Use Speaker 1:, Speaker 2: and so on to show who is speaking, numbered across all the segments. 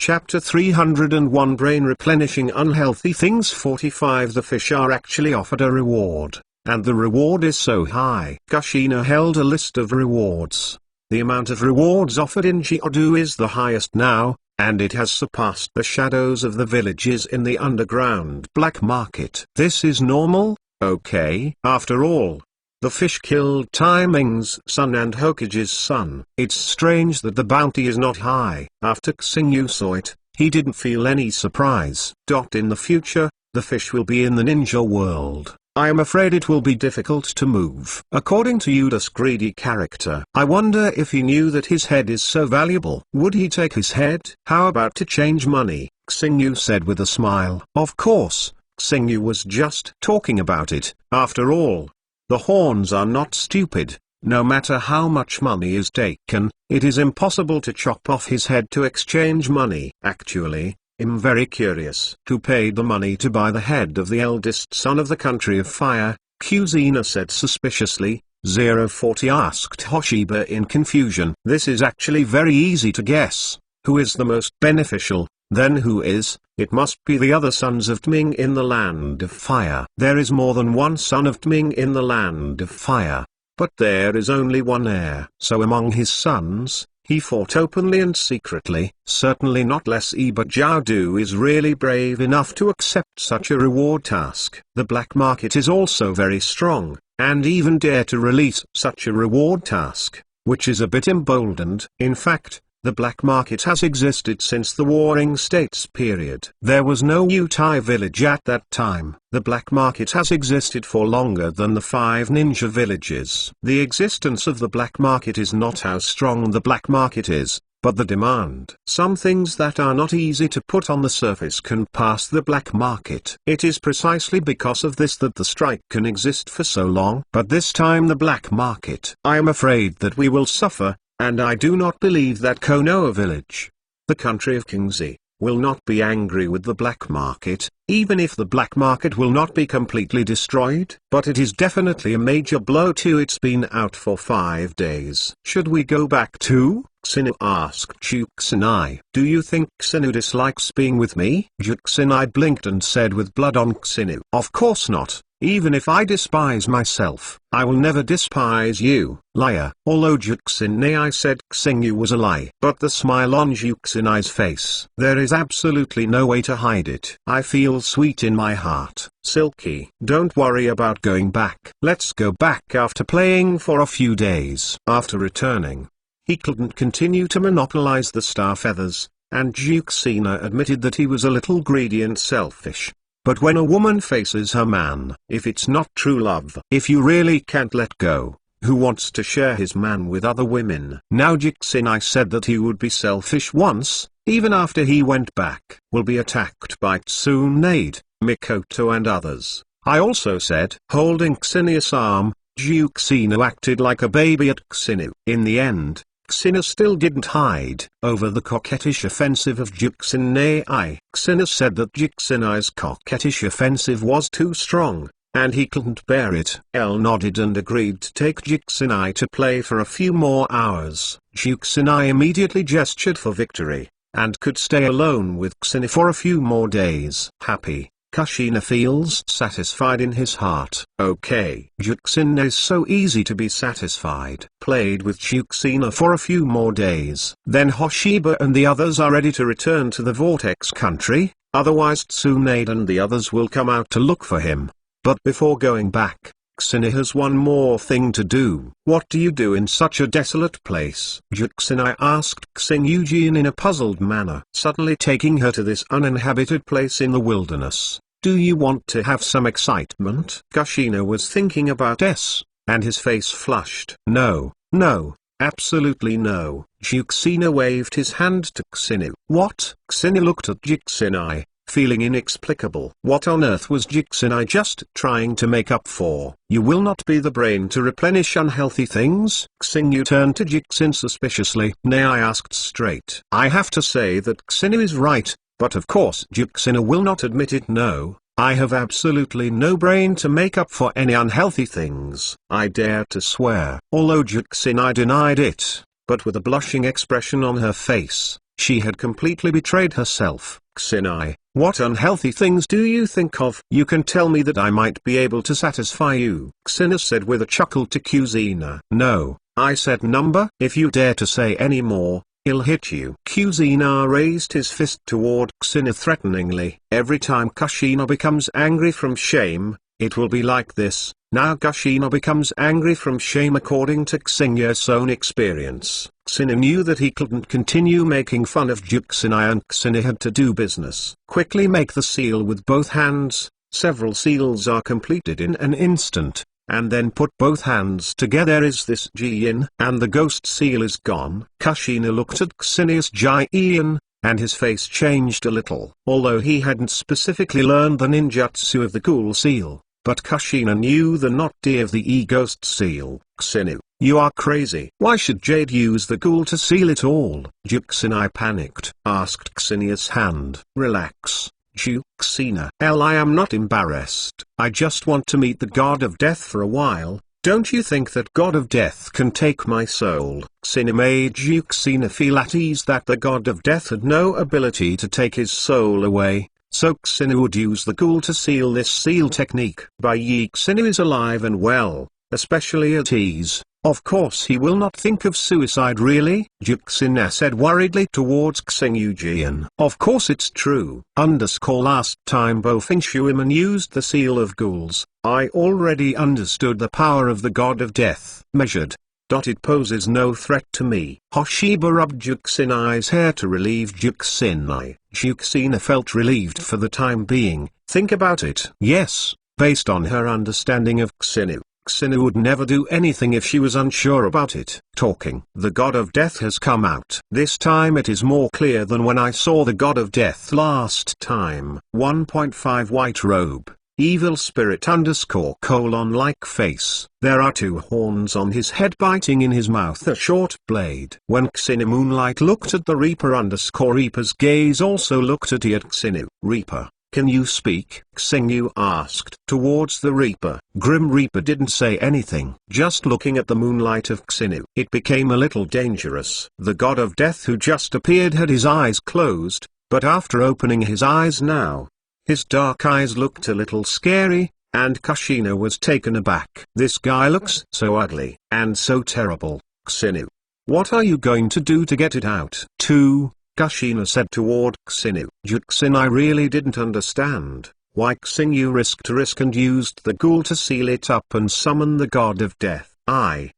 Speaker 1: Chapter 301 Brain Replenishing Unhealthy Things 45 The fish are actually offered a reward, and the reward is so high. Kushina held a list of rewards. The amount of rewards offered in Geodu is the highest now, and it has surpassed the shadows of the villages in the underground black market. This is normal, okay? After all, the fish killed Timing's son and Hokage's son. It's strange that the bounty is not high. After Xingyu saw it, he didn't feel any surprise. In the future, the fish will be in the ninja world. I am afraid it will be difficult to move. According to Yuda's greedy character, I wonder if he knew that his head is so valuable. Would he take his head? How about to change money? Xingyu said with a smile. Of course, Xingyu was just talking about it. After all, the horns are not stupid. No matter how much money is taken, it is impossible to chop off his head to exchange money. Actually, I'm very curious. Who paid the money to buy the head of the eldest son of the country of fire? Kuzina said suspiciously. 040 asked Hoshiba in confusion. This is actually very easy to guess. Who is the most beneficial? Then who is? It must be the other sons of Tming in the land of fire. There is more than one son of Tming in the land of fire, but there is only one heir. So among his sons, he fought openly and secretly. Certainly not less but Jiaodu is really brave enough to accept such a reward task. The black market is also very strong, and even dare to release such a reward task, which is a bit emboldened. In fact, the black market has existed since the Warring States period. There was no Utai village at that time. The black market has existed for longer than the 5 ninja villages. The existence of the black market is not how strong the black market is, but the demand. Some things that are not easy to put on the surface can pass the black market. It is precisely because of this that the strike can exist for so long. But this time the black market. I am afraid that we will suffer. And I do not believe that Konoha village, the country of Kingsley, will not be angry with the black market, even if the black market will not be completely destroyed. But it is definitely a major blow to it's been out for 5 days. Should we go back to? Xinu asked Juxinai. Do you think Xinu dislikes being with me? Juxinai blinked and said with blood on Xinu. Of course not. Even if I despise myself, I will never despise you, liar. Although Juxinai said Xingyu was a lie. But the smile on Juxinai's face, there is absolutely no way to hide it. I feel sweet in my heart. Silky. Don't worry about going back. Let's go back after playing for a few days. After returning, he couldn't continue to monopolize the star feathers, and Juxina admitted that he was a little greedy and selfish. But when a woman faces her man, if it's not true love, if you really can't let go, who wants to share his man with other women? Now Juxinai said that he would be selfish once, even after he went back. Will be attacked by Tsunade, Mikoto and others. I also said, holding Xinia's arm, Juxina acted like a baby at Xinu. In the end, Xina still didn't hide over the coquettish offensive of Juxinai. Xina said that Juxinai's coquettish offensive was too strong, and he couldn't bear it. L nodded and agreed to take Juxinai to play for a few more hours. Juxinai immediately gestured for victory, and could stay alone with Xina for a few more days. Happy, Kushina feels satisfied in his heart. Okay. Juxina is so easy to be satisfied. Played with Juxina for a few more days. Then Hoshiba and the others are ready to return to the Vortex country, otherwise Tsunade and the others will come out to look for him. But before going back, Xina has one more thing to do. What do you do in such a desolate place? Juxina asked Xinyu in a puzzled manner. Suddenly taking her to this uninhabited place in the wilderness. Do you want to have some excitement? Kushina was thinking about S, and his face flushed. No, no, absolutely no. Juxina waved his hand to Xinu. What? Xinu looked at Juxinai, feeling inexplicable. What on earth was Juxinai just trying to make up for? You will not be the brain to replenish unhealthy things? Xingyu turned to Juxin suspiciously. Nay, I asked straight. I have to say that Xinu is right, but of course Juxina will not admit it. No, I have absolutely no brain to make up for any unhealthy things. I dare to swear. Although Juxinai denied it, but with a blushing expression on her face, She had completely betrayed herself. Xinai, what unhealthy things do you think of? You can tell me that I might be able to satisfy you, Xina said with a chuckle to Kuzina. No, I said number. If you dare to say any more, I'll hit you. Kuzina raised his fist toward Xina threateningly. Every time Kushina becomes angry from shame, it will be like this. Now Kushina becomes angry from shame according to Xingya's own experience. Xina knew that he couldn't continue making fun of Juxinai and Xina had to do business. Quickly make the seal with both hands. Several seals are completed in an instant, and then put both hands together. Is this Jiyin? And the ghost seal is gone. Kushina looked at Xinia's Jiyin, and his face changed a little. Although he hadn't specifically learned the ninjutsu of the ghoul seal, but Kushina knew the not-D of the E-ghost seal. Xinu, you are crazy. Why should Jade use the ghoul to seal it all? Juxinai panicked. Asked Xinia's hand. Relax, Juxina. I am not embarrassed. I just want to meet the god of death for a while. Don't you think that god of death can take my soul? Xina made Juxina feel at ease that the god of death had no ability to take his soul away. So Xina would use the ghoul to seal this seal technique. By Yi, Xina is alive and well, especially at ease. Of course he will not think of suicide. Really? Juxina said worriedly towards Xingyu Jian. Of course it's true. Last time Bofeng Shuiman used the seal of ghouls, I already understood the power of the god of death. Measured. It poses no threat to me. Hoshiba rubbed Juxinai's hair to relieve Juxinai. Juxina felt relieved for the time being. Think about it. Yes, based on her understanding of Xinu, Xinu would never do anything if she was unsure about it. Talking. The god of death has come out. This time it is more clear than when I saw the god of death last time. 1.5 White robe. Evil spirit _:like face. There are two horns on his head biting in his mouth a short blade. When Xinu Moonlight looked at the Reaper Reaper's gaze also looked at Xinu. Reaper, can you speak? Xingyu asked. Towards the Reaper. Grim Reaper didn't say anything. Just looking at the moonlight of Xinu. It became a little dangerous. The god of death who just appeared had his eyes closed, but after opening his eyes now, his dark eyes looked a little scary, and Kushina was taken aback. This guy looks so ugly, and so terrible. Xinu, what are you going to do to get it out? Kushina said toward Xinu. Juxinai really didn't understand why Xingyu risk and used the ghoul to seal it up and summon the god of death.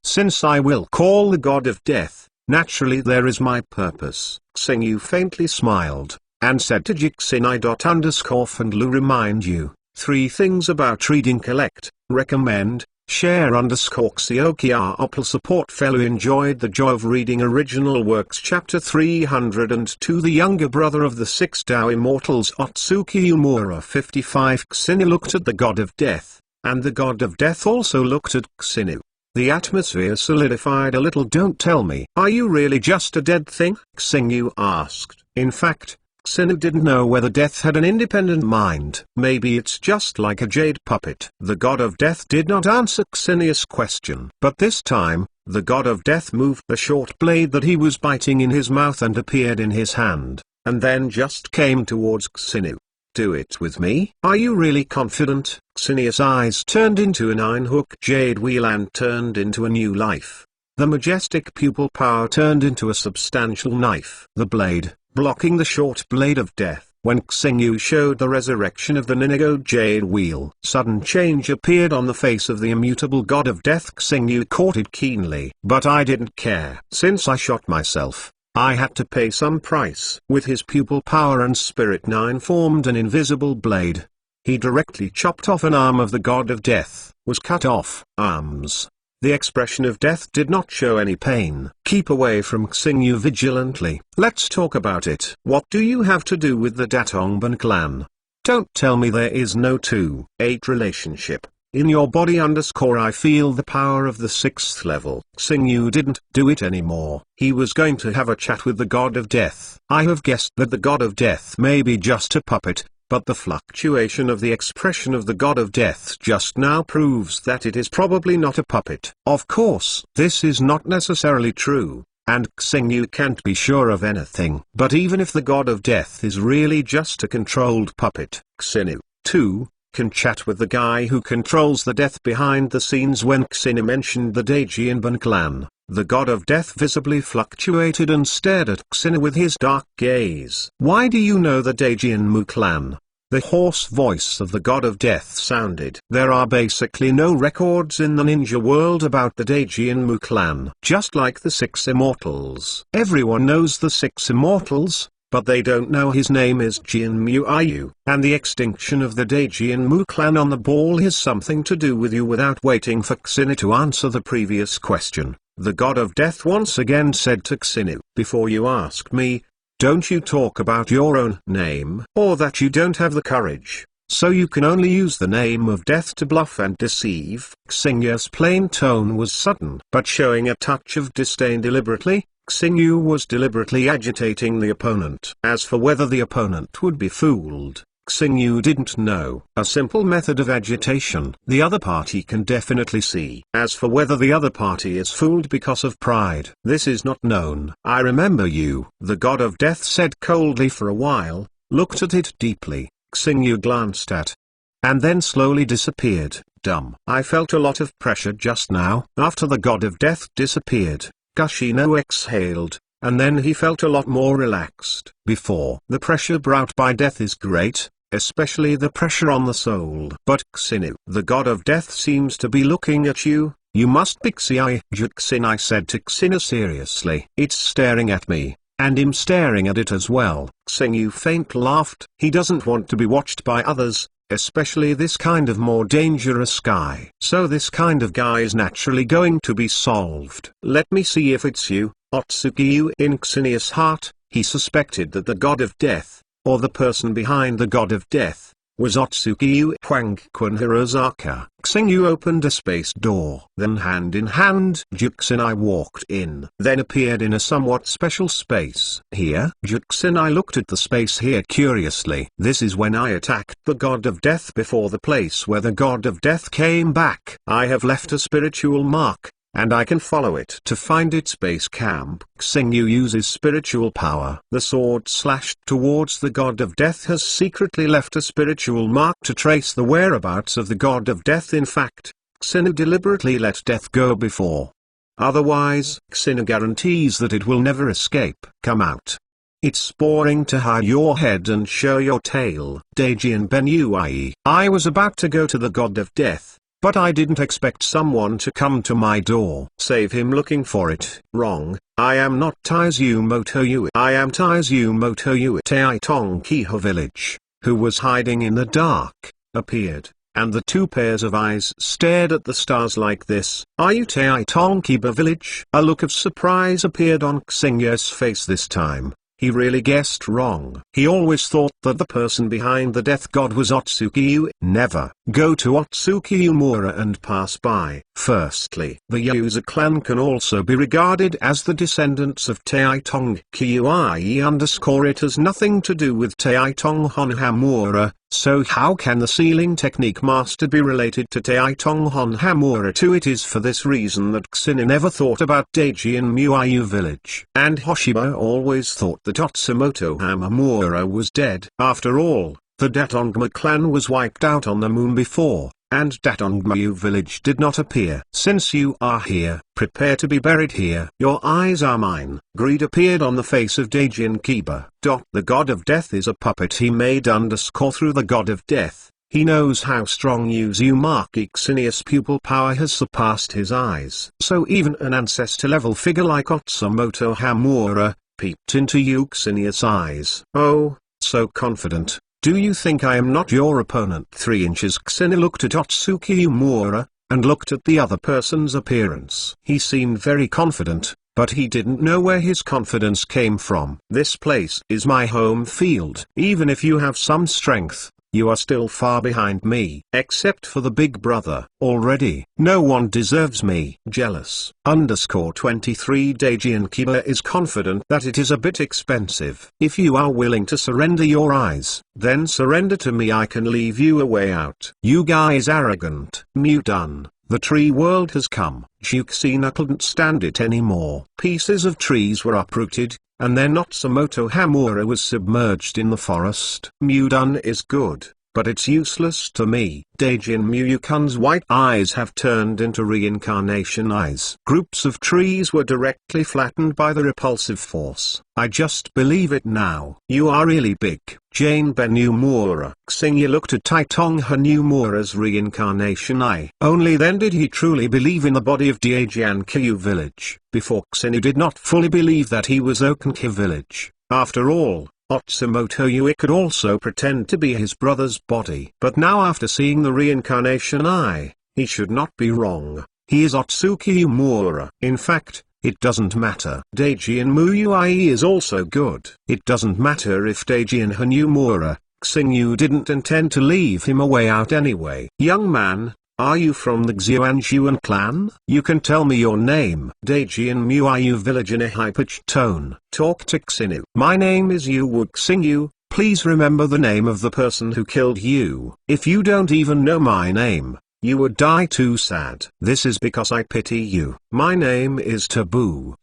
Speaker 1: Since I will call the god of death, naturally there is my purpose. Xingyu faintly smiled and said to Juxinai. _Fandlu remind you, 3 things about reading: collect, recommend, share. _Xiokia Opal support fellow enjoyed the joy of reading original works. Chapter 302 The younger brother of the 6 Tao immortals Otsuki Umura 55 Xinu looked at the god of death, and the god of death also looked at Xinu. The atmosphere solidified a little. Don't tell me. Are you really just a dead thing? Xingyu asked. In fact, Xinu didn't know whether death had an independent mind. Maybe it's just like a jade puppet. The god of death did not answer Xinia's question. But this time, the god of death moved the short blade that he was biting in his mouth and appeared in his hand, and then just came towards Xinu. Do it with me? Are you really confident? Xinia's eyes turned into a 9-hook jade wheel and turned into a new life. The majestic pupil power turned into a substantial knife. The blade, blocking the short blade of death. When Xingyu showed the resurrection of the Ninigo jade wheel, sudden change appeared on the face of the immutable god of death. Xingyu caught it keenly. But I didn't care. Since I shot myself, I had to pay some price. With his pupil power and spirit 9 formed an invisible blade. He directly chopped off an arm of the god of death. Was cut off. Arms. The expression of death did not show any pain. Keep away from Xingyu vigilantly. Let's talk about it. What do you have to do with the Datongban clan? Don't tell me there is no 2-8 relationship. In your body I feel the power of the 6th level. Xingyu didn't do it anymore. He was going to have a chat with the god of death. I have guessed that the god of death may be just a puppet, but the fluctuation of the expression of the god of death just now proves that it is probably not a puppet. Of course, this is not necessarily true. and Xingyu can't be sure of anything. But even if the god of death is really just a controlled puppet, Xingyu, too, can chat with the guy who controls the death behind the scenes. When Xingyu mentioned the Daejianban clan, the god of death visibly fluctuated and stared at Xingyu with his dark gaze. Why do you know the Daejianmu clan? The hoarse voice of the god of death sounded. There are basically no records in the ninja world about the Daejianmu clan. Just like the six immortals. Everyone knows the six immortals, but they don't know his name is Jianmu Ayu. And the extinction of the Daejianmu clan on the ball has something to do with you. Without waiting for Xingyu to answer the previous question, the god of death once again said to Xingyu, before you ask me, don't you talk about your own name, or that you don't have the courage, so you can only use the name of death to bluff and deceive. Xingyu's plain tone was sudden, but showing a touch of disdain. Deliberately, Xingyu was deliberately agitating the opponent. As for whether the opponent would be fooled, Xingyu didn't know. A simple method of agitation the other party can definitely see. As for whether the other party is fooled because of pride, this is not known. I remember you, the god of death said coldly. For a while, looked at it deeply, Xingyu glanced at, and then slowly disappeared. Dumb. I felt a lot of pressure just now. After the god of death disappeared, Kushina exhaled, and then he felt a lot more relaxed. Before, the pressure brought by death is great, especially the pressure on the soul. But Xingyu, the god of death seems to be looking at you. You must be Xin, I said to Xingyu seriously. It's staring at me, and I'm staring at it as well. Xingyu faint laughed. He doesn't want to be watched by others, especially this kind of more dangerous guy. So this kind of guy is naturally going to be solved. Let me see if it's you, Otsuki. In Xingyu's heart, he suspected that the god of death, or the person behind the god of death, was Otsuki Huangquan Hirozaka. Xingyu opened a space door. Then hand in hand, Juxinai walked in. Then appeared in a somewhat special space. Here? Juxinai looked at the space here curiously. This is when I attacked the god of death before, the place where the god of death came back. I have left a spiritual mark, and I can follow it to find its base camp. Xingyu uses spiritual power. The sword slashed towards the god of death has secretly left a spiritual mark to trace the whereabouts of the god of death. In fact, Xingyu deliberately let death go before. Otherwise, Xingyu guarantees that it will never escape. Come out. It's boring to hide your head and show your tail. Daejianban Ui. I was about to go to the god of death, but I didn't expect someone to come to my door. Save him looking for it. Wrong. I am not Taizumoto Yui. I am Taizumoto Yui. Taitongkiho village, who was hiding in the dark, appeared, and the two pairs of eyes stared at the stars like this. Are you Taitongkiba village? A look of surprise appeared on Xingyu's face this time. He really guessed wrong. He always thought that the person behind the death god was Otsuki. Never. Go to Otsuki Umura and pass by. Firstly, the Yakuza clan can also be regarded as the descendants of Taitong Kyui. It has nothing to do with Taitong Honhamura, so how can the sealing technique master be related to Taitong Honhamura too? It is for this reason that Xingyu never thought about Daejian Muayu village. And Hoshiba always thought that Otsumoto Hamamura was dead. After all, the Datongma clan was wiped out on the moon before, and Datongmayu village did not appear. Since you are here, prepare to be buried here. Your eyes are mine. Greed appeared on the face of Daijin Kiba. The god of death is a puppet he made through the god of death. He knows how strong Uzumaki Xinius pupil power has surpassed his eyes. So even an ancestor-level figure like Otsumoto Hamura peeped into Xinius' eyes. Oh, so confident. Do you think I am not your opponent? 3 inches. Xingyu looked at Otsuki Umura, and looked at the other person's appearance. He seemed very confident, but he didn't know where his confidence came from. This place is my home field. Even if you have some strength, you are still far behind me. Except for the big brother. Already, no one deserves me. Jealous. _23 Daejian Kiba is confident that it is a bit expensive. If you are willing to surrender your eyes, then surrender to me. I can leave you a way out. You guys arrogant. Done. The tree world has come. Juxina couldn't stand it anymore. Pieces of trees were uprooted, and then Otsumoto Hamura was submerged in the forest. Mudun is good, but it's useless to me. Daijin Muyukun's white eyes have turned into reincarnation eyes. Groups of trees were directly flattened by the repulsive force. I just believe it now. You are really big. Jane Benumura. Xingyu looked at Taitong Hanumura's reincarnation eye. Only then did he truly believe in the body of Daejiankyu village. Before Xingyu did not fully believe that he was Okanki village. After all, Otsumoto Yui could also pretend to be his brother's body. But now after seeing the reincarnation eye, he should not be wrong. He is Otsuki Umura. In fact, it doesn't matter. Daijin Muyui is also good. It doesn't matter if Daijin Hanumura, Xingyu didn't intend to leave him a way out anyway. Young man, are you from the Xuanjuan clan? You can tell me your name. Daijin Muiyu village in a high-pitched tone. Talk to Xingyu. My name is Yu Xingyu. Please remember the name of the person who killed you. If you don't even know my name, you would die too sad. This is because I pity you. My name is Taboo.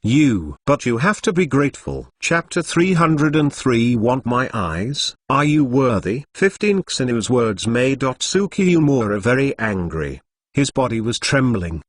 Speaker 1: But you have to be grateful. Chapter 303. Want my eyes? Are you worthy? 15. Xinu's words made Otsuki Umura very angry. His body was trembling.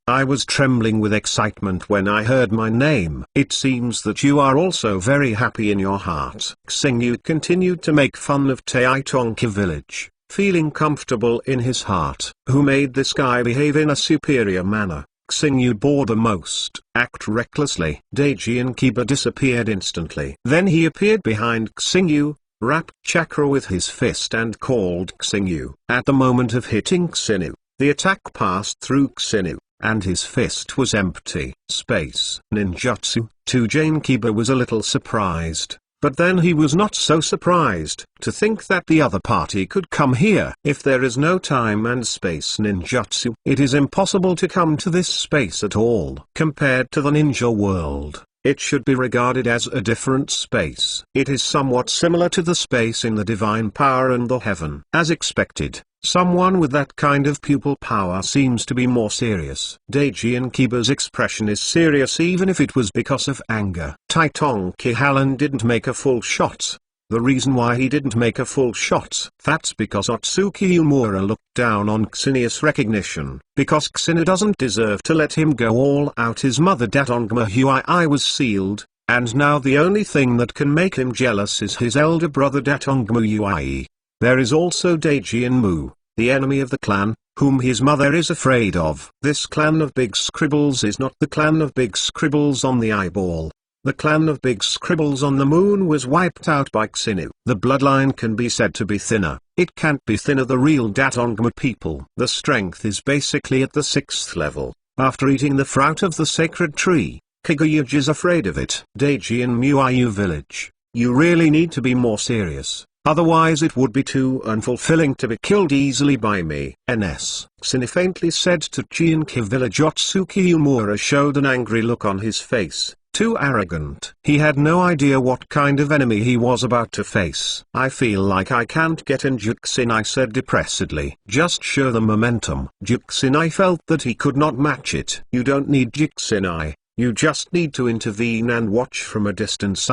Speaker 1: I was trembling with excitement when I heard my name. It seems that you are also very happy in your heart. Xingyu continued to make fun of Taitonki village, feeling comfortable in his heart. Who made this guy behave in a superior manner? Xingyu bore the most. Act recklessly. Daijin Kiba disappeared instantly. Then he appeared behind Xingyu, rapped chakra with his fist and called Xingyu. At the moment of hitting Xingyu, the attack passed through Xingyu, and his fist was empty. Space ninjutsu. Jane Kiba was a little surprised. But then he was not so surprised to think that the other party could come here. If there is no time and space ninjutsu, it is impossible to come to this space at all. Compared to the ninja world, it should be regarded as a different space. It is somewhat similar to the space in the divine power and the heaven. As expected, someone with that kind of pupil power seems to be more serious. Daijin Kiba's expression is serious even if it was because of anger. Taitonki Hallen didn't make a full shot. The reason why he didn't make a full shot, that's because Otsuki Umura looked down on Xinius recognition. Because Xina doesn't deserve to let him go all out. His mother Datongma Huai was sealed, and now the only thing that can make him jealous is his elder brother Datongma Huai. There is also Daijin Mu, the enemy of the clan, whom his mother is afraid of. This clan of big scribbles is not the clan of big scribbles on the eyeball. The clan of big scribbles on the moon was wiped out by Xinu. The bloodline can be said to be thinner. It can't be thinner. The real Datongma people. The strength is basically at the 6th level. After eating the fruit of the sacred tree, Kaguyuj is afraid of it. Daijin Muiyu village. You really need to be more serious. Otherwise it would be too unfulfilling to be killed easily by me. Xinu faintly said to Chianki village. Otsuki Umura showed an angry look on his face. Too arrogant. He had no idea what kind of enemy he was about to face. I feel like I can't get in Juxinai said depressedly. Just show the momentum. Juxinai felt that he could not match it. You don't need Juxinai. You just need to intervene and watch from a distance.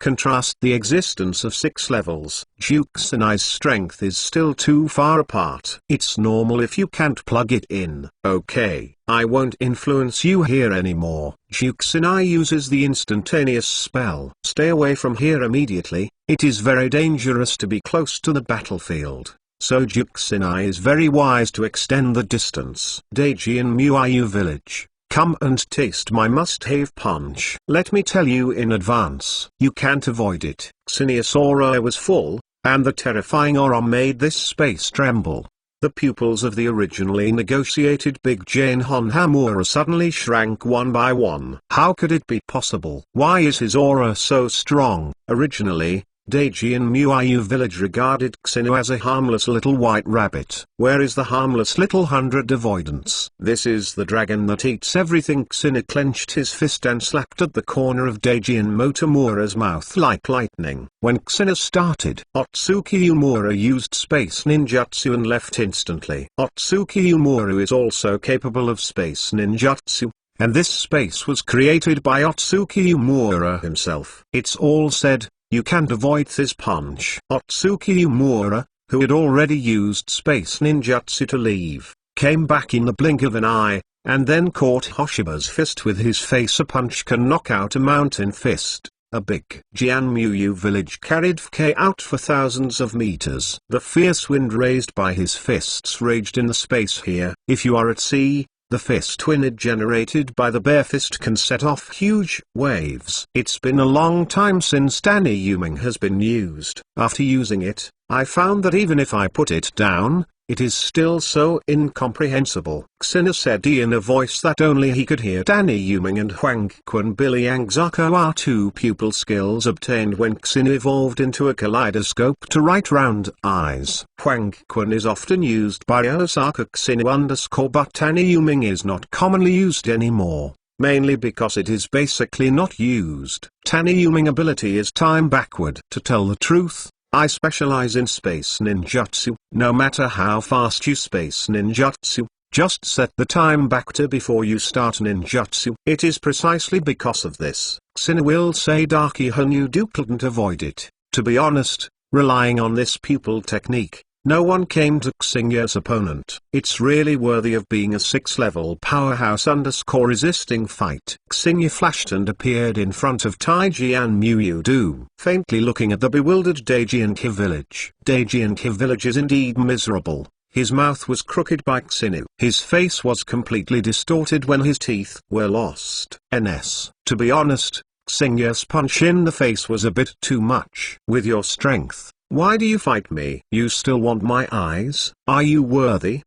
Speaker 1: Contrast the existence of 6 levels. Juxinai's strength is still too far apart. It's normal if you can't plug it in. Okay, I won't influence you here anymore. Juxinai uses the instantaneous spell. Stay away from here immediately. It is very dangerous to be close to the battlefield. So Juxinai is very wise to extend the distance. Daijin Muiyu village. Come and taste my must-have punch. Let me tell you in advance, you can't avoid it. Xinius' aura was full, and the terrifying aura made this space tremble. The pupils of the originally negotiated Big Jane Hon Hamura suddenly shrank one by one. How could it be possible? Why is his aura so strong? Originally, Daijian Muayu village regarded Xinu as a harmless little white rabbit. Where is the harmless little 100 avoidance? This is the dragon that eats everything. Xinu clenched his fist and slapped at the corner of Daijian Motomura's mouth like lightning. When Xinu started, Otsuki Umura used space ninjutsu and left instantly. Otsuki Umura is also capable of space ninjutsu, and this space was created by Otsuki Umura himself. It's all said. You can't avoid this punch. Otsuki Umura, who had already used space ninjutsu to leave, came back in the blink of an eye, and then caught Hoshiba's fist with his face. A punch can knock out a mountain fist. A big Jianmuyu village carried Fk out for thousands of meters. The fierce wind raised by his fists raged in the space here. If you are at sea, the fist wind generated by the bare fist can set off huge waves. It's been a long time since Danny Yuming has been used. After using it, I found that even if I put it down, it is still so incomprehensible. Xinu said in a voice that only he could hear. Danny Yuming and Huang Quan Biliangzako are two pupil skills obtained when Xinu evolved into a kaleidoscope to right round eyes. Huang Quan is often used by Osaka Xinu _ but Danny Yuming is not commonly used anymore, mainly because it is basically not used. Danny Yuming ability is time backward. To tell the truth, I specialize in space ninjutsu. No matter how fast you space ninjutsu, just set the time back to before you start ninjutsu. It is precisely because of this, Xinu will say Darky Hanyu do couldn't avoid it. To be honest, relying on this pupil technique, no one came to Xinya's opponent. It's really worthy of being a 6-level powerhouse _ resisting fight. Xinya flashed and appeared in front of Taijian Muyu, faintly looking at the bewildered Daijianki village. Daijianki village is indeed miserable. His mouth was crooked by Xinu. His face was completely distorted when his teeth were lost. To be honest, Xinya's punch in the face was a bit too much. With your strength, why do you fight me? You still want my eyes? Are you worthy?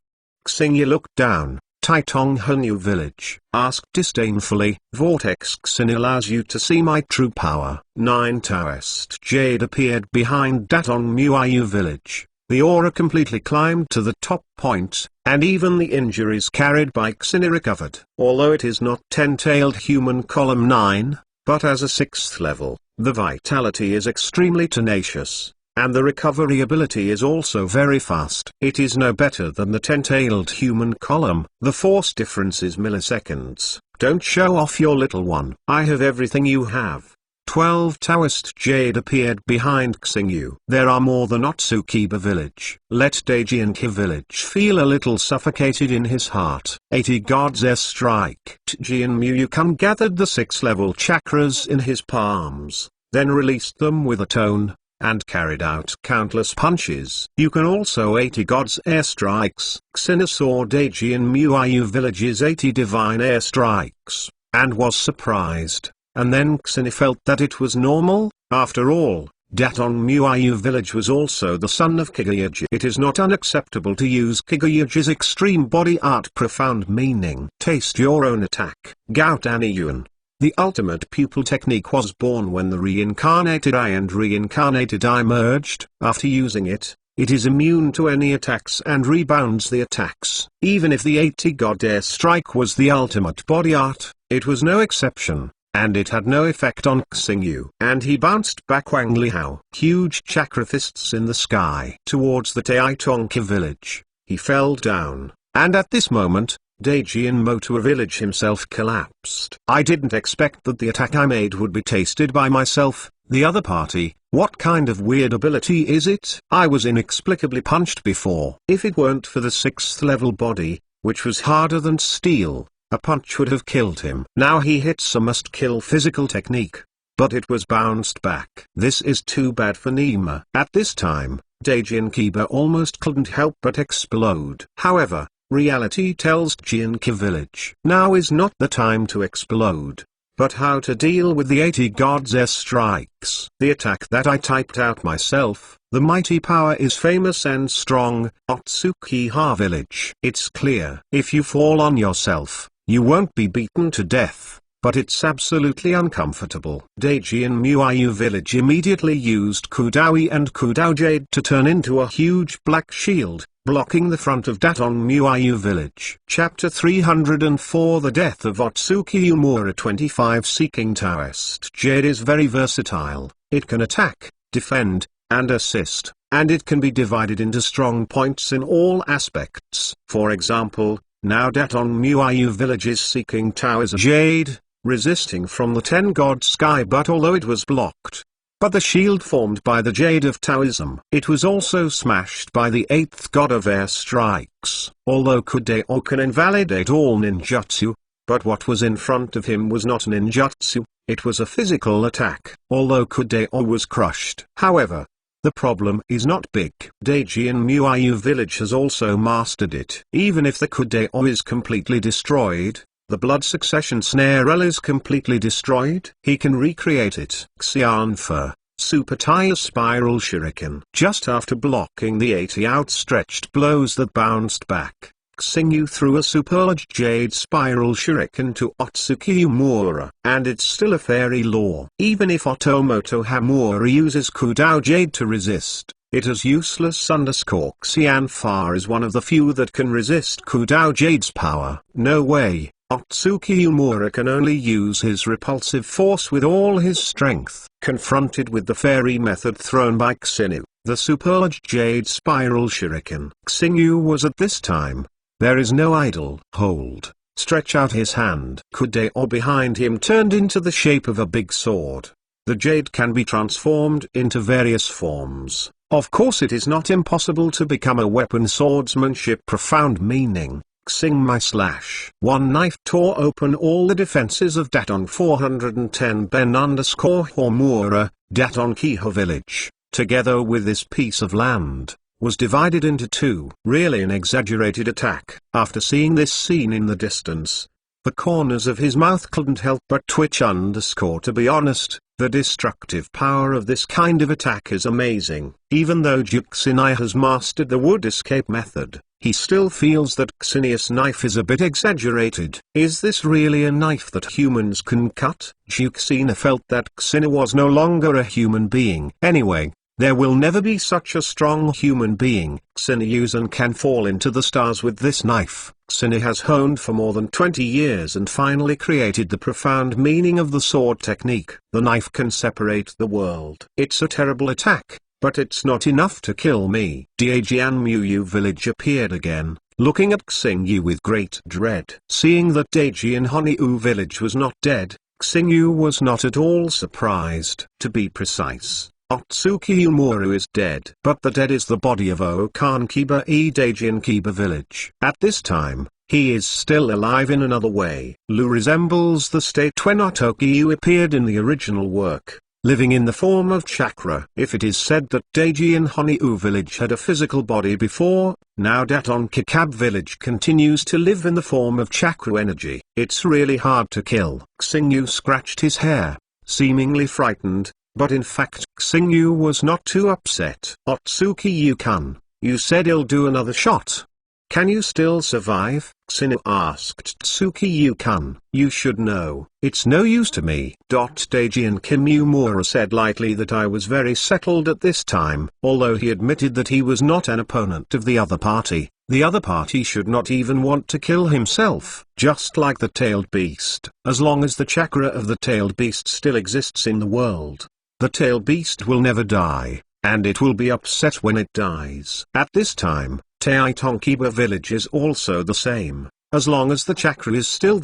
Speaker 1: Xingya looked down. Taitong Hanyu village asked disdainfully. Vortex Xin allows you to see my true power. 9 Taoist Jade appeared behind Datong Muayu village. The aura completely climbed to the top point, and even the injuries carried by Xin recovered. Although it is not 10-tailed human column 9, but as a 6th level, the vitality is extremely tenacious, and the recovery ability is also very fast. It is no better than the 10-tailed human column. The force difference is milliseconds. Don't show off your little one. I have everything you have. 12 Taoist Jade appeared behind Xingyu. There are more than Otsukiba village. Let Daijianki village feel a little suffocated in his heart. 80 God's airstrike. Jian Muyukan gathered the 6-level chakras in his palms, then released them with a tone, and carried out countless punches. You can also 80 God's airstrikes. Xinu saw Daijian Muayu village's 80 divine airstrikes, and was surprised, and then Xinu felt that it was normal. After all, Datong Muayu village was also the son of Kigayaji. It is not unacceptable to use Kigayaji's extreme body art. Profound meaning. Taste your own attack. Gautani Yuan. The ultimate pupil technique was born when the reincarnated eye and reincarnated eye merged. After using it, it is immune to any attacks and rebounds the attacks. Even if the 80 God airstrike was the ultimate body art, it was no exception, and it had no effect on Xingyu. And he bounced back Wang Lihao. Huge chakra fists in the sky. Towards the Taitongki village, he fell down, and at this moment, Daijian Motua village himself collapsed. I didn't expect that the attack I made would be tasted by myself, the other party. What kind of weird ability is it? I was inexplicably punched before. If it weren't for the 6th level body, which was harder than steel, a punch would have killed him. Now he hits a must-kill physical technique, but it was bounced back. This is too bad for Nima. At this time, Daijiankiba almost couldn't help but explode. However, reality tells Jianki village, now is not the time to explode, but how to deal with the 80 God's airstrikes. The attack that I typed out myself, the mighty power is famous and strong. Otsukiha village. It's clear. If you fall on yourself, you won't be beaten to death. but it's absolutely uncomfortable. Daiji and Muayu village immediately used Kudawi and Kudao Jade to turn into a huge black shield, blocking the front of Daton Muayu village. Chapter 304 The Death of Otsuki Umura 25 Seeking Taoist Jade is very versatile. It can attack, defend, and assist, and it can be divided into strong points in all aspects. For example, now Daton Muayu village is seeking Taoism Jade, resisting from the 10 god sky, but although it was blocked but the shield formed by the Jade of Taoism, it was also smashed by the 8th god of air strikes. Although Kudao can invalidate all ninjutsu, but what was in front of him was not ninjutsu, it was a physical attack. Although Kudao was crushed. However, the problem is not big. Daiji in Muayu village has also mastered it. Even if the Kudao is completely destroyed, the blood succession snare L is completely destroyed. He can recreate it. Xianfa, Super Tire Spiral Shuriken. Just after blocking the 80 outstretched blows that bounced back, Xingyu threw a superlarge Jade Spiral Shuriken to Otsuki Umura. And it's still a fairy law. Even if Otomoto Hamura uses Kudao Jade to resist, it is useless. Xianfa is one of the few that can resist Kudao Jade's power. No way. Otsuki Umura can only use his repulsive force with all his strength. Confronted with the fairy method thrown by Xingyu, the superlarge Jade Spiral Shuriken. Xingyu was at this time. There is no idle hold. Stretch out his hand. Kudao behind him turned into the shape of a big sword. The jade can be transformed into various forms. Of course, it is not impossible to become a weapon. Swordsmanship. Profound meaning. Xing my slash. One knife tore open all the defenses of Daton 410 Ben_Homura, Daton Kiha village, together with this piece of land, was divided into two. Really an exaggerated attack. After seeing this scene in the distance, the corners of his mouth couldn't help but twitch. To be honest, the destructive power of this kind of attack is amazing. Even though Juxinai has mastered the wood escape method, he still feels that Xinius knife is a bit exaggerated. Is this really a knife that humans can cut? Juxina felt that Xina was no longer a human being. Anyway, there will never be such a strong human being. Xina Yuzan can fall into the stars with this knife. Xina has honed for more than 20 years and finally created the profound meaning of the sword technique. The knife can separate the world. It's a terrible attack, but it's not enough to kill me. Daejian Muyu village appeared again, looking at Xingyu with great dread. Seeing that Daejian Honyu village was not dead, Xingyu was not at all surprised. To be precise, Otsuki Umura is dead. But the dead is the body of Okan Kiba Daejian Kiba village. At this time, he is still alive in another way. Lu resembles the state when Otokiyu appeared in the original work, living in the form of chakra. If it is said that Daejian Honyu village had a physical body before, now Daton Kikab village continues to live in the form of chakra energy. It's really hard to kill. Xingyu scratched his hair, seemingly frightened, but in fact Xingyu was not too upset. Otsuki Yukan, you said he'll do another shot. Can you still survive? Xingyu asked Tsuki Yukan. You should know, it's no use to me. Daejian Kimura said lightly that I was very settled at this time. Although he admitted that he was not an opponent of the other party should not even want to kill himself. Just like the tailed beast, as long as the chakra of the tailed beast still exists in the world, the tailed beast will never die, and it will be upset when it dies. At this time, Taitonkiba village is also the same. As long as the chakra is still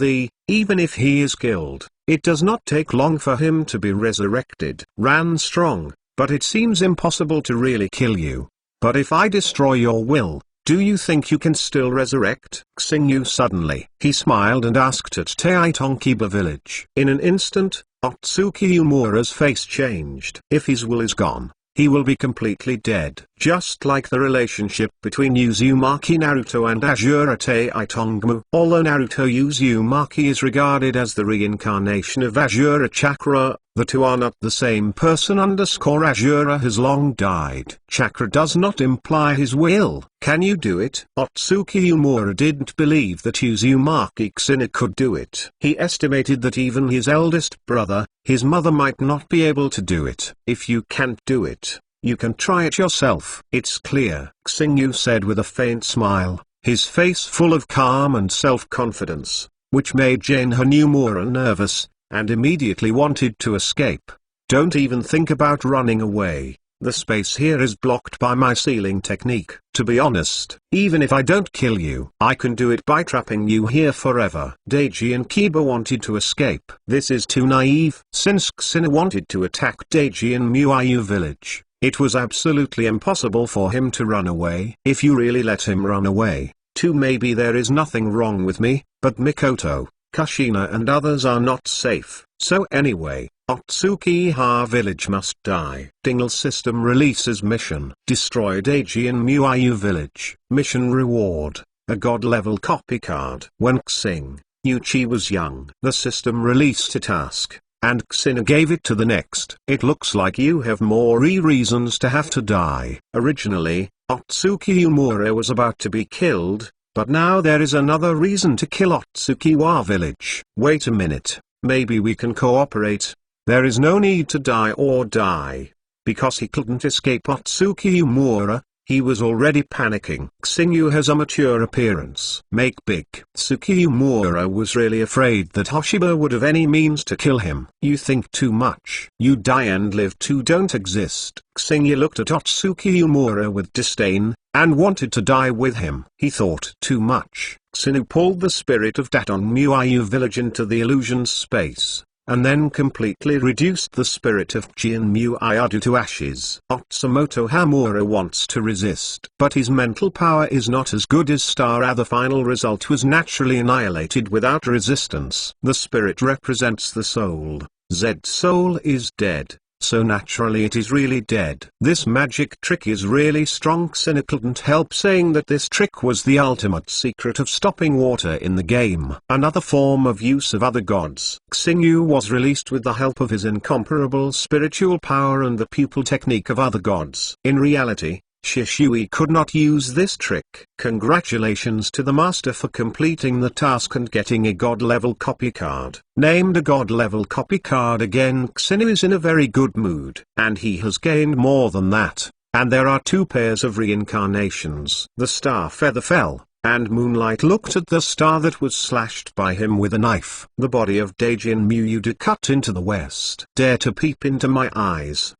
Speaker 1: even if he is killed, it does not take long for him to be resurrected. Ran strong, but it seems impossible to really kill you. But if I destroy your will, do you think you can still resurrect? Xingyu suddenly. He smiled and asked at Taitonkiba village. In an instant, Otsuki Umura's face changed. If his will is gone, he will be completely dead. Just like the relationship between Uzumaki Naruto and Azura Taitongmu. Although Naruto Uzumaki is regarded as the reincarnation of Azura Chakra, The two are not the same person. Azura has long died. Chakra does not imply his will. Can you do it? Otsuki Umura didn't believe that Uzumaki Kushina could do it. He estimated that even his eldest brother, his mother, might not be able to do it. If you can't do it, you can try it yourself. It's clear, Xingyu said with a faint smile, his face full of calm and self-confidence, which made Jane Hanumura nervous, and immediately wanted to escape. Don't even think about running away. The space here is blocked by my sealing technique. To be honest, even if I don't kill you, I can do it by trapping you here forever. Deiji and Kiba wanted to escape. This is too naive. Since Kushina wanted to attack Deiji and Muayu village, it was absolutely impossible for him to run away. If you really let him run away, too, maybe there is nothing wrong with me, but Mikoto, Kushina and others are not safe. So anyway, Otsuki-ha village must die. Dingle system releases mission. Destroy Deiji and Muayu village. Mission reward, a god-level copy card. When Xing Yuchi was young, the system released a task, and Kushina gave it to the next. It looks like you have more reasons to have to die. Originally, Otsuki Umura was about to be killed, but now there is another reason to kill Otsukiwa village. Wait a minute, maybe we can cooperate. There is no need to die or die. Because he couldn't escape Otsuki Umura, he was already panicking. Xingyu has a mature appearance. Make big. Otsuki Umura was really afraid that Hoshiba would have any means to kill him. You think too much. You die and live too don't exist. Xingyu looked at Otsuki Umura with disdain, and wanted to die with him. He thought too much. Xingyu pulled the spirit of Daton Muayu village into the illusion space, and then completely reduced the spirit of Jin Muayadu to ashes. Otsumoto Hamura wants to resist, but his mental power is not as good as Star. The final result was naturally annihilated without resistance. The spirit represents the soul. Zed's soul is dead, so naturally it is really dead. This magic trick is really strong. Kushina couldn't help saying that this trick was the ultimate secret of stopping water in the game. Another form of use of other gods. Xingyu was released with the help of his incomparable spiritual power and the pupil technique of other gods. In reality, Shishui could not use this trick. Congratulations to the master for completing the task and getting a god-level copy card. Named a god-level copy card again. Kushina is in a very good mood. And he has gained more than that. And there are two pairs of reincarnations. The star feather fell, and Moonlight looked at the star that was slashed by him with a knife. The body of Deijin Muyuda cut into the west. Dare to peep into my eyes.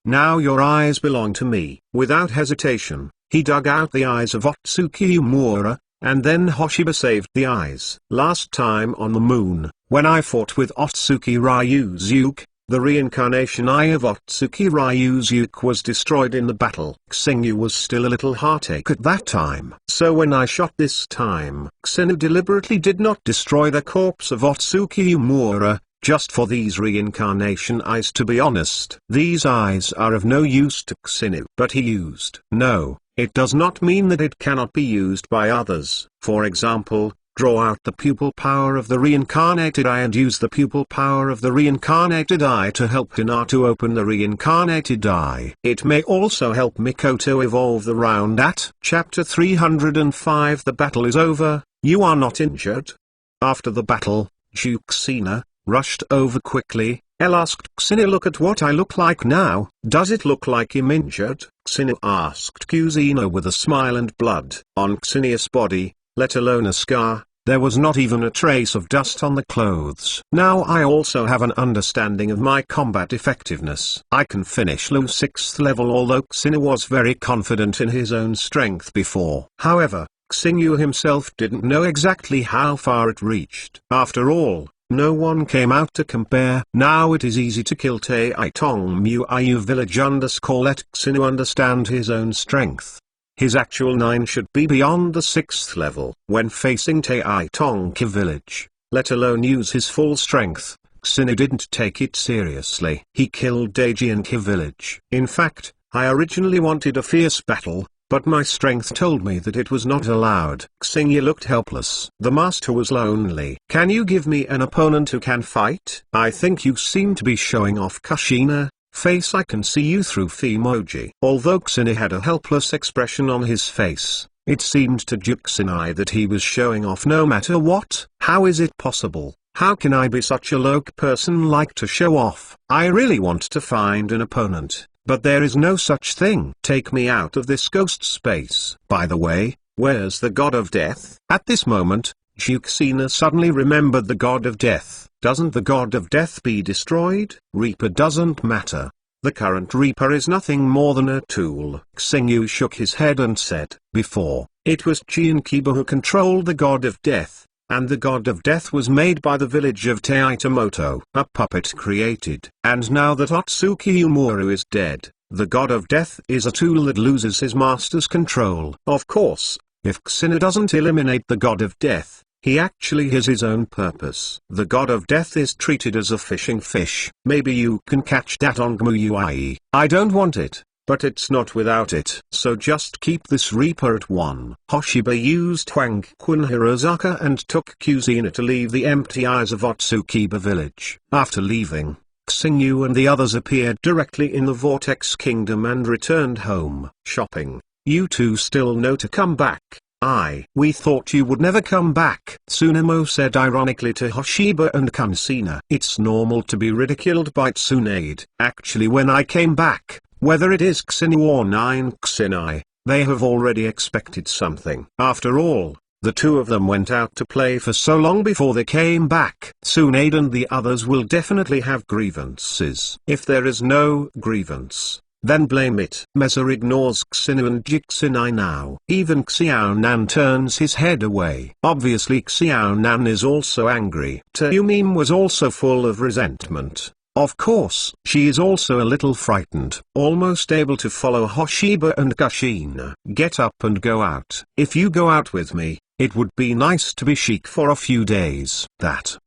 Speaker 1: Now your eyes belong to me. Without hesitation, he dug out the eyes of Otsuki Umura, and then Hoshiba saved the eyes. Last time on the moon, when I fought with Otsuki Ryuzuke, the reincarnation eye of Otsuki Ryuzuke was destroyed in the battle. Xingyu was still a little heartache at that time. So when I shot this time, Xingyu deliberately did not destroy the corpse of Otsuki Umura, just for these reincarnation eyes. To be honest, these eyes are of no use to Xingyu. But he used. No, it does not mean that it cannot be used by others. For example, draw out the pupil power of the reincarnated eye and use the pupil power of the reincarnated eye to help Hinata open the reincarnated eye. It may also help Mikoto evolve the round at Chapter 305. The battle is over, you are not injured. After the battle, Juxina rushed over quickly. Elle asked Xingyu, look at what I look like now. Does it look like I'm injured? Xingyu asked Kuzina with a smile, and blood on Xingya's body, let alone a scar. There was not even a trace of dust on the clothes. Now I also have an understanding of my combat effectiveness. I can finish low 6th level, although Xingyu was very confident in his own strength before. However, Xingyu himself didn't know exactly how far it reached. After all, no one came out to compare. Now it is easy to kill Taitong Muayu village. Let Xingyu understand his own strength. His actual 9 should be beyond the 6th level. When facing Taitong village, let alone use his full strength, Xingyu didn't take it seriously. He killed Deiji and village. In fact, I originally wanted a fierce battle, but my strength told me that it was not allowed. Xingyu looked helpless. The master was lonely. Can you give me an opponent who can fight? I think you seem to be showing off, Kushina. Face, I can see you through Fimoji. Although Xingyu had a helpless expression on his face, it seemed to Juxinai that he was showing off no matter what. How is it possible? How can I be such a low person like to show off? I really want to find an opponent, but there is no such thing. Take me out of this ghost space. By the way, where's the god of death? At this moment, Juxina suddenly remembered the god of death. Doesn't the god of death be destroyed? Reaper doesn't matter. The current Reaper is nothing more than a tool. Xingyu shook his head and said, before, it was Qian Kiba who controlled the god of death, and the god of death was made by the village of Taitamoto, a puppet created. And now that Otsuki Umaru is dead, the god of death is a tool that loses his master's control. Of course, if Xingyu doesn't eliminate the god of death, he actually has his own purpose. The god of death is treated as a fishing fish. Maybe you can catch that on Gmuui. I don't want it, but it's not without it. So just keep this Reaper at 1. Hoshiba used Huang Kun Hirozaka and took Kuzina to leave the empty eyes of Otsukiba village. After leaving, Xingyu and the others appeared directly in the Vortex Kingdom and returned home. Shopping. You two still know to come back. We thought you would never come back, Tsunemo said ironically to Hoshiba and Kansina. It's normal to be ridiculed by Tsunade. Actually, when I came back, whether it is Xingyu or 9 Xinai, they have already expected something. After all, the two of them went out to play for so long before they came back. Tsunade and the others will definitely have grievances. If there is no grievance, then blame it. Meza ignores Xingyu and Jixinai now. Even Xiao Nan turns his head away. Obviously Xiao Nan is also angry. Tayumim was also full of resentment. Of course, she is also a little frightened, almost able to follow Hoshiba and Kushina. Get up and go out. If you go out with me, it would be nice to be chic for a few days.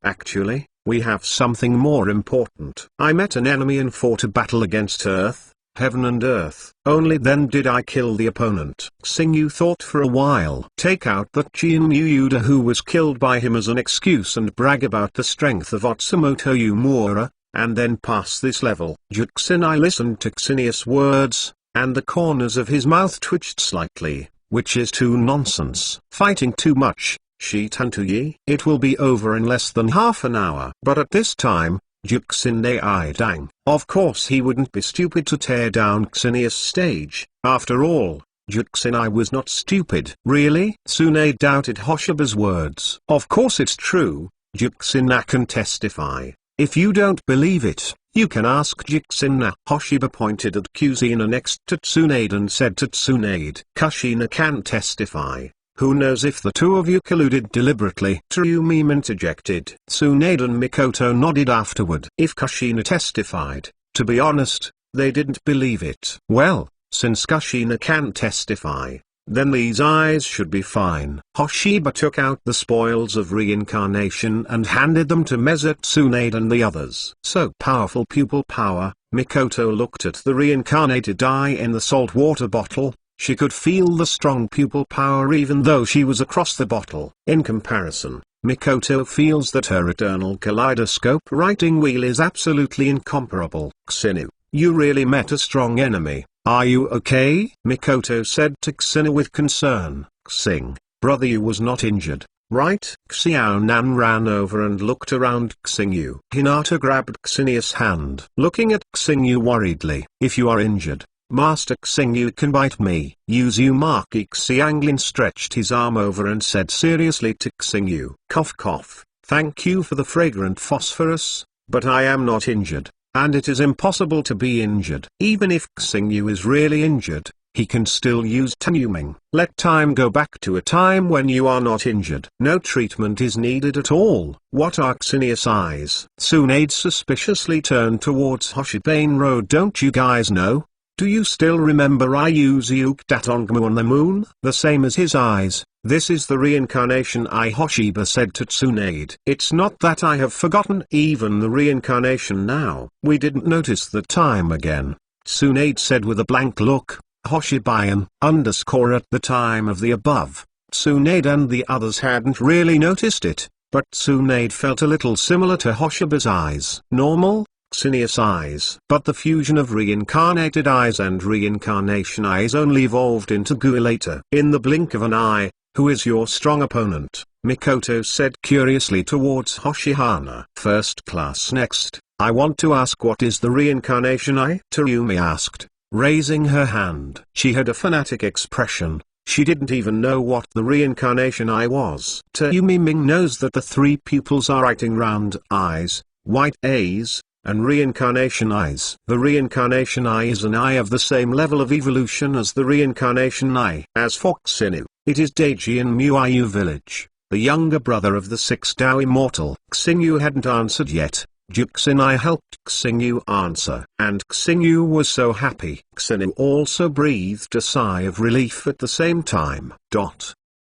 Speaker 1: Actually, we have something more important. I met an enemy and fought a battle against Earth, Heaven and Earth. Only then did I kill the opponent. Xingyu thought for a while. Take out that Qian Yuda who was killed by him as an excuse and brag about the strength of Otsumoto Umura, and then pass this level. Juxinai listened to Xinius' words, and the corners of his mouth twitched slightly, which is too nonsense. Fighting too much, Shitantuyi. It will be over in less than half an hour. But at this time, Juxinai dang. Of course he wouldn't be stupid to tear down Xinius' stage. After all, Juxinai was not stupid. Really? Tsunade doubted Hoshiba's words. Of course it's true, Juxinai can testify. If you don't believe it, you can ask Juxina. Hoshiba pointed at Kuzina next to Tsunade and said to Tsunade, Kushina can testify. Who knows if the two of you colluded deliberately? Tayumim interjected. Tsunade and Mikoto nodded afterward. If Kushina testified, to be honest, they didn't believe it. Well, since Kushina can testify, then these eyes should be fine. Hoshiba took out the spoils of reincarnation and handed them to Meza, Tsunade and the others. So powerful pupil power. Mikoto looked at the reincarnated eye in the salt water bottle. She could feel the strong pupil power even though she was across the bottle. In comparison, Mikoto feels that her eternal kaleidoscope writing wheel is absolutely incomparable. Xingyu, you really met a strong enemy. Are you okay? Mikoto said to Xingyu with concern. Xing, brother, you was not injured, right? Xiao Nan ran over and looked around Xingyu. Hinata grabbed Xinius' hand. Looking at Xingyu worriedly. If you are injured, Master Xingyu can bite me. Uzumaki Xianglin stretched his arm over and said seriously to Xingyu. Cough cough, thank you for the fragrant phosphorus, but I am not injured, and it is impossible to be injured. Even if Xingyu is really injured, he can still use Tayuming. Let time go back to a time when you are not injured. No treatment is needed at all. What are Xinius' eyes? Tsunade suspiciously turned towards Hoshibane Road. Don't you guys know? Do you still remember Ryuzi Ukdatongmu on the moon? The same as his eyes. This is the reincarnation eye, Hoshiba said to Tsunade. It's not that I have forgotten even the reincarnation now. We didn't notice the time again, Tsunade said with a blank look. Hoshibayan, _ at the time of the above, Tsunade and the others hadn't really noticed it, but Tsunade felt a little similar to Hoshiba's eyes. Normal, Xenius eyes. But the fusion of reincarnated eyes and reincarnation eyes only evolved into Gui later. In the blink of an eye, who is your strong opponent? Mikoto said curiously towards Hoshihana. First class next. I want to ask, what is the reincarnation eye? Terumi asked, raising her hand. She had a fanatic expression. She didn't even know what the reincarnation eye was. Terumi Ming knows that the three pupils are writing round eyes, white A's, and reincarnation eyes. The reincarnation eye is an eye of the same level of evolution as the reincarnation eye. As for Xenu, it is Deiji in Muayu village, the younger brother of the sixth Tao immortal. Xenu hadn't answered yet. Juxinai helped Xenu answer, and Xenu was so happy. Xenu also breathed a sigh of relief at the same time.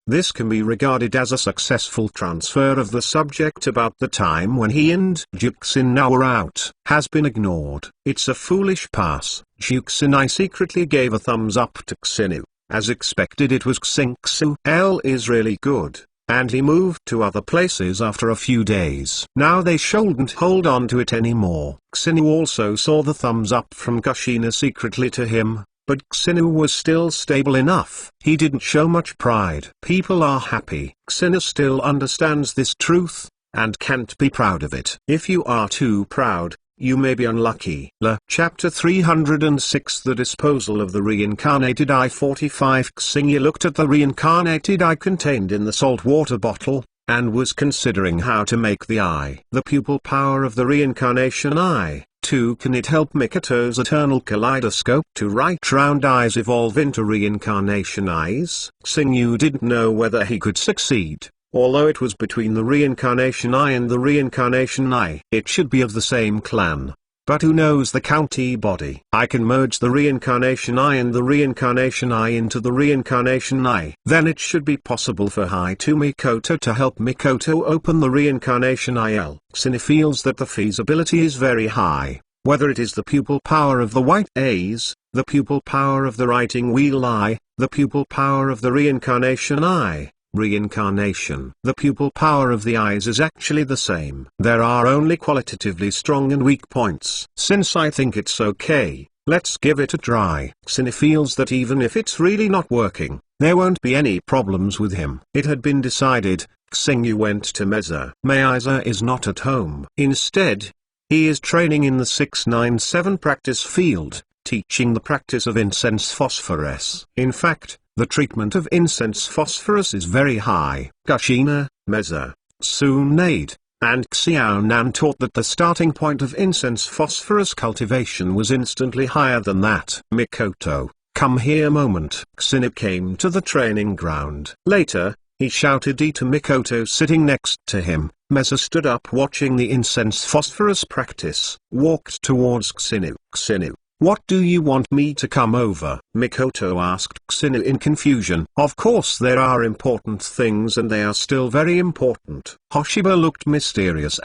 Speaker 1: This can be regarded as a successful transfer of the subject about the time when he and Juxinai were out, has been ignored. It's a foolish pass. Juxinai secretly gave a thumbs up to Xenu. As expected, it was Xingxu. L is really good. And he moved to other places after a few days. Now they shouldn't hold on to it anymore. Xenu also saw the thumbs up from Kushina secretly to him, but Xenu was still stable enough. He didn't show much pride. People are happy. Xenu still understands this truth, and can't be proud of it. If you are too proud, you may be unlucky. Chapter 306 The Disposal of the Reincarnated Eye. 45 Xingyu looked at the reincarnated eye contained in the salt water bottle, and was considering how to make the eye. The pupil power of the reincarnation eye. 2. Can it help Mikoto's eternal kaleidoscope to right round eyes evolve into reincarnation eyes? Xingyu didn't know whether he could succeed. Although it was between the reincarnation eye and the reincarnation eye. It should be of the same clan. But who knows the county body? I can merge the reincarnation eye and the reincarnation eye into the reincarnation eye. Then it should be possible for to Mikoto to help Mikoto open the reincarnation eye. Xingyu feels that the feasibility is very high. Whether it is the pupil power of the white A's, the pupil power of the writing wheel eye, the pupil power of the reincarnation eye. Reincarnation. The pupil power of the eyes is actually the same. There are only qualitatively strong and weak points. Since I think it's okay, let's give it a try. Xingyu feels that even if it's really not working, there won't be any problems with him. It had been decided. Xingyu went to Meza. Meza is not at home. Instead, he is training in the 697 practice field, teaching the practice of incense phosphorus. In fact, the treatment of incense phosphorus is very high. Kushina, Meza, Tsunade, and Xiaonan taught that the starting point of incense phosphorus cultivation was instantly higher than that. Mikoto, come here moment. Xingyu came to the training ground. Later, he shouted to Mikoto sitting next to him. Meza stood up watching the incense phosphorus practice, walked towards Xingyu. Xingyu, what do you want me to come over? Mikoto asked Xingyu in confusion. Of course there are important things and they are still very important. Hoshiba looked mysterious,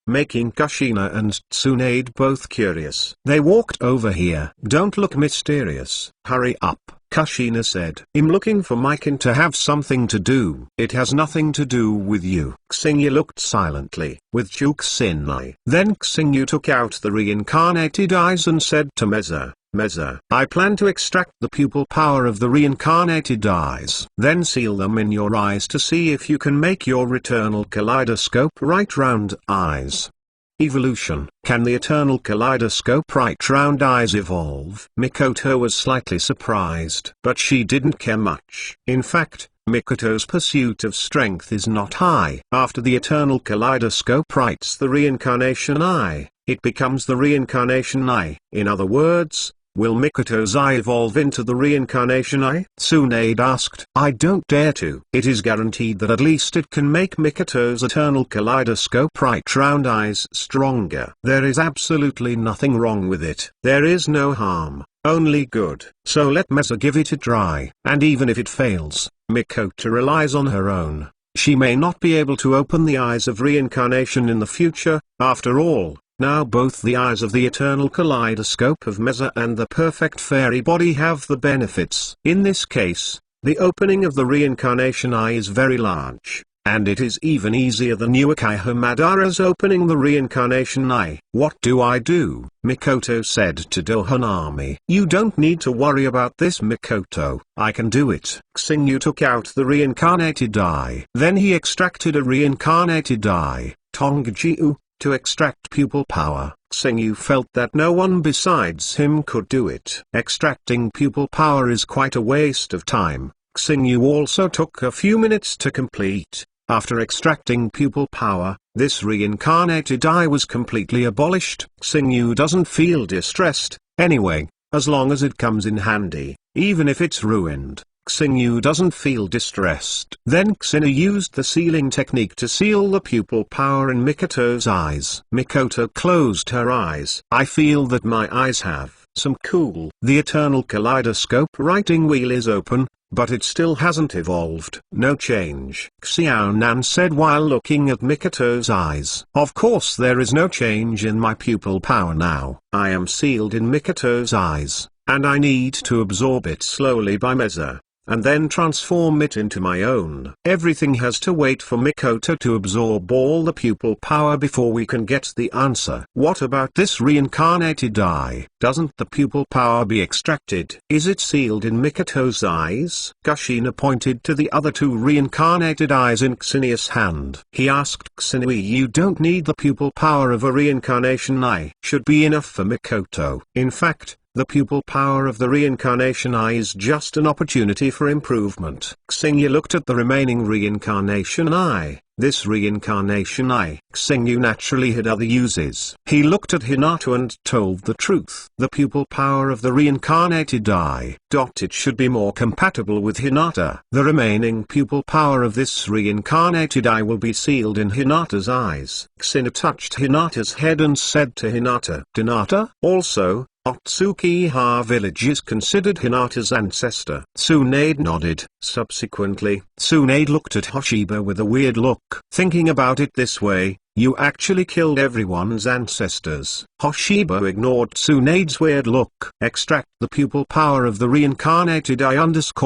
Speaker 1: making Kushina and Tsunade both curious. They walked over here. Don't look mysterious. Hurry up, Kushina said. I'm looking for Mikan to have something to do. It has nothing to do with you. Xingyu looked silently, with Juxinai. Then Xingyu took out the reincarnated eyes and said to Meza, Meza, I plan to extract the pupil power of the reincarnated eyes. Then seal them in your eyes to see if you can make your eternal kaleidoscope right round eyes. Evolution. Can the eternal kaleidoscope right round eyes evolve? Mikoto was slightly surprised, but she didn't care much. In fact, Mikoto's pursuit of strength is not high. After the eternal kaleidoscope writes the reincarnation eye, it becomes the reincarnation eye. In other words, will Mikoto's eye evolve into the reincarnation eye? Tsunade asked. I don't dare to. It is guaranteed that at least it can make Mikoto's eternal kaleidoscope right round eyes stronger. There is absolutely nothing wrong with it. There is no harm, only good. So let Meza give it a try. And even if it fails, Mikoto relies on her own. She may not be able to open the eyes of reincarnation in the future. After all, Now both the eyes of the eternal kaleidoscope of Meza and the perfect fairy body have the benefits. In this case, the opening of the reincarnation eye is very large, and it is even easier than Uchiha Madara's opening the reincarnation eye. What do I do? Mikoto said to Dohanami. You don't need to worry about this, Mikoto. I can do it. Xingyu took out the reincarnated eye. Then he extracted a reincarnated eye, Tongjiu, to extract pupil power. Xingyu felt that no one besides him could do it. Extracting pupil power is quite a waste of time. Xingyu also took a few minutes to complete. After extracting pupil power, this reincarnated eye was completely abolished. Xingyu doesn't feel distressed, anyway, as long as it comes in handy. Even if it's ruined, Xingyu doesn't feel distressed. Then Xingyu used the sealing technique to seal the pupil power in Mikoto's eyes. Mikoto closed her eyes. I feel that my eyes have some cool. The eternal kaleidoscope writing wheel is open, but it still hasn't evolved. No change, Xiaonan said while looking at Mikoto's eyes. Of course there is no change in my pupil power now. I am sealed in Mikoto's eyes, and I need to absorb it slowly by Meza, and then transform it into my own. Everything has to wait for Mikoto to absorb all the pupil power before we can get the answer. What about this reincarnated eye? Doesn't the pupil power be extracted? Is it sealed in Mikoto's eyes? Kushina pointed to the other two reincarnated eyes in Xinia's hand. He asked Xinui, you don't need the pupil power of a reincarnation eye. Should be enough for Mikoto. In fact, the pupil power of the reincarnation eye is just an opportunity for improvement. Xingyu looked at the remaining reincarnation eye. This reincarnation eye, Xingyu naturally had other uses. He looked at Hinata and told the truth. The pupil power of the reincarnated eye. It should be more compatible with Hinata. The remaining pupil power of this reincarnated eye will be sealed in Hinata's eyes. Xingyu touched Hinata's head and said to Hinata, Hinata, also, Otsukiha village is considered Hinata's ancestor. Tsunade nodded. Subsequently, Tsunade looked at Hoshiba with a weird look. Thinking about it this way, you actually killed everyone's ancestors. Hoshiba ignored Tsunade's weird look. Extract the pupil power of the reincarnated eye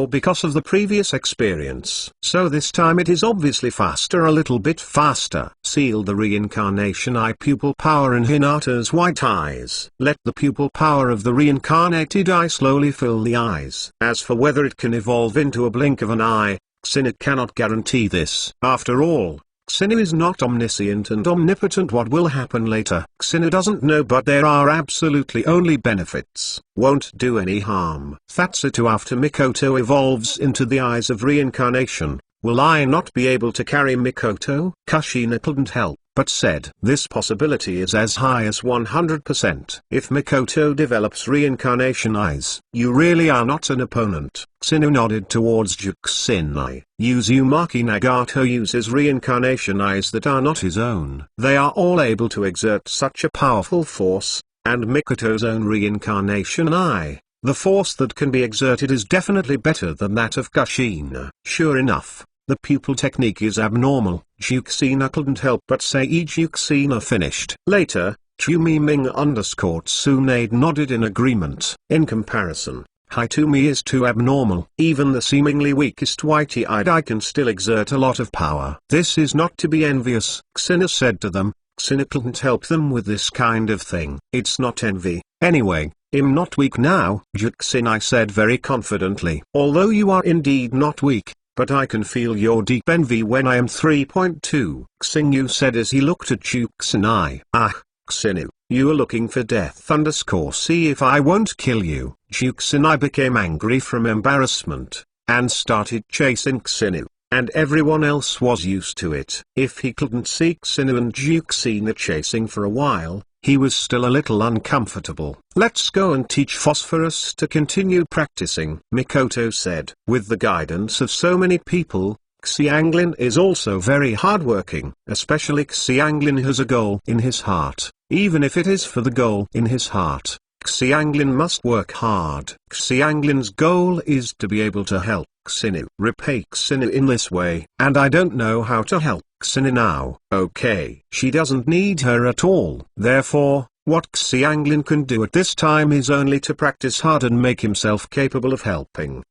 Speaker 1: because of the previous experience. So this time it is obviously faster, a little bit faster. Seal the reincarnation eye pupil power in Hinata's white eyes. Let the pupil power of the reincarnated eye slowly fill the eyes. As for whether it can evolve into a blink of an eye, Xingyu cannot guarantee this. After all, Xingyu is not omniscient and omnipotent. What will happen later, Xingyu doesn't know, but there are absolutely only benefits. Won't do any harm. Thatsuto, after Mikoto evolves into the eyes of reincarnation, will I not be able to carry Mikoto? Kushina couldn't help but said, this possibility is as high as 100%. If Mikoto develops reincarnation eyes, you really are not an opponent. Xingyu nodded towards Juxinai. Uzumaki Nagato uses reincarnation eyes that are not his own. They are all able to exert such a powerful force, and Mikoto's own reincarnation eye, the force that can be exerted is definitely better than that of Kushina. Sure enough, the pupil technique is abnormal. Juxina couldn't help but say Juxina finished. Later, Tsunade nodded in agreement. In comparison, Hitumi is too abnormal. Even the seemingly weakest whitey-eyed eye can still exert a lot of power. This is not to be envious, Xingyu said to them. Xingyu couldn't help them with this kind of thing. It's not envy. Anyway, I'm not weak now, Juxinai said very confidently. Although you are indeed not weak, but I can feel your deep envy when I am 3.2, Xingyu said as he looked at Juxinai. Ah, Xingyu, you are looking for death see if I won't kill you. Juxinai became angry from embarrassment, and started chasing Xingyu, and everyone else was used to it. If he couldn't see Xingyu and Juxina chasing for a while, he was still a little uncomfortable. Let's go and teach Phosphorus to continue practicing, Mikoto said. With the guidance of so many people, Xianglin is also very hardworking. Especially Xianglin has a goal in his heart. Even if it is for the goal in his heart, Xianglin must work hard. Xianglin's goal is to be able to help Xingyu repay Xingyu in this way. And I don't know how to help Xianxin now. Okay. She doesn't need her at all. Therefore, what Xianglin can do at this time is only to practice hard and make himself capable of helping.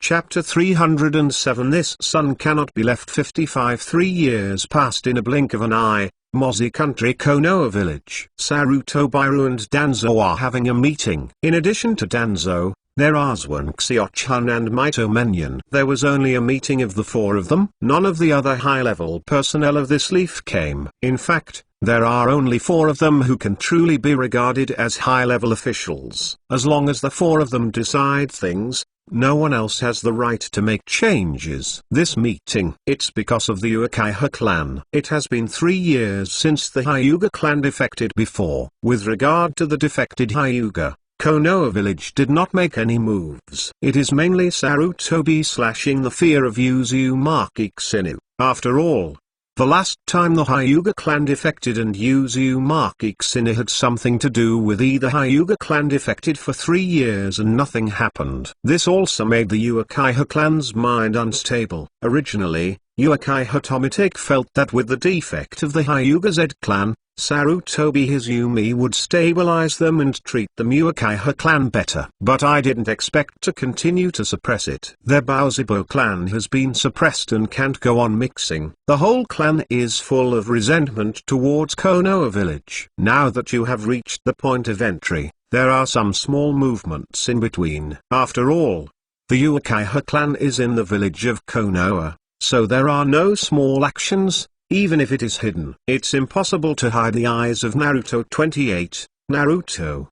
Speaker 1: Chapter 307 This son cannot be left 55 3 years passed in a blink of an eye. Mozi Country Konoha Village. Sarutobiru and Danzo are having a meeting. In addition to Danzo, there are Zwan Xiochan and Mito Menyon. There was only a meeting of the four of them. None of the other high-level personnel of this leaf came. In fact, there are only four of them who can truly be regarded as high-level officials. As long as the four of them decide things, no one else has the right to make changes. This meeting, it's because of the Uchiha clan. It has been 3 years since the Hyuga clan defected before. With regard to the defected Hyuga, Konoha village did not make any moves. It is mainly Sarutobi slashing the fear of Uzumaki Xinu. After all, the last time the Hyuga clan defected and Uzumaki Xinu had something to do with either Hyuga clan defected for 3 years and nothing happened. This also made the Uchiha clan's mind unstable. Originally, Uchiha Tomitake felt that with the defect of the Hyuga Z clan, Sarutobi Izumi would stabilize them and treat the Uchiha clan better. But I didn't expect to continue to suppress it. Their Baozibo clan has been suppressed and can't go on mixing. The whole clan is full of resentment towards Konoha village. Now that you have reached the point of entry, there are some small movements in between. After all, the Uchiha clan is in the village of Konoha, so there are no small actions. Even if it is hidden. It's impossible to hide the eyes of Naruto 28, Naruto,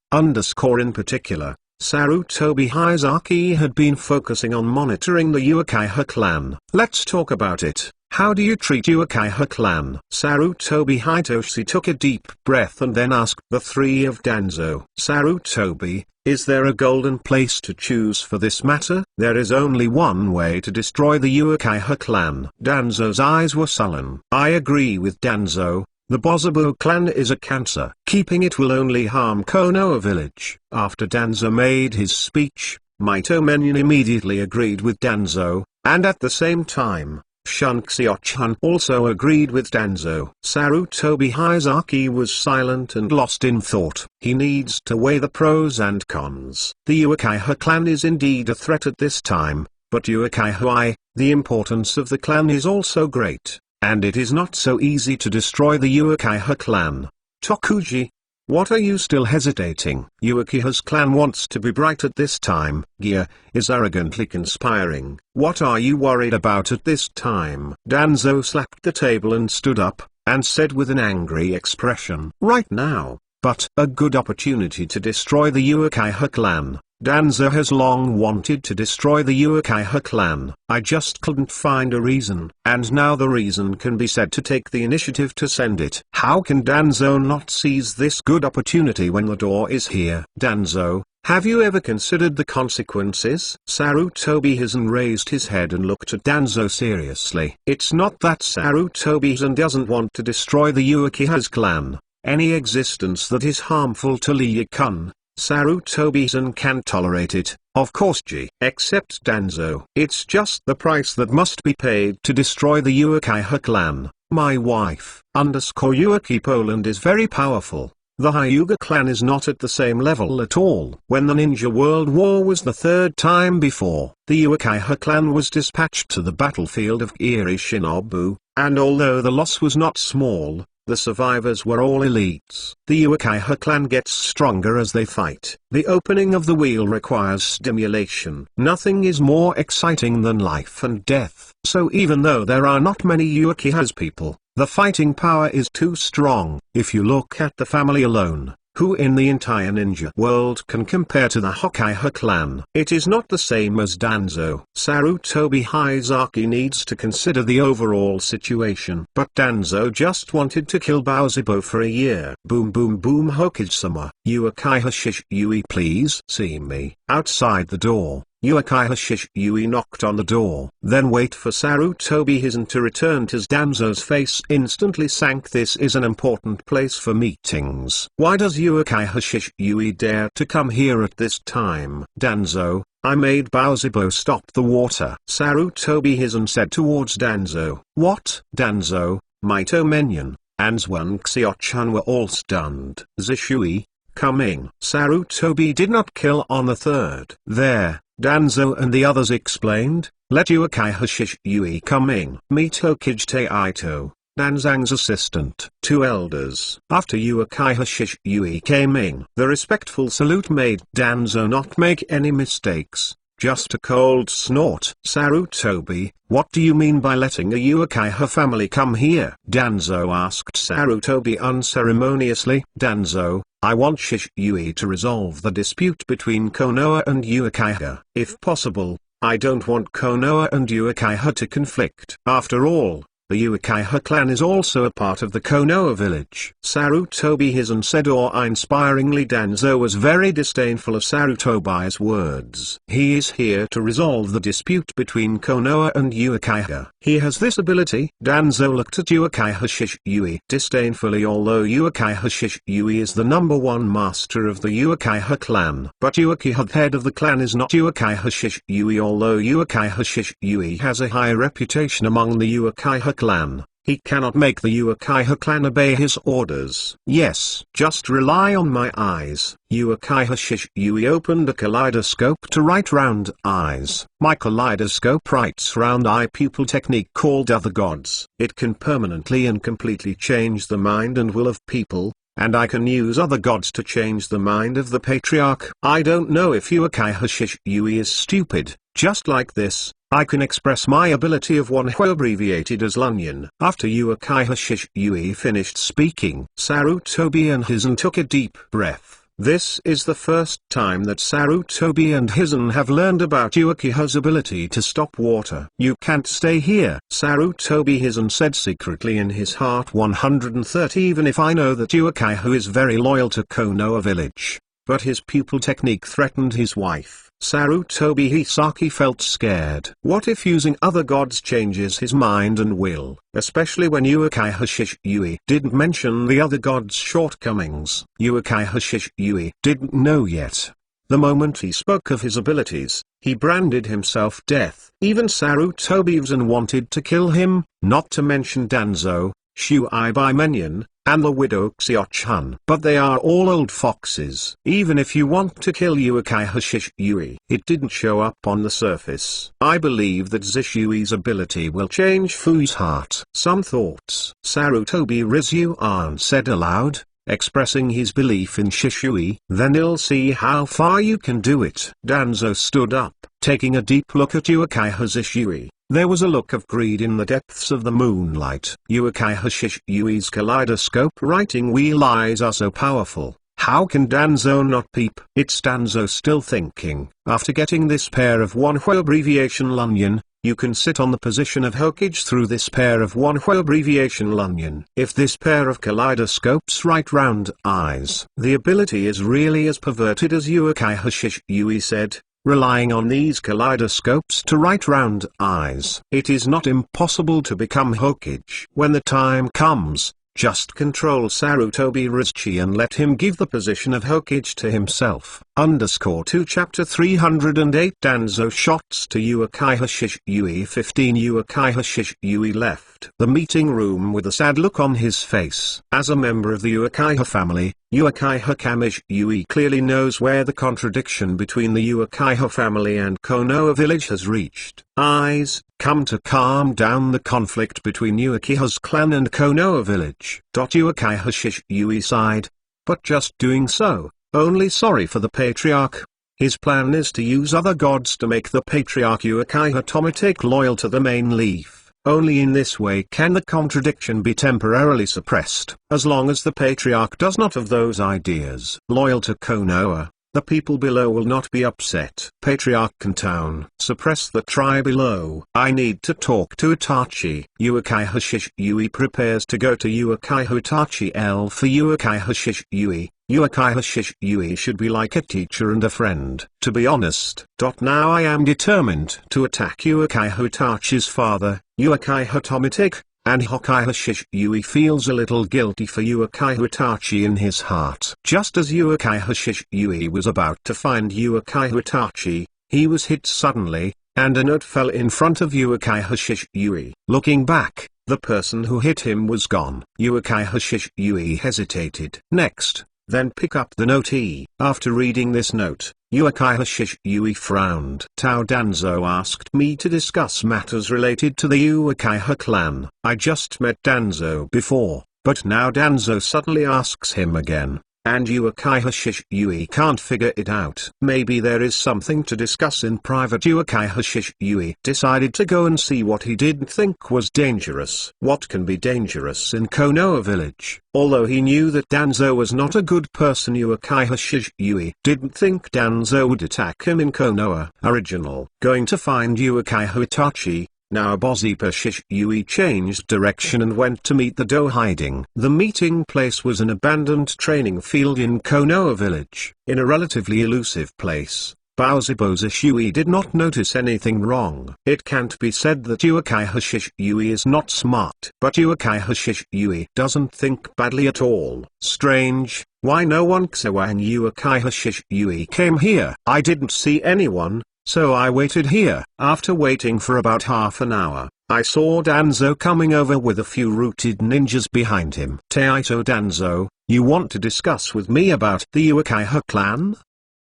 Speaker 1: in particular. Sarutobi Izaki had been focusing on monitoring the Uchiha clan. Let's talk about it. How do you treat Uchiha clan? Sarutobi Hitoshi took a deep breath and then asked the three of Danzo. Sarutobi, is there a golden place to choose for this matter? There is only one way to destroy the Uchiha clan. Danzo's eyes were sullen. I agree with Danzo. The Bozobo clan is a cancer. Keeping it will only harm Konoha village. After Danzo made his speech, Mito Menyon immediately agreed with Danzo, and at the same time, Shun Xiochan also agreed with Danzo. Sarutobi Izaki was silent and lost in thought. He needs to weigh the pros and cons. The Uchiha clan is indeed a threat at this time, but Uchiha, the importance of the clan is also great, and it is not so easy to destroy the Uchiha clan. Tokuji, what are you still hesitating? Uchiha's clan wants to be bright at this time. Gia is arrogantly conspiring. What are you worried about at this time? Danzo slapped the table and stood up, and said with an angry expression. Right now, but a good opportunity to destroy the Uchiha clan. Danzo has long wanted to destroy the Uchiha clan. I just couldn't find a reason. And now the reason can be said to take the initiative to send it. How can Danzo not seize this good opportunity when the door is here? Danzo, have you ever considered the consequences? Sarutobi Hizen raised his head and looked at Danzo seriously. It's not that Sarutobi Hizen doesn't want to destroy the Uchiha's clan. Any existence that is harmful to Lee-kun, Sarutobi Hizen can't tolerate it, of course except Danzo. It's just the price that must be paid to destroy the Uchiha clan. My wife, Yuki Poland is very powerful. The Hyuga clan is not at the same level at all. When the Ninja World War was the third time before, the Uchiha clan was dispatched to the battlefield of Irishinobu, and although the loss was not small, the survivors were all elites. The Uchiha clan gets stronger as they fight. The opening of the wheel requires stimulation. Nothing is more exciting than life and death. So even though there are not many Uchiha's people, the fighting power is too strong. If you look at the family alone, who in the entire ninja world can compare to the Uchiha clan? It is not the same as Danzo. Sarutobi Izaki needs to consider the overall situation. But Danzo just wanted to kill Baozibo for a year. Boom boom boom Hokage-sama. Uchiha Shisui, please see me. Outside the door, Uchiha Shisui knocked on the door. Then wait for Sarutobi Hizen to return. Danzo's face instantly sank. This is an important place for meetings. Why does Uchiha Shisui dare to come here at this time? Danzo, I made Baozibo stop the water. Sarutobi Hizen said towards Danzo. What? Danzo, Maito Menyon, and Zwan Xiochan were all stunned. Zishui, coming. Sarutobi did not kill on the third. There, Danzo and the others explained, let Uekai Hashish Yui coming. Meet Hokage Aito, Danzang's assistant. Two elders. After Uekai Hashish Yui came in, the respectful salute made Danzo not make any mistakes. Just a cold snort. Sarutobi, what do you mean by letting a Uchiha family come here? Danzo asked Sarutobi unceremoniously. Danzo, I want Shishui to resolve the dispute between Konoha and Uchiha. If possible, I don't want Konoha and Uchiha to conflict. After all, the Uchiha clan is also a part of the Konoha village. Sarutobi Hizen said awe-inspiringly. Danzo was very disdainful of Sarutobi's words. He is here to resolve the dispute between Konoha and Uchiha. He has this ability. Danzo looked at Uchiha Shishui disdainfully. Although Uchiha Shishui is the #1 master of the Uchiha clan, but Uchiha head of the clan is not Uchiha Shishui. Although Uchiha Shishui has a high reputation among the Uchiha clan, he cannot make the Uchiha clan obey his orders. Yes, just rely on my eyes. Uchiha Shishui opened a kaleidoscope to write round eyes. My kaleidoscope writes round eye pupil technique called Other Gods. It can permanently and completely change the mind and will of people, and I can use other gods to change the mind of the patriarch. I don't know if Uchiha Shishui is stupid. Just like this, I can express my ability of one who abbreviated as Lunyon. After Uchiha Shishui finished speaking, Sarutobi and Hizen took a deep breath. This is the first time that Sarutobi and Hizen have learned about Uchiha's ability to stop water. You can't stay here, Sarutobi Hizen said secretly in his heart. 130. Even if I know that Uchiha is very loyal to Konoha village, but his pupil technique threatened his wife. Sarutobi Hisaki felt scared. What if using other gods changes his mind and will, especially when Uchiha Shishui didn't mention the other gods' shortcomings? Uchiha Shishui didn't know yet. The moment he spoke of his abilities, he branded himself death. Even Sarutobi wanted to kill him, not to mention Danzo, Shuai Menyon, and the widow Xiochan. But they are all old foxes. Even if you want to kill Uchiha Shishui, it didn't show up on the surface. I believe that Zishui's ability will change Fu's heart. Some thoughts. Sarutobi Rizuan said aloud, expressing his belief in Shishui. Then you'll see how far you can do it. Danzo stood up, taking a deep look at Uchiha Shishui. There was a look of greed in the depths of the moonlight. Uchiha Shishui's kaleidoscope writing wheel eyes are so powerful. How can Danzo not peep? It's Danzo still thinking. After getting this pair of one-who abbreviation Lunyon, you can sit on the position of Hokage through this pair of one-who abbreviation Lunyon. If this pair of kaleidoscopes write round eyes, the ability is really as perverted as Uchiha Shishui said. Relying on these kaleidoscopes to write round eyes, it is not impossible to become Hokage. When the time comes, just control Sarutobi Rizchi and let him give the position of Hokage to himself. _2 Chapter 308 Danzo shots to Uchiha Shishui. 15 Uchiha Shishui left the meeting room with a sad look on his face. As a member of the Uchiha family, Uchiha Kamishui clearly knows where the contradiction between the Uchiha family and Konoha village has reached. Eyes, come to calm down the conflict between Uchiha's clan and Konoha village. Uchiha Shishui sighed, but just doing so, only sorry for the patriarch. His plan is to use other gods to make the patriarch Uchiha Tomotake loyal to the main leaf. Only in this way can the contradiction be temporarily suppressed. As long as the patriarch does not have those ideas loyal to Konoha, the people below will not be upset. Patriarch Kantown. Suppress the tribe below. I need to talk to Itachi. Uchiha Shishui prepares to go to Uchiha Itachi L for Uchiha Shishui. Uchiha Shishui should be like a teacher and a friend. To be honest, now I am determined to attack Uchiha Itachi's father, Uchiha Tomotake, and Uchiha Shishui feels a little guilty for Uchiha Itachi in his heart. Just as Uchiha Shishui was about to find Uchiha Itachi, he was hit suddenly, and a note fell in front of Uchiha Shishui. Looking back, the person who hit him was gone. Uchiha Shishui hesitated. Next, then pick up the note. After reading this note, Uchiha Shishui frowned. Tao Danzo asked me to discuss matters related to the Uchiha clan. I just met Danzo before, but now Danzo suddenly asks him again, and Uchiha Shishui can't figure it out. Maybe there is something to discuss in private. Uchiha Shishui decided to go and see what he didn't think was dangerous. What can be dangerous in Konoha village? Although he knew that Danzo was not a good person, Uchiha Shishui didn't think Danzo would attack him in Konoha. Original. Going to find Uchiha Itachi. Now Bozzipa Shishui changed direction and went to meet the Do hiding. The meeting place was an abandoned training field in Konoha village. In a relatively elusive place, Bozzipa Shishui did not notice anything wrong. It can't be said that Uchiha Shishui is not smart. But Uchiha Shishui doesn't think badly at all. Strange, why no one saw when Uchiha Shishui came here? I didn't see anyone, so I waited here. After waiting for about half an hour, I saw Danzo coming over with a few rooted ninjas behind him. Taito Danzo, you want to discuss with me about the Uchiha clan?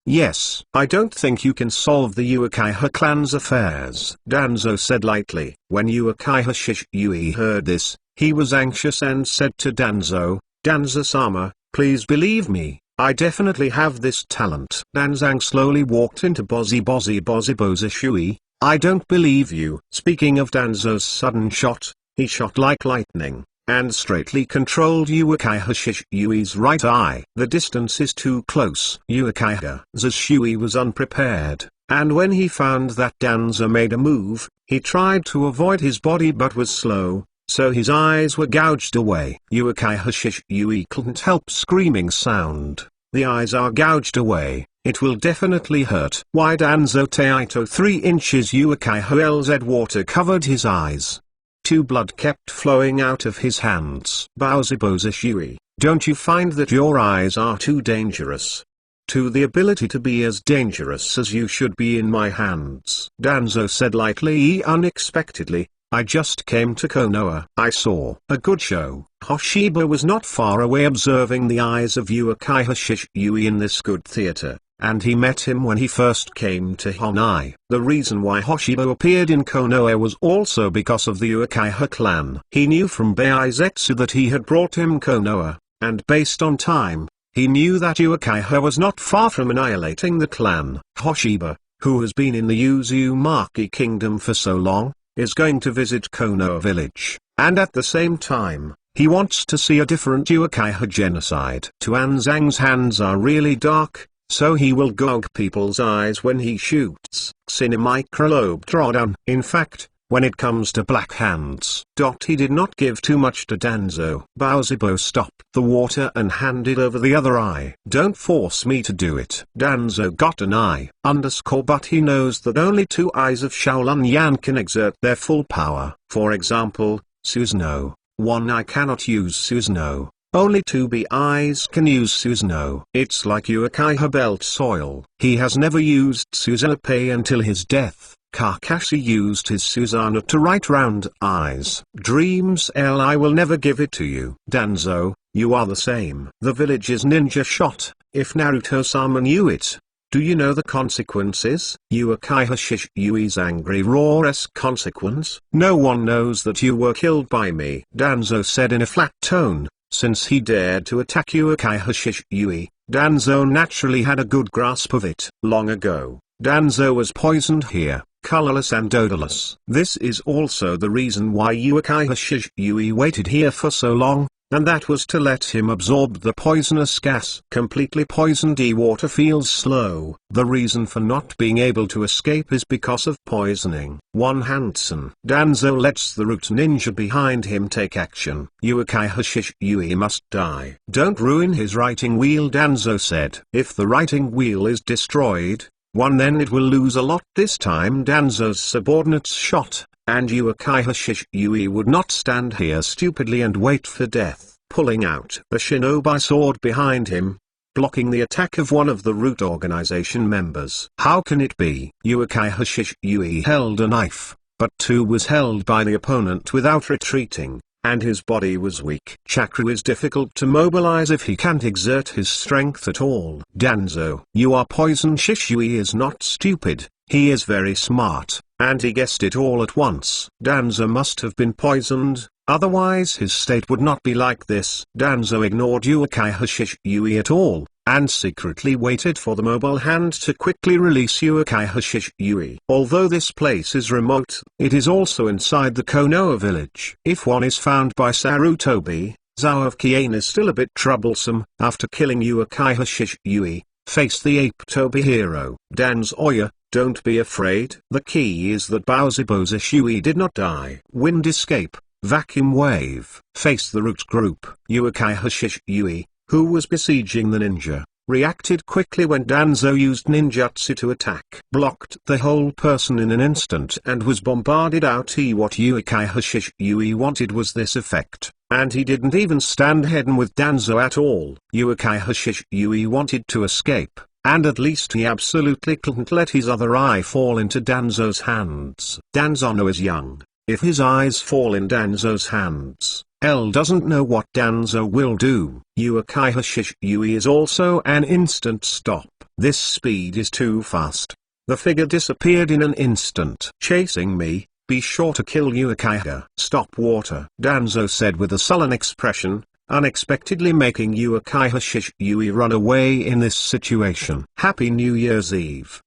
Speaker 1: Yes. I don't think you can solve the Uchiha clan's affairs, Danzo said lightly. When Uchiha Shishui heard this, he was anxious and said to Danzo, Danzo-sama, please believe me. I definitely have this talent. Danzang slowly walked into Bozzipa Shishui. I don't believe you. Speaking of Danzo's sudden shot, he shot like lightning, and straightly controlled Uchiha Shishui's right eye. The distance is too close. Uchiha Shishui was unprepared, and when he found that Danzo made a move, he tried to avoid his body but was slow, so his eyes were gouged away. Uchiha Shishui couldn't help screaming sound. The eyes are gouged away, it will definitely hurt. Why Danzo Taito 3 inches Uchiha LZ water covered his eyes. Blood kept flowing out of his hands. Bozzipa Shishui, don't you find that your eyes are too dangerous? To the ability to be as dangerous as you should be in my hands. Danzo said lightly. Unexpectedly, I just came to Konoha. I saw a good show. Hoshiba was not far away observing the eyes of Uchiha Shishui in this good theater, and he met him when he first came to Honai. The reason why Hoshiba appeared in Konoha was also because of the Uchiha clan. He knew from Baizetsu that he had brought him Konoha, and based on time, he knew that Uchiha was not far from annihilating the clan. Hoshiba, who has been in the Uzumaki kingdom for so long, is going to visit Konoha village, and at the same time, he wants to see a different Uchiha genocide. Tuanzang's hands are really dark, so he will gouge people's eyes when he shoots. Cinemicrolobedrodon. In fact, when it comes to black hands, he did not give too much to Danzo. Bozzipa stopped the water and handed over the other eye. Don't force me to do it. Danzo got an eye, but he knows that only 2 eyes of Shaolin Yan can exert their full power. For example, Susanoo. 1 eye cannot use Susanoo. Only 2 B eyes can use Susanoo. It's like Uchiha belt soil. He has never used Susanoo until his death. Kakashi used his Susanoo to write round eyes. Dreams I will never give it to you. Danzo, you are the same. The village is ninja shot. If Naruto-sama knew it, do you know the consequences? Uchiha Shishui's angry roar-esque consequence? No one knows that you were killed by me. Danzo said in a flat tone. Since he dared to attack Uchiha Shishui, Danzo naturally had a good grasp of it. Long ago, Danzo was poisoned here, colorless and odorless. This is also the reason why Uchiha Shishui waited here for so long, and that was to let him absorb the poisonous gas. Completely poisoned water feels slow. The reason for not being able to escape is because of poisoning. One Hansen. Danzo lets the root ninja behind him take action. Uchiha Shishui must die. Don't ruin his writing wheel, Danzo said. If the writing wheel is destroyed, then it will lose a lot. This time Danzo's subordinates shot, and Uchiha Shishui would not stand here stupidly and wait for death. Pulling out a shinobi sword behind him, blocking the attack of one of the root organization members. How can it be? Uchiha Shisui held a knife, but 2 was held by the opponent without retreating, and his body was weak. Chakra is difficult to mobilize if he can't exert his strength at all. Danzo, you are poisoned. Shisui is not stupid, he is very smart, and he guessed it all at once. Danzo must have been poisoned, otherwise his state would not be like this. Danzo ignored Uchiha Shisui at all, and secretly waited for the mobile hand to quickly release Uchiha Shisui. Although this place is remote, it is also inside the Konoha village. If one is found by Sarutobi, Zao of Kien is still a bit troublesome. After killing Uchiha Shisui, face the ape Tobi hero. Danzoya, don't be afraid. The key is that Baoziboza Shui did not die. Wind escape, vacuum wave. Face the root group. Uchiha Shisui, who was besieging the ninja, reacted quickly when Danzo used ninjutsu to attack. Blocked the whole person in an instant and was bombarded out. What Uchiha Shisui wanted was this effect, and he didn't even stand head-on with Danzo at all. Uchiha Shisui wanted to escape, and at least he absolutely couldn't let his other eye fall into Danzo's hands. Danzono is young. If his eyes fall in Danzo's hands, L doesn't know what Danzo will do. Uchiha Shisui is also an instant stop. This speed is too fast. The figure disappeared in an instant. Chasing me, be sure to kill Uchiha. Stop water, Danzo said with a sullen expression, unexpectedly making Uchiha Shisui run away in this situation. Happy New Year's Eve.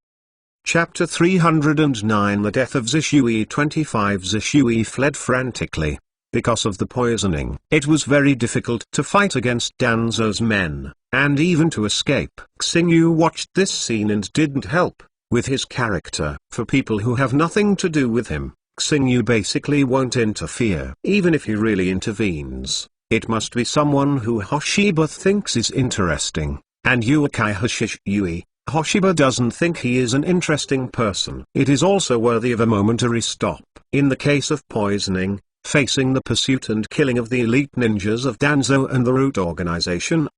Speaker 1: Chapter 309 The Death of Zishui. 25 Zishui fled frantically. Because of the poisoning, it was very difficult to fight against Danzo's men, and even to escape. Xingyu watched this scene and didn't help with his character. For people who have nothing to do with him, Xingyu basically won't interfere. Even if he really intervenes, it must be someone who Hoshiba thinks is interesting, and Uchiha Shisui, Hoshiba doesn't think he is an interesting person. It is also worthy of a momentary stop. In the case of poisoning, facing the pursuit and killing of the elite ninjas of Danzo and the root organization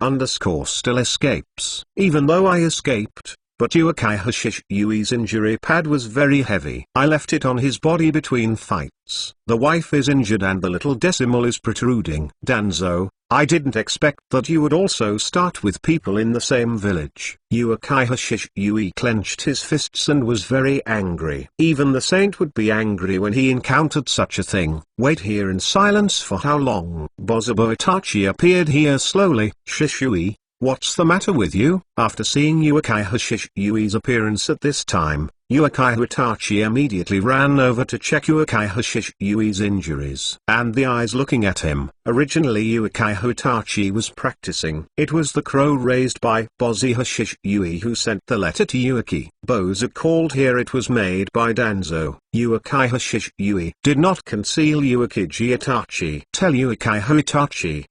Speaker 1: still escapes. Even though I escaped, but Uchiha Shishui's injury pad was very heavy. I left it on his body between fights. The wife is injured and the little decimal is protruding. Danzo, I didn't expect that you would also start with people in the same village. Uchiha Shisui clenched his fists and was very angry. Even the saint would be angry when he encountered such a thing. Wait here in silence for how long? Bozubo Itachi appeared here slowly. Shisui, what's the matter with you? After seeing Uchiha Shishui's appearance at this time, Uchiha Itachi immediately ran over to check Uchiha Shishui's injuries. And the eyes looking at him. Originally Uchiha Itachi was practicing. It was the crow raised by Bozuha Shisui who sent the letter to Uchi. Bozu called here. It was made by Danzo. Uchiha Shisui did not conceal Uchiha Itachi. Tell Uchiha Itachi.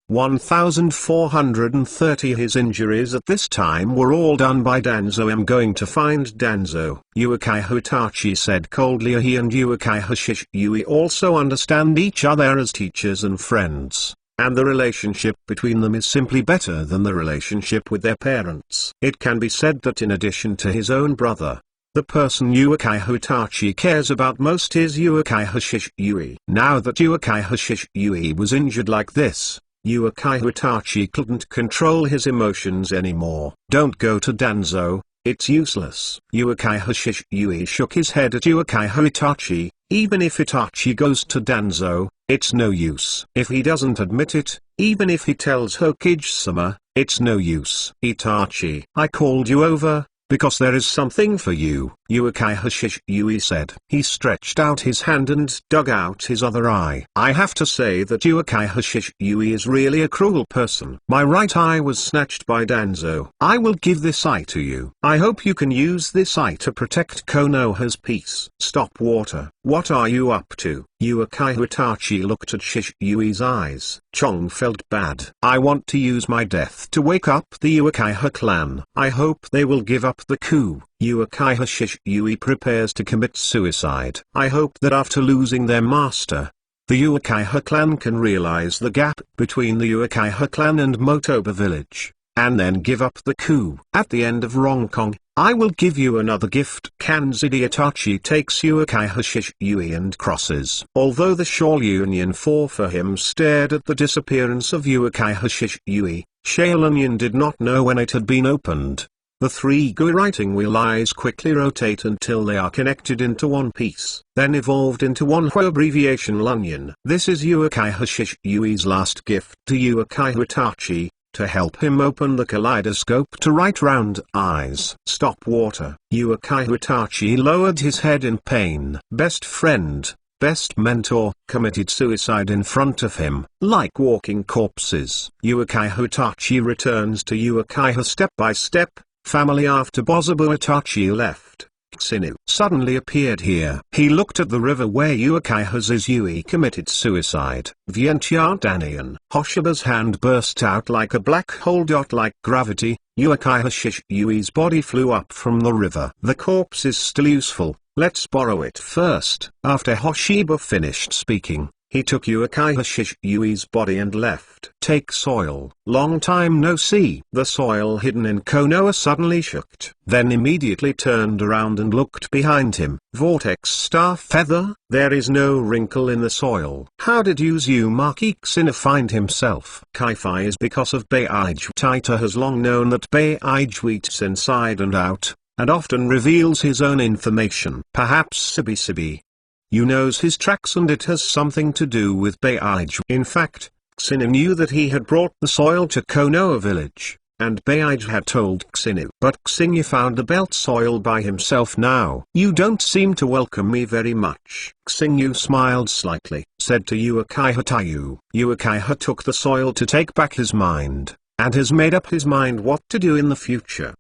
Speaker 1: 1430. His injuries at this time were all done by Danzo. I'm going to find Danzo, Uchiha Itachi said coldly. He and Uchiha Shisui also understand each other as teachers and friends, and the relationship between them is simply better than the relationship with their parents. It can be said that in addition to his own brother, the person Uchiha Itachi cares about most is Uchiha Shisui. Now that Uchiha Shisui was injured like this, Uchiha Itachi couldn't control his emotions anymore. Don't go to Danzo, it's useless. Uchiha Shisui shook his head at Uchiha Itachi. Even if Itachi goes to Danzo, it's no use. If he doesn't admit it, even if he tells Hokage-sama, it's no use. Itachi, I called you over because there is something for you, Uchiha Shisui said. He stretched out his hand and dug out his other eye. I have to say that Uchiha Shisui is really a cruel person. My right eye was snatched by Danzo. I will give this eye to you. I hope you can use this eye to protect Konoha's peace. Stop water. What are you up to? Uchiha Itachi looked at Shishui's eyes. Chong felt bad. I want to use my death to wake up the Uchiha clan. I hope they will give up the coup. Uchiha Shisui prepares to commit suicide. I hope that after losing their master, the Uchiha clan can realize the gap between the Uchiha clan and Motoba village. and then give up the coup. At the end of Rongkong, I will give you another gift. Kanzidi Itachi takes Uekai Hashishui and crosses. Although the Shawl Union for him stared at the disappearance of Uekai Hashishui, Shaolin did not know when it had been opened. The three GUI writing wheel eyes quickly rotate until they are connected into one piece, then evolved into one Hui abbreviation Lunyon. This is Uekai Hashishui's last gift to Uekai Itachi, to help him open the kaleidoscope to right round eyes. Stop water. Uekai Itachi lowered his head in pain. Best friend, best mentor, committed suicide in front of him, like walking corpses. Uekai Itachi returns to Uekai step by step. Family. After Bozabu Itachi left, Xinu suddenly appeared here. He looked at the river where Uekai Hashishui committed suicide. Vientiane Danian. Hoshiba's hand burst out like a black hole. Like gravity, Uekai Hashishui's body flew up from the river. The corpse is still useful, let's borrow it first. After Hoshiba finished speaking, he took Uekai Hashishui's body and left. Take soil. Long time no see. The soil hidden in Konoha suddenly shook, then immediately turned around and looked behind him. Vortex star feather. There is no wrinkle in the soil. How did Uzumaki Xinu find himself? Kai-Fi is because of Beige. Taita has long known that Beige eats inside and out, and often reveals his own information. Perhaps Sibi knows his tracks and it has something to do with Beige. In fact, Xinu knew that he had brought the soil to Konoha village, and Beige had told Xinu. But Xinu found the belt soil by himself now. You don't seem to welcome me very much. Xinu smiled slightly, said to Uekai Hatayu. Uekai took the soil to take back his mind, and has made up his mind what to do in the future.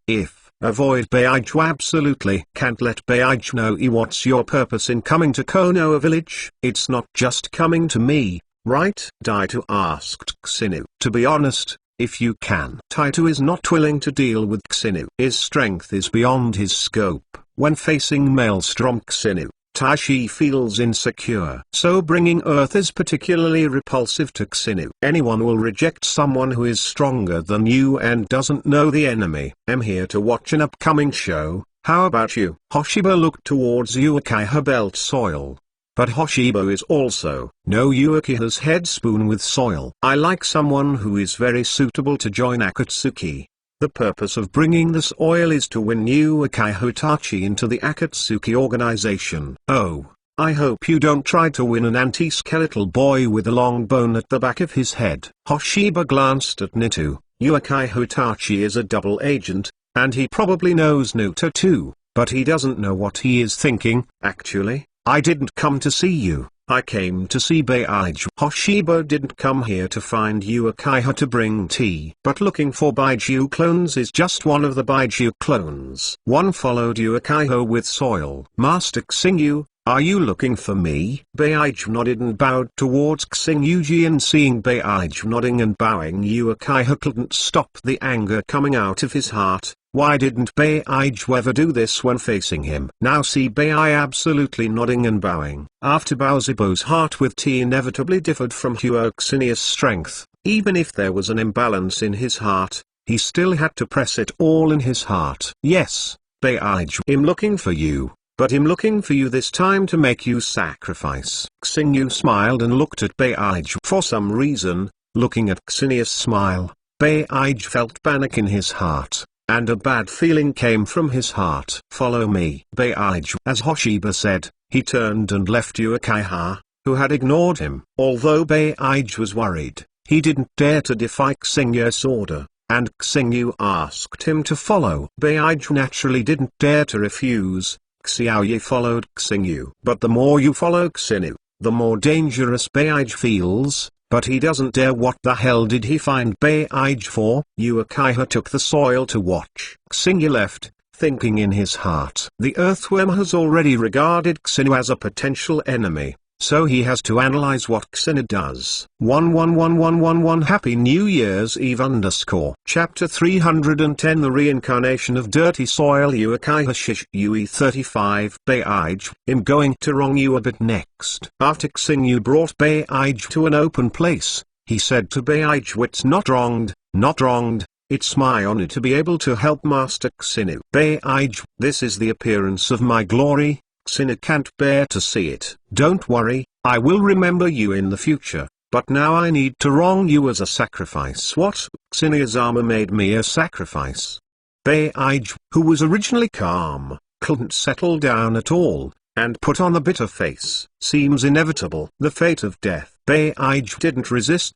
Speaker 1: Avoid Beige. Absolutely can't let Beige know. What's your purpose in coming to Konoha village? It's not just coming to me, right? Daito asked Xinu. To be honest, if you can. Taito is not willing to deal with Xinu. His strength is beyond his scope. When facing Maelstrom Xinu, Taishi feels insecure. So bringing Earth is particularly repulsive to Xinu. Anyone will reject someone who is stronger than you and doesn't know the enemy. I'm here to watch an upcoming show, how about you? Hoshiba looked towards Uekai belt soil. But Hoshiba is also no Ueki's head spoon with soil. I like someone who is very suitable to join Akatsuki. The purpose of bringing this oil is to win Uekai Itachi into the Akatsuki organization. Oh, I hope you don't try to win an anti-skeletal boy with a long bone at the back of his head. Hoshiba glanced at Naruto. Uekai Itachi is a double agent, and he probably knows Naruto too, but he doesn't know what he is thinking. Actually, I didn't come to see you. I came to see Beige. Hoshiba didn't come here to find Uekai to bring tea. But looking for Biju clones is just one of the Biju clones. One followed Uekai with soil. Master Xingyu, are you looking for me? Beige nodded and bowed towards Xingyuji, and seeing Beige nodding and bowing, Uekai couldn't stop the anger coming out of his heart. Why didn't Beige ever do this when facing him? Now see Beige absolutely nodding and bowing. After Baozibo's heart with tea inevitably differed from Huoxinia's strength. Even if there was an imbalance in his heart, he still had to press it all in his heart. Yes, Beige, I'm looking for you, but I'm looking for you this time to make you sacrifice. Xingyu smiled and looked at Beige. For some reason, looking at Xinia's smile, Beige felt panic in his heart, and a bad feeling came from his heart. Follow me. Beige. As Hoshiba said, he turned and left Uekai, who had ignored him. Although Beige was worried, he didn't dare to defy Xingyu's order, and Xingyu asked him to follow. Beige naturally didn't dare to refuse. Xiaoye followed Xingyu. But the more you follow Xinu, the more dangerous Beige feels. But he doesn't dare. What the hell did he find Beige for? Uekai took the soil to watch. Xingyu left, thinking in his heart. The earthworm has already regarded Xinu as a potential enemy, so he has to analyze what Xinu does. 111111 Happy New Year's Eve _ Chapter 310 The Reincarnation of Dirty Soil. Uekai Hashishui 35 Beige. I'm going to wrong you a bit next. After Xingyu brought Beige to an open place, he said to Beige, it's not wronged, not wronged, It's my honor to be able to help Master Xinu. Beij, this is the appearance of my glory. Xinu can't bear to see it. Don't worry, I will remember you in the future, but now I need to wrong you as a sacrifice. What? Xinu's armor made me a sacrifice. Beij, who was originally calm, couldn't settle down at all, and put on a bitter face. Seems inevitable. The fate of death. Beij didn't resist ...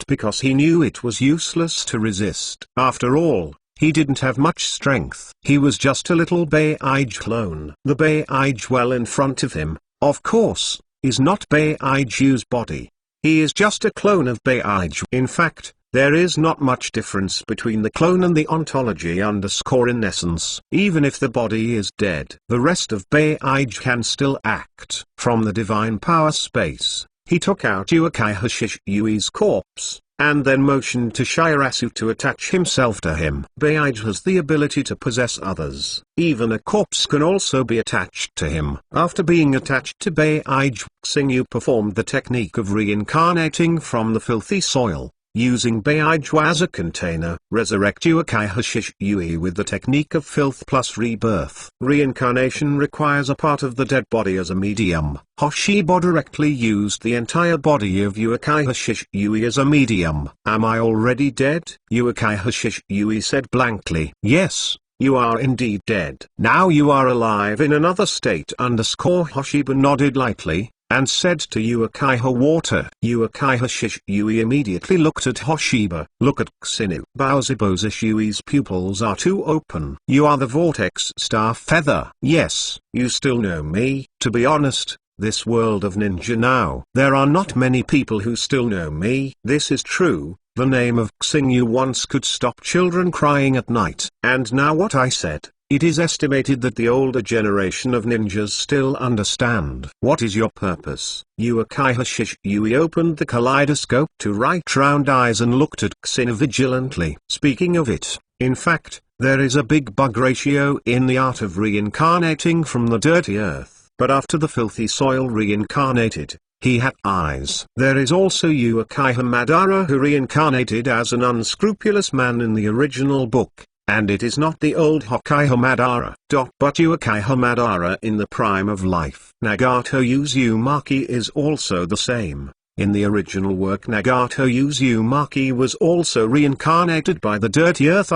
Speaker 1: because he knew it was useless to resist. After all, he didn't have much strength. He was just a little Beij clone. The Beij well in front of him, of course, is not Beiju's body. He is just a clone of Beij. In fact, there is not much difference between the clone and the ontology in essence. Even if the body is dead, the rest of Beij can still act. From the divine power space, he took out Uchiha Shishui's corpse, and then motioned to Shirasu to attach himself to him. Beij has the ability to possess others. Even a corpse can also be attached to him. After being attached to Beij, Xingyu performed the technique of reincarnating from the filthy soil. Using Beiju as a container, resurrect Uchiha Shishui with the technique of filth plus rebirth. Reincarnation requires a part of the dead body as a medium. Hoshiba directly used the entire body of Uchiha Shishui as a medium. Am I already dead? Uchiha Shishui said blankly. Yes, you are indeed dead. Now you are alive in another state. Hoshiba nodded lightly, and said to Uchiha water. Uchiha Shishui immediately looked at Hoshiba. Look at Xinu. Baozibo Shishui's pupils are too open. You are the vortex star feather. Yes, you still know me. To be honest, this world of ninja now, there are not many people who still know me. This is true. The name of Xinu once could stop children crying at night. And now what I said. It is estimated that the older generation of ninjas still understand. What is your purpose? Uchiha Shishui opened the kaleidoscope to right round eyes and looked at Xinu vigilantly. Speaking of it, in fact, there is a big bug ratio in the art of reincarnating from the dirty earth. But after the filthy soil reincarnated, he had eyes. There is also Uchiha Madara who reincarnated as an unscrupulous man in the original book. And it is not the old Uchiha Madara. But Uchiha Madara in the prime of life. Nagato Uzumaki is also the same. In the original work Nagato Uzumaki was also reincarnated by the dirty earth.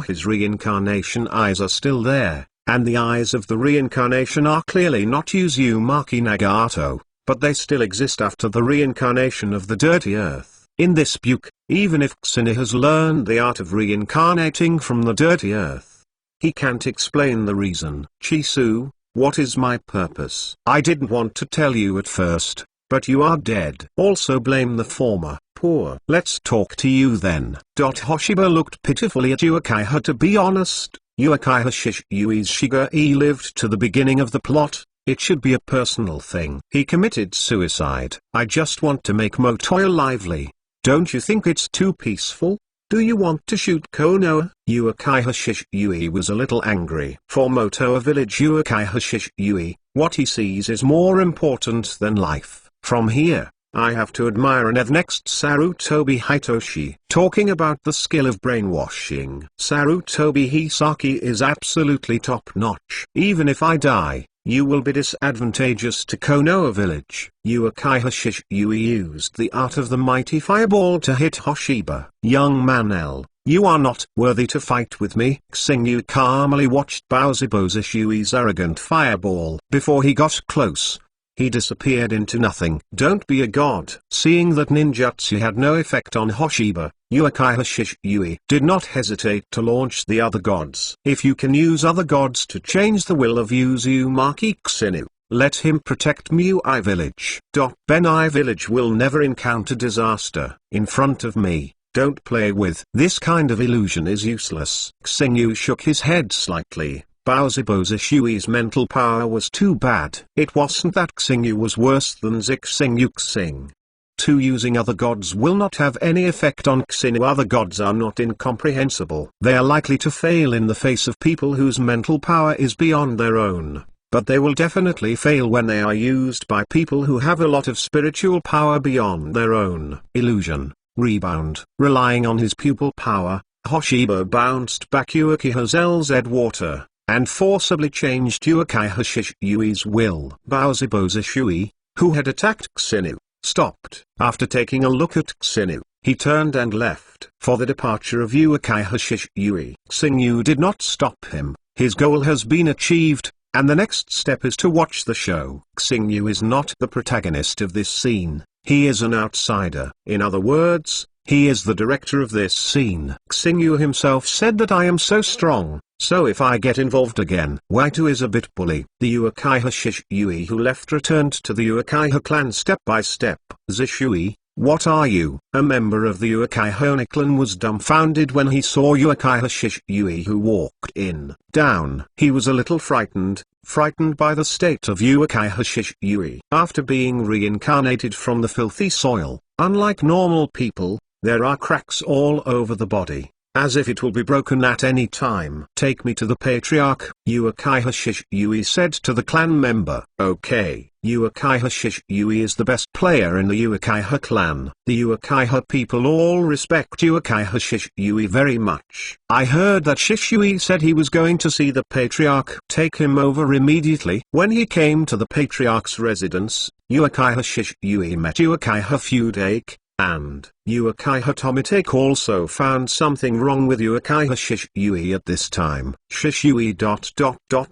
Speaker 1: His reincarnation eyes are still there, and the eyes of the reincarnation are clearly not Uzumaki Nagato, but they still exist after the reincarnation of the dirty earth. In this book, even if Xinu has learned the art of reincarnating from the dirty earth, he can't explain the reason. Chisu, what is my purpose? I didn't want to tell you at first, but you are dead. Also blame the former. Poor. Let's talk to you then. Hoshiba looked pitifully at Uchiha. To be honest, Uchiha Shishui's Shigai lived to the beginning of the plot. It should be a personal thing. He committed suicide. I just want to make Motoya lively. Don't you think it's too peaceful? Do you want to shoot Konoha? Uchiha Shishui was a little angry. For Motoya village Uchiha Shishui, what he sees is more important than life. From here, I have to admire and have next Sarutobi Hitoshi. Talking about the skill of brainwashing. Sarutobi Hisaki is absolutely top-notch. Even if I die, you will be disadvantageous to Konoha village. Uchiha Shishui used the art of the mighty fireball to hit Hoshiba. Young man L, you are not worthy to fight with me. Xingyu calmly watched Baozibo Shishui's arrogant fireball. Before he got close, he disappeared into nothing. Don't be a god. Seeing that ninjutsu had no effect on Hoshiba, Uchiha Shishui did not hesitate to launch the other gods. If you can use other gods to change the will of Uzumaki Xinu, let him protect Mui village. Benai village will never encounter disaster. In front of me, don't play with. This kind of illusion is useless. Xingyu shook his head slightly. Baozibo Shishui's mental power was too bad. It wasn't that Xingyu was worse than Xingyu Xing. Using other gods will not have any effect on Xinu. Other gods are not incomprehensible. They are likely to fail in the face of people whose mental power is beyond their own, but they will definitely fail when they are used by people who have a lot of spiritual power beyond their own. Illusion, rebound. Relying on his pupil power, Hoshiba bounced back Uchiha's LZ water, and forcibly changed Uchiha Shishui's will. Baoziboza Shui, who had attacked Xinu, stopped. After taking a look at Xinu, he turned and left. For the departure of Uchiha Shishui, Xinu did not stop him. His goal has been achieved, and the next step is to watch the show. Xinu is not the protagonist of this scene, he is an outsider. In other words, he is the director of this scene. Xinu himself said that I am so strong, so if I get involved again. Waito is a bit bully. The Uchiha Shishui who left returned to the Uchiha clan step by step. Zishui, what are you? A member of the Uchiha clan was dumbfounded when he saw Uchiha Shishui who walked in. Down. He was a little frightened by the state of Uchiha Shishui. After being reincarnated from the filthy soil, unlike normal people, there are cracks all over the body, as if it will be broken at any time. Take me to the patriarch, Uchiha Shishui said to the clan member. Okay. Uchiha Shishui is the best player in the Uchiha clan. The Uchiha people all respect Uchiha Shishui very much. I heard that Shishui said he was going to see the patriarch. Take him over immediately. When he came to the patriarch's residence, Uchiha Shishui met Uchiha Fudake, and Uchiha Tomitake also found something wrong with Uchiha Shishui at this time. Shishui ...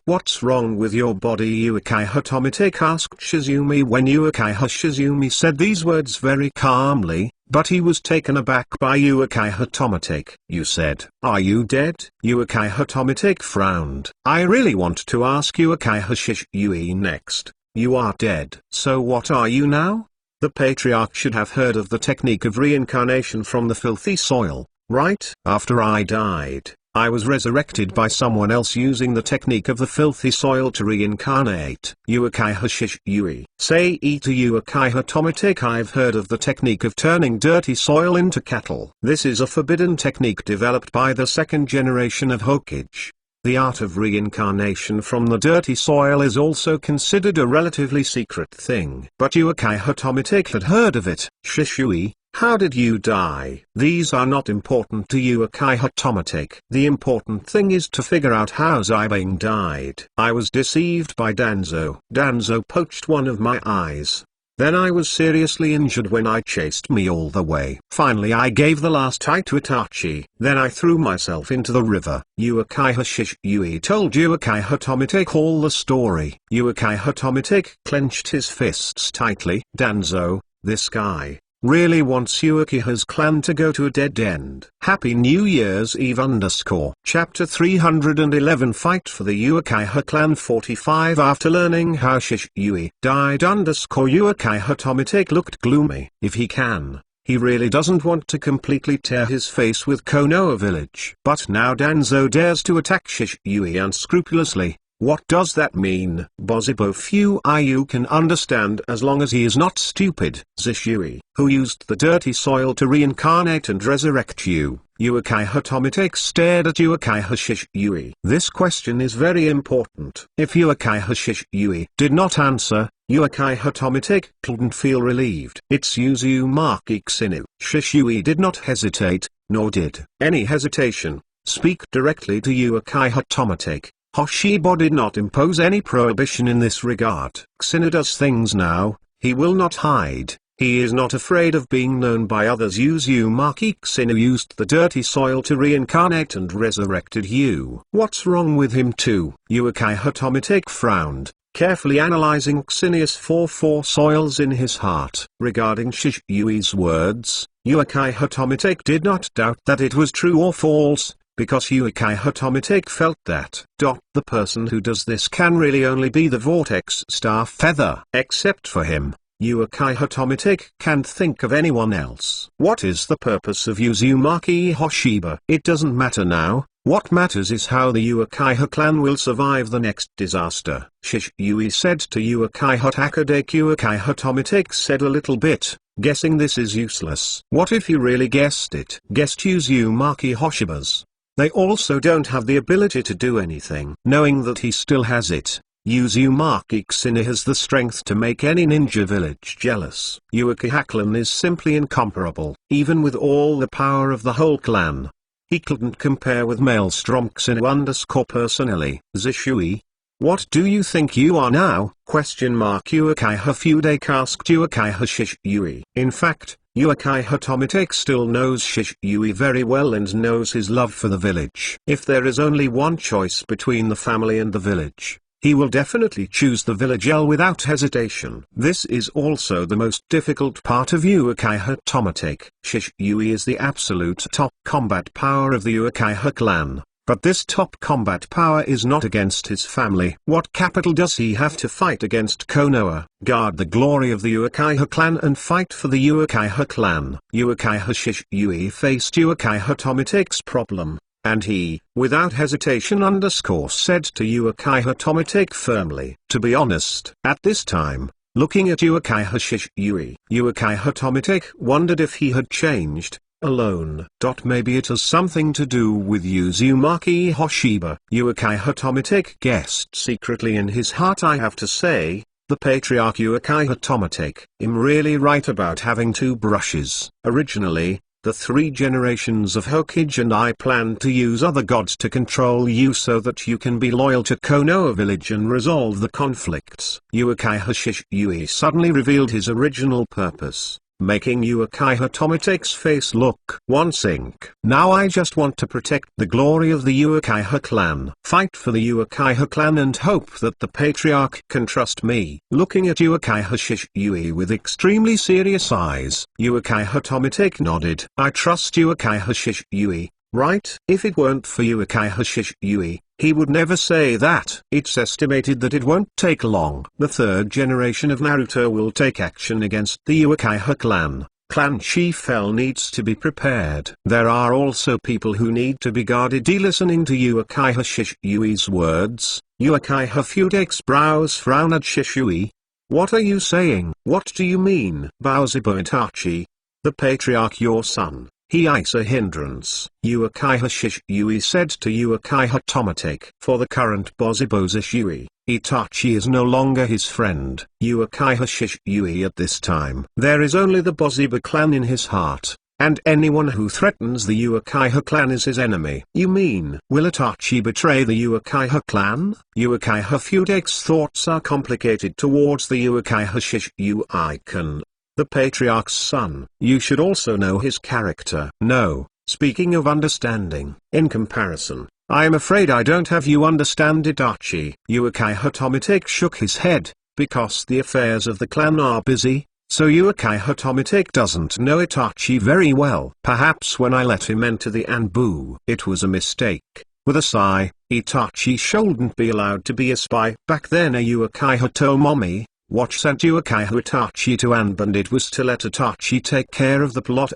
Speaker 1: What's wrong with your body? Uchiha Tomitake asked Shizumi. When Uchiha Shizumi said these words very calmly, but he was taken aback by Uchiha Tomitake. You said, are you dead? Uchiha Tomitake frowned. I really want to ask Uchiha Shishui next. You are dead. So what are you now? The patriarch should have heard of the technique of reincarnation from the filthy soil, right? After I died, I was resurrected by someone else using the technique of the filthy soil to reincarnate. Uchiha Shishui. Say to Uchiha Tomitake, I've heard of the technique of turning dirty soil into cattle. This is a forbidden technique developed by the second generation of Hokage. The art of reincarnation from the dirty soil is also considered a relatively secret thing. But Uchiha Tomitake had heard of it. Shishui, how did you die? These are not important to Uchiha Tomitake. The important thing is to figure out how Zaibang died. I was deceived by Danzo. Danzo poached one of my eyes. Then I was seriously injured when I chased me all the way. Finally I gave the last eye to Itachi. Then I threw myself into the river. Uchiha Shishui told Uchiha Tomitake all the story. Uchiha Tomitake clenched his fists tightly. Danzo, this guy really wants Uchiha's clan to go to a dead end. Happy New Year's Eve _ Chapter 311 Fight for the Uchiha clan 45. After learning how Shishui died Uchiha Tomitake looked gloomy. If he can, he really doesn't want to completely tear his face with Konoha village. But now Danzo dares to attack Shishui unscrupulously. What does that mean? Bozibo Fu you can understand as long as he is not stupid. Zishui, who used the dirty soil to reincarnate and resurrect you. Uchiha Tomitake stared at Uchiha Shishui. This question is very important. If Uchiha Shishui did not answer, Uchiha Tomitake couldn't feel relieved. It's Uzumaki Xinu. Shishui did not hesitate, nor did any hesitation speak directly to Uchiha Tomitake. Hoshiba did not impose any prohibition in this regard. Xinu does things now, he will not hide, he is not afraid of being known by others. Uzumaki Xinu used the dirty soil to reincarnate and resurrected you. What's wrong with him too? Uchiha Tomitake frowned, carefully analyzing Xinu's 4 soils in his heart. Regarding Shishui's words, Uchiha Tomitake did not doubt that it was true or false, because Uchiha Tomitake felt that the person who does this can really only be the Vortex Star Feather. Except for him, Uchiha Tomitake can't think of anyone else. What is the purpose of Uzumaki Hoshiba? It doesn't matter now. What matters is how the Uchiha clan will survive the next disaster. Shishui said to Uchiha Takadake. Uchiha Tomitake said a little bit, guessing this is useless. What if you really guessed it? Guessed Uzumaki Hoshiba's. They also don't have the ability to do anything. Knowing that he still has it, Uzumaki Xinu has the strength to make any ninja village jealous. Uchiha clan is simply incomparable. Even with all the power of the whole clan, He couldn't compare with Maelstromxinu personally. Zishui. What do you think you are now? Uchiha Fudake asked Uchiha Shishui. In fact, Uchiha Tomitake still knows Shishui very well and knows his love for the village. If there is only one choice between the family and the village, he will definitely choose the village without hesitation. This is also the most difficult part of Uchiha Tomitake. Shishui is the absolute top combat power of the Uchiha clan. But this top combat power is not against his family. What capital does he have to fight against Konoha, guard the glory of the Uchiha clan and fight for the Uchiha clan? Uchiha Shishui faced Uchiha Tomitake's problem, and he, without hesitation said to Uchiha Tomitake firmly. To be honest, at this time, looking at Uchiha Shishui, Uchiha Tomitake wondered if he had changed. Alone. Maybe it has something to do with Uzumaki Hoshiba. Uchiha Tomitake guessed secretly in his heart. I have to say, the patriarch Uchiha Tomitake am really right about having two brushes. Originally, the 3 generations of Hokage and I planned to use other gods to control you so that you can be loyal to Konoha village and resolve the conflicts. Uchiha Shishui suddenly revealed his original purpose, making Uchiha Tomitake's face look one sink. Now I just want to protect the glory of the Uchiha clan. Fight for the Uchiha clan and hope that the patriarch can trust me. Looking at Uchiha Shishui with extremely serious eyes, Uchiha Tomitake nodded. I trust Uchiha Shishui, right? If it weren't for Uchiha Shishui, he would never say that. It's estimated that it won't take long. The 3rd generation of Naruto will take action against the Uchiha clan. Clan Chief L needs to be prepared. There are also people who need to be guarded. Listening to Uchiha Shishui's words, Uchiha Fudake's brows frown at Shishui. What are you saying? What do you mean? Bowzibo Itachi, the patriarch your son. He is a hindrance. Uchiha Shishui said to Uchiha Tomitake. For the current Bozibo Shishui, Itachi is no longer his friend. Uchiha Shishui at this time. There is only the Bozibo clan in his heart, and anyone who threatens the Uchiha clan is his enemy. You mean, will Itachi betray the Uchiha clan? Uchiha Fudake's thoughts are complicated towards the Uchiha Shishui, the patriarch's son. You should also know his character. No, speaking of understanding, in comparison, I am afraid I don't have you understand Itachi. Uchiha Tomitake shook his head, because the affairs of the clan are busy, so Uchiha Tomitake doesn't know Itachi very well. Perhaps when I let him enter the Anbu, it was a mistake. With a sigh, Itachi shouldn't be allowed to be a spy. Back then Uchiha Tomomi, Watch sent Uchiha Itachi to Anbu and it was to let Itachi take care of the plot.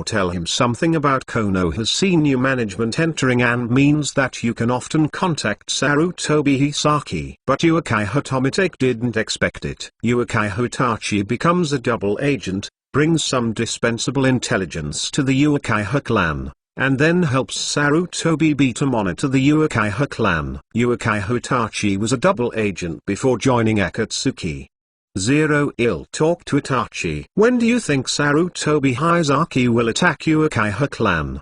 Speaker 1: Tell him something about Konoha's senior management entering Anbu means that you can often contact Sarutobi Hisaki. But Uchiha Tomitake didn't expect it. Uchiha Itachi becomes a double agent, brings some dispensable intelligence to the Uchiha clan, and then helps Sarutobi to monitor the Uchiha clan. Uchiha Itachi was a double agent before joining Akatsuki. Zero ill talk to Itachi. When do you think Sarutobi Hisaki will attack Uchiha clan?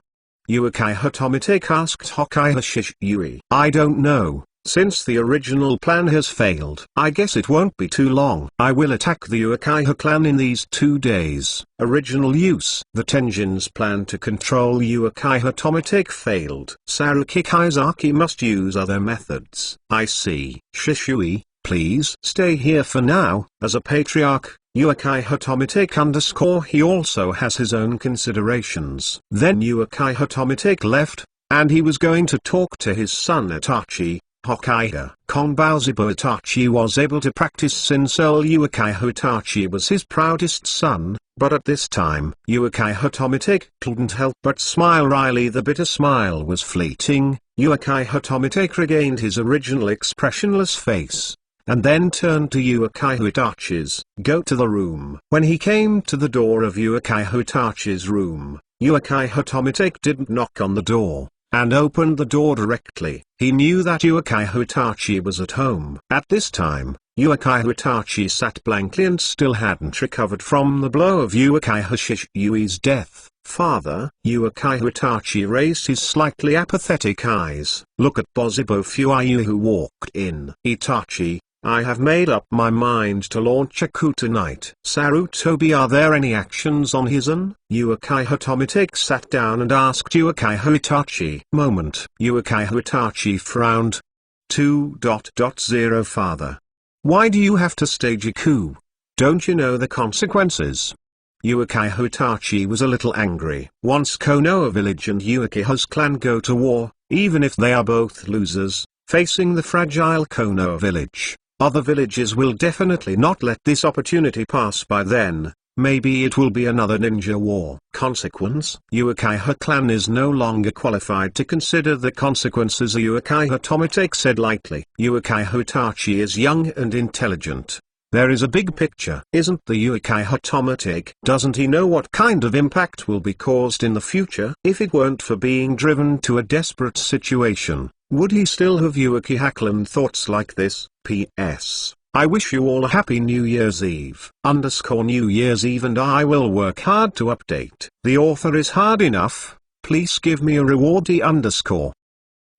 Speaker 1: Uchiha Tomitake asked Uchiha Shishui. I don't know. Since the original plan has failed, I guess it won't be too long. I will attack the Uchiha clan in these 2 days. Original use. The Tenjin's plan to control Uchiha Tomitake failed. Saruki Hisaki must use other methods. I see. Shishui, please stay here for now. As a patriarch, Uchiha Tomitake he also has his own considerations. Then Uchiha Tomitake left, and he was going to talk to his son Itachi. Hokkaido. Konbazibo Itachi was able to practice Shinsei. Uchiha Itachi was his proudest son, but at this time, Uchiha Tomitake couldn't help but smile wryly. The bitter smile was fleeting. Uchiha Tomitake regained his original expressionless face, and then turned to Uchiha Itachi's. Go to the room. When he came to the door of Uchiha Itachi's room, Uchiha Tomitake didn't knock on the door, and opened the door directly. He knew that Uchiha Itachi was at home. At this time, Uchiha Itachi sat blankly and still hadn't recovered from the blow of Uchiha Shishui's death. Father, Uchiha Itachi raised his slightly apathetic eyes. Look at Bozibo Fuayu who walked in. Itachi, I have made up my mind to launch a coup tonight. Sarutobi, are there any actions on Hizen? Uchiha Tomitake sat down and asked Uchiha Itachi. Moment. Uchiha Itachi frowned. 2.0 Father. Why do you have to stage a coup? Don't you know the consequences? Uchiha Itachi was a little angry. Once Konoha village and Uchiha's clan go to war, even if they are both losers, facing the fragile Konoha village, other villages will definitely not let this opportunity pass by then. Maybe it will be another ninja war. Consequence? Uchiha clan is no longer qualified to consider the consequences. Uchiha Tomitake said lightly. Uchiha Itachi is young and intelligent. There is a big picture. Isn't the Uchiha Tomitake? Doesn't he know what kind of impact will be caused in the future? If it weren't for being driven to a desperate situation, would he still have Uchiha clan thoughts like this? P.S. I wish you all a happy New Year's Eve. New Year's Eve, and I will work hard to update. The author is hard enough. Please give me a reward.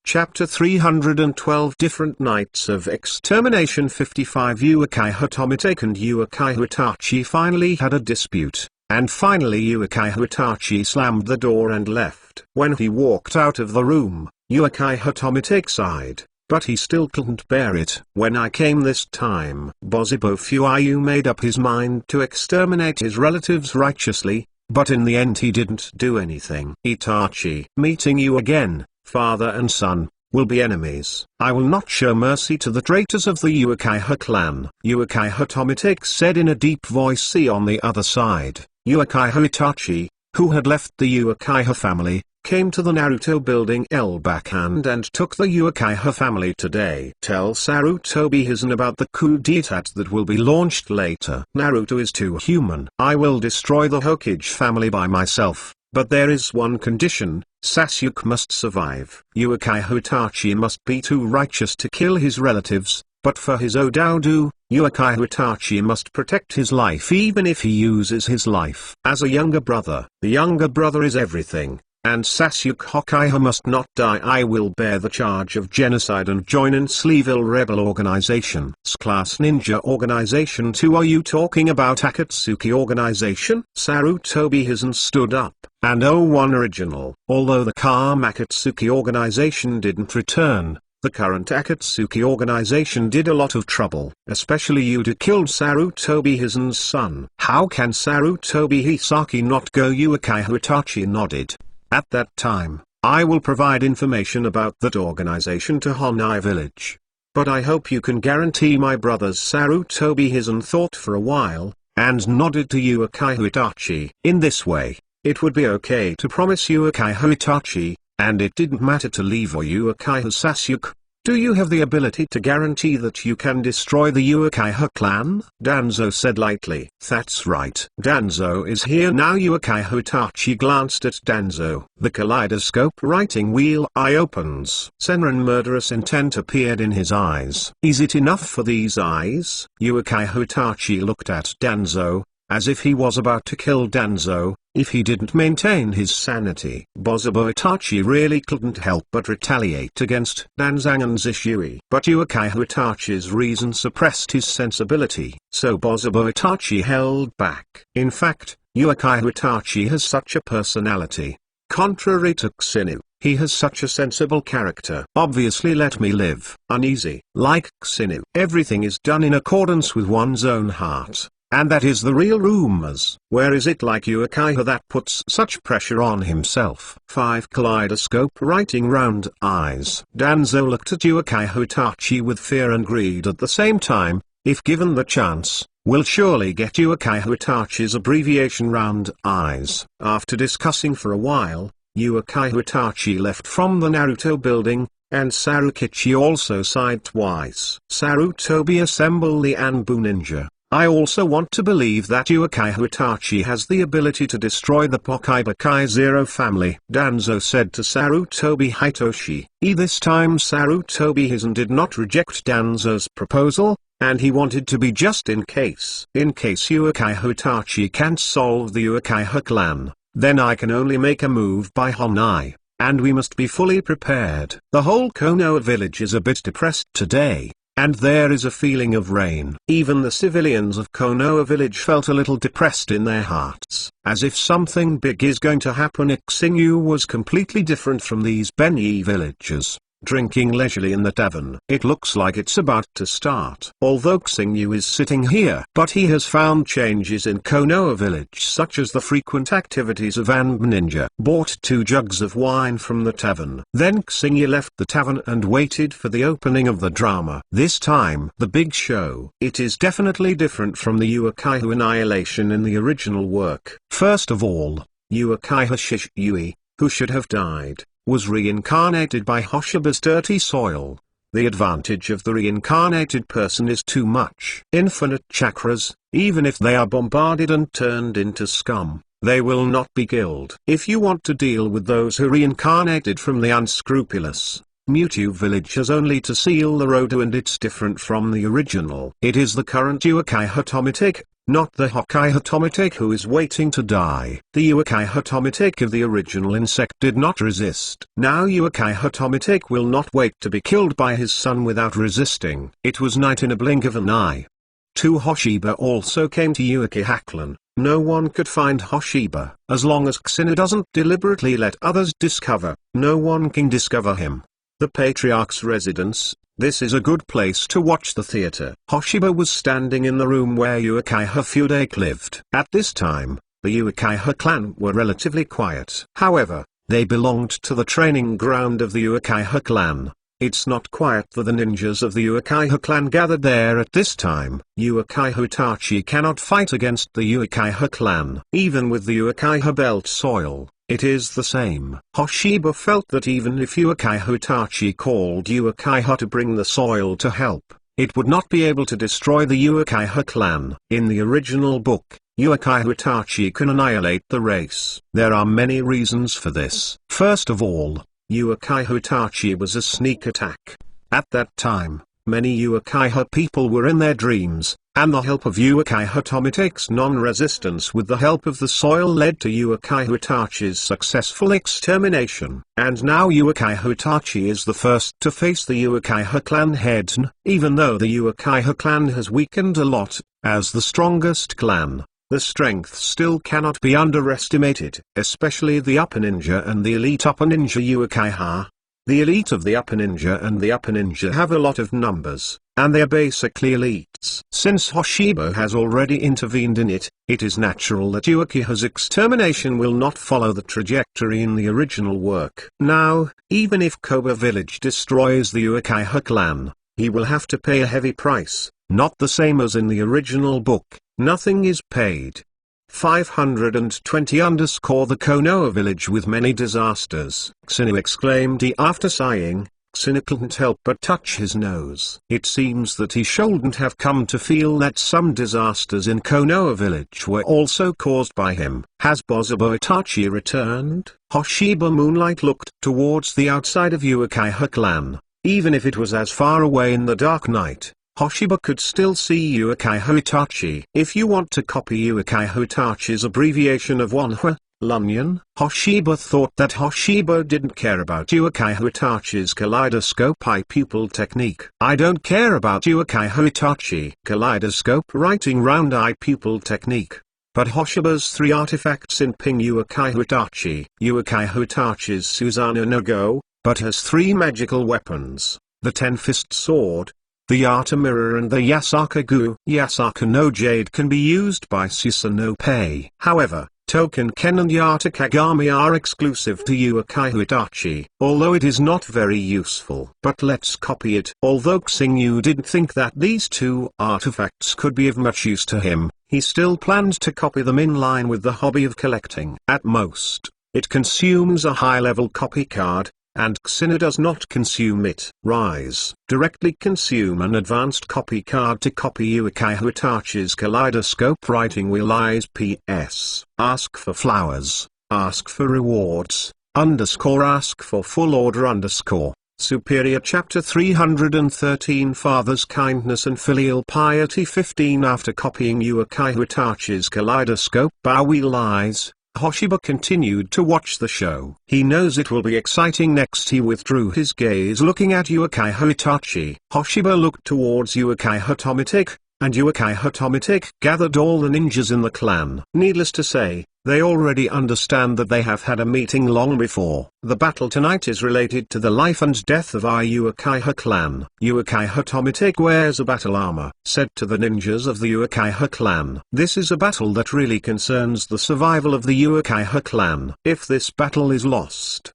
Speaker 1: Chapter 312 Different Nights of Extermination 55 Uchiha Tomitake and Uchiha Itachi finally had a dispute, and finally Uchiha Itachi slammed the door and left. When he walked out of the room, Uchiha Tomitake sighed, but he still couldn't bear it. When I came this time, Bozibo Fuayu made up his mind to exterminate his relatives righteously, but in the end he didn't do anything. Itachi, meeting you again, father and son, will be enemies. I will not show mercy to the traitors of the Uchiha clan. Uchiha Tomitake said in a deep voice. See, on the other side, Uchiha Itachi, who had left the Uchiha family, came to the Naruto building backhand and took the Uchiha family today. Tell Sarutobi Hizen about the coup d'etat that will be launched later. Naruto is too human. I will destroy the Hokage family by myself, but there is one condition: Sasuke must survive. Uchiha Itachi must be too righteous to kill his relatives, but for his Odaodu, Uchiha Itachi must protect his life even if he uses his life. As a younger brother, the younger brother is everything. And Sasuke Hokage must not die. I will bear the charge of genocide and join in Sleeville Rebel Organization. Class Ninja Organization 2. Are you talking about Akatsuki Organization? Sarutobi Hizen stood up, and 01 Original. Although the calm Akatsuki Organization didn't return, the current Akatsuki Organization did a lot of trouble. Especially Yuta killed Sarutobi Hizen's son. How can Sarutobi Hisaki not go? Uchiha Itachi nodded. At that time, I will provide information about that organization to Honai village. But I hope you can guarantee my brothers. Sarutobi Hizen thought for a while, and nodded to Uchiha Itachi. In this way, it would be okay to promise Uchiha Itachi, and it didn't matter to leave or Uchiha Sasuke. Do you have the ability to guarantee that you can destroy the Uchiha clan? Danzo said lightly. That's right. Danzo is here now. Uchiha Itachi glanced at Danzo. The kaleidoscope writing wheel eye opens. Senran murderous intent appeared in his eyes. Is it enough for these eyes? Uchiha Itachi looked at Danzo, as if he was about to kill Danzo, if he didn't maintain his sanity. Bozibo Itachi really couldn't help but retaliate against Danzang and Zishui. But Uchiha Itachi's reason suppressed his sensibility, so Bozibo Itachi held back. In fact, Uchiha Itachi has such a personality. Contrary to Xinu, he has such a sensible character. Obviously let me live. Uneasy. Like Xinu, everything is done in accordance with one's own heart. And that is the real rumors. Where is it like Uchiha that puts such pressure on himself? 5 Kaleidoscope writing round eyes. Danzo looked at Uchiha Itachi with fear and greed at the same time. If given the chance, will surely get Uchiha Itachi's abbreviation round eyes. After discussing for a while, Uchiha Itachi left from the Naruto building, and Sarukichi also sighed twice. Sarutobi, assemble the Anbu ninja. I also want to believe that Uchiha Itachi has the ability to destroy the Pokaibakai Zero family. Danzo said to Sarutobi Hitoshi. This time Sarutobi Hizen did not reject Danzo's proposal, and he wanted to be just in case. In case Uchiha Itachi can't solve the Uchiha clan, then I can only make a move by Honai, and we must be fully prepared. The whole Konoha village is a bit depressed today, and there is a feeling of rain. Even the civilians of Konoha village felt a little depressed in their hearts, as if something big is going to happen. Xingyu was completely different from these Benyi villagers, drinking leisurely in the tavern. It looks like it's about to start. Although Xingyu is sitting here, but he has found changes in Konoha village, such as the frequent activities of Anb Ninja. Bought 2 jugs of wine from the tavern. Then Xingyu left the tavern and waited for the opening of the drama. This time, the big show. It is definitely different from the Uchiha annihilation in the original work. First of all, Uchiha Shisui, who should have died, was reincarnated by Hoshiba's dirty soil. The advantage of the reincarnated person is too much. Infinite chakras, even if they are bombarded and turned into scum, they will not be killed. If you want to deal with those who reincarnated from the unscrupulous, Mewtwo village has only to seal the road, and it's different from the original. It is the current Uchiha Tomitake, not the Hokkaido Tomitake, who is waiting to die. The Uchiha Tomitake of the original insect did not resist. Now Uchiha Tomitake will not wait to be killed by his son without resisting. It was night in a blink of an eye. 2 Hoshiba also came to Uchiha clan. No one could find Hoshiba. As long as Xinu doesn't deliberately let others discover, no one can discover him. The Patriarch's residence. This is a good place to watch the theater. Hoshiba was standing in the room where Uchiha Fudake lived. At this time, the Uchiha clan were relatively quiet. However, they belonged to the training ground of the Uchiha clan. It's not quiet for the ninjas of the Uchiha clan gathered there at this time. Uchiha Itachi cannot fight against the Uchiha clan. Even with the Uchiha belt soil, it is the same. Hoshiba felt that even if Uchiha Itachi called Uchiha to bring the soil to help, it would not be able to destroy the Uchiha clan. In the original book, Uchiha Itachi can annihilate the race. There are many reasons for this. First of all, Uchiha Itachi was a sneak attack. At that time, many Uchiha people were in their dreams, and the help of Uchiha Tomitake's non-resistance with the help of the soil led to Uchiha Itachi's successful extermination. And now Uchiha Itachi is the first to face the Uchiha clan heads, even though the Uchiha clan has weakened a lot. As the strongest clan, the strength still cannot be underestimated, especially the Upper Ninja and the elite Upper Ninja Uchiha. The elite of the Upper Ninja and the Upper Ninja have a lot of numbers, and they are basically elites. Since Hoshiba has already intervened in it, it is natural that Uchiha's extermination will not follow the trajectory in the original work. Now, even if Koba village destroys the Uchiha clan, he will have to pay a heavy price, not the same as in the original book. Nothing is paid. 520 The Konoha village with many disasters. Xinu exclaimed after sighing. Xinu couldn't help but touch his nose. It seems that he shouldn't have come to feel that some disasters in Konoha village were also caused by him. Has Bozobo Itachi returned? Hoshiba Moonlight looked towards the outside of Uchiha clan. Even if it was as far away in the dark night, Hoshiba could still see Uchiha Itachi. If you want to copy Uchiha Itachi's abbreviation of Wanhua, Lunyon, Hoshiba thought that Hoshiba didn't care about Uchiha Itachi's kaleidoscope eye pupil technique. I don't care about Uchiha Itachi kaleidoscope writing round eye pupil technique. But Hoshiba's 3 artifacts in Ping Uchiha Itachi. Uchiha Itachi's Susanoo no Go, but has 3 magical weapons: the Ten-Fist Sword, the Yata Mirror and the Yasaka Gu. Yasaka no Jade can be used by Susanoo Pei. However, Token Ken and Yata Kagami are exclusive to Uchiha Itachi, although it is not very useful. But let's copy it. Although Xingyu didn't think that these 2 artifacts could be of much use to him, he still planned to copy them in line with the hobby of collecting. At most, it consumes a high-level copy card, and Xinu does not consume it. Rise. Directly consume an advanced copy card to copy Uchiha Itachi's kaleidoscope writing wheel eyes. PS. Ask for flowers, ask for rewards, _ask for full order _. Superior Chapter 313 Father's Kindness and Filial Piety 15 After copying Yuukai Hitachi's kaleidoscope bow wheel eyes, Hoshiba continued to watch the show. He knows it will be exciting next. He withdrew his gaze looking at Yuukai Hitachi. Hoshiba looked towards Yuukai Hitomitake, and Yuukai Hitomitake gathered all the ninjas in the clan. Needless to say, they already understand that they have had a meeting long before. The battle tonight is related to the life and death of our Yuukai clan. Yuukai Hitomitake wears a battle armor, said to the ninjas of the Yuukai clan. This is a battle that really concerns the survival of the Yuukai clan. If this battle is lost,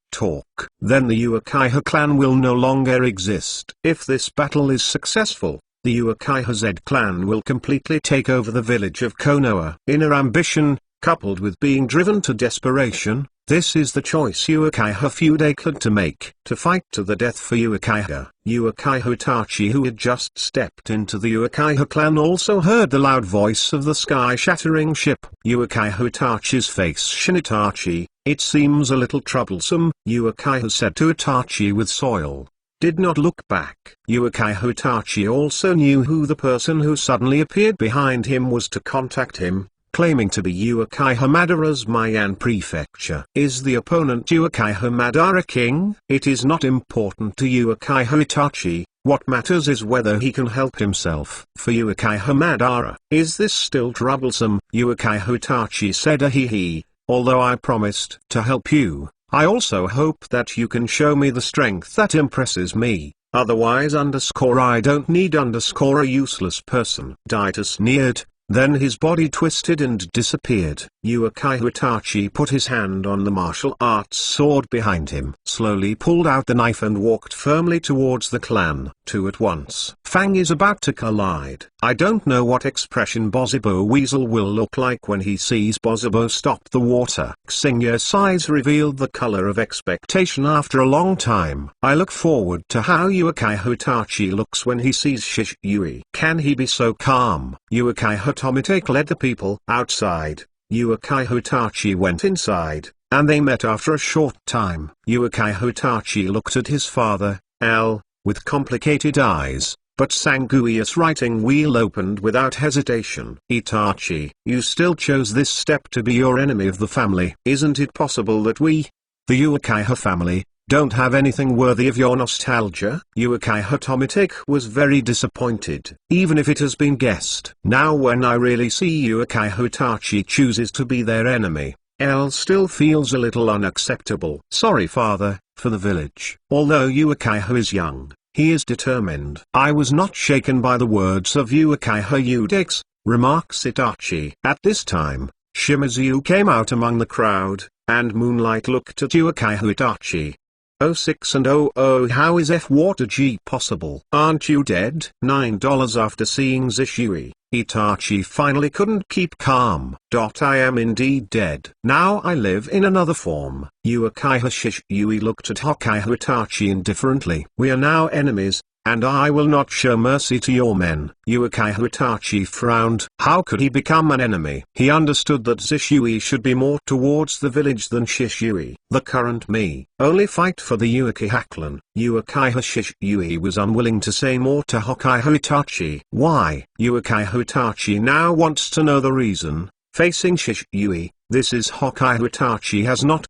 Speaker 1: then the Yuukai clan will no longer exist. If this battle is successful, the Yuukai Z clan will completely take over the village of Konoha. Inner ambition, coupled with being driven to desperation, this is the choice Yuukai Fude had to make. To fight to the death for Yuukai. Yuukai Hitachi, who had just stepped into the Yuukai clan, also heard the loud voice of the sky-shattering ship. Yuukai Hitachi's face shone. Itachi, it seems a little troublesome, Yuukai said to Itachi with soil. Did not look back. Yuukai Hitachi also knew who the person who suddenly appeared behind him was to contact him, claiming to be Yuukai Madara's Mayan prefecture. Is the opponent Yuukai Madara king? It is not important to Yuukai Hitachi. What matters is whether he can help himself. For Yuukai Madara, is this still troublesome? Yuukai Hitachi said ahihi, although I promised to help you, I also hope that you can show me the strength that impresses me, otherwise I don't need a useless person. Daito sneered, then his body twisted and disappeared. Yuukai Hitachi put his hand on the martial arts sword behind him, slowly pulled out the knife and walked firmly towards the clan. Two at once. Fang is about to collide. I don't know what expression Bozubo Weasel will look like when he sees Bozubo stop the water. Xingya's eyes revealed the color of expectation after a long time. I look forward to how Yuukai Hitachi looks when he sees Shisui. Can he be so calm? Yuukai Hitomitake led the people outside. Yuukai Hitachi went inside, and they met after a short time. Yuukai Hitachi looked at his father, L, with complicated eyes, but Sangui's writing wheel opened without hesitation. Itachi, you still chose this step to be your enemy of the family. Isn't it possible that we, the Yuukai family, don't have anything worthy of your nostalgia? Yuukai Hitomitake was very disappointed, even if it has been guessed. Now when I really see Yuukai Hitachi chooses to be their enemy, L still feels a little unacceptable. Sorry father, for the village. Although Yuukai is young, he is determined. I was not shaken by the words of Yuukai Udex, remarks Itachi. At this time, Shimizu came out among the crowd, and Moonlight looked at Yuukai Hitachi. 06 and 00 How is F-Water G possible? Aren't you dead? $9 After seeing Zishui, Itachi finally couldn't keep calm. I am indeed dead. Now I live in another form. Yuukai Shishui looked at Hokai Hitachi indifferently. We are now enemies, and I will not show mercy to your men. Yuukai Hitachi frowned. How could he become an enemy? He understood that Zishui should be more towards the village than Shishui. The current me, only fight for the Yuukai clan. Yuukai Shishui was unwilling to say more to Hokai Hitachi. Why? Yuukai Hitachi now wants to know the reason. Facing Shishui, this is Hokai Hitachi has not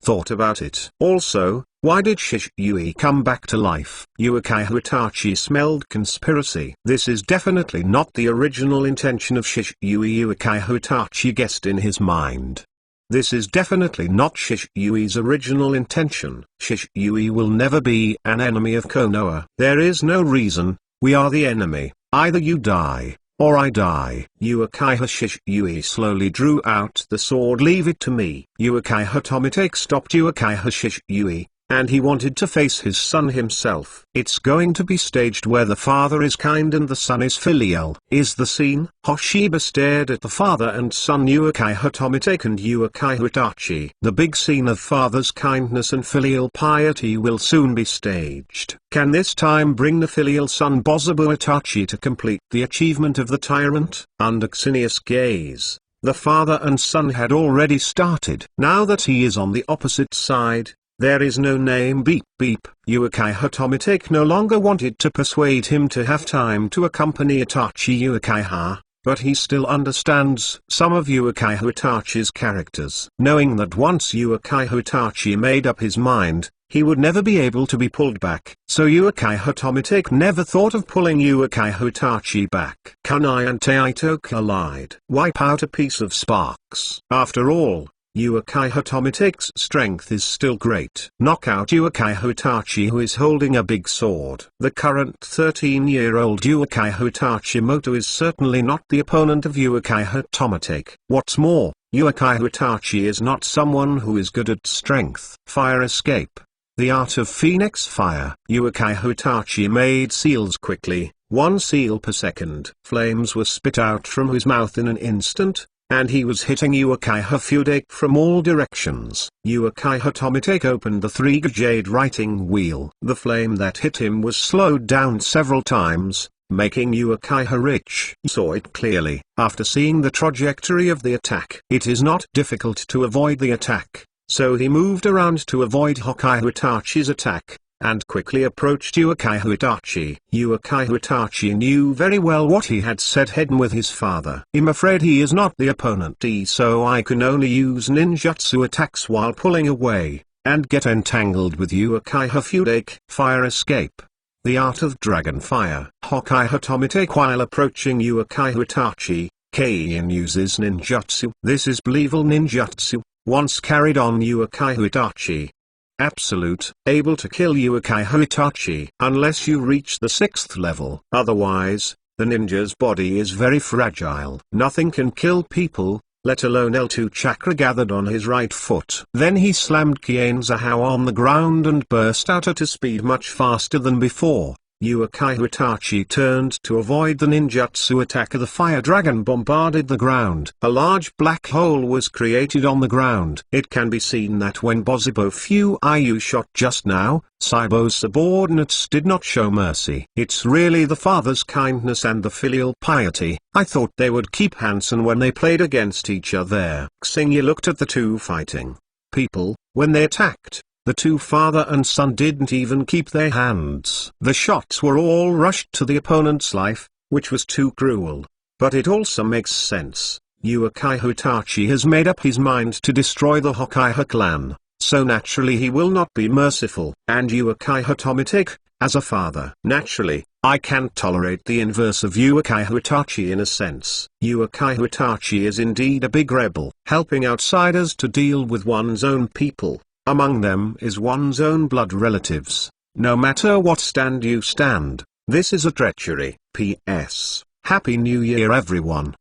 Speaker 1: thought about it. Also, why did Shishui come back to life? Yuukai Hitachi smelled conspiracy. This is definitely not the original intention of Shishui. Yuukai Hitachi guessed in his mind. This is definitely not Shishui's original intention. Shishui will never be an enemy of Konoha. There is no reason, we are the enemy. Either you die, or I die. Yuukai Shishui slowly drew out the sword. Leave it to me. Yuukai Hitomitake stopped Yuukai Shishui, and he wanted to face his son himself. It's going to be staged where the father is kind and the son is filial. Is the scene? Hoshiba stared at the father and son Yuukai Hitomitake and Yuukai Hitachi. The big scene of father's kindness and filial piety will soon be staged. Can this time bring the filial son Bozubo Itachi to complete the achievement of the tyrant? Under Xinius' gaze, the father and son had already started. Now that he is on the opposite side, There is no name beep beep. Uchiha Tomitake no longer wanted to persuade him to have time to accompany Itachi Uchiha, but he still understands some of Uchiha Itachi's characters. Knowing that once Uchiha Itachi made up his mind, he would never be able to be pulled back. So Uchiha Tomitake never thought of pulling Uchiha Itachi back. Kunai and Taito collide. Wipe out a piece of sparks. After all, Uchiha Tomitake's strength is still great. Knock out Uchiha Itachi, who is holding a big sword. The current 13-year-old Uchiha Itachi is certainly not the opponent of Uchiha Tomitake. What's more, Uchiha Itachi is not someone who is good at strength. Fire escape. The art of Phoenix Fire. Uchiha Itachi made seals quickly, 1 seal per second. Flames were spit out from his mouth in an instant, and he was hitting Uchiha Fudake from all directions. Uchiha Tomitake opened the 3-jade writing wheel. The flame that hit him was slowed down several times, making Uchiha rich. He saw it clearly. After seeing the trajectory of the attack, it is not difficult to avoid the attack. So he moved around to avoid Uchiha Itachi's attack, and quickly approached Uchiha Itachi. Uchiha Itachi knew very well what he had said hidden with his father. I'm afraid he is not the opponent, so I can only use ninjutsu attacks while pulling away, and get entangled with Uchiha Fudake. Fire escape. The art of dragon fire. Uchiha Tomitake while approaching Uchiha Itachi, Kaien uses ninjutsu. This is believable ninjutsu, once carried on Uchiha Itachi. Absolute, able to kill Uchiha Itachi unless you reach the 6th level. Otherwise, the ninja's body is very fragile. Nothing can kill people, let alone L2 chakra gathered on his right foot. Then he slammed Kienzahao on the ground and burst out at a speed much faster than before. Uchiha Itachi turned to avoid the ninjutsu attack. The fire dragon bombarded the ground. A large black hole was created on the ground. It can be seen that when Bozibo Fuiyu shot just now, Saibo's subordinates did not show mercy. It's really the father's kindness and the filial piety. I thought they would keep Hansen when they played against each other. Xingyi looked at the two fighting people. When they attacked, the two father and son didn't even keep their hands. The shots were all rushed to the opponent's life, which was too cruel. But it also makes sense. Uchiha Itachi has made up his mind to destroy the Uchiha clan, so naturally he will not be merciful. And Uchiha Tomitake, as a father, naturally, I can't tolerate the inverse of Uchiha Itachi in a sense. Uchiha Itachi is indeed a big rebel, helping outsiders to deal with one's own people. Among them is one's own blood relatives. No matter what stand you stand, this is a treachery. P.S. Happy New Year everyone.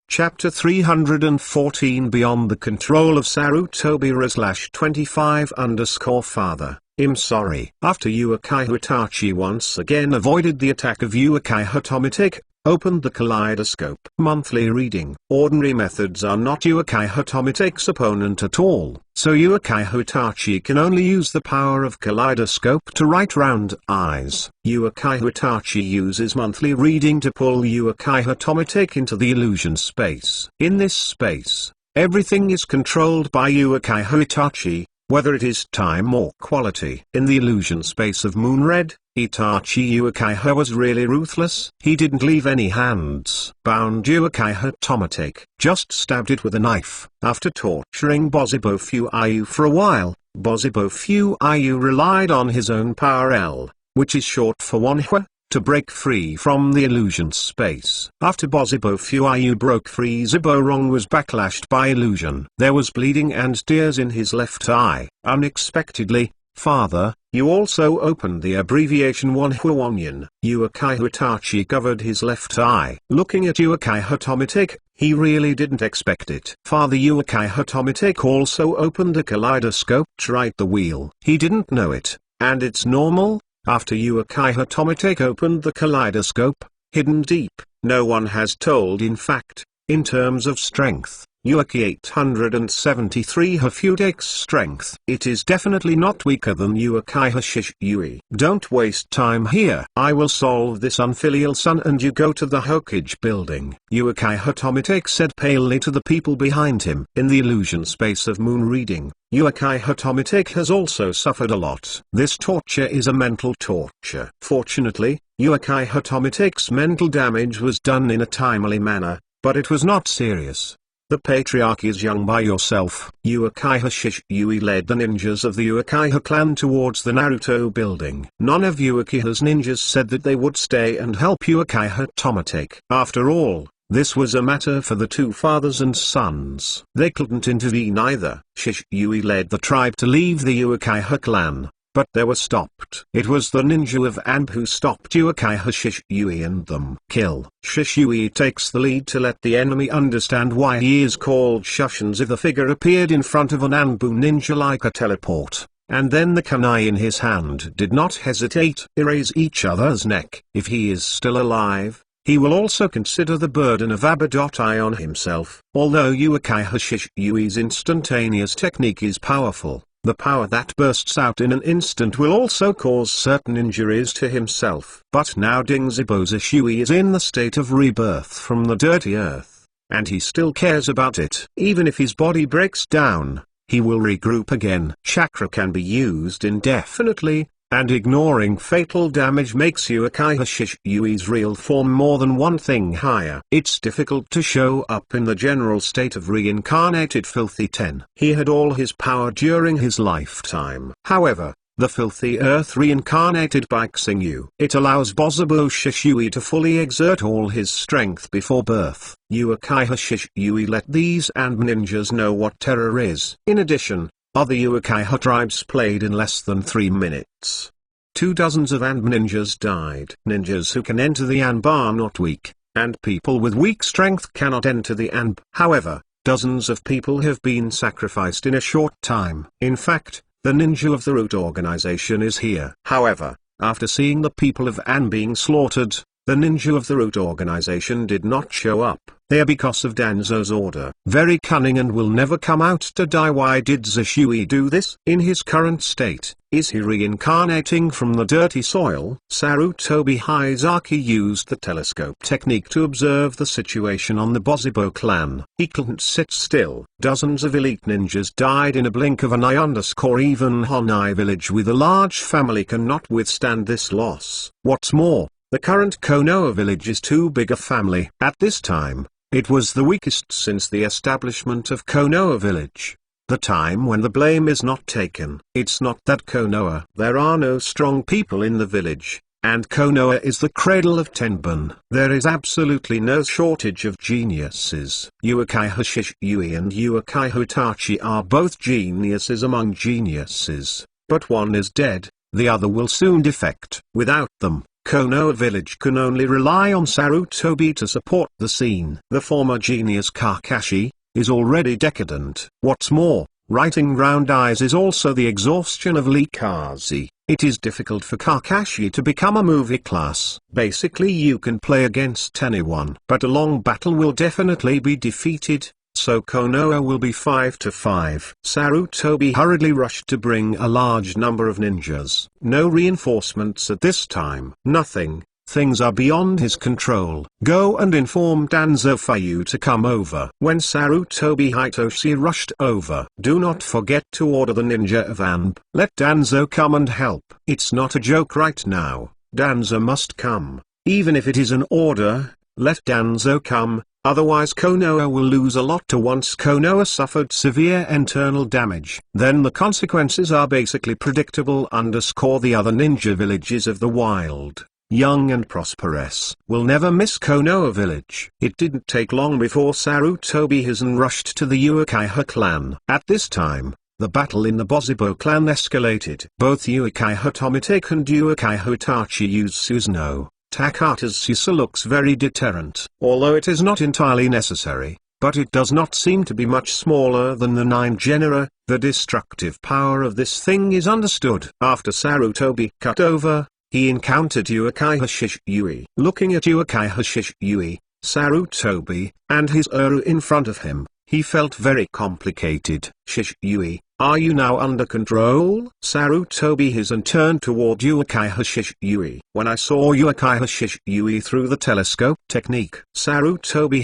Speaker 1: Chapter 314 Beyond the Control of Sarutobira/25_father. I'm sorry. After Uchiha Itachi once again avoided the attack of Uchiha Tomitake, opened the kaleidoscope. Monthly reading. Ordinary methods are not Uchiha Tomitake's opponent at all, so Uchiha Itachi can only use the power of kaleidoscope to write round eyes. Uchiha Itachi uses monthly reading to pull Uchiha Tomitake into the illusion space. In this space, everything is controlled by Uchiha Itachi, whether it is time or quality. In the illusion space of Moonred, Itachi Uchiha was really ruthless. He didn't leave any hands. Bound Uchiha Tomitake, just stabbed it with a knife. After torturing Bozibo Fuiyu for a while, Bozibo Fuiyu relied on his own power L, which is short for Wanhua, to break free from the illusion space. After Bozibo Fuiyu broke free, Ziborong was backlashed by illusion. There was bleeding and tears in his left eye. Unexpectedly, Father, you also opened the abbreviation Wanhua. Uchiha Itachi covered his left eye. Looking at Uchiha Tomitake, he really didn't expect it. Father Uchiha Tomitake also opened a kaleidoscope to write the wheel. He didn't know it, and it's normal. After Uchiha Tomitake opened the kaleidoscope, hidden deep, no one has told in fact, in terms of strength, Yuaki 873 Hafudex strength. It is definitely not weaker than Yuaki Hashishui. Don't waste time here. I will solve this unfilial son and you go to the Hokage building. Yuaki Hatomitake said palely to the people behind him. In the illusion space of moon reading, Yuaki Hatomitake has also suffered a lot. This torture is a mental torture. Fortunately, Yuaki Hatomitake's mental damage was done in a timely manner, but it was not serious. The patriarch is young by yourself. Yuaki Hashishui led the ninjas of the Uchiha clan towards the Naruto building. None of Uchiha's ninjas said that they would stay and help Yuaki Hatomitake. After all, this was a matter for the two fathers and sons. They couldn't intervene either. Shishui led the tribe to leave the Uchiha clan, but they were stopped. It was the ninja of Anb who stopped Yuaki Hashishui and them. Kill. Shishui takes the lead to let the enemy understand why he is called Shushions. The figure appeared in front of an Anbu ninja like a teleport, and then the kunai in his hand did not hesitate. Erase each other's neck. If he is still alive, he will also consider the burden of Abadot-I on himself. Although Yuaki Hashishui's instantaneous technique is powerful, the power that bursts out in an instant will also cause certain injuries to himself. But now Dingzibo Zishui is in the state of rebirth from the dirty earth, and he still cares about it. Even if his body breaks down, he will regroup again. Chakra can be used indefinitely, and ignoring fatal damage makes Yuaki Hashishui's real form more than one thing higher. It's difficult to show up in the general state of reincarnated Filthy 10. He had all his power during his lifetime. However, the Filthy Earth reincarnated by Xingyu. It allows Bozubo Shishui to fully exert all his strength before birth. Yuaki Hashishui let these and ninjas know what terror is. In addition, other Uchiha tribes played in less than 3 minutes. 2 dozens of Anb ninjas died. Ninjas who can enter the Anb are not weak, and people with weak strength cannot enter the Anb. However, dozens of people have been sacrificed in a short time. In fact, the ninja of the root organization is here. However, after seeing the people of Anb being slaughtered, the ninja of the root organization did not show up. They are because of Danzo's order. Very cunning and will never come out to die. Why did Zishui do this? In his current state, is he reincarnating from the dirty soil? Sarutobi Hizaki used the telescope technique to observe the situation on the Bozubo clan. He couldn't sit still. Dozens of elite ninjas died in a blink of an eye. Even Honai village with a large family cannot withstand this loss. What's more, the current Konoha village is too big a family. At this time, it was the weakest since the establishment of Konoha village. The time when the blame is not taken. It's not that Konoha. There are no strong people in the village, and Konoha is the cradle of Tenbun. There is absolutely no shortage of geniuses. Yuaki Hashishui and Yuaki Hotachi are both geniuses among geniuses, but one is dead, the other will soon defect. Without them, Konoha village can only rely on Sarutobi to support the scene. The former genius Kakashi is already decadent. What's more, writing round eyes is also the exhaustion of Lee Kazi. It is difficult for Kakashi to become a movie class. Basically you can play against anyone, but a long battle will definitely be defeated. So Konoha will be 5-5. Sarutobi hurriedly rushed to bring a large number of ninjas. No reinforcements at this time. Nothing. Things are beyond his control. Go and inform Danzo for you to come over. When Sarutobi Hitoshi rushed over, do not forget to order the ninja of Anb. Let Danzo come and help. It's not a joke right now. Danzo must come. Even if it is an order, let Danzo come. Otherwise Konoha will lose a lot. Once Konoha suffered severe internal damage, then the consequences are basically predictable. The other ninja villages of the wild, young and prosperous, will never miss Konoha village. It didn't take long before Sarutobi Hizen rushed to the Uchiha clan. At this time, the battle in the Bozubo clan escalated. Both Yuaki Hatomitake and Yuaki Hotachi used Susanoo. Takata's Susa looks very deterrent. Although it is not entirely necessary, but it does not seem to be much smaller than the 9 genera. The destructive power of this thing is understood. After Sarutobi cut over, he encountered Yuaki Hashishui. Looking at Yuaki Hashishui, Sarutobi, and his Uru in front of him, He felt very complicated. Shish Yui, are you now under control? Sarutobi his and turned toward Uchiha Shish Yui. When I saw Uchiha Shish Yui through the telescope technique. Sarutobi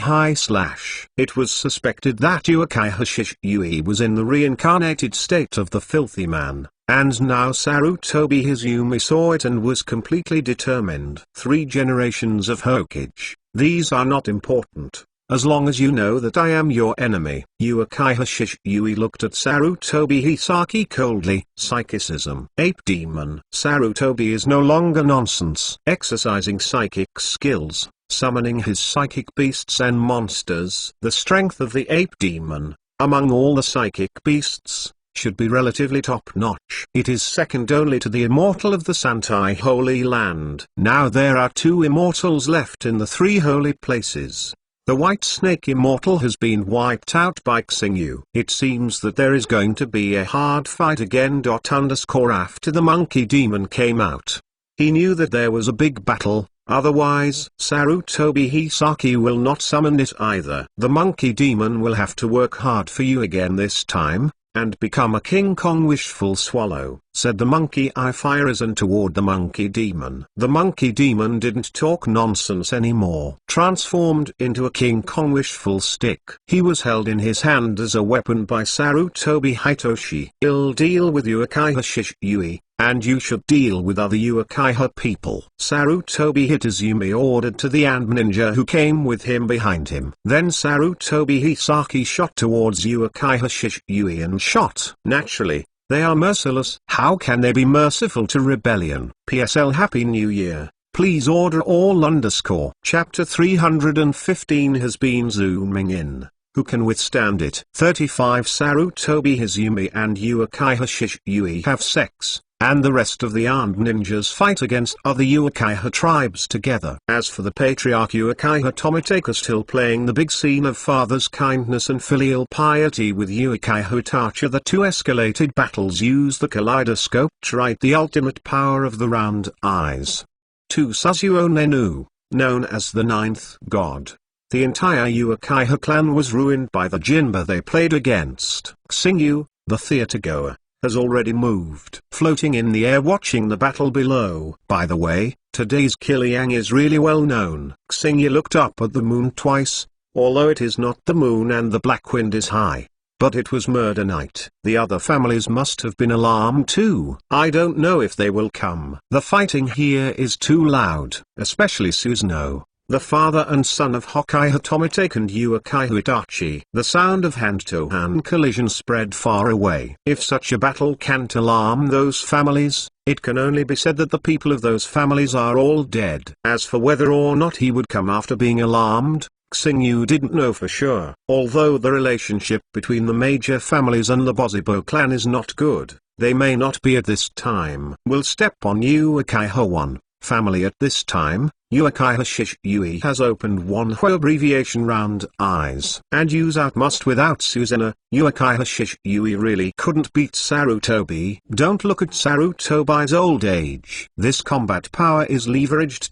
Speaker 1: / It was suspected that Uchiha Shish Yui was in the reincarnated state of the filthy man. And now Sarutobi Hizumi saw it and was completely determined. 3 generations of Hokage. These are not important, as long as you know that I am your enemy. Uchiha Shish Yui looked at Sarutobi Hisaki coldly. Psychicism. Ape Demon. Sarutobi is no longer nonsense. Exercising psychic skills, summoning his psychic beasts and monsters. The strength of the Ape Demon, among all the psychic beasts, should be relatively top-notch. It is second only to the immortal of the Santai Holy Land. Now there are 2 immortals left in the 3 holy places. The White Snake Immortal has been wiped out by Xingyu. It seems that there is going to be a hard fight again. After the Monkey Demon came out, he knew that there was a big battle. Otherwise, Sarutobi Hisaki will not summon it either. The Monkey Demon will have to work hard for you again this time, and become a King Kong wishful swallow, said the monkey eye fires and toward the Monkey Demon. The Monkey Demon didn't talk nonsense anymore. Transformed into a King Kong wishful stick. He was held in his hand as a weapon by Sarutobi Hitoshi. I'll deal with Uchiha Shish Yui, and you should deal with other Uchiha people. Sarutobi Hitazumi ordered to the ant ninja who came with him behind him. Then Sarutobi Hisaki shot towards Uchiha Shish Yui and shot. Naturally, they are merciless. How can they be merciful to rebellion? PSL Happy New Year. Please order all _ Chapter 315 has been zooming in. Who can withstand it? 35 Sarutobi Hizumi and Uchiha Shish Yui have sex, and the rest of the armed ninjas fight against other Uchiha tribes together. As for the patriarch Uchiha Tomitaka still playing the big scene of father's kindness and filial piety with Uchiha Itachi, the 2 escalated battles use the kaleidoscope to write the ultimate power of the round eyes. 2 Suzuo Nenu, known as the 9th god. The entire Uchiha clan was ruined by the Jinba they played against. Xingyu, the theater-goer, has already moved. Floating in the air watching the battle below. By the way, today's Kiliang is really well known. Xingyu looked up at the moon twice, although it is not the moon and the black wind is high. But it was murder night. The other families must have been alarmed too. I don't know if they will come. The fighting here is too loud, especially Susanoo, the father and son of Hokuai Tomitake and Uchiha Itachi. The sound of hand-to-hand collision spread far away. If such a battle can't alarm those families, it can only be said that the people of those families are all dead. As for whether or not he would come after being alarmed, Xingyu didn't know for sure. Although the relationship between the major families and the Bozibo clan is not good, they may not be at this time. We'll step on Uchiha 1 family at this time. Uchiha Shish Yui has opened 1 abbreviation round eyes. And use out must without Susanoo. Uchiha Shish Yui really couldn't beat Sarutobi. Don't look at Sarutobi's old age. This combat power is leveraged ...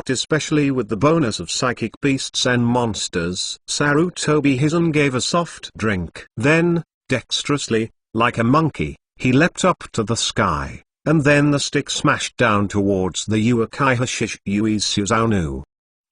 Speaker 1: especially with the bonus of psychic beasts and monsters. Sarutobi Hizen gave a soft drink. Then, dexterously, like a monkey, he leapt up to the sky. And then the stick smashed down towards the Uchiha Shish Yui's Susanoo.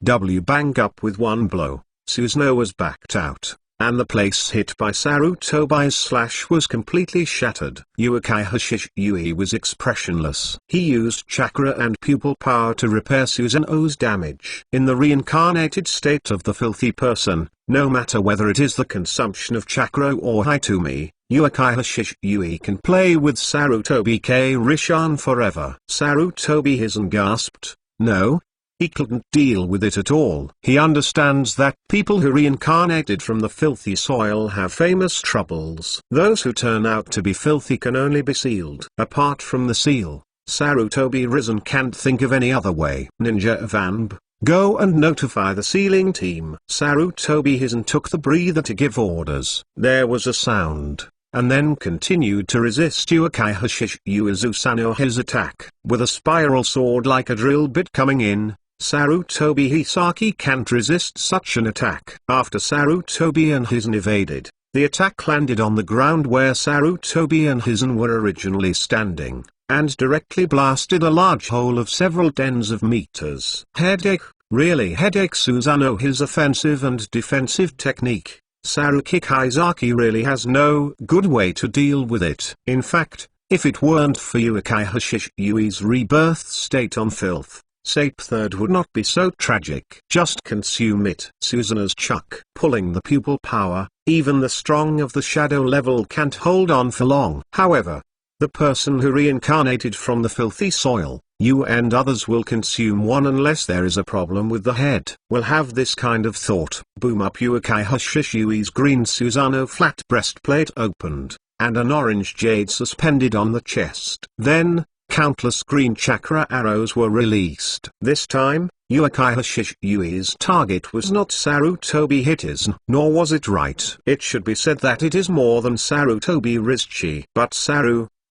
Speaker 1: Bang up with 1 blow. Susanoo was backed out, and the place hit by Sarutobi's slash was completely shattered. Uchiha Shish Yui was expressionless. He used chakra and pupil power to repair Susanoo's damage. In the reincarnated state of the filthy person, no matter whether it is the consumption of chakra or Hitumi, Uchiha Shish Yui can play with Sarutobi K. Rishan forever. Sarutobi Hizen gasped. No, he couldn't deal with it at all. He understands that people who reincarnated from the filthy soil have famous troubles. Those who turn out to be filthy can only be sealed. Apart from the seal, Sarutobi Risen can't think of any other way. Ninja of Anb, go and notify the sealing team. Sarutobi Hizen took the breather to give orders. There was a sound, and then continued to resist Uchiha Shish Yui Susanoo his attack. With a spiral sword like a drill bit coming in, Sarutobi Hisaki can't resist such an attack. After Sarutobi and Hizen evaded, the attack landed on the ground where Sarutobi and Hizen were originally standing, and directly blasted a large hole of several tens of meters. Headache, really headache. Susanoo. His offensive and defensive technique, Saruki Kaizaki, really has no good way to deal with it. In fact, if it weren't for Uekai Hashishui's rebirth state on filth, Sape Third would not be so tragic. Just consume it. Susanoo's chuck. Pulling the pupil power, even the strong of the shadow level can't hold on for long. However, the person who reincarnated from the filthy soil, you and others will consume one unless there is a problem with the head. Will have this kind of thought. Boom up. Uekai Hashishui's green Susanoo flat breastplate opened, and an orange jade suspended on the chest. Then, countless green chakra arrows were released. This time, Uekai Hashishui's target was not Sarutobi Hizen, nor was it right. It should be said that it is more than Sarutobi Rizchi. But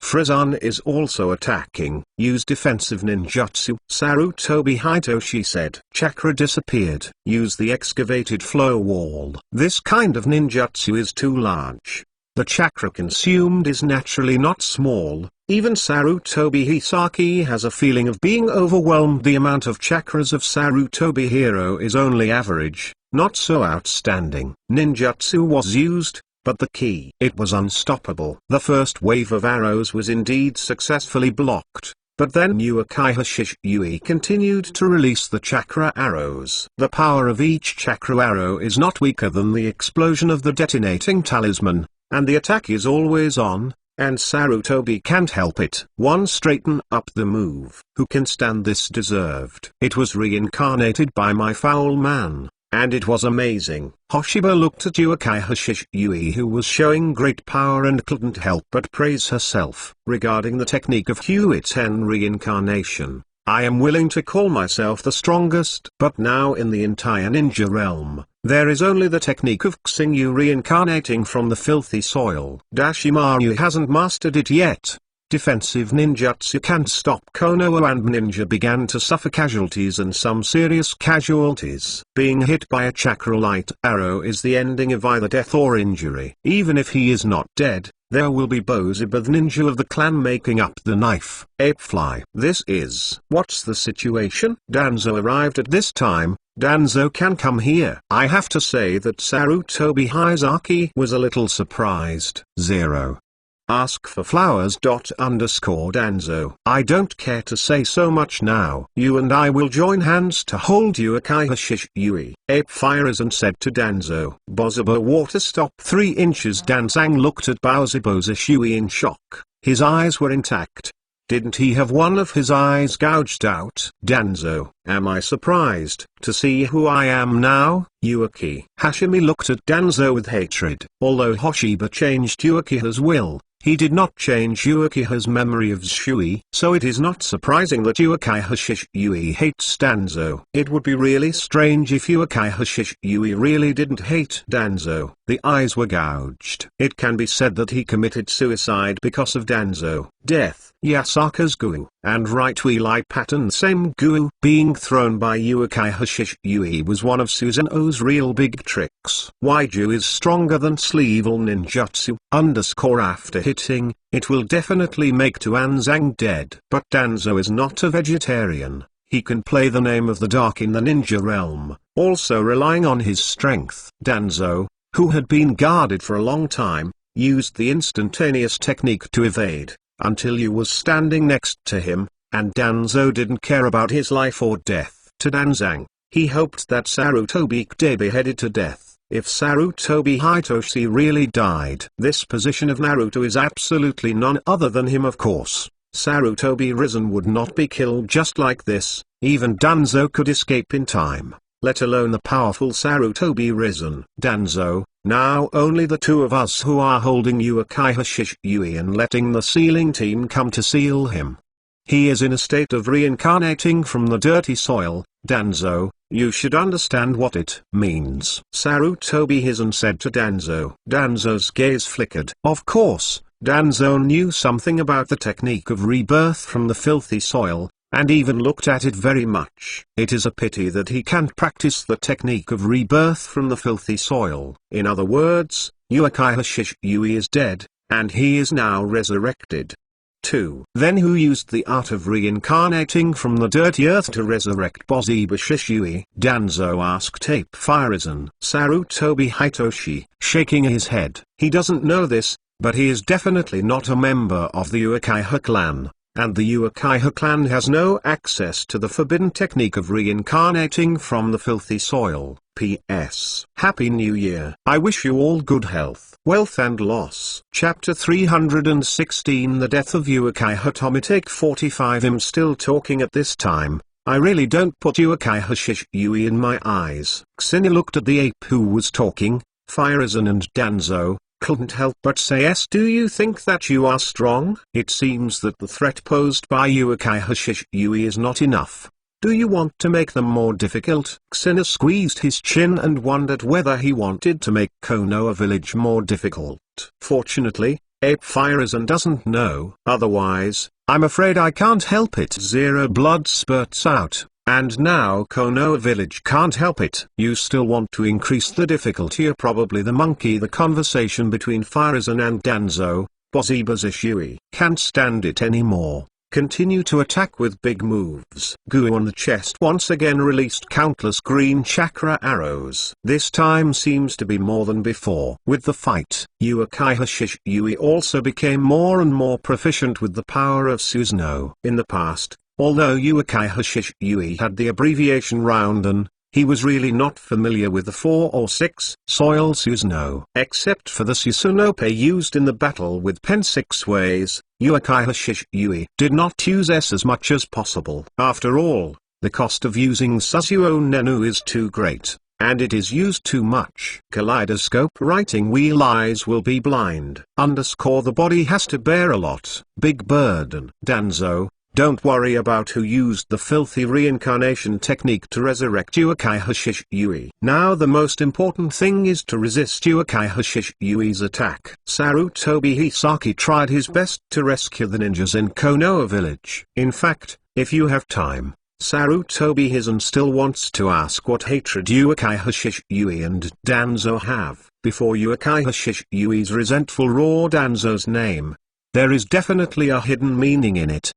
Speaker 1: Frison is also attacking. Use defensive ninjutsu. Sarutobi Hitoshi said. Chakra disappeared. Use the excavated flow wall. This kind of ninjutsu is too large. The chakra consumed is naturally not small. Even Sarutobi Hisaki has a feeling of being overwhelmed. The amount of chakras of Sarutobi Hero is only average, not so outstanding. Ninjutsu was used, but the key, it was unstoppable. The first wave of arrows was indeed successfully blocked, but then Uekai Hashishui continued to release the chakra arrows. The power of each chakra arrow is not weaker than the explosion of the detonating talisman, and the attack is always on, and Sarutobi can't help it. One straighten up the move. Who can stand this? Deserved. It was reincarnated by my foul man, and it was amazing. Hoshiba looked at Uekai Hashishui, who was showing great power and couldn't help but praise herself. Regarding the technique of Huiten reincarnation, I am willing to call myself the strongest. But now in the entire ninja realm, there is only the technique of Xingyu reincarnating from the filthy soil. Dashimaru hasn't mastered it yet. Defensive ninjutsu can't stop Konoha, and ninja began to suffer casualties, and some serious casualties. Being hit by a chakra light arrow is the ending of either death or injury. Even if he is not dead, there will be Boziba the ninja of the clan making up the knife. Apefly. This is. What's the situation? Danzo arrived at this time. Danzo can come here. I have to say that Sarutobi Hisaki was a little surprised. 0. Ask for flowers. Danzo. I don't care to say so much now. You and I will join hands to hold Uekai Hashishui. Ape fires and said to Danzo. Boziba water stop 3 inches. Danzang looked at Bozibozishui in shock. His eyes were intact. Didn't he have one of his eyes gouged out? Danzo. Am I surprised to see who I am now? Ueki. Hashimi looked at Danzo with hatred. Although Hoshiba changed Uekiha's will, he did not change Uekiha's memory of Shui. So it is not surprising that Uekai Hashishui hates Danzo. It would be really strange if Uekai Hashishui really didn't hate Danzo. The eyes were gouged. It can be said that he committed suicide because of Danzo. Death. Yasaka's goo. And right, we lie pattern. Same goo being thrown by Uekai Hashishui was one of Susanoo's real big tricks. Waiju is stronger than Sleevel ninjutsu. After hitting, it will definitely make Tuanzang dead. But Danzo is not a vegetarian. He can play the name of the dark in the ninja realm, also relying on his strength. Danzo, who had been guarded for a long time, used the instantaneous technique to evade, until Yu was standing next to him, and Danzo didn't care about his life or death. To Danzang, he hoped that Sarutobi Kde beheaded to death. If Sarutobi Hitoshi really died, this position of Naruto is absolutely none other than him, of course. Sarutobi Risen would not be killed just like this. Even Danzo could escape in time, let alone the powerful Sarutobi Risen. Danzo, now only the two of us who are holding Uekai Hashishui and letting the sealing team come to seal him. He is in a state of reincarnating from the dirty soil. Danzo, you should understand what it means. Sarutobi Hizen said to Danzo. Danzo's gaze flickered. Of course, Danzo knew something about the technique of rebirth from the filthy soil, and even looked at it very much. It is a pity that he can't practice the technique of rebirth from the filthy soil. In other words, Uchiha Shisui is dead, and he is now resurrected. 2. Then who used the art of reincarnating from the dirty earth to resurrect Bozeba Shisui? Danzo asked Ape Firezon. Sarutobi Hitoshi, shaking his head. He doesn't know this, but he is definitely not a member of the Uchiha clan, and the Uchiha clan has no access to the forbidden technique of reincarnating from the filthy soil. P.S. Happy New Year. I wish you all good health, wealth and loss. Chapter 316 The Death of Uchiha Tomitake 45. I'm still talking at this time. I really don't put Uchiha Shisui in my eyes. Xenia looked at the ape who was talking. Firezon and Danzo couldn't help but say, yes. Do you think that you are strong? It seems that the threat posed by Uchiha Shisui is not enough. Do you want to make them more difficult? Xenia squeezed his chin and wondered whether he wanted to make Konoha village more difficult. Fortunately, Ape Firezon doesn't know. Otherwise, I'm afraid I can't help it. Zero blood spurts out, and now Konoha village can't help it. You still want to increase the difficulty? Probably the monkey. The conversation between Firezon and Danzo. Bozeba Shisui can't stand it anymore. Continue to attack with big moves. Goo on the chest once again released countless green chakra arrows. This time seems to be more than before. With the fight, Uchiha Shisui also became more and more proficient with the power of Susanoo. In the past, although Uchiha Shisui had the abbreviation Rounden, he was really not familiar with the 4 or 6 soil Susanoo. Except for the Susanoo used in the battle with Pen 6 ways, Uchiha Shisui did not use S as much as possible. After all, the cost of using Susuo Nenu is too great, and it is used too much. Kaleidoscope writing wheel eyes will be blind. The body has to bear a lot. Big burden. Danzo, don't worry about who used the filthy reincarnation technique to resurrect Uchiha Shisui. Now the most important thing is to resist Uchiha Shisui's attack. Sarutobi Hisaki tried his best to rescue the ninjas in Konoha village. In fact, if you have time, Sarutobi Hison still wants to ask what hatred Uchiha Shisui and Danzo have. Before Uchiha Shisui's resentful roar Danzo's name, there is definitely a hidden meaning in it.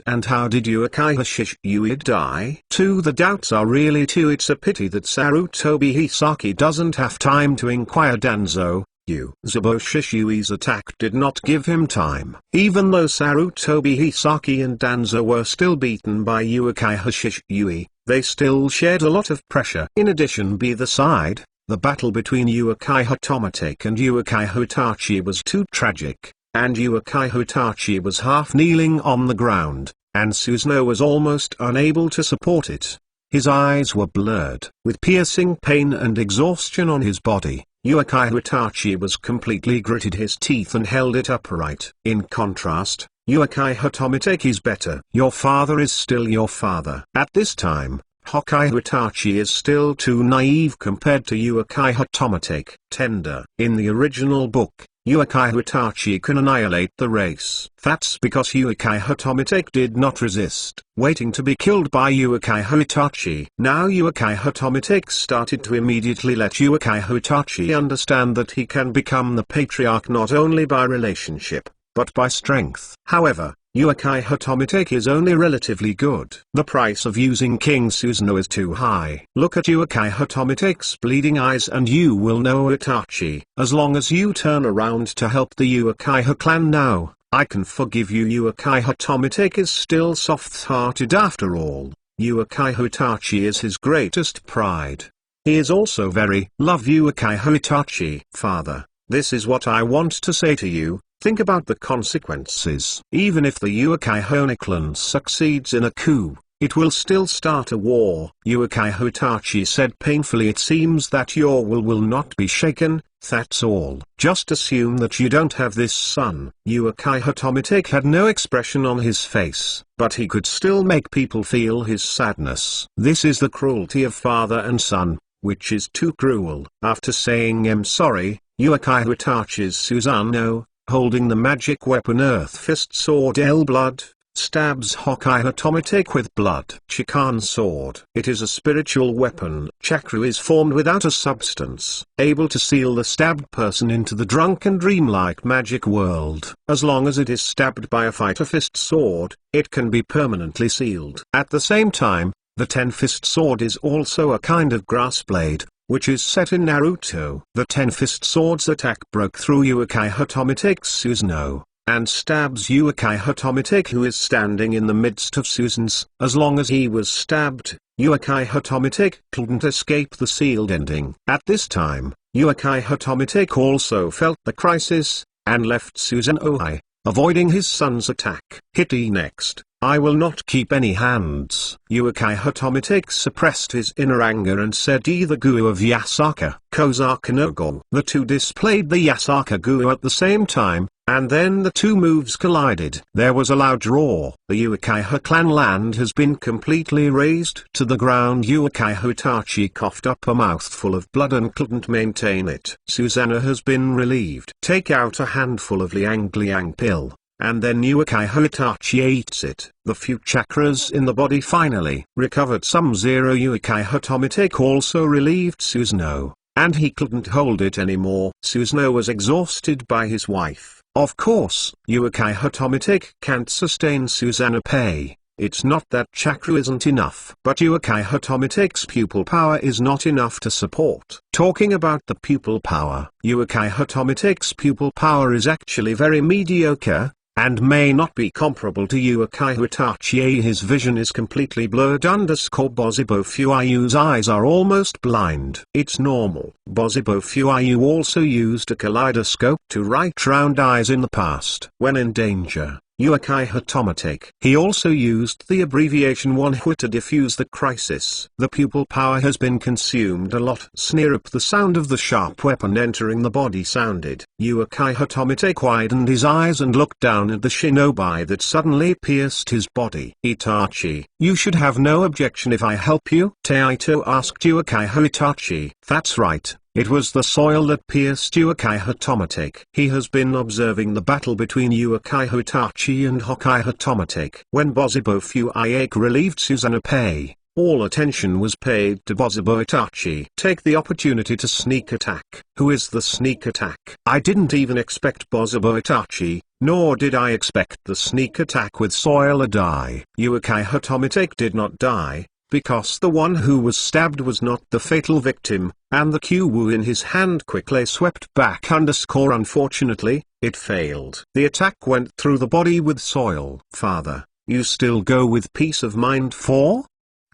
Speaker 1: And how did Uchiha Shisui die? The doubts are really too. It's a pity that Sarutobi Hisaki doesn't have time to inquire. Danzo, Zebo Shisui's attack did not give him time. Even though Sarutobi Hisaki and Danzo were still beaten by Uchiha Shisui, they still shared a lot of pressure. In addition, the battle between Uchiha Tomitake and Uchiha Itachi was too tragic. And Uchiha Itachi was half kneeling on the ground, and Susanoo was almost unable to support it. His eyes were blurred. With piercing pain and exhaustion on his body, Uchiha Itachi was completely gritted his teeth and held it upright. In contrast, Uchiha Tomitake is better. Your father is still your father. At this time, Uchiha Itachi is still too naive compared to Uchiha Tomitake. Tender. In the original book, Uchiha Itachi can annihilate the race. That's because Uchiha Tomitake did not resist, waiting to be killed by Uchiha Itachi. Now Uchiha Tomitake started to immediately let Uchiha Itachi understand that he can become the patriarch not only by relationship, but by strength. However, Uchiha Tomitake is only relatively good. The price of using King Susanoo is too high. Look at Uchiha Tomitake's bleeding eyes and you will know Itachi. As long as you turn around to help the Uchiha clan now, I can forgive you. Uchiha Tomitake is still soft-hearted after all. Uchiha Itachi is his greatest pride. He is also very love Uchiha Itachi. Father, this is what I want to say to you. Think about the consequences. Even if the Uchiha clan succeeds in a coup, it will still start a war. Uchiha Itachi said painfully. It seems that your will not be shaken, that's all. Just assume that you don't have this son. Uchiha Tomitake had no expression on his face, but he could still make people feel his sadness. This is the cruelty of father and son, which is too cruel. After saying I'm sorry, Uchiha Itachi's Susanoo, holding the magic weapon Earth Fist Sword L Blood, stabs Hokai Hitomitake with blood. Chikan sword. It is a spiritual weapon. Chakra is formed without a substance, able to seal the stabbed person into the drunken dreamlike magic world. As long as it is stabbed by a fighter fist sword, it can be permanently sealed. At the same time, the Ten-Fist Sword is also a kind of grass blade, which is set in Naruto. The Ten-Fist Sword's attack broke through Uchiha Hitomitake's Susanoo, and stabs Uchiha Hitomitake, who is standing in the midst of Susan's. As long as he was stabbed, Uchiha Hitomitake couldn't escape the sealed ending. At this time, Uchiha Hitomitake also felt the crisis, and left Susanoo, avoiding his son's attack. Hitty next. I will not keep any hands. Uchiha Hitomitake suppressed his inner anger and said either Guu of Yasaka, Kozaka no Go. The two displayed the Yasaka Guu at the same time, and then the two moves collided. There was a loud roar. The Uchiha clan land has been completely razed to the ground. Uchiha Itachi coughed up a mouthful of blood and couldn't maintain it. Susanoo has been relieved. Take out a handful of Liang Liang pill, and then Uchiha Itachi eats it. The few chakras in the body finally recovered some. Zero. Uchiha Hitomitake also relieved Susanoo, and he couldn't hold it anymore. Susanoo was exhausted by his wife. Of course, Uchiha Hitomitake can't sustain Susanoo. It's not that chakra isn't enough, but Uchiha Hitomitake's pupil power is not enough to support. Talking about the pupil power, Uchiha Hitomitake's pupil power is actually very mediocre, and may not be comparable to Uchiha Itachi. His vision is completely blurred. Bozibo Fuayu's eyes are almost blind. It's normal. Bozibo Fuayu also used a kaleidoscope to write round eyes in the past. When in danger, Uchiha Hitomitake. He also used the abbreviation 1HU to diffuse the crisis. The pupil power has been consumed a lot. Sneerup. The sound of the sharp weapon entering the body sounded. Uchiha Hitomitake widened his eyes and looked down at the shinobi that suddenly pierced his body. Itachi, you should have no objection if I help you? Taito asked Uchiha Itachi. That's right. It was the soil that pierced Uchiha Hitomitake. He has been observing the battle between Uchiha Itachi and Hokai Hitomitake. When Bozibo Fuayake relieved Susanoo, all attention was paid to Bozibo Itachi. Take the opportunity to sneak attack. Who is the sneak attack? I didn't even expect Bozibo Itachi, nor did I expect the sneak attack with soil to die. Uchiha Hitomitake did not die, because the one who was stabbed was not the fatal victim, and the Kyuwu in his hand quickly swept back. Unfortunately, it failed. The attack went through the body with soil. Father, you still go with peace of mind for?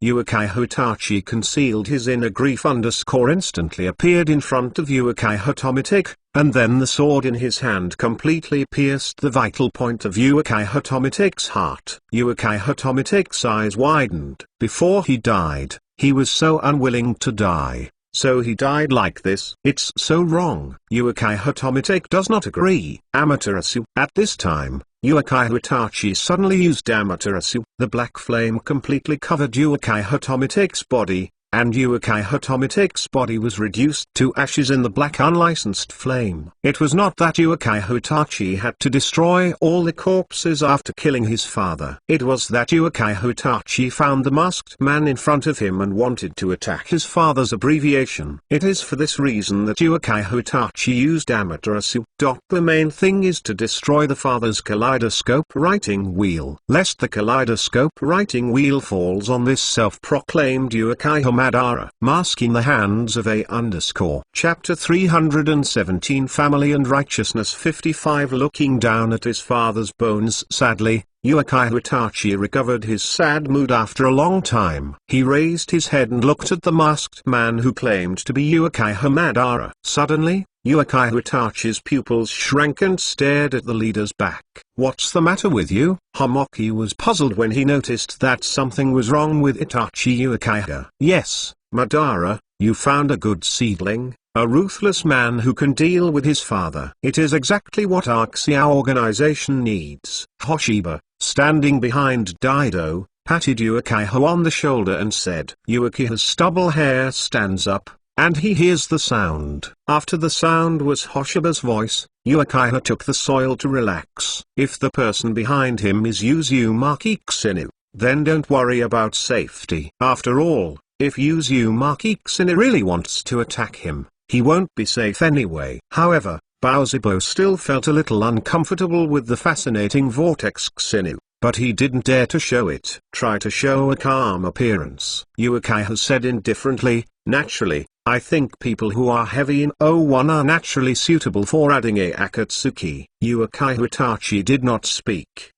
Speaker 1: Uchiha Itachi concealed his inner grief. Instantly appeared in front of Uchiha Hitomitake, and then the sword in his hand completely pierced the vital point of Uchiha Hitomitake's heart. Uchiha Hitomitake's eyes widened. Before he died, he was so unwilling to die, so he died like this. It's so wrong. Uchiha Hitomitake does not agree. Amaterasu. At this time, Uchiha Itachi suddenly used Amaterasu. The black flame completely covered Uchiha Hitomitake's body, and Uchiha Hitomitake's body was reduced to ashes in the black unlicensed flame. It was not that Uchiha Itachi had to destroy all the corpses after killing his father. It was that Uchiha Itachi found the masked man in front of him and wanted to attack his father's abbreviation. It is for this reason that Uchiha Itachi used Amaterasu. The main thing is to destroy the father's kaleidoscope writing wheel, lest the kaleidoscope writing wheel falls on this self-proclaimed Uchiha Madara. Masking the hands of A_. Chapter 317 Family and Righteousness 55. Looking down at his father's bones sadly, Uchiha Itachi recovered his sad mood after a long time. He raised his head and looked at the masked man who claimed to be Uchiha Madara. Suddenly, Uchiha Itachi's pupils shrank and stared at the leader's back. What's the matter with you? Hamoki was puzzled when he noticed that something was wrong with Itachi Uchiha. Yes, Madara, you found a good seedling, a ruthless man who can deal with his father. It is exactly what our Xiao organization needs. Hoshiba, standing behind Daido, patted Uchiha on the shoulder and said, Uchiha's stubble hair stands up, and he hears the sound. After the sound was Hoshiba's voice, Uchiha took the soil to relax. If the person behind him is Uzumaki Kusinu, then don't worry about safety. After all, if Uzumaki Kusinu really wants to attack him, he won't be safe anyway. However, Baozibo still felt a little uncomfortable with the fascinating vortex Kusinu, but he didn't dare to show it. Try to show a calm appearance. Uchiha said indifferently, naturally, I think people who are heavy in O1 are naturally suitable for adding a Akatsuki. Uchiha Itachi did not speak,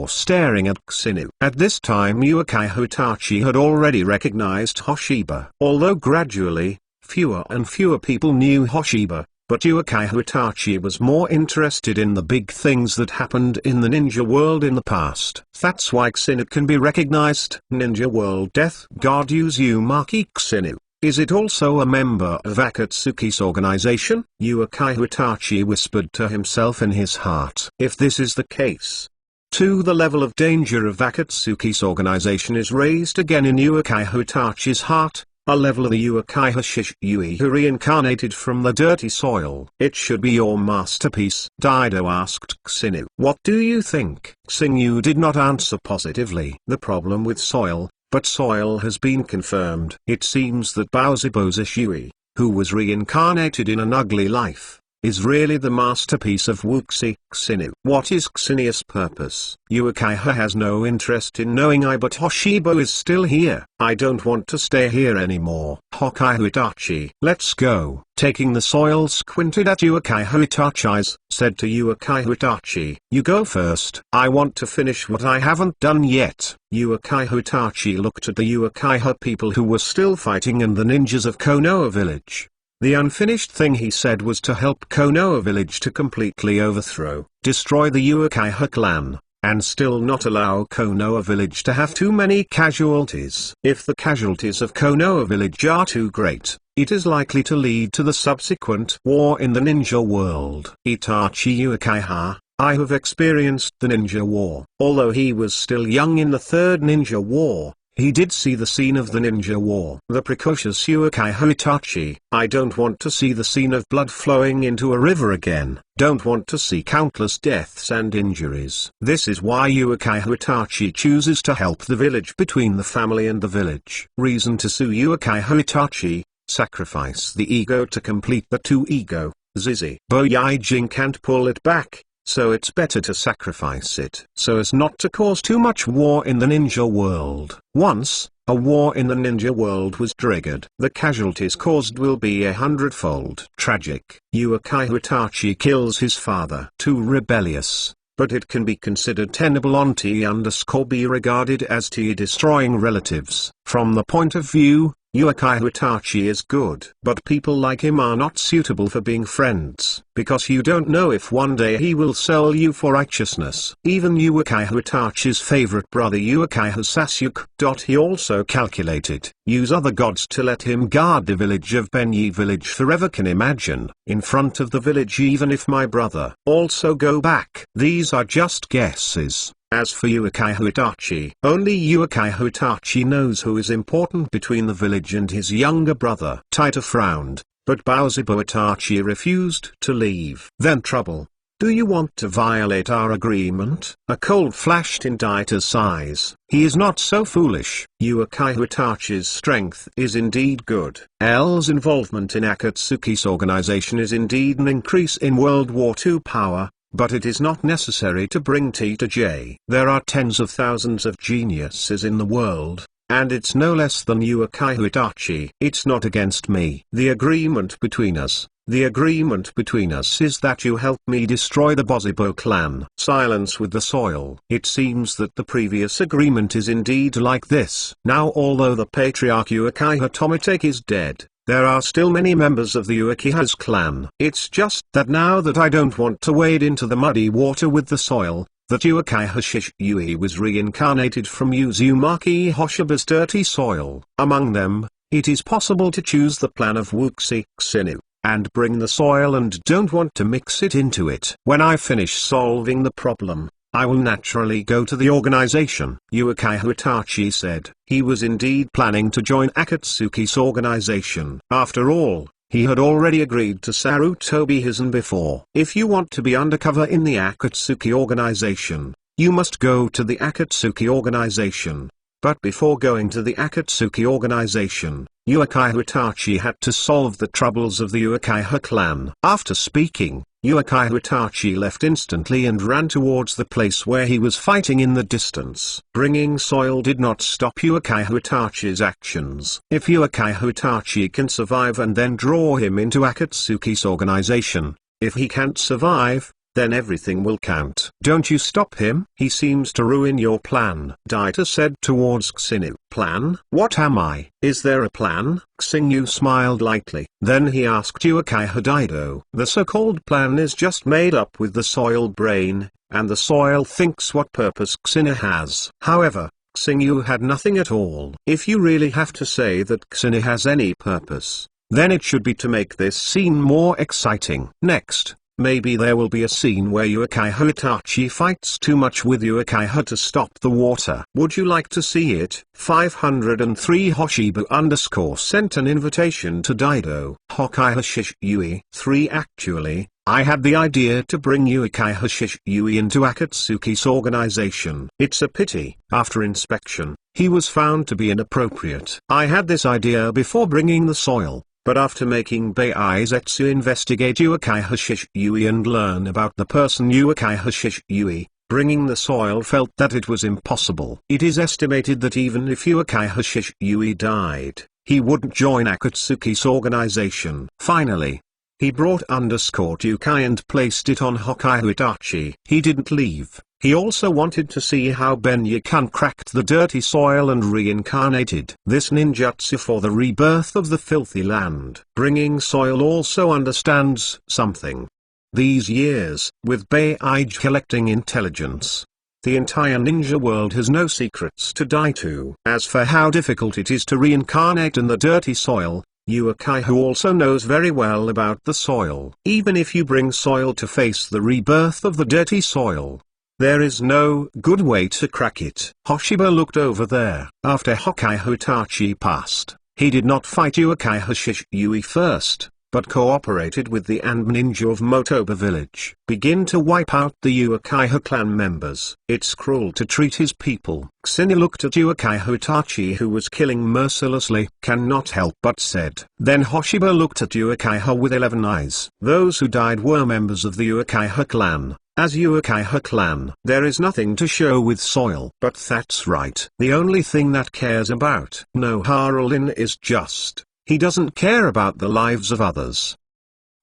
Speaker 1: staring at Kusinu. At this time Uchiha Itachi had already recognized Hoshiba. Although gradually, fewer and fewer people knew Hoshiba, but Uchiha Itachi was more interested in the big things that happened in the ninja world in the past. That's why Kusinu can be recognized. Ninja World Death God Uzumaki Kusinu. Is it also a member of Akatsuki's organization? Uchiha Itachi whispered to himself in his heart. If this is the case, the level of danger of Akatsuki's organization is raised again in Uchiha Itachi's heart, a level of the Uchiha Shisui who reincarnated from the dirty soil. It should be your masterpiece. Dido asked Kusinu. What do you think? Kusinu did not answer positively. The problem with soil, but soil has been confirmed. It seems that Baozibo Shisui, who was reincarnated in an ugly life, is really the masterpiece of Wuxi Kusinu. What is Kusinia's purpose? Uchiha has no interest in knowing but Hoshiba is still here. I don't want to stay here anymore. Uchiha Itachi. Let's go. Taking the soil squinted at Uchiha Itachi's, said to Uchiha Itachi. You go first. I want to finish what I haven't done yet. Uchiha Itachi looked at the Uchiha people who were still fighting and the ninjas of Konoha village. The unfinished thing he said was to help Konoha village to completely overthrow, destroy the Uchiha clan, and still not allow Konoha village to have too many casualties. If the casualties of Konoha village are too great, it is likely to lead to the subsequent war in the ninja world. Itachi Uchiha, I have experienced the ninja war. Although he was still young in the third ninja war, he did see the scene of the ninja war. The precocious Uchiha Itachi. I don't want to see the scene of blood flowing into a river again. Don't want to see countless deaths and injuries. This is why Uchiha Itachi chooses to help the village between the family and the village. Reason to sue Uchiha Itachi. Sacrifice the ego to complete the two ego. Zizi. Boyaijin can't pull it back. So it's better to sacrifice it, so as not to cause too much war in the ninja world. Once, a war in the ninja world was triggered. The casualties caused will be 100-fold. Tragic. Uchiha Itachi kills his father. Too rebellious, but it can be considered tenable on T_be regarded as T destroying relatives. From the point of view, Uchiha Itachi is good. But people like him are not suitable for being friends, because you don't know if one day he will sell you for righteousness. Even Uchiha Itachi's favorite brother Uchiha Sasuke. He also calculated, use other gods to let him guard the village of Benyi village forever. Can imagine, in front of the village even if my brother also go back. These are just guesses. As for Uchiha Itachi, only Uchiha Itachi knows who is important between the village and his younger brother. Taita frowned, but Baozibo Itachi refused to leave. Then trouble. Do you want to violate our agreement? A cold flashed in Daita's eyes. He is not so foolish. Uchiha Itachi's strength is indeed good. L's involvement in Akatsuki's organization is indeed an increase in World War II power. But it is not necessary to bring T to J. There are tens of thousands of geniuses in the world, and it's no less than Uchiha Itachi. It's not against me. The agreement between us is that you help me destroy the Baozibo clan. Silence with the soil. It seems that the previous agreement is indeed like this. Now although the patriarch Uchiha Tomitake is dead, there are still many members of the Uchiha's clan. It's just that now that I don't want to wade into the muddy water with the soil, that Uchiha Shisui was reincarnated from Uzumaki Hoshiba's dirty soil. Among them, it is possible to choose the plan of Wuxi Kusinu, and bring the soil and don't want to mix it into it. When I finish solving the problem, I will naturally go to the organization. Yukai Itachi said. He was indeed planning to join Akatsuki's organization. After all, he had already agreed to Sarutobi Hizen before. If you want to be undercover in the Akatsuki organization, you must go to the Akatsuki organization. But before going to the Akatsuki organization, Yukai Itachi had to solve the troubles of the Uchiha clan. After speaking, Yukai Itachi left instantly and ran towards the place where he was fighting in the distance. Bringing soil did not stop Yukai Itachi's actions. If Yukai Itachi can survive and then draw him into Akatsuki's organization, if he can't survive, then everything will count. Don't you stop him. He seems to ruin your plan. Daita said towards Xinyu. Plan? What am I? Is there a plan? Xinyu smiled lightly. Then he asked Yukai Daido. The so-called plan is just made up with the soil brain, and the soil thinks what purpose Xinyu has. However, Xinyu had nothing at all. If you really have to say that Xinyu has any purpose, then it should be to make this scene more exciting. Next, maybe there will be a scene where Yukai Itachi fights too much with Uchiha to stop the water. Would you like to see it? 503 Hoshibu_ sent an invitation to Daido. Hokai Shishui 3 Actually, I had the idea to bring Yukai Shishui into Akatsuki's organization. It's a pity, after inspection, he was found to be inappropriate. I had this idea before bringing the soil. But after making Baizetsu investigate Yukai Shishui and learn about the person Yukai Shishui, bringing the soil felt that it was impossible. It is estimated that even if Yukai Shishui died, he wouldn't join Akatsuki's organization. Finally, he brought Yukai and placed it on Hokai Itachi. He didn't leave. He also wanted to see how Ben-Yakan cracked the dirty soil and reincarnated. This ninjutsu for the rebirth of the filthy land. Bringing soil also understands something. These years, with Beige collecting intelligence, the entire ninja world has no secrets to die to. As for how difficult it is to reincarnate in the dirty soil, Yukai also knows very well about the soil. Even if you bring soil to face the rebirth of the dirty soil, there is no good way to crack it. Hoshiba looked over there. After Hokai Itachi passed, he did not fight Yukai Shishui first, but cooperated with the Anb ninja of Motoba village. Begin to wipe out the Uchiha clan members. It's cruel to treat his people. Xinyu looked at Yukai Itachi who was killing mercilessly. Cannot help but said. Then Hoshiba looked at Uchiha with 11 eyes. Those who died were members of the Uchiha clan. As Uchiha clan, there is nothing to show with soil. But that's right. The only thing that cares about Noharulin is just, he doesn't care about the lives of others.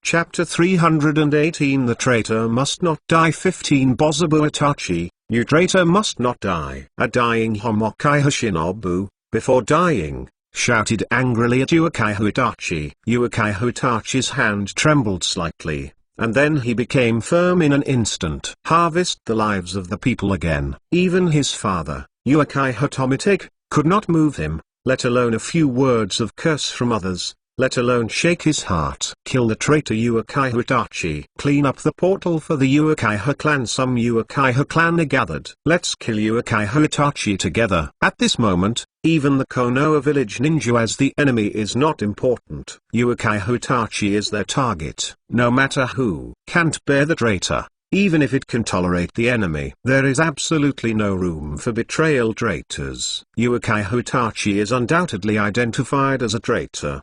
Speaker 1: Chapter 318 The Traitor Must Not Die 15 Bozabu Itachi, you traitor must not die. A dying Homokai Shinobu, before dying, shouted angrily at Yukai Itachi. Yukai Itachi's hand trembled slightly, and then he became firm in an instant. Harvest the lives of the people again. Even his father, Yukai Tomitake, could not move him, let alone a few words of curse from others, let alone shake his heart. Kill the traitor Yukai Itachi. Clean up the portal for the Uchiha clan. Some Uchiha clan are gathered. Let's kill Yukai Itachi together. At this moment, even the Konoha village ninja as the enemy is not important. Yukai Itachi is their target. No matter who can't bear the traitor, even if it can tolerate the enemy. There is absolutely no room for betrayal traitors. Yukai Itachi is undoubtedly identified as a traitor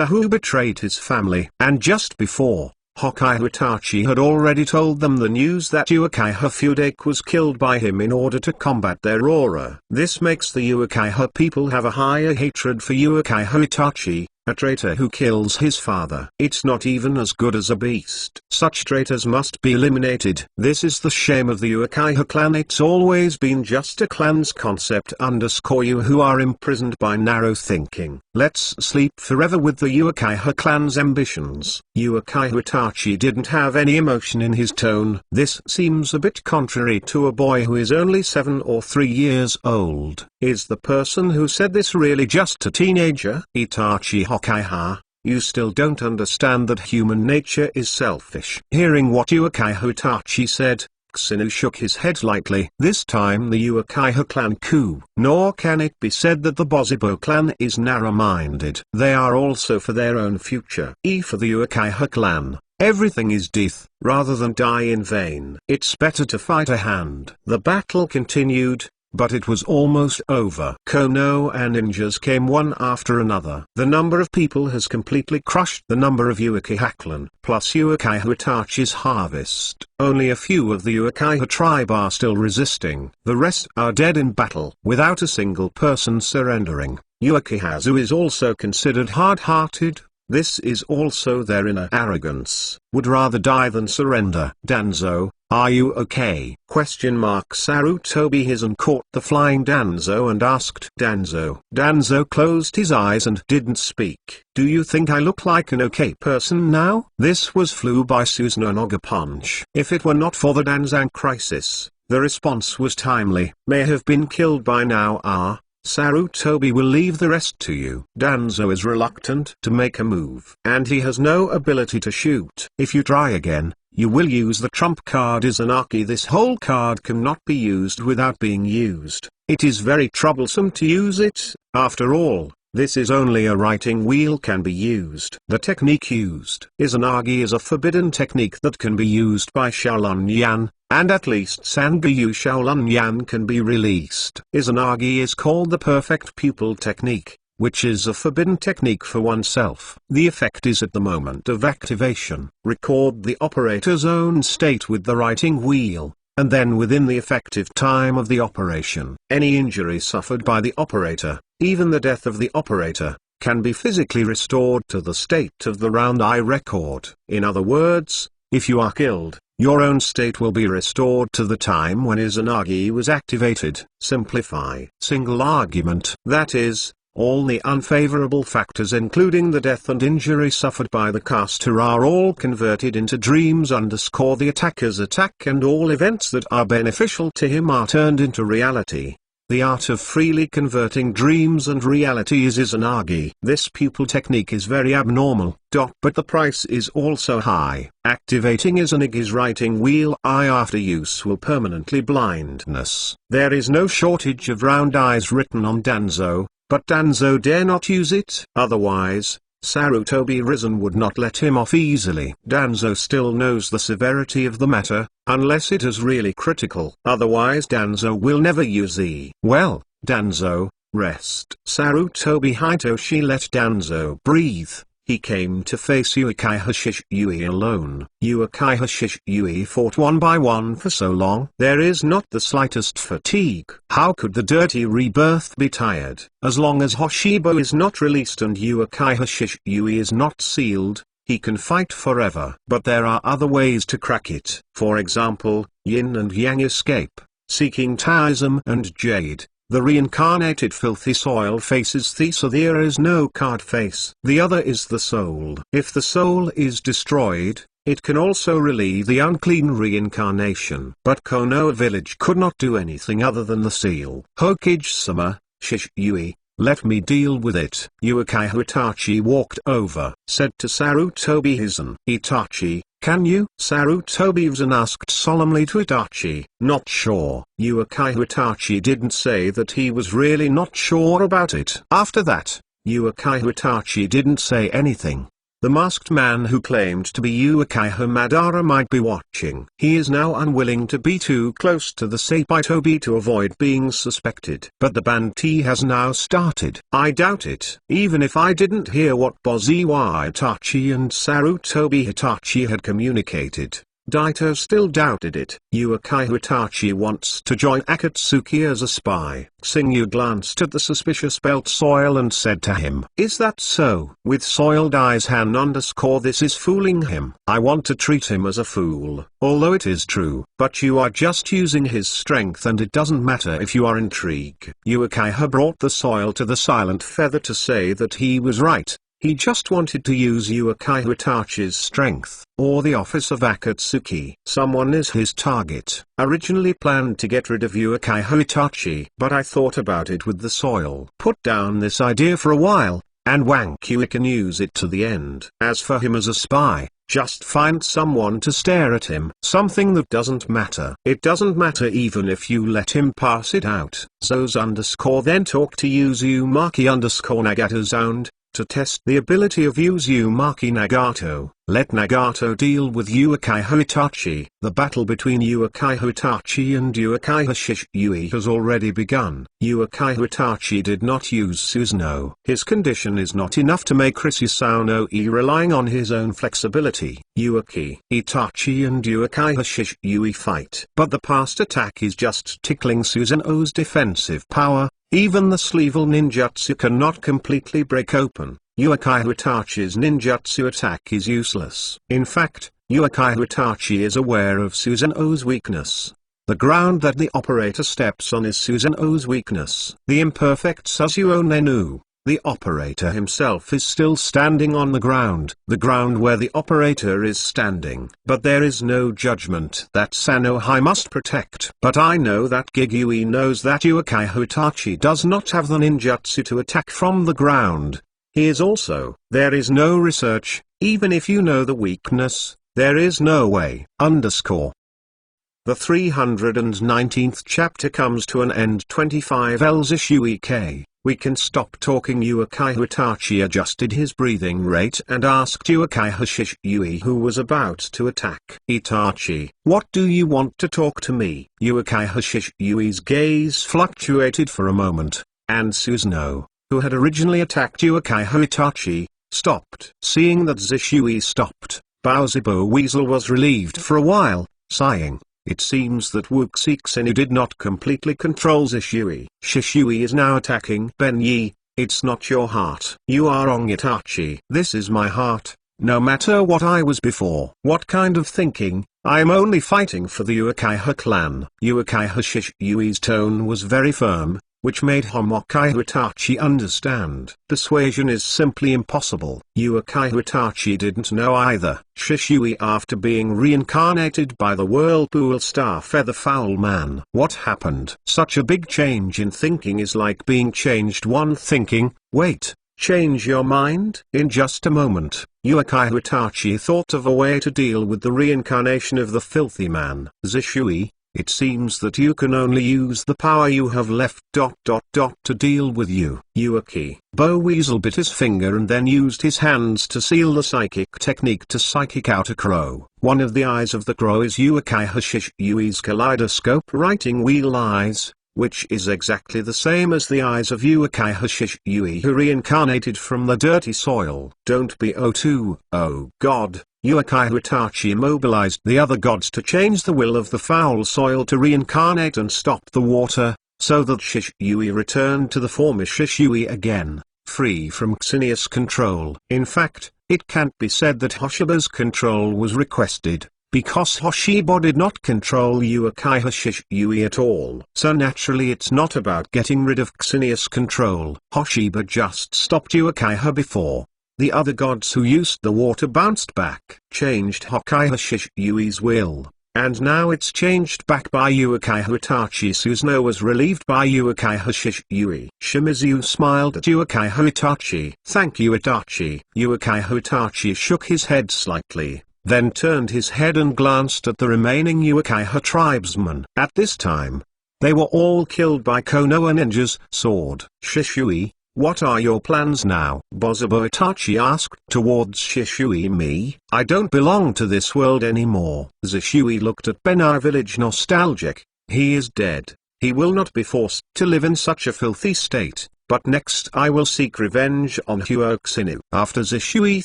Speaker 1: who betrayed his family. And just before, Hokai Itachi had already told them the news that Uchiha Fudake was killed by him in order to combat their aura. This makes the Uchiha people have a higher hatred for Yukai Itachi, a traitor who kills his father. It's not even as good as a beast. Such traitors must be eliminated. This is the shame of the Uchiha clan. It's always been just a clan's concept _ you who are imprisoned by narrow thinking. Let's sleep forever with the Uchiha clan's ambitions. Yukai Itachi didn't have any emotion in his tone. This seems a bit contrary to a boy who is only 7 or 3 years old. Is the person who said this really just a teenager? Itachi Hokaiha, you still don't understand that human nature is selfish. Hearing what Yukai Itachi said, Xinu shook his head lightly. This time the Uchiha clan coup. Nor can it be said that the Bozibo clan is narrow-minded. They are also for their own future. For the Uchiha clan, everything is death, rather than die in vain. It's better to fight a hand. The battle continued, but it was almost over. Konoha and ninjas came one after another. The number of people has completely crushed the number of Uchiha clan, plus Uchiha Itachi's harvest. Only a few of the Uchiha tribe are still resisting. The rest are dead in battle, without a single person surrendering. Uchihazu is also considered hard-hearted. This is also their inner arrogance. Would rather die than surrender. Danzo, are you okay? Sarutobi Hizen caught the flying Danzo and asked Danzo. Danzo closed his eyes and didn't speak. Do you think I look like an okay person now? This was flew by Susanoo punch. If it were not for the Danzang crisis, the response was timely. May have been killed by now. Sarutobi will leave the rest to you. Danzo is reluctant to make a move. And he has no ability to shoot. If you try again, you will use the trump card Izanagi. This whole card cannot be used without being used. It is very troublesome to use it. After all, this is only a writing wheel can be used. The technique used Izanagi is a forbidden technique that can be used by Shaolin Yan, and at least Sangyu Shaolin Yan can be released. Izanagi is called the perfect pupil technique, which is a forbidden technique for oneself. The effect is at the moment of activation. Record the operator's own state with the writing wheel, and then within the effective time of the operation, any injury suffered by the operator, even the death of the operator, can be physically restored to the state of the round I record. In other words, if you are killed, your own state will be restored to the time when Izanagi was activated. Simplify. Single argument. That is, all the unfavorable factors including the death and injury suffered by the caster are all converted into dreams _ the attacker's attack, and all events that are beneficial to him are turned into reality. The art of freely converting dreams and reality is Izanagi. This pupil technique is very abnormal, but the price is also high. Activating Izanagi's writing wheel eye after use will permanently blindness. There is no shortage of round eyes written on Danzo, but Danzo dare not use it. Otherwise, Sarutobi Risen would not let him off easily. Danzo still knows the severity of the matter, unless it is really critical. Otherwise Danzo will never use the well, Danzo, rest. Sarutobi Hitoshi let Danzo breathe. He came to face Uchiha Shisui alone. Uchiha Shisui fought one by one for so long. There is not the slightest fatigue. How could the dirty rebirth be tired? As long as Hoshibo is not released and Uchiha Shisui is not sealed, he can fight forever. But there are other ways to crack it. For example, Yin and Yang escape, seeking Taoism and Jade. The reincarnated filthy soil faces Thesa. There is no card face. The other is the soul. If the soul is destroyed, it can also relieve the unclean reincarnation. But Konoha village could not do anything other than the seal. Hokage-sama, Shisui, let me deal with it. Uchiha Itachi walked over, said to Sarutobi Hizen. Itachi, can you? Sarutobi Hizen asked solemnly to Itachi. Not sure. Uchiha Itachi didn't say that he was really not sure about it. After that, Uchiha Itachi didn't say anything. The masked man who claimed to be Uchiha Madara might be watching. He is now unwilling to be too close to the Saitobi to avoid being suspected. But the bantai has now started. I doubt it. Even if I didn't hear what Boziwa Itachi and Sarutobi Itachi had communicated, Daito still doubted it. Uchiha Itachi wants to join Akatsuki as a spy. Xingyu glanced at the suspicious belt soil and said to him, is that so? With soiled eyes Han _ this is fooling him. I want to treat him as a fool, although it is true. But you are just using his strength and it doesn't matter if you are intrigue. Uchiha brought the soil to the silent feather to say that he was right. He just wanted to use Uchiha Itachi's strength, or the office of Akatsuki. Someone is his target. Originally planned to get rid of Uchiha Itachi, but I thought about it with the soil. Put down this idea for a while, and Wankui can use it to the end. As for him as a spy, Just find someone to stare at him. Something that doesn't matter. It doesn't matter even if you let him pass it out. Zos_ then talk to Uzumaki_ Sound. To test the ability of Uzumaki Nagato, let Nagato deal with Uchiha Itachi. The battle between Uchiha Itachi and Uchiha Shisui has already begun. Uchiha Itachi did not use Susanoo. His condition is not enough to make Susanoo relying on his own flexibility. Uchiha Itachi and Uchiha Shisui fight. But the past attack is just tickling Susanoo's defensive power. Even the sleevel ninjutsu cannot completely break open. Uchiha Itachi's ninjutsu attack is useless. In fact, Uchiha Itachi is aware of Susanoo's weakness. The ground that the operator steps on is Susanoo's weakness. The imperfect Susuo Nenu. The operator himself is still standing on the ground where the operator is standing. But there is no judgment that Sanohai must protect. But I know that Gigui knows that Uchiha Itachi does not have the ninjutsu to attack from the ground. He is also, there is no research, even if you know the weakness, there is no way. The 319th chapter comes to an end. 25 L's issue EK. We can stop talking. Uchiha Itachi adjusted his breathing rate and asked Uchiha Shisui, who was about to attack. Itachi, what do you want to talk to me? Uchiha Shisui's gaze fluctuated for a moment, and Susanoo, who had originally attacked Uchiha Itachi, stopped. Seeing that Shisui stopped, Bowser Weasel was relieved for a while, sighing. It seems that Wuxi Xenu did not completely control Shisui. Shisui is now attacking Ben Yi. It's not your heart. You are wrong, Itachi. This is my heart, no matter what I was before. What kind of thinking? I am only fighting for the Uchiha clan. Uchiha Shisui's tone was very firm, which made Uchiha Itachi understand. Persuasion is simply impossible. Uchiha Itachi didn't know either. Shisui, after being reincarnated by the Whirlpool Star Feather Foul Man. What happened? Such a big change in thinking is like being changed one thinking. Wait, change your mind? In just a moment, Uchiha Itachi thought of a way to deal with the reincarnation of the filthy man. Shisui, it seems that you can only use the power you have left ... to deal with you. Uchiha Weasel bit his finger and then used his hands to seal the psychic technique to psychic out a crow. One of the eyes of the crow is Uchiha Shisui's kaleidoscope writing wheel eyes, which is exactly the same as the eyes of Uchiha Shisui, who reincarnated from the dirty soil. Don't be oh god. Uchiha Itachi mobilized the other gods to change the will of the foul soil to reincarnate and stop the water, so that Shisui returned to the former Shisui again, free from Xenia's control. In fact, it can't be said that Hoshiba's control was requested, because Hoshiba did not control Uchiha Shisui at all. So naturally it's not about getting rid of Xenia's control. Hoshiba just stopped Uchiha before. The other gods who used the water bounced back, changed Uchiha Shisui's will, and now it's changed back by Uchiha Itachi. Susanoo was relieved by Uchiha Shisui. Shimizu smiled at Uchiha Itachi. Thank you, Itachi. Uchiha Itachi shook his head slightly, then turned his head and glanced at the remaining Uchiha tribesmen. At this time, they were all killed by Konoha ninja's sword. Shisui, what are your plans now? Bozubo Itachi asked towards Shisui. Me? I don't belong to this world anymore. Shisui looked at Benai village nostalgic. He is dead. He will not be forced to live in such a filthy state, but next I will seek revenge on Huo Xenu. After Shisui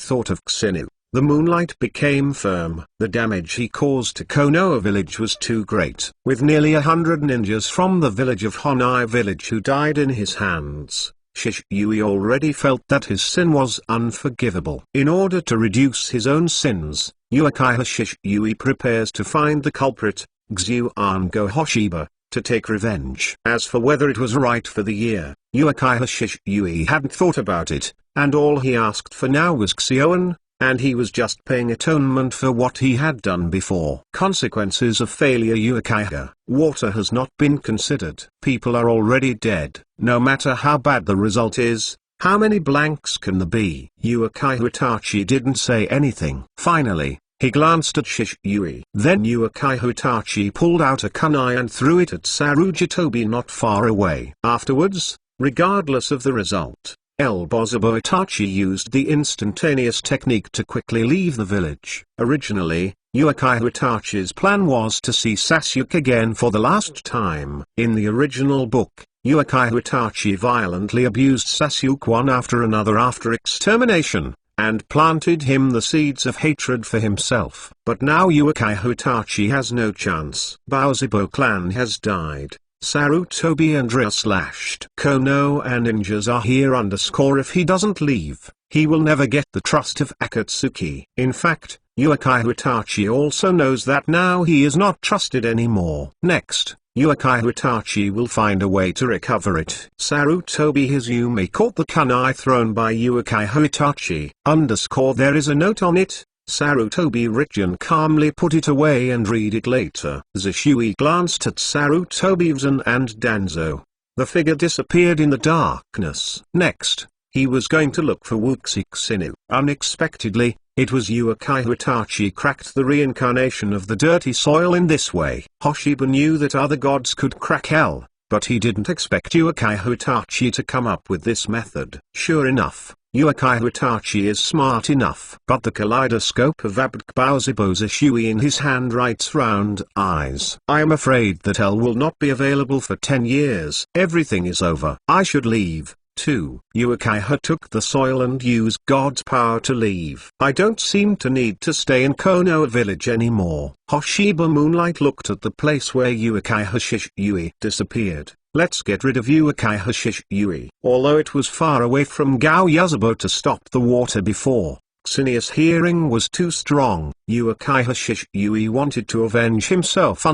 Speaker 1: thought of Xenu, the moonlight became firm. The damage he caused to Konoha village was too great. With nearly 100 ninjas from the village of Honai village who died in his hands, Shisui already felt that his sin was unforgivable. In order to reduce his own sins, Uchiha Shisui prepares to find the culprit, Xuango Hoshiba, to take revenge. As for whether it was right for the year, Uchiha Shisui hadn't thought about it, and all he asked for now was Xioan, and he was just paying atonement for what he had done before. Consequences of failure. Uchiha, water has not been considered. People are already dead. No matter how bad the result is, How many blanks can there be? Yuukai Hitachi didn't say anything. Finally, he glanced at Shisui. Then Yuukai Hitachi pulled out a kunai and threw it at Sarujitobi not far away. Afterwards, regardless of the result, Bozobo Itachi used the instantaneous technique to quickly leave the village. Originally, Yuukai Hitachi's plan was to see Sasuke again for the last time. In the original book, Yuukai Hitachi violently abused Sasuke one after another after extermination, and planted him the seeds of hatred for himself. But now Yuukai Hitachi has no chance. Baozibo clan has died. Sarutobi and Ryo slashed. Konoha ninjas are here. If he doesn't leave, he will never get the trust of Akatsuki. In fact, Yuukai Hitachi also knows that now he is not trusted anymore. Next, Yuukai Hitachi will find a way to recover it. Sarutobi Hizumi caught the kunai thrown by Yuukai Hitachi. There is a note on it. Sarutobi Richian calmly put it away and read it later. Shisui glanced at Sarutobi Zan and Danzo. The figure disappeared in the darkness. Next, he was going to look for Wuxixinu. Unexpectedly, it was Yuukai Hitachi cracked the reincarnation of the dirty soil in this way. Hoshiba knew that other gods could crack hell, but he didn't expect Yuukai Hitachi to come up with this method. Sure enough, Yuukai Hitachi is smart enough. But the kaleidoscope of Abd Baozibo's Shisui in his hand writes round eyes. I am afraid that hell will not be available for 10 years. Everything is over. I should leave. 2. Yuukai took the soil and used God's power to leave. I don't seem to need to stay in Konoha village anymore. Hoshiba Moonlight looked at the place where Yuukai Shisui disappeared. Let's get rid of Yuukai Shisui. Although it was far away from Gao Yazubo to stop the water before, Xinia's hearing was too strong. Yuukai Shisui wanted to avenge himself.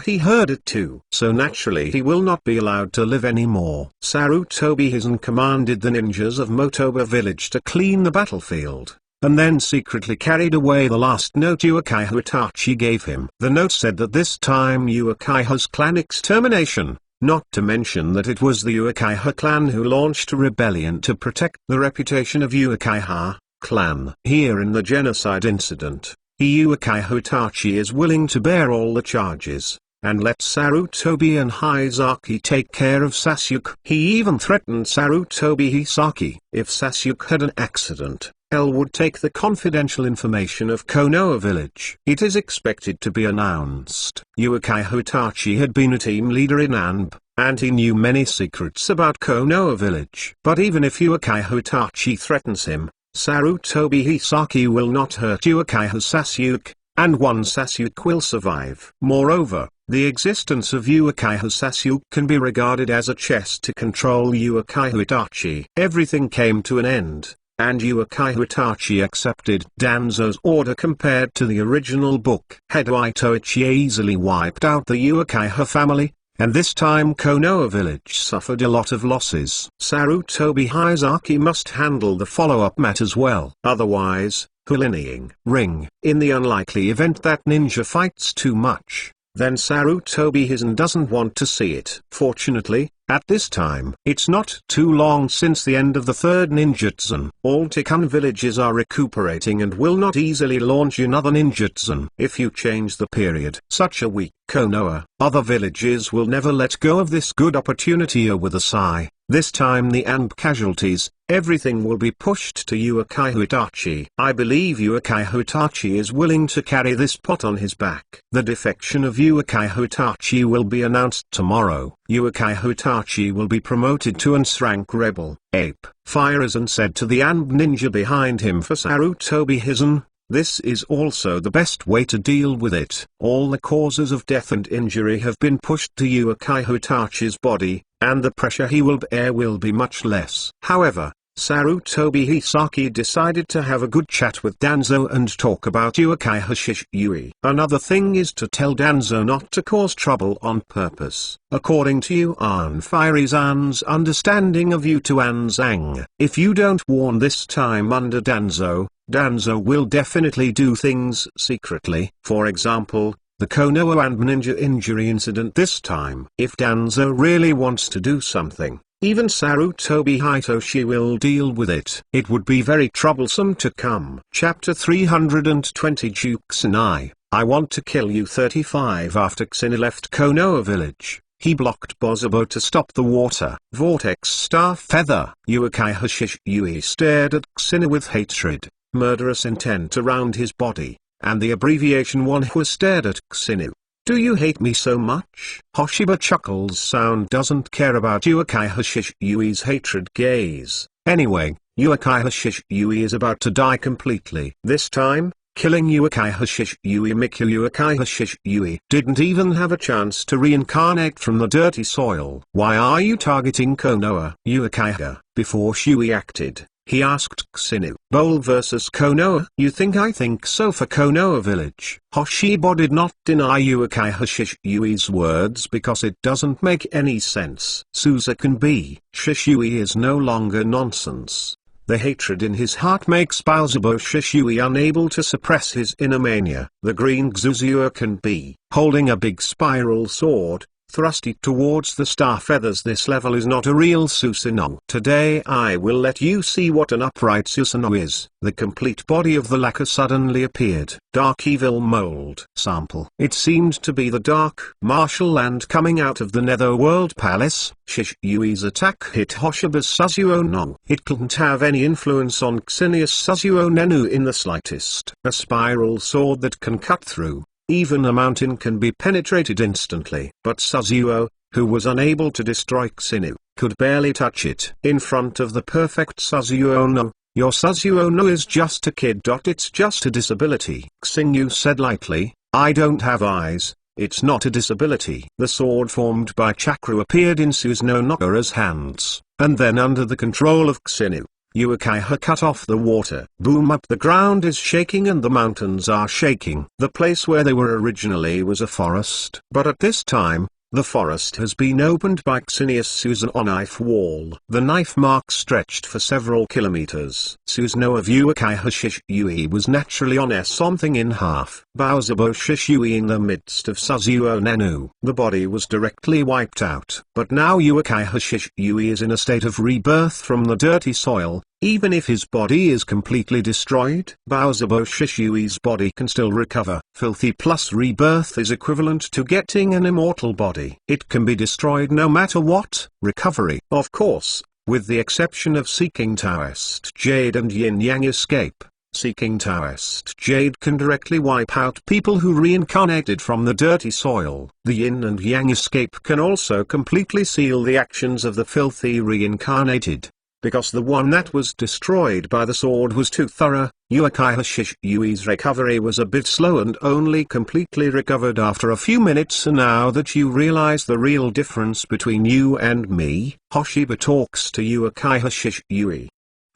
Speaker 1: He heard it too. So naturally he will not be allowed to live anymore. Sarutobi Hizen commanded the ninjas of Motoba village to clean the battlefield, and then secretly carried away the last note Yuukai Hitachi gave him. The note said that this time Yuukai's clan extermination. Not to mention that it was the Yuukai clan who launched a rebellion to protect the reputation of Yuukai clan. Here in the genocide incident, Yuukai Hitachi is willing to bear all the charges, and let Sarutobi and Hisaki take care of Sasuke. He even threatened Sarutobi Hisaki. If Sasuke had an accident, L would take the confidential information of Konoha village. It is expected to be announced. Yuukai Hitachi had been a team leader in ANB, and he knew many secrets about Konoha village. But even if Yuukai Hitachi threatens him, Sarutobi Hisaki will not hurt Yuukai Sasuke, and one Sasuke will survive. Moreover, the existence of Yuukai Sasuke can be regarded as a chess to control Yuukai Hitachi. Everything came to an end, and Yuukai Hitachi accepted Danzo's order. Compared to the original book, Hedo Itoichi easily wiped out the Yuukai family, and this time Konoha village suffered a lot of losses. Sarutobi Hisaki must handle the follow-up matters well. Otherwise, Hulining ring. In the unlikely event that ninja fights too much, then Sarutobi Hizen doesn't want to see it. Fortunately, at this time, it's not too long since the end of the third ninjutsu. All Tikkun villages are recuperating and will not easily launch another ninjutsu. If you change the period, such a weak Konoha, other villages will never let go of this good opportunity. With a sigh, this time the ANB casualties, everything will be pushed to Yuukai Hitachi. I believe Yuukai Hitachi is willing to carry this pot on his back. The defection of Yuukai Hitachi will be announced tomorrow. Yuukai Hitachi will be promoted to Ans rank rebel. Ape, fires and said to the ANB ninja behind him for Sarutobi Hizen. This is also the best way to deal with it. All the causes of death and injury have been pushed to Yuukai Hitachi's body, and the pressure he will bear will be much less. However, Sarutobi Hisaki decided to have a good chat with Danzo and talk about Yuukai Shisui. Another thing is to tell Danzo not to cause trouble on purpose. According to Yuan Fiery Zan's understanding of Yuan Zhang, if you don't warn this time under Danzo, Danzo will definitely do things secretly. For example, the Konoha and ninja injury incident this time. If Danzo really wants to do something, Even Sarutobi Hitoshi will deal with it. It would be very troublesome to come. Chapter 320 Jukusenai, I want to kill you 35. After Kusina left Konoha village, he blocked Bozubo to stop the water. Vortex Star Feather. Uchiha Shishyui stared at Kusina with hatred, murderous intent around his body, and the abbreviation one who stared at Kusina. Do you hate me so much? Hoshiba chuckles. Sound doesn't care about Uchiha Shishyui's hatred gaze. Anyway, Uchiha Shishyui is about to die completely. This time, killing Uchiha Shishyui Miku Uchiha Shishyui didn't even have a chance to reincarnate from the dirty soil. Why are you targeting Konoha? Uchiha, before Shui acted, he asked Kusina. Bowl versus Konoha? You think I think so for Konoha village? Hoshiba did not deny Uchiha Shishyui's words because it doesn't make any sense. Suza can be. Shishyui is no longer nonsense. The hatred in his heart makes Bozubo Shishyui unable to suppress his inner mania. The green Xuzua can be, holding a big spiral sword, thrust it towards the star feathers. This level is not a real Susanoo. Today I will let you see what an upright Susanoo is. The complete body of the lacquer suddenly appeared. Dark evil mold sample. It seemed to be the dark martial land coming out of the Netherworld Palace. Shishyui's attack hit Hoshiba's Suzuo no. It couldn't have any influence on Kusina's Suzuo Nenu in the slightest. A spiral sword that can cut through even a mountain can be penetrated instantly. But Suzuo, who was unable to destroy Kusina, could barely touch it. In front of the perfect Suzuo no, your Suzuo no is just a kid. It's just a disability. Xingyu said lightly, I don't have eyes, it's not a disability. The sword formed by chakra appeared in Susanoo Nokura's hands, and then under the control of Kusina, Uchiha cut off the water. Boom up, the ground is shaking and the mountains are shaking. The place where they were originally was a forest. But at this time, the forest has been opened by Kusina's Susanoo knife wall. The knife mark stretched for several kilometers. Susanoo of Uchiha Shishyui was naturally on something in half. Bozubo Shishyui in the midst of Suzuo Nenu. The body was directly wiped out. But now Uchiha Shishyui is in a state of rebirth from the dirty soil. Even if his body is completely destroyed, Bozubo Shishyui's body can still recover. Filthy plus rebirth is equivalent to getting an immortal body. It can be destroyed no matter what. Recovery. Of course, with the exception of Seeking Taoist Jade and Yin Yang Escape. Seeking Taoist Jade can directly wipe out people who reincarnated from the dirty soil. The Yin and Yang Escape can also completely seal the actions of the filthy reincarnated. Because the one that was destroyed by the sword was too thorough, Uchiha Shishyui's recovery was a bit slow and only completely recovered after a few minutes. And now that you realize the real difference between you and me, Hoshiba talks to Uchiha Shishyui.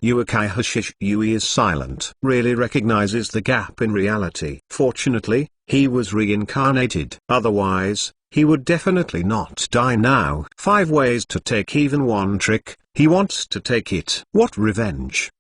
Speaker 1: Uchiha Shishyui is silent. Really recognizes the gap in reality. Fortunately, he was reincarnated. Otherwise, he would definitely not die now. 5 ways to take even one trick. He wants to take it. What revenge?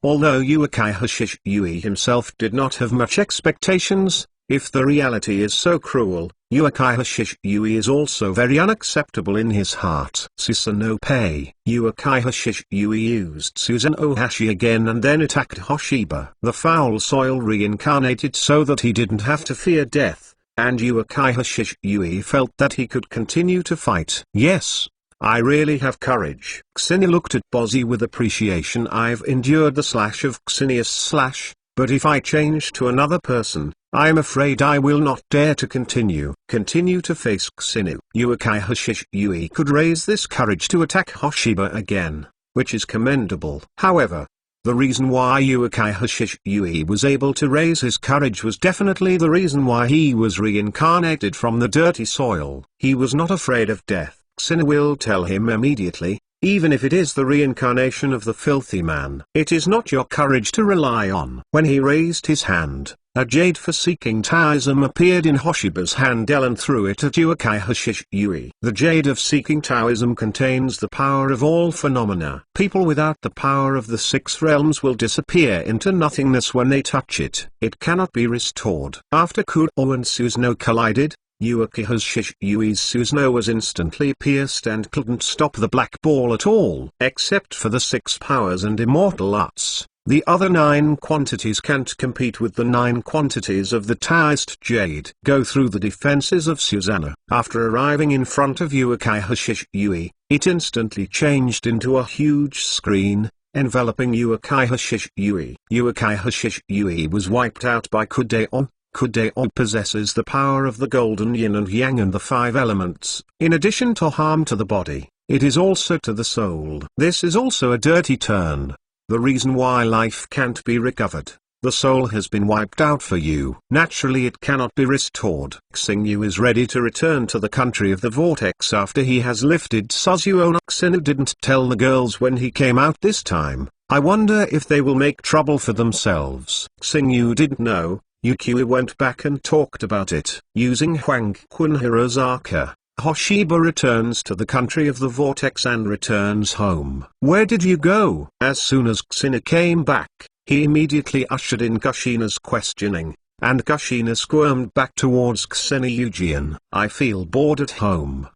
Speaker 1: Although Uchiha Shishyui himself did not have much expectations, if the reality is so cruel, Uchiha Shishyui is also very unacceptable in his heart. Susanoo Pei. Uchiha Shishyui used Susanoo Hashi again and then attacked Hoshiba. The foul soil reincarnated so that he didn't have to fear death, and Uchiha Shishyui felt that he could continue to fight. Yes, I really have courage. Kusina looked at Bozzy with appreciation. I've endured the slash of Kusina's slash, but if I change to another person, I'm afraid I will not dare to continue to face Kusina. Uchiha Shishyui could raise this courage to attack Hoshiba again, which is commendable. However, the reason why Uchiha Shishyui was able to raise his courage was definitely the reason why he was reincarnated from the dirty soil. He was not afraid of death. Kusina will tell him immediately, even if it is the reincarnation of the filthy man. It is not your courage to rely on. When he raised his hand, a jade for Seeking Taoism appeared in Hoshiba's hand and threw it at Uchiha Shishyui. The jade of Seeking Taoism contains the power of all phenomena. People without the power of the 6 realms will disappear into nothingness when they touch it. It cannot be restored. After Kuro and Susanoo collided, Yuki Hoshishui's Susanoo was instantly pierced and couldn't stop the black ball at all. Except for the 6 powers and immortal arts, the other 9 quantities can't compete with the 9 quantities of the Taoist Jade. Go through the defenses of Susanoo. After arriving in front of Yuki Hoshishui, it instantly changed into a huge screen, enveloping Yuki Hoshishui. Yuki Hoshishui was wiped out by Kudeo. Kudeo possesses the power of the golden yin and yang and the 5 elements. In addition to harm to the body, it is also to the soul. This is also a dirty turn. The reason why life can't be recovered. The soul has been wiped out for you. Naturally it cannot be restored. Xingyu is ready to return to the country of the vortex after he has lifted Suzuo. Xingyu didn't tell the girls when he came out this time. I wonder if they will make trouble for themselves. Xingyu didn't know. Yukio went back and talked about it. Using Huang Kun Hirozaka, Hoshiba returns to the country of the vortex and returns home. Where did you go? As soon as Kushina came back, he immediately ushered in Kushina's questioning, and Kushina squirmed back towards Kushina Eugen. I feel bored at home.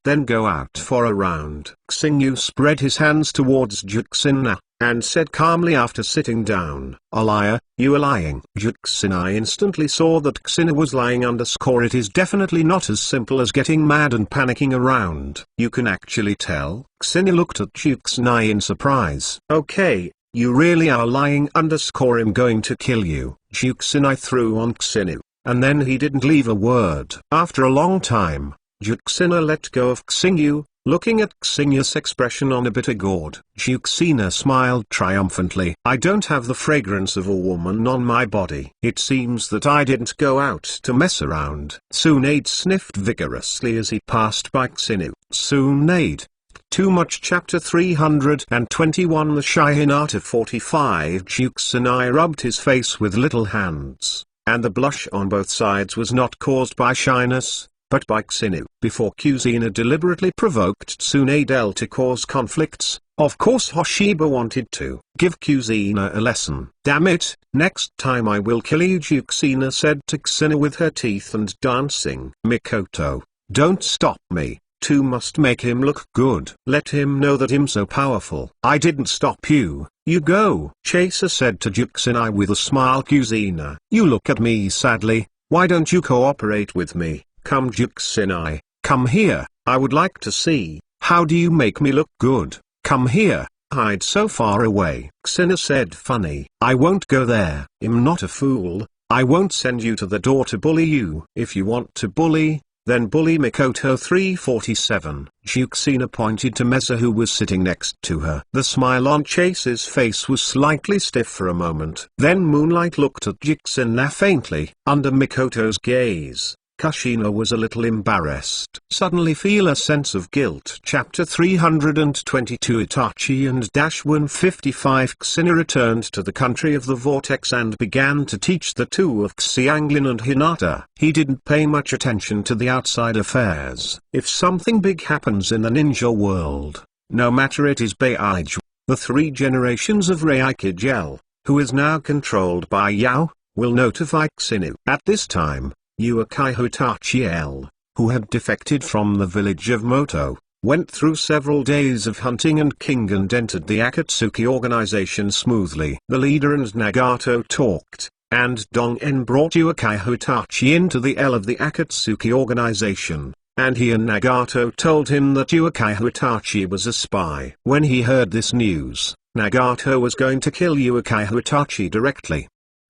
Speaker 1: Then go out for a round. Xingyu spread his hands towards Juxina, and said calmly after sitting down, a liar, you are lying. Juxina instantly saw that Kushina was lying. It is definitely not as simple as getting mad and panicking around. You can actually tell. Kushina looked at Juxina in surprise. Okay, you really are lying. I'm going to kill you. Juxina threw on Kushina, and then he didn't leave a word. After a long time, Juxina let go of Xingyu, looking at Xingya's expression on a bitter gourd. Juxina smiled triumphantly. I don't have the fragrance of a woman on my body. It seems that I didn't go out to mess around. Tsunade sniffed vigorously as he passed by Xingyu. Tsunade. Too much. Chapter 321. The Shy Hinata 45. Juxina rubbed his face with little hands, and the blush on both sides was not caused by shyness, but by Xingyu. Before Kushina deliberately provoked Tsunade to cause conflicts, of course Hoshiba wanted to give Kushina a lesson. Damn it, next time I will kill you, Juxina said to Kushina with her teeth and dancing. Mikoto, don't stop me. Two must make him look good. Let him know that I'm so powerful. I didn't stop you. You go. Chaser said to Juxina with a smile. Kushina, you look at me sadly. Why don't you cooperate with me? Come Juxina, come here. I would like to see. How do you make me look good? Come here. Hide so far away. Kushina said funny. I won't go there. I'm not a fool. I won't send you to the door to bully you. If you want to bully, then bully Mikoto. 347. Juxina pointed to Mesa who was sitting next to her. The smile on Chase's face was slightly stiff for a moment. Then Moonlight looked at Juxina faintly. Under Mikoto's gaze, Kushina was a little embarrassed. Suddenly feel a sense of guilt. Chapter 322. Itachi and Dash 155. Kushina returned to the country of the vortex and began to teach the two of Xianglin and Hinata. He didn't pay much attention to the outside affairs. If something big happens in the ninja world, no matter it is Beige, the 3 generations of Reikigel, who is now controlled by Yao, will notify Kushina. At this time, Yuki Hotachi, who had defected from the village of Moto, went through several days of hunting and king and entered the Akatsuki organization smoothly. The leader and Nagato talked, and Dong-en brought Yuki Hotachi into the L of the Akatsuki organization, and he and Nagato told him that Yuki Hotachi was a spy. When he heard this news, Nagato was going to kill Yuki Hotachi directly,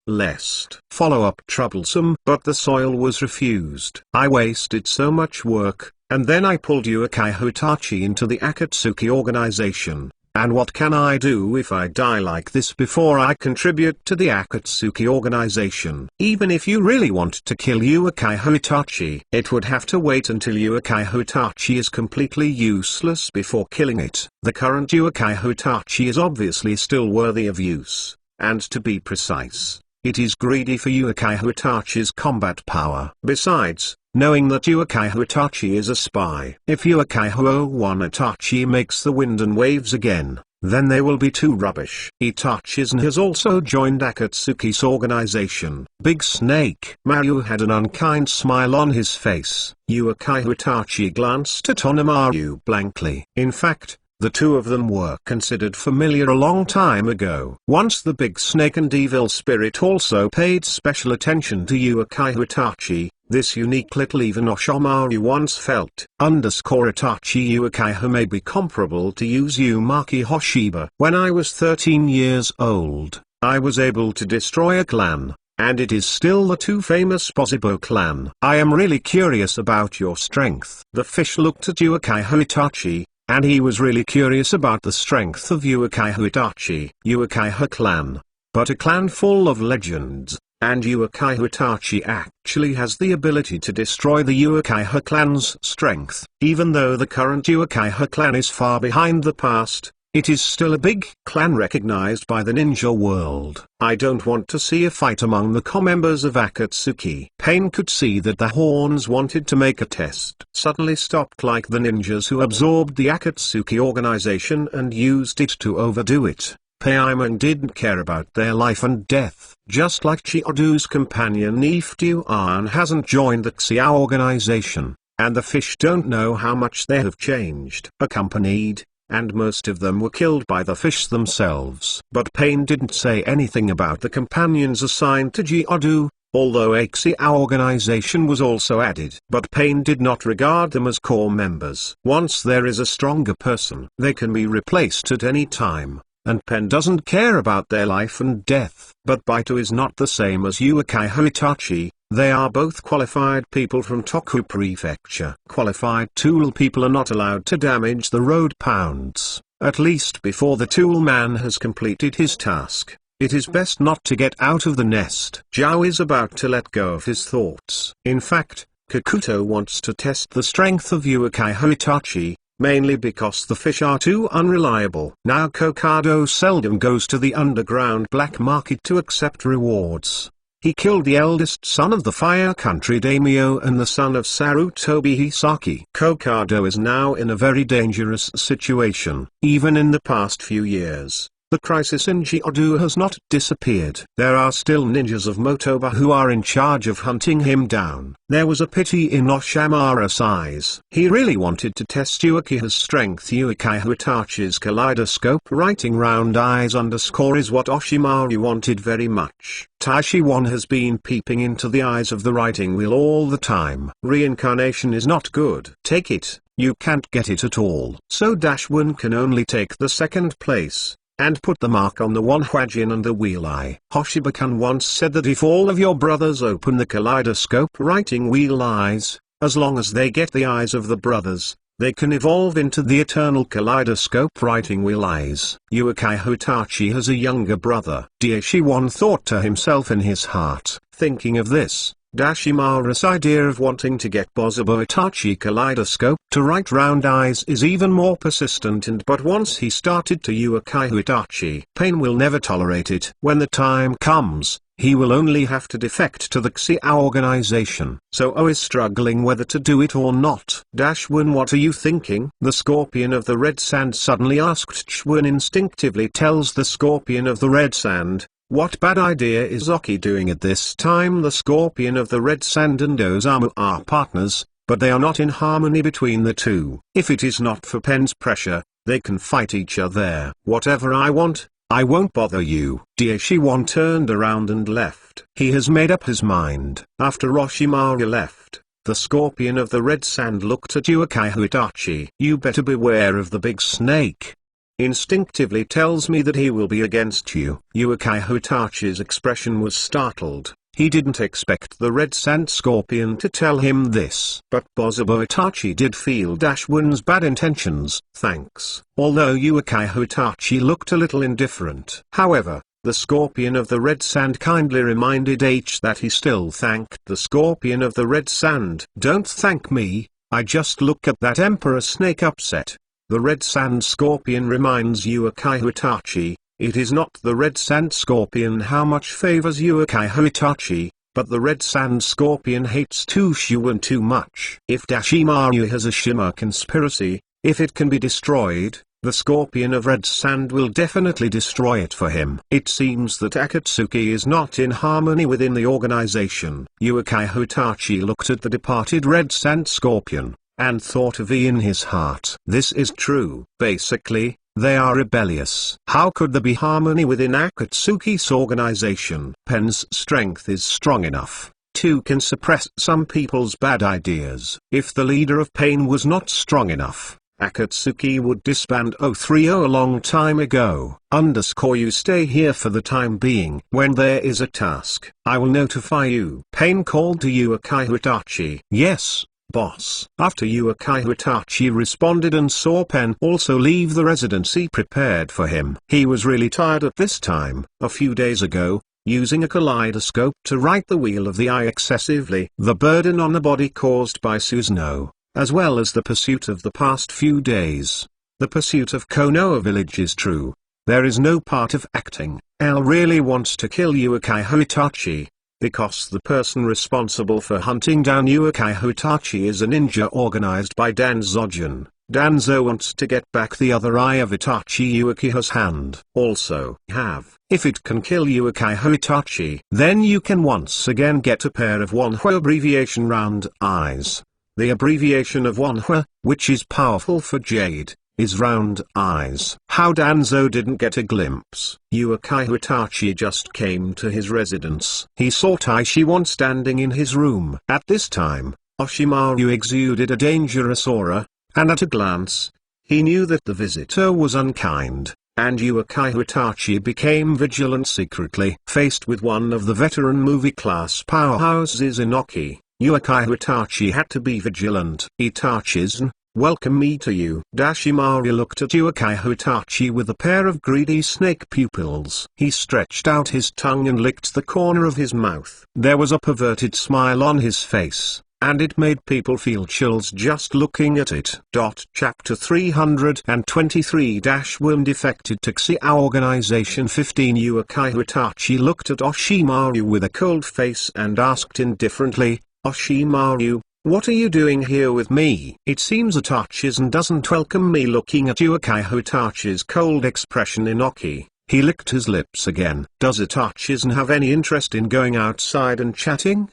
Speaker 1: lest follow up troublesome, but the soil was refused. I wasted so much work, and then I pulled Yuki Hotachi into the Akatsuki organization, and what can I do if I die like this before I contribute to the Akatsuki organization? Even if you really want to kill Yuki Hotachi, it would have to wait until Yuki Hotachi is completely useless before killing it. The current Yuki Hotachi is obviously still worthy of use, and to be precise, it is greedy for Yuki Hotachi's combat power. Besides, knowing that Yuki Hotachi is a spy, if Yuki Hotachi makes the wind and waves again, then they will be too rubbish. Itachi has also joined Akatsuki's organization. Big Snake Maru had an unkind smile on his face. Uchiha Itachi glanced at Onimaru blankly. In fact, the two of them were considered familiar a long time ago. Once the Big Snake and Evil Spirit also paid special attention to Uchiha Itachi. This unique little even Oshimaru once felt. Itachi Uchiha may be comparable to Uzumaki Hoshiba. When I was 13 years old, I was able to destroy a clan, and it is still the too famous Pozibo clan. I am really curious about your strength. The fish looked at Uchiha Itachi, and he was really curious about the strength of Uchiha Itachi. Uchiha clan. But a clan full of legends. And Uchiha Itachi actually has the ability to destroy the Uchiha clan's strength. Even though the current Uchiha clan is far behind the past, it is still a big clan recognized by the ninja world. I don't want to see a fight among the members of Akatsuki. Pain could see that the horns wanted to make a test. Suddenly stopped like the ninjas who absorbed the Akatsuki organization and used it to overdo it. Paimon didn't care about their life and death. Just like Chiodu's companion Iftuan hasn't joined the Xiao organization, and the fish don't know how much they have changed. Accompanied, and most of them were killed by the fish themselves. But Pain didn't say anything about the companions assigned to Chiodu, although a Xiao organization was also added. But Pain did not regard them as core members. Once there is a stronger person, they can be replaced at any time. And Pen doesn't care about their life and death. But Baito is not the same as Uchiha Itachi. They are both qualified people from Toku Prefecture. Qualified tool people are not allowed to damage the road pounds, at least before the tool man has completed his task. It is best not to get out of the nest. Zhao is about to let go of his thoughts. In fact, Kakuto wants to test the strength of Uchiha Itachi, mainly because the fish are too unreliable. Now Kokado seldom goes to the underground black market to accept rewards. He killed the eldest son of the Fire Country Daimyo and the son of Sarutobi Hisaki. Kokado is now in a very dangerous situation. Even in the past few years, the crisis in Chiodu has not disappeared. There are still ninjas of Motoba who are in charge of hunting him down. There was a pity in Oshimaru's eyes. He really wanted to test Uchiha's strength. Uchiha Itachi's kaleidoscope writing round eyes underscore is what Oshimaru wanted very much. Taishi-1 has been peeping into the eyes of the writing wheel all the time. Reincarnation is not good. Take it, you can't get it at all. So -1 can only take the second place, and put the mark on the one Hwajin and the wheel eye. Hoshiba-kun once said that if all of your brothers open the kaleidoscope writing wheel eyes, as long as they get the eyes of the brothers, they can evolve into the eternal kaleidoscope writing wheel eyes. Uchiha Itachi has a younger brother. Daishiwan thought to himself in his heart. Thinking of this, Dashimaru's idea of wanting to get Bozubo Itachi kaleidoscope to write round eyes is even more persistent, and but once he started to Uchiha Itachi, Pain will never tolerate it. When the time comes, he will only have to defect to the Xiao organization. So O is struggling whether to do it or not. -1 What are you thinking? The Scorpion of the Red Sand suddenly asked. Chwin instinctively tells the Scorpion of the Red Sand, what bad idea is Oki doing at this time? The Scorpion of the Red Sand and Osamu are partners, but they are not in harmony between the two. If it is not for Pen's pressure, they can fight each other. Whatever I want, I won't bother you. Daishiwan turned around and left. He has made up his mind. After Oshimaru left, the Scorpion of the Red Sand looked at Uchiha Itachi. You better beware of the Big Snake. Instinctively tells me that he will be against you. Uchiha Itachi's expression was startled. He didn't expect the Red Sand Scorpion to tell him this. But Bozubo Itachi did feel -1's bad intentions. Thanks. Although Uchiha Itachi looked a little indifferent. However, the Scorpion of the Red Sand kindly reminded H that he still thanked the Scorpion of the Red Sand. Don't thank me, I just look at that Emperor Snake upset. The Red Sand Scorpion reminds Uchiha Itachi, it is not the Red Sand Scorpion how much favors Uchiha Itachi, but the Red Sand Scorpion hates Tushuan too much. If Dashimaru has a Shima conspiracy, if it can be destroyed, The scorpion of red sand will definitely destroy it for him. It seems that Akatsuki is not in harmony within the organization. Uchiha Itachi looked at the departed red sand scorpion, and thought of in his heart. This is true. Basically, they are rebellious. How could there be harmony within Akatsuki's organization? Pen's strength is strong enough to can suppress some people's bad ideas. If the leader of Pain was not strong enough, Akatsuki would disband 030 a long time ago. You stay here for the time being. When there is a task, I will notify you. Pain called to Uchiha Itachi. Yes, boss. After Uchiha Itachi responded and saw Pen also leave the residency prepared for him. He was really tired at this time. A few days ago, using a kaleidoscope to right the wheel of the eye excessively, the burden on the body caused by Susanoo, as well as the pursuit of the past few days. The pursuit of Konoha village is true. There is no part of acting. L really wants to kill Uchiha Itachi, because the person responsible for hunting down Uchiha Itachi is a ninja organized by Danzojin. Danzo wants to get back the other eye of Itachi Uchiha's hand. Also, if it can kill Uchiha Itachi, then you can once again get a pair of Wanhua abbreviation round eyes. The abbreviation of Wanhua, which is powerful for Jade, is round eyes. How Danzo didn't get a glimpse. Uchiha Itachi just came to his residence. He saw Taishiwan standing in his room. At this time, Oshimaru exuded a dangerous aura, and at a glance, he knew that the visitor was unkind, and Uchiha Itachi became vigilant secretly. Faced with one of the veteran movie class powerhouses in Oki, Uchiha Itachi had to be vigilant. Itachi-san, welcome me to you. Dashimaru looked at Uchiha Itachi with a pair of greedy snake pupils. He stretched out his tongue and licked the corner of his mouth. There was a perverted smile on his face, and it made people feel chills just looking at it. Chapter 323-1 Defected Taxi Organization 15 Uchiha Itachi looked at Oshimaru with a cold face and asked indifferently, Oshimaru, what are you doing here with me? It seems Itachi-san doesn't welcome me. Looking at Uchiha Itachi's cold expression in Oki, he licked his lips again. Does Itachi-san have any interest in going outside and chatting?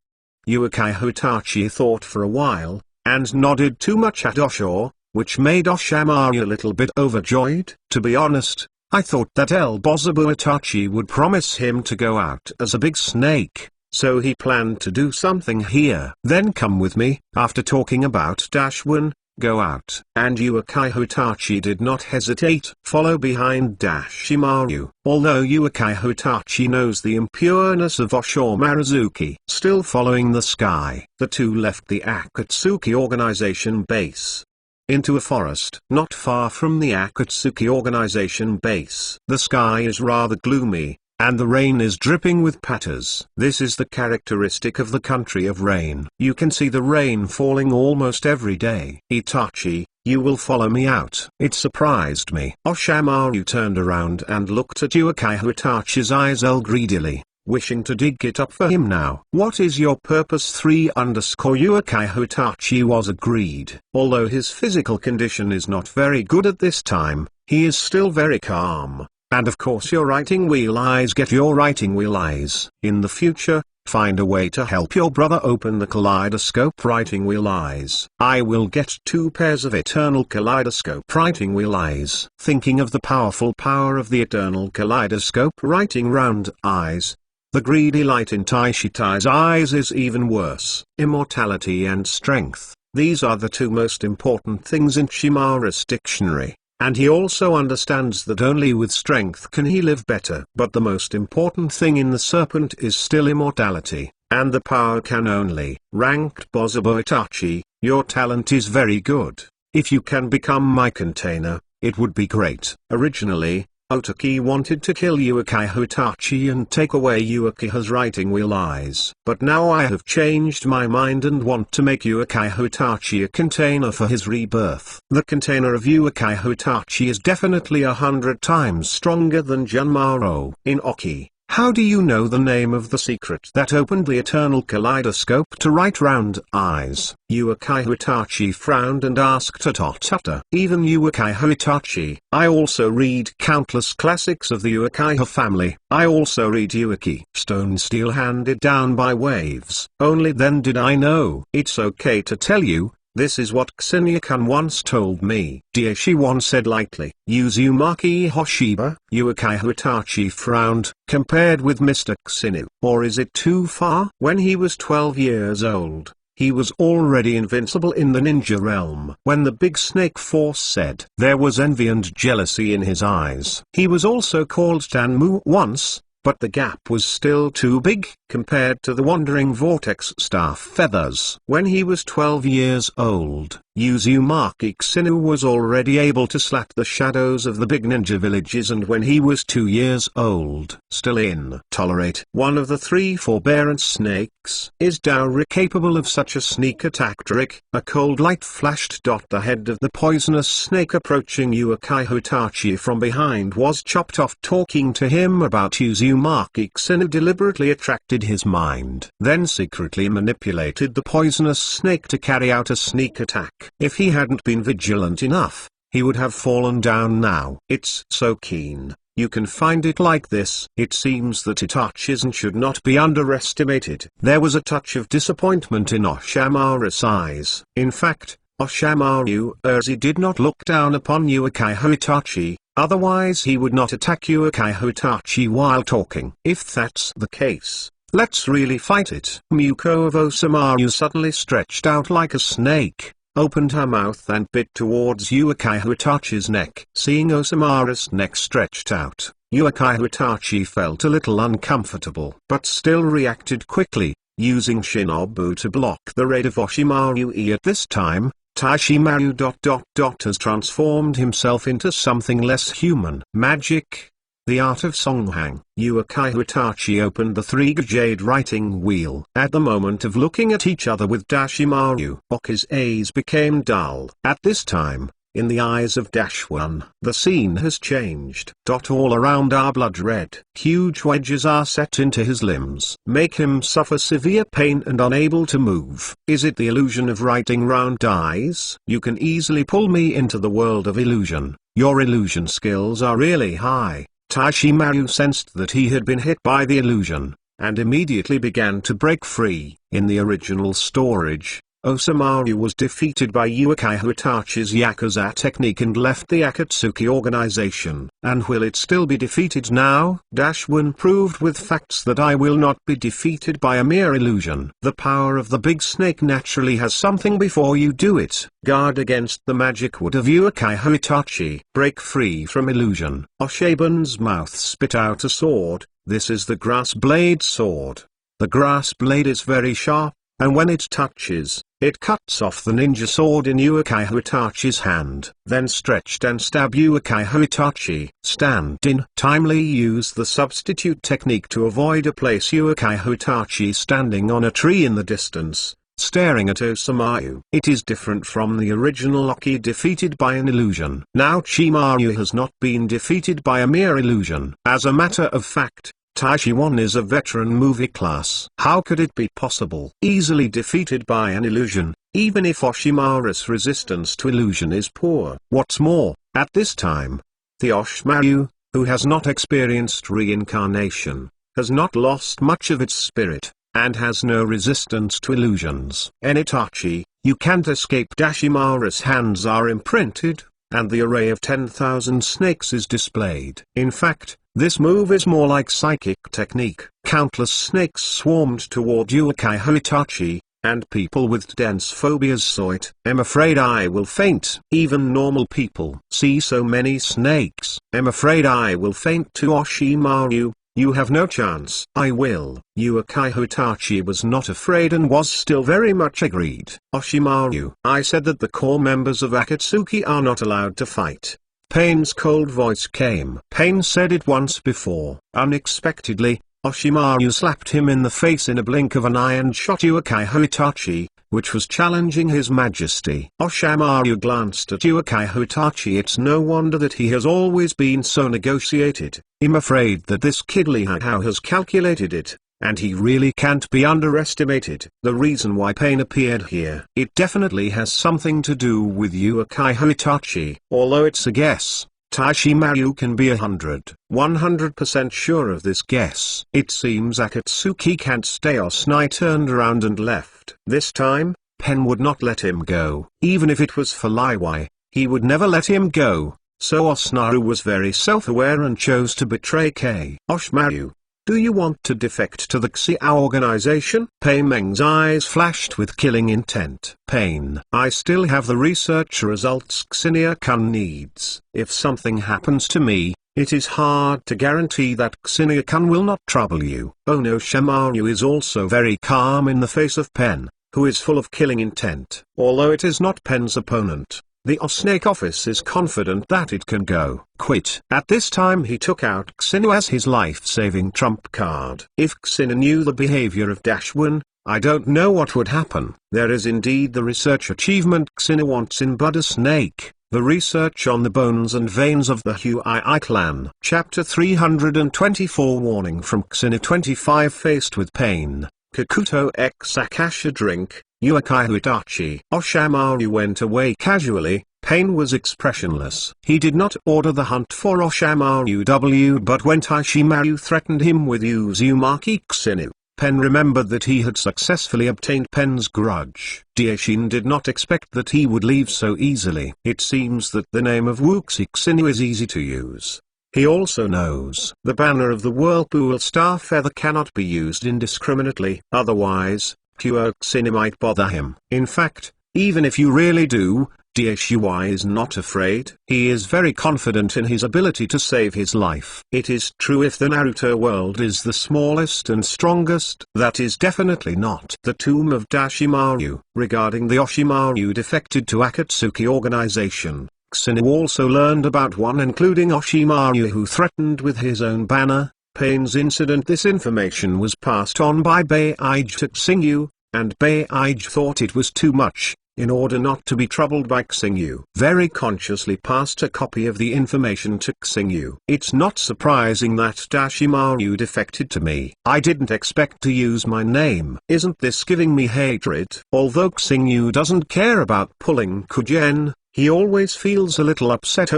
Speaker 1: Uchiha Itachi thought for a while, and nodded too much at Osho, which made Oshimaru a little bit overjoyed. To be honest, I thought that El Bozobu Itachi would promise him to go out as a big snake, so he planned to do something here. Then come with me. After talking about Dashwan, go out. And Uchiha Itachi did not hesitate. Follow behind Dashimaru. Although Uchiha Itachi knows the impureness of Osho Maruzuki still following the sky, the two left the Akatsuki organization base into a forest not far from the Akatsuki organization base. The sky is rather gloomy, and the rain is dripping with patters. This is the characteristic of the country of rain. You can see the rain falling almost every day. Itachi, you will follow me out. It surprised me. Oshimaru turned around and looked at Uchiha Itachi's eyes greedily, wishing to dig it up for him now. What is your purpose? Uchiha Itachi was agreed. Although his physical condition is not very good at this time, he is still very calm. And of course your writing wheel eyes, get your writing wheel eyes. In the future, find a way to help your brother open the kaleidoscope writing wheel eyes. I will get 2 pairs of eternal kaleidoscope writing wheel eyes. Thinking of the powerful power of the eternal kaleidoscope writing round eyes, the greedy light in Taishitai's eyes is even worse. Immortality and strength, these are the 2 most important things in Shimaru's dictionary. And he also understands that only with strength can he live better. But the most important thing in the serpent is still immortality, and the power can only. Ranked Bozobo Itachi, your talent is very good. If you can become my container, it would be great. Originally, Otaki wanted to kill Uchiha Itachi and take away Uchiha's writing wheel eyes. But now I have changed my mind and want to make Uchiha Itachi a container for his rebirth. The container of Uchiha Itachi is definitely 100 times stronger than Junmaro. In Oki, How do you know the name of the secret that opened the eternal kaleidoscope to right round eyes? Uchiha Itachi frowned and asked Totota. Even Uchiha Itachi. I also read countless classics of the Uchiha family. I also read Ueki. Stone Steel handed down by waves. Only then did I know. It's okay to tell you. This is what Xinya-kun once told me. Dear, she once said lightly. Uzumaki Hoshiba. Uchiha Itachi frowned. Compared with Mr. Xinu. Or is it too far? When he was 12 years old, he was already invincible in the ninja realm. When the big snake force said, there was envy and jealousy in his eyes. He was also called Danmu once. But the gap was still too big, compared to the wandering vortex staff feathers. When he was 12 years old, Uzumaki Xinu was already able to slap the shadows of the big ninja villages, and when he was 2 years old, still intolerate. One of the 3 forbearance snakes. Is Dauri capable of such a sneak attack trick? A cold light flashed. The head of the poisonous snake approaching Uchiha Itachi from behind was chopped off. Talking to him about Uzumaki Xinu deliberately attracted his mind, then secretly manipulated the poisonous snake to carry out a sneak attack. If he hadn't been vigilant enough, he would have fallen down now. It's so keen. You can find it like this. It seems that Itachi's should not be underestimated. There was a touch of disappointment in Oshamaru's eyes. In fact, Oshamaru Urzi did not look down upon Uchiha Itachi, otherwise he would not attack Uchiha Itachi while talking. If that's the case, let's really fight it. Muko of Osamaru suddenly stretched out like a snake, opened her mouth and bit towards Uchiha Itachi's neck. Seeing Osamaru's neck stretched out, Uchiha Itachi felt a little uncomfortable, but still reacted quickly, using Shinobu to block the raid of Oshimaru. At this time, Taishimaru has transformed himself into something less human. Magic. The art of Songhang. Uchiha Itachi opened the 3-jade writing wheel. At the moment of looking at each other with Dashimaru, Oki's eyes became dull. At this time, in the eyes of Dashwan, the scene has changed. All around are blood red. Huge wedges are set into his limbs. Make him suffer severe pain and unable to move. Is it the illusion of writing round eyes? You can easily pull me into the world of illusion. Your illusion skills are really high. Taishimaru sensed that he had been hit by the illusion, and immediately began to break free. In the original storage, Osamaru was defeated by Uchiha Itachi's Yakuza technique and left the Akatsuki organization. And will it still be defeated now? Dashwan proved with facts that I will not be defeated by a mere illusion. The power of the big snake naturally has something before you do it. Guard against the magic wood of Uchiha Itachi. Break free from illusion. Oshaban's mouth spit out a sword. This is the grass blade sword. The grass blade is very sharp, and when it touches, it cuts off the ninja sword in Uchiha Itachi's hand. Then stretched and stab Uchiha Itachi. Stand in. Timely use the substitute technique to avoid a place Uchiha Itachi standing on a tree in the distance, staring at Osamaru. It is different from the original Oki defeated by an illusion. Now Chimaru has not been defeated by a mere illusion. As a matter of fact, Taishiwan is a veteran movie class. How could it be possible? Easily defeated by an illusion, even if Oshimaru's resistance to illusion is poor. What's more, at this time, the Oshimaru, who has not experienced reincarnation, has not lost much of its spirit, and has no resistance to illusions. In Itachi, you can't escape. Dashimaru's hands are imprinted, and the array of 10,000 snakes is displayed. In fact, this move is more like psychic technique. Countless snakes swarmed toward Uchiha Itachi, and people with dense phobias saw it. I'm afraid I will faint. Even normal people see so many snakes. I'm afraid I will faint. To Oshimaru, you have no chance. I will. Uchiha Itachi was not afraid and was still very much agreed. Oshimaru, I said that the core members of Akatsuki are not allowed to fight. Pain's cold voice came. Pain said it once before. Unexpectedly, Oshimaru slapped him in the face in a blink of an eye and shot Uchiha Itachi, which was challenging his majesty. Oshimaru glanced at Uchiha Itachi. It's no wonder that he has always been so negotiated. I'm afraid that this kid Liu has calculated it, and he really can't be underestimated. The reason why pain appeared here, it definitely has something to do with Uchiha Itachi. Although it's a guess, Taishimaru can be 100% sure of this guess. It seems Akatsuki can't stay. Osnai turned around and left. This time, Pen would not let him go. Even if it was for Liwai, he would never let him go. So Osnaru was very self-aware and chose to betray K. Oshimaru, do you want to defect to the Xiao organization? Pei Meng's eyes flashed with killing intent. Pain. I still have the research results Xinia-kun needs. If something happens to me, it is hard to guarantee that Xinia-kun will not trouble you. Ono Shimaru is also very calm in the face of Pen, who is full of killing intent. Although it is not Pen's opponent, the Osnake office is confident that it can go quit. At this time he took out Xinu as his life-saving trump card. If Xinu knew the behavior of Dashwin, I don't know what would happen. There is indeed the research achievement Xinu wants in Buddha Snake, the research on the bones and veins of the Huai clan. Chapter 324 Warning from Xinu 25. Faced with pain, Kakuto x Akasha drink, Uchiha Itachi. Oshimaru went away casually. Pain was expressionless. He did not order the hunt for Oshimaru but when Taishimaru threatened him with Uzumaki Xinu, Pen remembered that he had successfully obtained Pen's grudge. Daishin did not expect that he would leave so easily. It seems that the name of Wuxi Xinu is easy to use. He also knows the banner of the Whirlpool Star Feather cannot be used indiscriminately. Otherwise, pure Xinu might bother him. In fact, even if you really do, Daishiwai is not afraid. He is very confident in his ability to save his life. It is true if the Naruto world is the smallest and strongest, that is definitely not the tomb of Dashimaru. Regarding the Oshimaru defected to Akatsuki organization, Xinu also learned about one including Oshimaru who threatened with his own banner. Pain's incident. This information was passed on by Beige to Xingyu, and Beige thought it was too much. In order not to be troubled by Xingyu, very consciously passed a copy of the information to Xingyu. It's not surprising that Dashimaru defected to me. I didn't expect to use my name. Isn't this giving me hatred? Although Xingyu doesn't care about pulling Kujen, he always feels a little upset.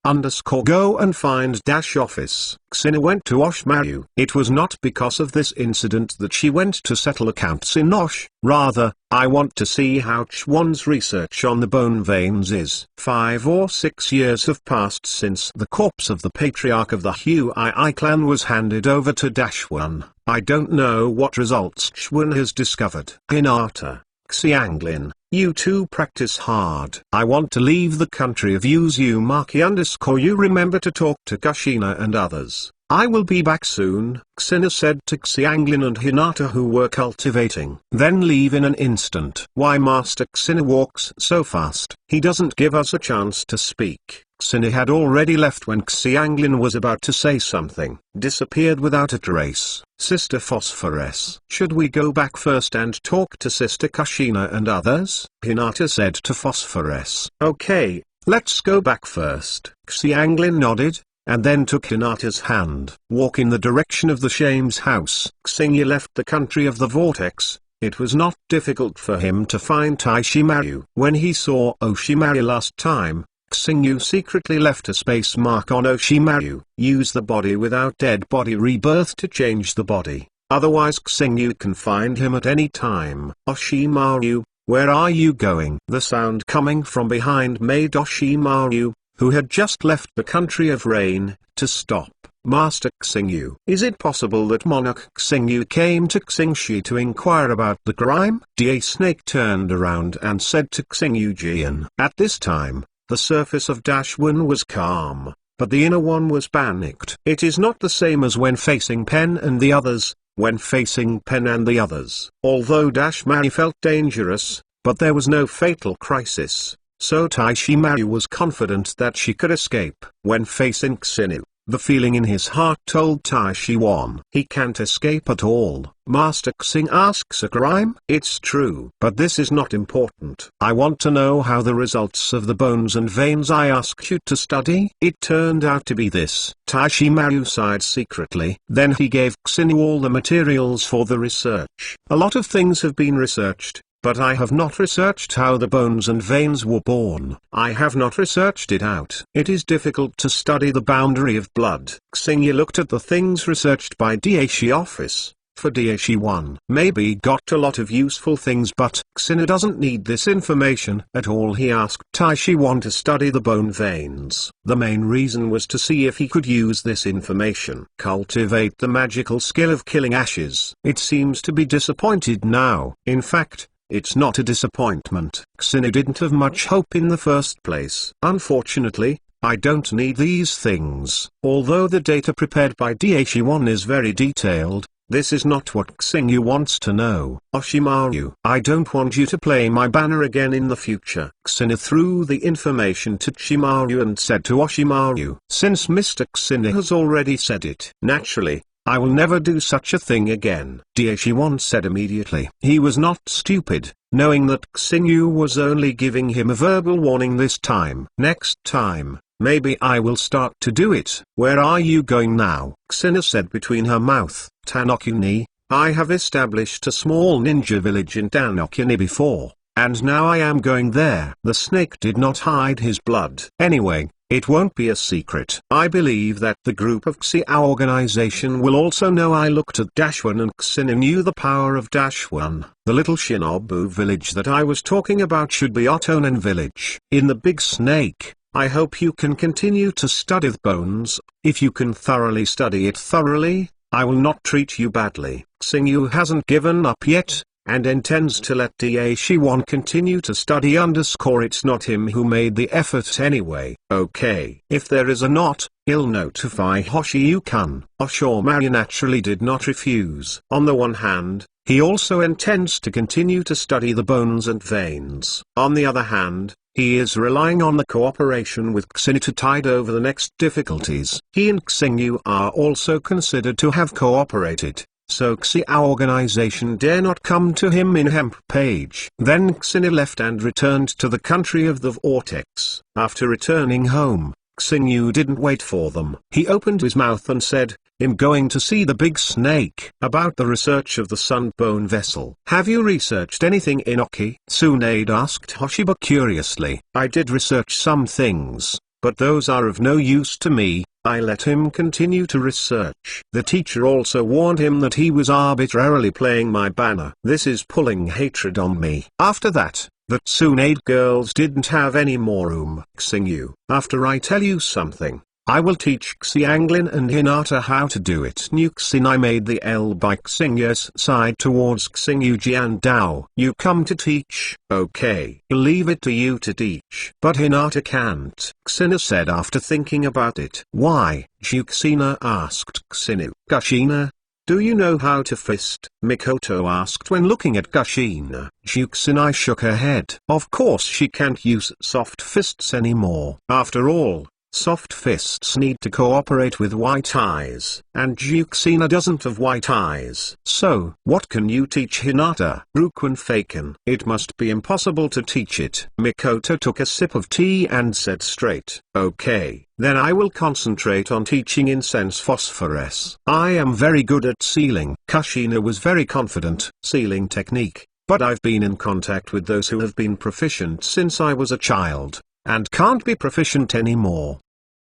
Speaker 1: 020_go and find dash office. Xinu went to Oshimaru. It was not because of this incident that she went to settle accounts in Osh. Rather, I want to see how Chuan's research on the bone veins is. 5 or 6 years have passed since the corpse of the patriarch of the Huai clan was handed over to Dashwan. I don't know what results Chuan has discovered. Hinata, Xianglin, you two practice hard. I want to leave the country of Uzumaki _ you remember to talk to Kushina and others. I will be back soon, Xinu said to Xianglin and Hinata who were cultivating. Then leave in an instant. Why Master Xinu walks so fast? He doesn't give us a chance to speak. Xinu had already left when Xianglin was about to say something. Disappeared without a trace. Sister Phosphorus. Should we go back first and talk to Sister Kushina and others? Hinata said to Phosphorus. Okay, let's go back first. Xianglin nodded, and then took Hinata's hand. Walk in the direction of the Shame's house. Xingyu left the country of the vortex. It was not difficult for him to find Taishimaru. When he saw Oshimaru last time, Xingyu secretly left a space mark on Oshimaru. Use the body without dead body rebirth to change the body. Otherwise Xingyu can find him at any time. Oshimaru, where are you going? The sound coming from behind made Oshimaru, who had just left the country of rain, to stop. Master Xingyu. Is it possible that Monarch Xingyu came to Xingshi to inquire about the crime? Da Snake turned around and said to Xingyu Jian. At this time, the surface of Dashwin was calm, but the inner one was panicked. It is not the same as when facing Pen and the others. When facing Pen and the others, although Dashmaru felt dangerous, but there was no fatal crisis, so Taishimaru was confident that she could escape. When facing Xinu, The feeling in his heart told Taishiwan he can't escape at all. Master Xing asks a crime? It's true. But this is not important. I want to know how the results of the bones and veins I asked you to study. It turned out to be this. Taishimaru sighed secretly. Then he gave Xing all the materials for the research. A lot of things have been researched, but I have not researched how the bones and veins were born. I have not researched it out. It is difficult to study the boundary of blood. Xingyu looked at the things researched by Dashi office. For Dashi 1 maybe got a lot of useful things, but Xingyu doesn't need this information at all. He asked Taishi 1 to study the bone veins. The main reason was to see if he could use this information. Cultivate the magical skill of killing ashes. It seems to be disappointed now. In fact, it's not a disappointment. Xingyu didn't have much hope in the first place. Unfortunately, I don't need these things. Although the data prepared by Dashi-1 is very detailed, this is not what Xingyu wants to know. Oshimaru, I don't want you to play my banner again in the future. Xingyu threw the information to Chimaru and said to Oshimaru, since Mr. Xingyu has already said it, naturally, I will never do such a thing again. Dashi-1 said immediately. He was not stupid, knowing that Xingyu was only giving him a verbal warning this time. Next time, maybe I will start to do it. Where are you going now? Xingyu said between her mouth. Tanokuni, I have established a small ninja village in Tanokuni before, and now I am going there. The snake did not hide his blood. Anyway, it won't be a secret. I believe that the group of Xia organization will also know. I looked at Dashwan and Xingyu knew the power of Dashwan. The little Shinobu village that I was talking about should be Otonen village. In the big snake, I hope you can continue to study the bones. If you can thoroughly study it thoroughly, I will not treat you badly. Xingyu hasn't given up yet, and intends to let Dashi-1 continue to study. It's not him who made the effort anyway. Okay. If there is a knot, he'll notify Hoshiyukan. Oshimaru naturally did not refuse. On the one hand, he also intends to continue to study the bones and veins. On the other hand, he is relying on the cooperation with Xingyu to tide over the next difficulties. He and Xingyu are also considered to have cooperated, so Xia organization dare not come to him in hemp page. Then Xingyu left and returned to the country of the vortex. After returning home, Xingyu didn't wait for them. He opened his mouth and said, I'm going to see the big snake. About the research of the sun bone vessel. Have you researched anything in Oki? Tsunade asked Hoshiba curiously. I did research some things, but those are of no use to me. I let him continue to research. The teacher also warned him that he was arbitrarily playing my banner. This is pulling hatred on me. After that, the Tsunade girls didn't have any more room. Xingyu, after I tell you something, I will teach Xianglin and Hinata how to do it. Nuxin, made the L by Xingyu's side towards Xingyu Jiandao. You come to teach? Okay. Leave it to you to teach. But Hinata can't, Xingyu said after thinking about it. Why? Juxina asked Xingyu. Kushina, do you know how to fist? Mikoto asked when looking at Kushina. Juxina shook her head. Of course she can't use soft fists anymore. After all, soft fists need to cooperate with white eyes, and Juxina doesn't have white eyes. So, what can you teach Hinata? Rukun Faken. It must be impossible to teach it. Mikoto took a sip of tea and said straight, okay, then I will concentrate on teaching incense phosphorus. I am very good at sealing. Kushina was very confident. Sealing technique, but I've been in contact with those who have been proficient since I was a child, and can't be proficient anymore.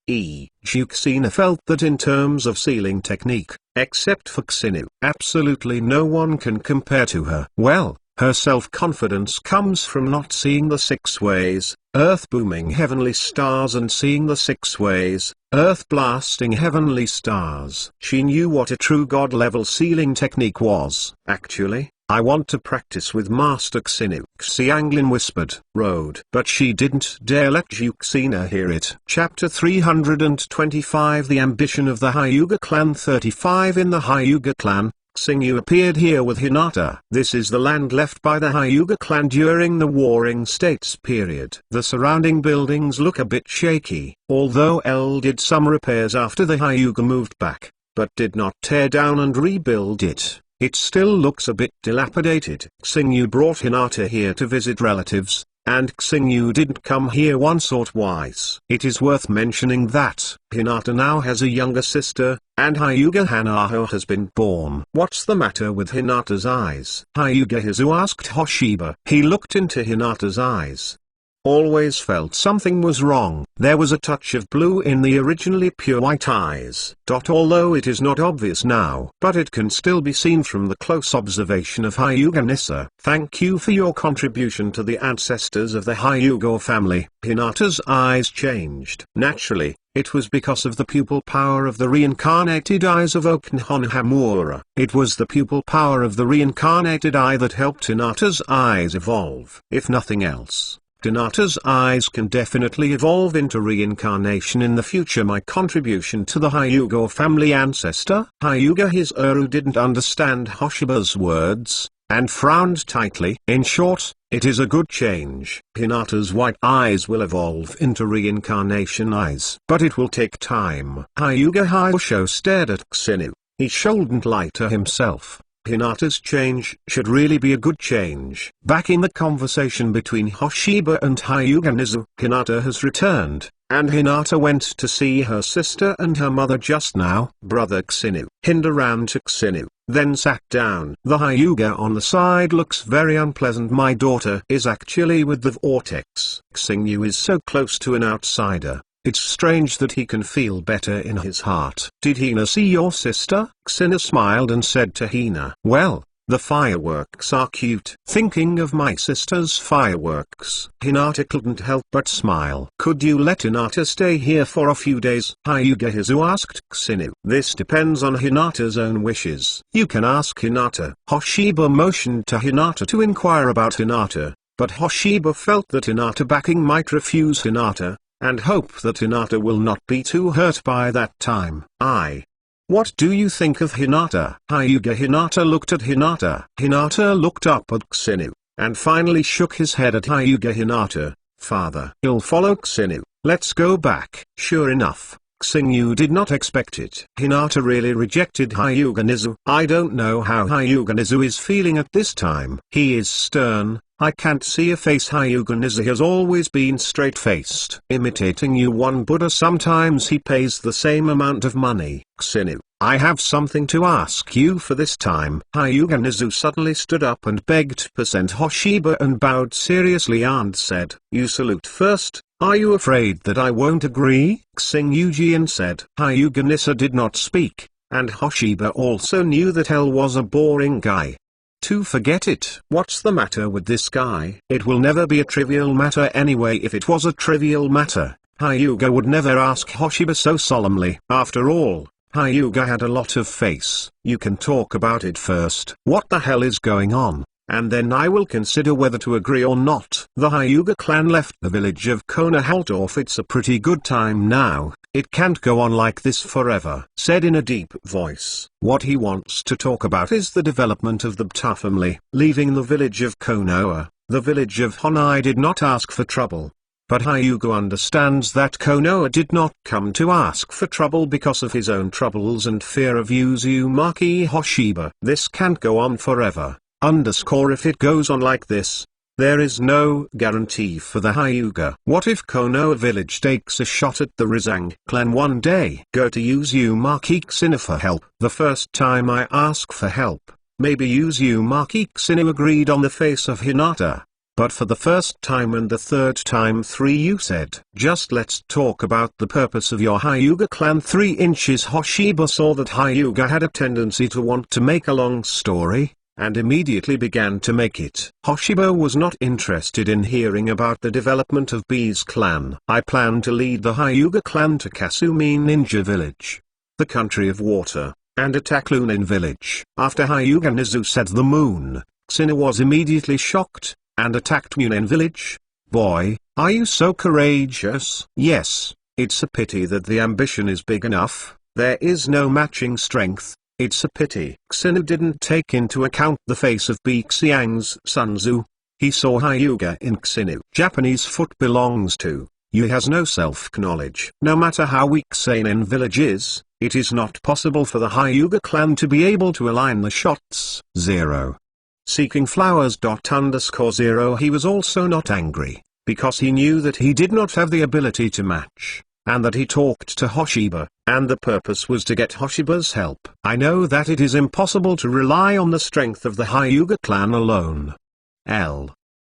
Speaker 1: Juxina felt that in terms of sealing technique, except for Xingyu, absolutely no one can compare to her. Well, her self-confidence comes from not seeing the 6 ways, earth booming heavenly stars, and seeing the 6 ways, earth blasting heavenly stars. She knew what a true god-level sealing technique was. Actually, I want to practice with Master Xingyu. Xianglin whispered, Road. But she didn't dare let Juxina hear it. Chapter 325 The Ambition of the Hyuga Clan. 35 In the Hyuga Clan, Xingyu appeared here with Hinata. This is the land left by the Hyuga clan during the Warring States period. The surrounding buildings look a bit shaky, although L did some repairs after the Hyuga moved back, but did not tear down and rebuild it. It still looks a bit dilapidated. Xingyu brought Hinata here to visit relatives, and Xingyu didn't come here once or twice. It is worth mentioning that Hinata now has a younger sister, and Hyuga Hanaho has been born. What's the matter with Hinata's eyes? Hyuga Hizu asked Hoshiba. He looked into Hinata's eyes. Always felt something was wrong. There was a touch of blue in the originally pure white eyes. Although it is not obvious now, but it can still be seen from the close observation of Hyuga Nissa. Thank you for your contribution to the ancestors of the Hyuga family. Hinata's eyes changed. Naturally, it was because of the pupil power of the reincarnated eyes of Okunohana Hamura. It was the pupil power of the reincarnated eye that helped Hinata's eyes evolve. If nothing else, Hinata's eyes can definitely evolve into reincarnation in the future. My contribution to the Hyuga family ancestor. Hyuga Hisaru didn't understand Hoshiba's words, and frowned tightly. In short, it is a good change. Hinata's white eyes will evolve into reincarnation eyes. But it will take time. Hyuga Hyosho stared at Xinu. He shouldn't lie to himself. Hinata's change should really be a good change. Back in the conversation between Hoshiba and Hyuga Nizu, Hinata has returned, and Hinata went to see her sister and her mother just now. Brother Xinu. Hinda ran to Xinu, then sat down. The Hyuga on the side looks very unpleasant. My daughter is actually with the vortex. Xinu is so close to an outsider. It's strange that he can feel better in his heart. Did Hina see your sister? Xina smiled and said to Hina, well, the fireworks are cute. Thinking of my sister's fireworks, Hinata couldn't help but smile. Could you let Hinata stay here for a few days? Hyuga Hizu asked Xinu. This depends on Hinata's own wishes. You can ask Hinata. Hoshiba motioned to Hinata to inquire about Hinata, but Hoshiba felt that Hinata backing might refuse Hinata, and hope that Hinata will not be too hurt by that time. What do you think of Hinata? Hyuga Hinata looked at Hinata. Hinata looked up at Xinu, and finally shook his head at Hyuga Hinata. Father, you'll follow Xinu. Let's go back. Sure enough, Xinu did not expect it. Hinata really rejected Hyuga Nizu. I don't know how Hyuga Nizu is feeling at this time. He is stern. I can't see a face. Hyuga Nizu has always been straight-faced. Imitating you one Buddha. Sometimes he pays the same amount of money. Xinu, I have something to ask you for this time. Hyuga Nizu suddenly stood up and begged percent Hoshiba and bowed seriously and said, you salute first. Are you afraid that I won't agree? Xingyu Jian said. Hyuga Nissa did not speak, and Hoshiba also knew that L was a boring guy. To forget it. What's the matter with this guy? It will never be a trivial matter anyway. If it was a trivial matter, Hyuga would never ask Hoshiba so solemnly. After all, Hyuga had a lot of face. You can talk about it first. What the hell is going on? And then I will consider whether to agree or not. The Hyuga clan left the village of Konohaldorf. It's a pretty good time now. It can't go on like this forever. Said in a deep voice. What he wants to talk about is the development of the Bta family. Leaving the village of Konoha, the village of Honai did not ask for trouble. But Hyuga understands that Konoha did not come to ask for trouble because of his own troubles and fear of Uzumaki Hoshiba. This can't go on forever. If it goes on like this, there is no guarantee for the Hyuga. What if Konoha village takes a shot at the Rizang clan one day? Go to Uzumaki Xinu for help. The first time I ask for help, maybe Uzumaki Xinu agreed on the face of Hinata. But for the first time and the third time you said, just let's talk about the purpose of your Hyuga clan. 3 inches. Hoshiba saw that Hyuga had a tendency to want to make a long story, and immediately began to make it. Hoshiba was not interested in hearing about the development of B's clan. I plan to lead the Hyuga clan to Kasumi Ninja Village, the country of water, and attack Lunin Village. After Hyuga Nizu said the moon, Xinu was immediately shocked, and attacked Munin Village. Boy, are you so courageous? Yes, it's a pity that the ambition is big enough. There is no matching strength, It's a pity Xinu didn't take into account the face of Bixiang's Sun Tzu. He saw Hyuga in Xinu. Japanese foot belongs to, Yu has no self-knowledge. No matter how weak Seinen village is, it is not possible for the Hyuga clan to be able to align the shots. 0. Seeking flowers. _0 He was also not angry, because he knew that he did not have the ability to match, and that he talked to Hoshiba, and the purpose was to get Hoshiba's help. I know that it is impossible to rely on the strength of the Hyuga clan alone.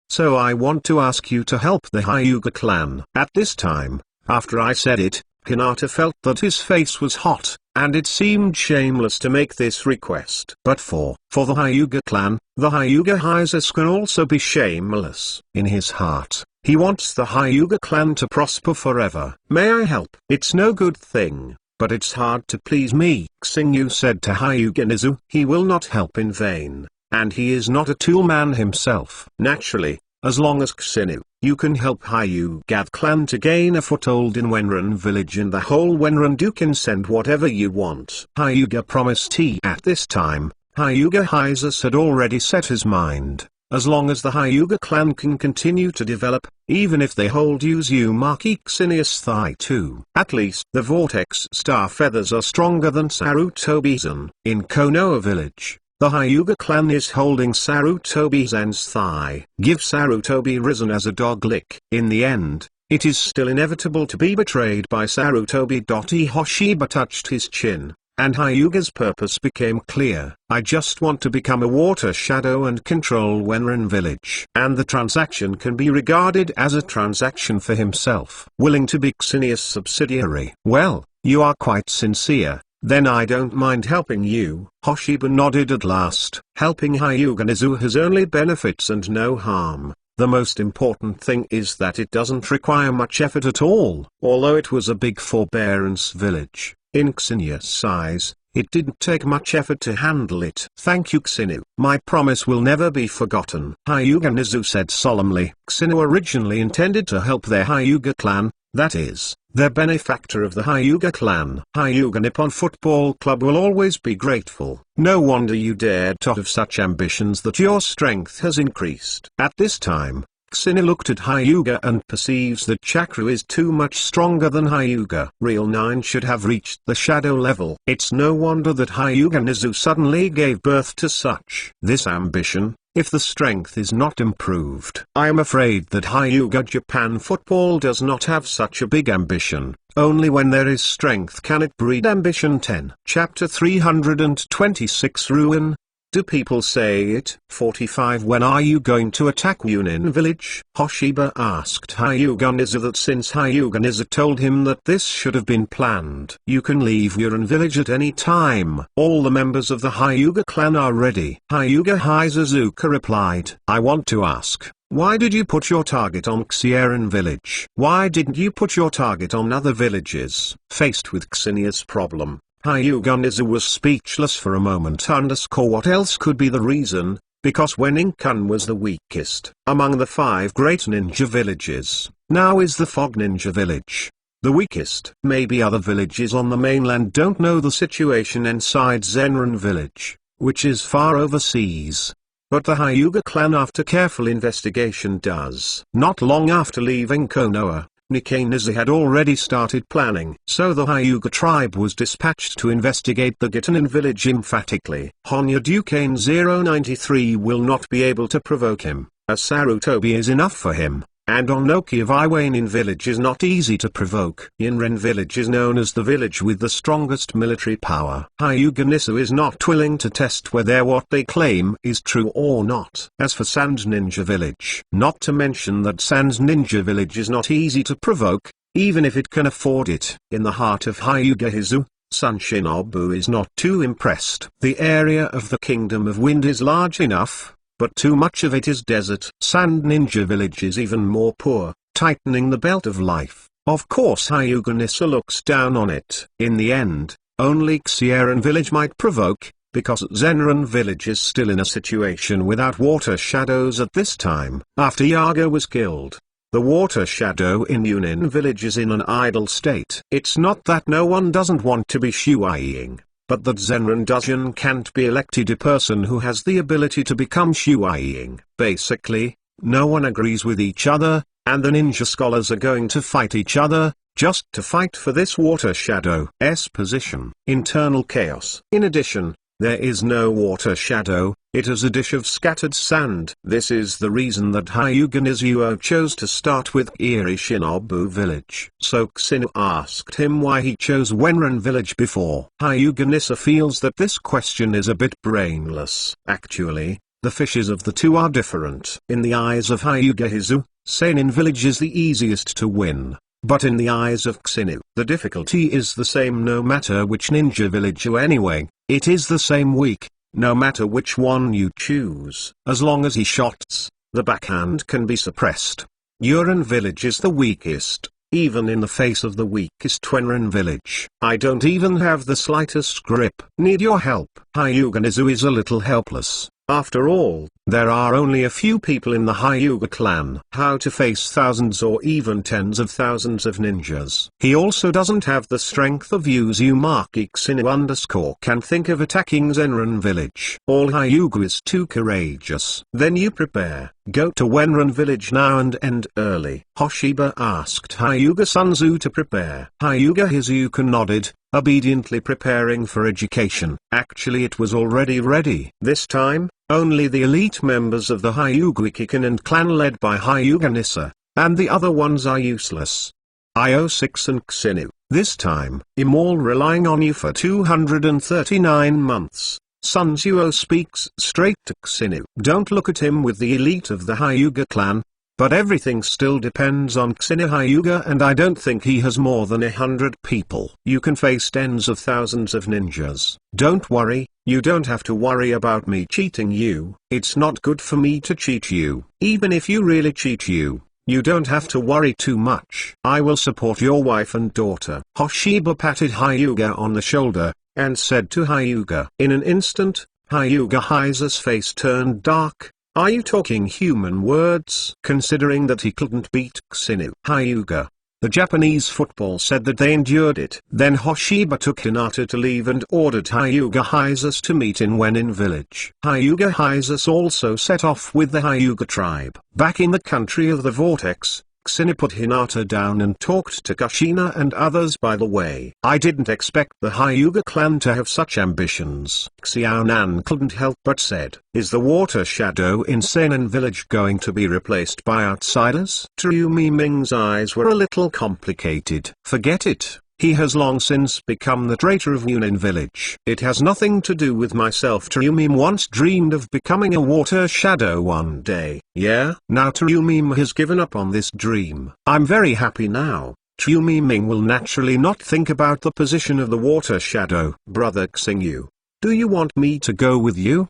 Speaker 1: So I want to ask you to help the Hyuga clan. At this time, after I said it, Hinata felt that his face was hot, and it seemed shameless to make this request. But for the Hyuga clan, the Hyuga Hyzus can also be shameless. In his heart, he wants the Hyuga clan to prosper forever. May I help? It's no good thing, but it's hard to please me. Xingyu said to Hyuga Nizu. He will not help in vain, and he is not a tool man himself. Naturally, as long as Xinu, you can help Hyuga clan to gain a foothold in Wenran village and the whole Wenran you can send whatever you want. Hyuga promised he. At this time, Hyuga Hyzus had already set his mind, as long as the Hyuga clan can continue to develop, even if they hold Uzumaki Xinius Thigh too. At least the Vortex Star Feathers are stronger than Sarutobi-zan. In Konoha village, the Hyuga clan is holding Sarutobi-zan's thigh. Give Sarutobi-rizan as a dog lick. In the end, it is still inevitable to be betrayed by Sarutobi. Hoshiba touched his chin, and Hyuga's purpose became clear. I just want to become a water shadow and control Wenran village. And the transaction can be regarded as a transaction for himself. Willing to be Xinius' subsidiary. Well, you are quite sincere. Then I don't mind helping you. Hoshiba nodded at last. Helping Hyuga Nizu has only benefits and no harm. The most important thing is that it doesn't require much effort at all. Although it was a big forbearance village, in Xinia's size, it didn't take much effort to handle it. Thank you Xinu. My promise will never be forgotten. Hyuga Nizu said solemnly. Xinu originally intended to help their Hyuga clan, that is, their benefactor of the Hyuga clan. Hyuga Nippon Football Club will always be grateful. No wonder you dared to have such ambitions that your strength has increased. At this time, Xinu looked at Hyuga and perceives that Chakra is too much stronger than Hyuga. Real 9 should have reached the shadow level. It's no wonder that Hyuga Nizu suddenly gave birth to such this ambition, if the strength is not improved. I am afraid that Hyuga Japan Football does not have such a big ambition. Only when there is strength can it breed ambition. 10. Chapter 326 Ruin. Do people say it? 45 When are you going to attack Yunin village? Hoshiba asked Hyuga Nizu that since Hyuga Nizu told him that this should have been planned. You can leave Yurin village at any time. All the members of the Hyuga clan are ready. Hyuga Hizuzuka replied. I want to ask, why did you put your target on Xierin village? Why didn't you put your target on other villages? Faced with Xinia's problem, Hyuga Nizu was speechless for a moment. What else could be the reason? Because Weninkan was the weakest among the 5 great ninja villages, now is the Fog Ninja village the weakest. Maybe other villages on the mainland don't know the situation inside Zenran village, which is far overseas. But the Hyuga clan after careful investigation does. Not long after leaving Konoha, Nikkei Nizu had already started planning. So the Hyuga tribe was dispatched to investigate the Gitanin village emphatically. Honya Duquesne 093 will not be able to provoke him, as Sarutobi is enough for him, and Onoki of Iwainin village is not easy to provoke. Yinren village is known as the village with the strongest military power. Hyuga Nizu is not willing to test whether what they claim is true or not. As for Sans Ninja village, not to mention that Sans Ninja village is not easy to provoke, even if it can afford it. In the heart of Hyuga Hizu, Sun Shinobu is not too impressed. The area of the Kingdom of Wind is large enough, but too much of it is desert. Sand Ninja village is even more poor, tightening the belt of life. Of course Hyuga Nizu looks down on it. In the end, only Xierin village might provoke, because Zenran village is still in a situation without water shadows at this time. After Yaga was killed, the water shadow in Yunin village is in an idle state. It's not that no one doesn't want to be shuaiing, but that Zenran Duzhan can't be elected a person who has the ability to become Shuai. Basically, no one agrees with each other, and the ninja scholars are going to fight each other, just to fight for this water shadow's position. Internal chaos. In addition, there is no water shadow, it is a dish of scattered sand. This is the reason that Hyuga Nizuo chose to start with Iri Shinobu village. So Xinu asked him why he chose Wenran village before. Hyuga Nissa feels that this question is a bit brainless. Actually, the fishes of the two are different. In the eyes of Hyuga Hizu, Seinin village is the easiest to win. But in the eyes of Xinu, the difficulty is the same no matter which ninja village you anyway, it is the same weak, no matter which one you choose. As long as he shots, the backhand can be suppressed. Yuran village is the weakest, even in the face of the weakest Wenran village. I don't even have the slightest grip. Need your help. Hyuga Nizu is a little helpless. After all, there are only a few people in the Hyuga clan. How to face thousands or even tens of thousands of ninjas. He also doesn't have the strength of Uzumaki. Xinu can think of attacking Zenran village. All Hyuga is too courageous. Then you prepare. Go to Wenran village now and end early. Hoshiba asked Hyuga Sunzu to prepare. Hyuga Hizuka nodded, obediently preparing for education. Actually it was already ready. This time, only the elite members of the Hyuga Ikikan clan led by Hyuga Nissa, and the other ones are useless. IO6 and Xinu. This time, I'm all relying on you for 239 months. Sun Tzuo speaks straight to Xinu. Don't look at him with the elite of the Hyuga clan. But everything still depends on Xinu Hyuga, and I don't think he has more than 100 people. You can face tens of thousands of ninjas. Don't worry, you don't have to worry about me cheating you. It's not good for me to cheat you. Even if you really cheat you don't have to worry too much. I will support your wife and daughter. Hoshiba patted Hyuga on the shoulder, and said to Hyuga. In an instant, Hyuga Hiza's face turned dark. Are you talking human words? Considering that he couldn't beat Xinu Hyuga, the Japanese football said that they endured it. Then Hoshiba took Hinata to leave and ordered Hyuga Hiza's to meet in Wenin village. Hyuga Hiza's also set off with the Hyuga tribe. Back in the country of the vortex, Xinu put Hinata down and talked to Kushina and others. By the way, I didn't expect the Hyuga clan to have such ambitions. Xiaonan couldn't help but said, is the water shadow in Seinen village going to be replaced by outsiders? Triyumi Ming's eyes were a little complicated. Forget it. He has long since become the traitor of Yunin village. It has nothing to do with myself. Triyumim once dreamed of becoming a water shadow one day. Yeah? Now Triyumim has given up on this dream. I'm very happy now. Triyumim will naturally not think about the position of the water shadow. Brother Xingyu, do you want me to go with you?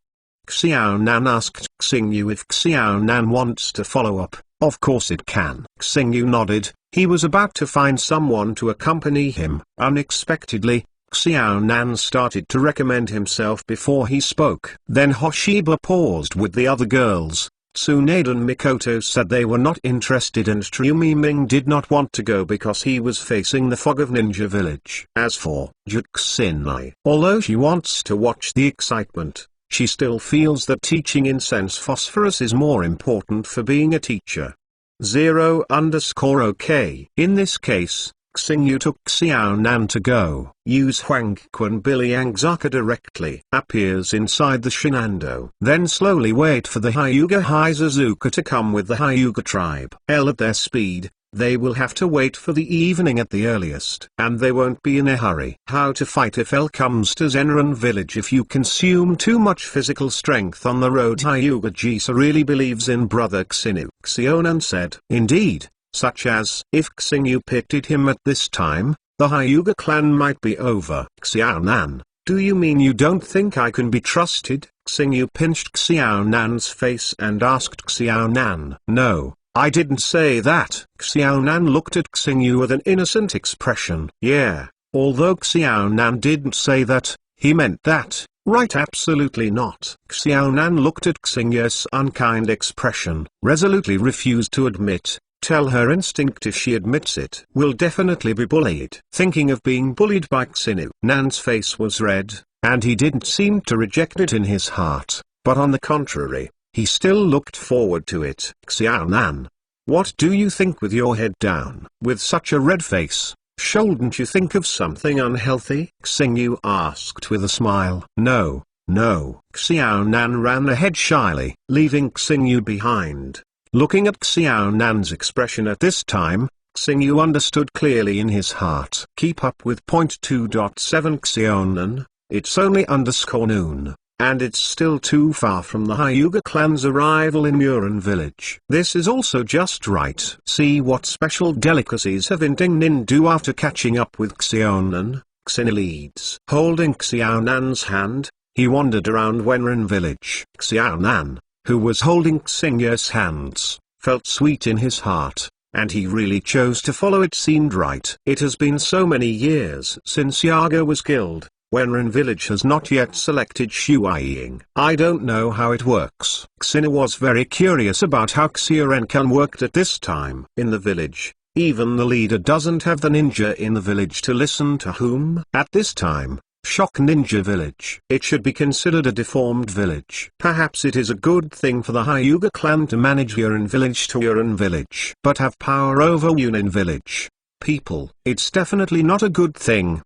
Speaker 1: Xiaonan asked Xingyu if Xiaonan wants to follow up. Of course it can. Xingyu nodded. He was about to find someone to accompany him. Unexpectedly, Xiaonan started to recommend himself before he spoke. Then Hoshiba paused with the other girls. Tsunade and Mikoto said they were not interested, and Triyumi Ming did not want to go because he was facing the fog of Ninja Village. As for Juxinai, although she wants to watch the excitement, she still feels that teaching incense phosphorus is more important for being a teacher. 0_OK. In this case, Xingyu took Xiaonan to go. Use Huangquan Biliangzaka directly. Appears inside the Shinando. Then slowly wait for the Hyuga Hizazuka to come with the Hyuga tribe. At their speed, they will have to wait for the evening at the earliest. And they won't be in a hurry. How to fight if L comes to Zenran village? If you consume too much physical strength on the road. Hyuga Jisa really believes in brother Xinu. Xionan said. Indeed, such as, if Xingyu pitied him at this time, the Hyuga clan might be over. Xiaonan, do you mean you don't think I can be trusted? Xingyu pinched Xiaonan's face and asked Xiaonan. No. I didn't say that. Xiaonan looked at Xingyu with an innocent expression. Yeah, although Xiaonan didn't say that, he meant that, right? Absolutely not. Xiaonan looked at Xingyu's unkind expression, resolutely refused to admit. Tell her instinct if she admits it. Will definitely be bullied. Thinking of being bullied by Xinu. Nan's face was red, and he didn't seem to reject it in his heart, but on the contrary, he still looked forward to it. Xiaonan, what do you think with your head down? With such a red face, shouldn't you think of something unhealthy? Xingyu asked with a smile. No, no. Xiaonan ran ahead shyly, leaving Xingyu behind. Looking at Xiaonan's expression at this time, Xingyu understood clearly in his heart. Keep up with .2.7 Xiaonan, it's only noon, and it's still too far from the Hyuga clan's arrival in Murin village. This is also just right. See what special delicacies have Ding Nin do after catching up with Xiaonan. Xin leads. Holding Xiaonan's hand, he wandered around Wenren village. Xiaonan, who was holding Xingyu's hands, felt sweet in his heart, and he really chose to follow. It seemed right. It has been so many years since Yaga was killed. Wenren village has not yet selected Shuaiying. I don't know how it works. Xina was very curious about how Xiaorenkan worked at this time. In the village, even the leader doesn't have the ninja in the village to listen to whom. At this time, Shock Ninja Village. It should be considered a deformed village. Perhaps it is a good thing for the Hyuga clan to manage Yurin village to Yurin village, but have power over Yunin village. People, it's definitely not a good thing.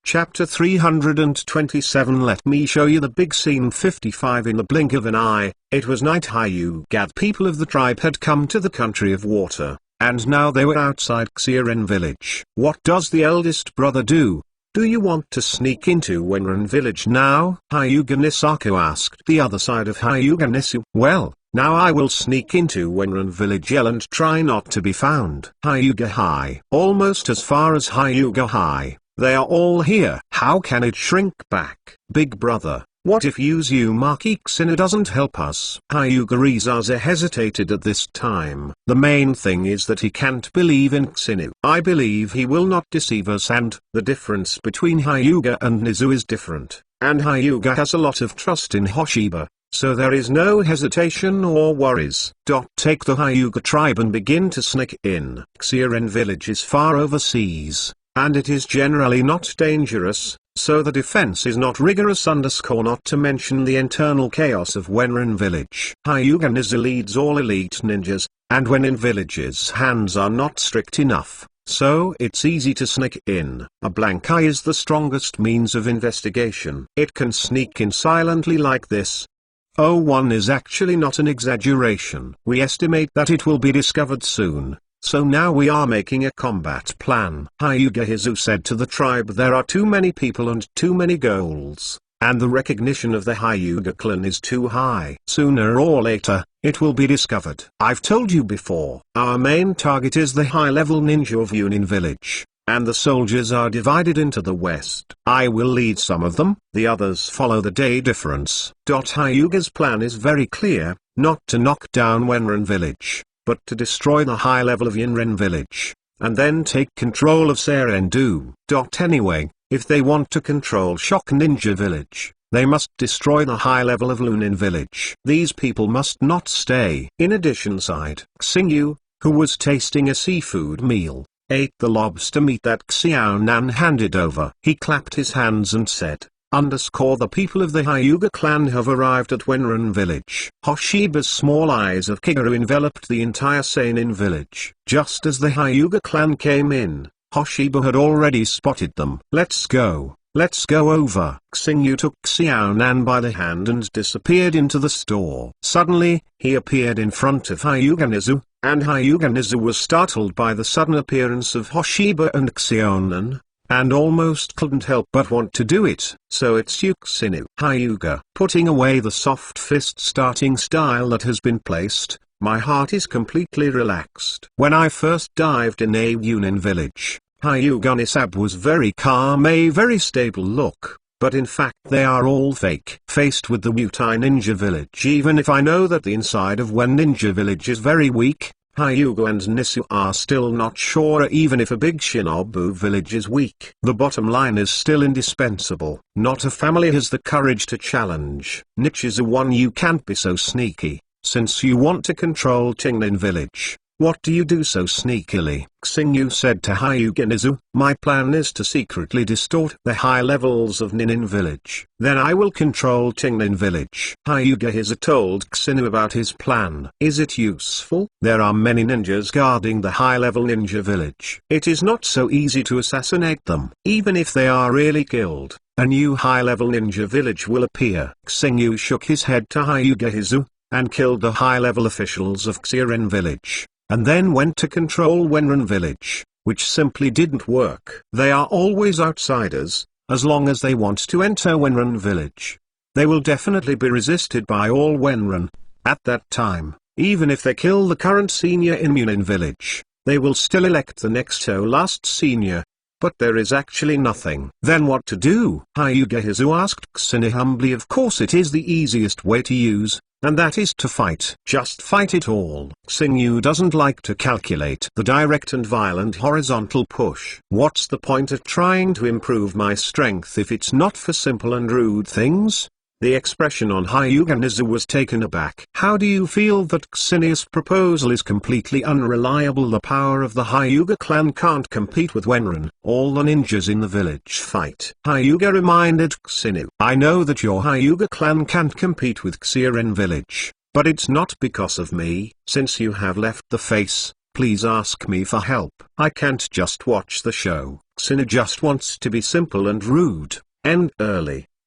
Speaker 1: Chapter 327. Let me show you the big scene. 55. In the blink of an eye, it was night. Hyuga people of the tribe had come to the country of water, and now they were outside Xiaren village. What does the eldest brother do? Do you want to sneak into Wenren village now? Hyuga Nisaku asked the other side of Hyuga Nisu. Well, now I will sneak into Wenren village and try not to be found. Hyuga High. Almost as far as Hyuga High. They are all here. How can it shrink back? Big brother, what if Uzumaki Xina doesn't help us? Hyuga Rizaza hesitated at this time. The main thing is that he can't believe in Xinu. I believe he will not deceive us, and the difference between Hyuga and Nizu is different, and Hyuga has a lot of trust in Hoshiba, so there is no hesitation or worries. Take the Hyuga tribe and begin to sneak in. Xiaren village is far overseas, and it is generally not dangerous, so the defense is not rigorous. Not to mention the internal chaos of Wenren village. Hyuga Nizu leads all elite ninjas, and when in villages hands are not strict enough, so it's easy to sneak in. A blank eye is the strongest means of investigation. It can sneak in silently like this. One is actually not an exaggeration. We estimate that it will be discovered soon. So now we are making a combat plan. Hyuga Hizu said to the tribe, there are too many people and too many goals, and the recognition of the Hyuga clan is too high. Sooner or later, it will be discovered. I've told you before, our main target is the high-level ninja of Yunin village, and the soldiers are divided into the west. I will lead some of them, the others follow the day difference. Hyuga's plan is very clear, not to knock down Wenren village, but to destroy the high level of Yinren village, and then take control of Serendu. Anyway, if they want to control Shock Ninja village, they must destroy the high level of Lunin village. These people must not stay. In addition, Xingyu, who was tasting a seafood meal, ate the lobster meat that Xiaonan handed over. He clapped his hands and said, the people of the Hyuga clan have arrived at Wenren village. Hoshiba's small eyes of Kigaru enveloped the entire Seinin village. Just as the Hyuga clan came in, Hoshiba had already spotted them. Let's go over. Xingyu took Xiaonan by the hand and disappeared into the store. Suddenly, he appeared in front of Hyuga Nizu, and Hyuga Nizu was startled by the sudden appearance of Hoshiba and Xiaonan, and almost couldn't help but want to do it. So it's you, Xinu. Hyuga, putting away the soft fist starting style that has been placed, my heart is completely relaxed. When I first dived in a Yunin village, Hyuga Nisab was very calm, a very stable look, but in fact they are all fake. Faced with the Wutai Ninja village, even if I know that the inside of Wen Ninja village is very weak, Hyuga and Nisu are still not sure even if a big Shinobu village is weak. The bottom line is still indispensable. Not a family has the courage to challenge. Nichizu one, you can't be so sneaky, since you want to control Tingnan village. What do you do so sneakily? Xingyu said to Hyuga Nizu, my plan is to secretly distort the high levels of Nin village. Then I will control Tingnin village. Hyuga Hizu told Xinu about his plan. Is it useful? There are many ninjas guarding the high-level ninja village. It is not so easy to assassinate them. Even if they are really killed, a new high-level ninja village will appear. Xingyu shook his head to Hyuga Hizu, and killed the high-level officials of Xiren village, and then went to control Wenren village, which simply didn't work. They are always outsiders. As long as they want to enter Wenren village, they will definitely be resisted by all Wenren. At that time, even if they kill the current senior in Munin village, they will still elect the next to last senior. But there is actually nothing. Then what to do? Hyuga Hizu asked Xinu humbly. Of course it is the easiest way to use, and that is to fight. Just fight it all. Xingyu doesn't like to calculate the direct and violent horizontal push. What's the point of trying to improve my strength if it's not for simple and rude things? The expression on Hyuga Nizu was taken aback. How do you feel that Xinu's proposal is completely unreliable? The power of the Hyuga clan can't compete with Wenren. All the ninjas in the village fight. Hyuga reminded Xinu. I know that your Hyuga clan can't compete with Xiren village, but it's not because of me. Since you have left the face, please ask me for help. I can't just watch the show. Xinu just wants to be simple and rude.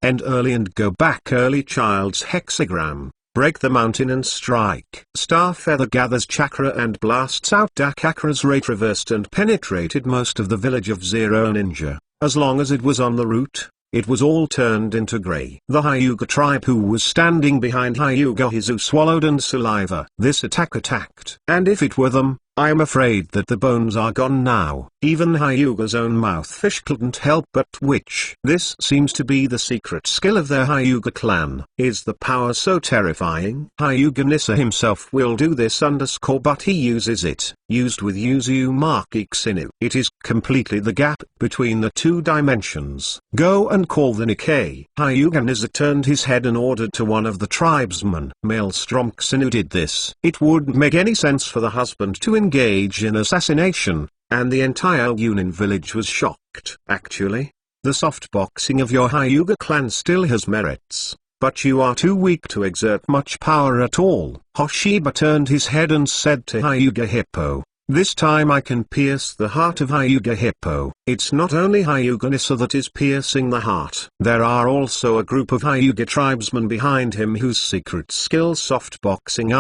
Speaker 1: End early and go back early. Child's hexagram. Break the mountain and strike. Star Feather gathers chakra and blasts out Dakakra's rate reversed and penetrated most of the village of Zero Ninja. As long as it was on the route, it was all turned into grey. The Hyuga tribe who was standing behind Hyuga Hizu swallowed and saliva. This attacked. And if it were them, I am afraid that the bones are gone now. Even Hyuga's own mouthfish couldn't help but twitch. This seems to be the secret skill of their Hyuga clan. Is the power so terrifying? Hyuga Nissa himself will do this but he uses it. Used with Uzumaki Xinu. It is completely the gap between the two dimensions. Go and call the Nikkei. Hyuga Nissa turned his head and ordered to one of the tribesmen. Maelstrom Xinu did this. It wouldn't make any sense for the husband to engage in assassination, and the entire Yunin village was shocked. Actually, the softboxing of your Hyuga clan still has merits, but you are too weak to exert much power at all. Hoshiba turned his head and said to Hyuga Hippo, this time I can pierce the heart of Hyuga Hippo. It's not only Hyuga Nissa that is piercing the heart. There are also a group of Hyuga tribesmen behind him whose secret skill softboxing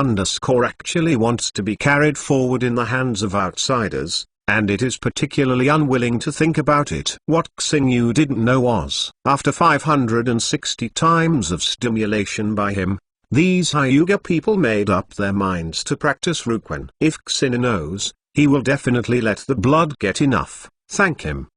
Speaker 1: actually wants to be carried forward in the hands of outsiders, and it is particularly unwilling to think about it. What Xingyu didn't know was, after 560 times of stimulation by him, these Hyuga people made up their minds to practice Ruquen. If Xinu knows, he will definitely let the blood get enough. Thank him.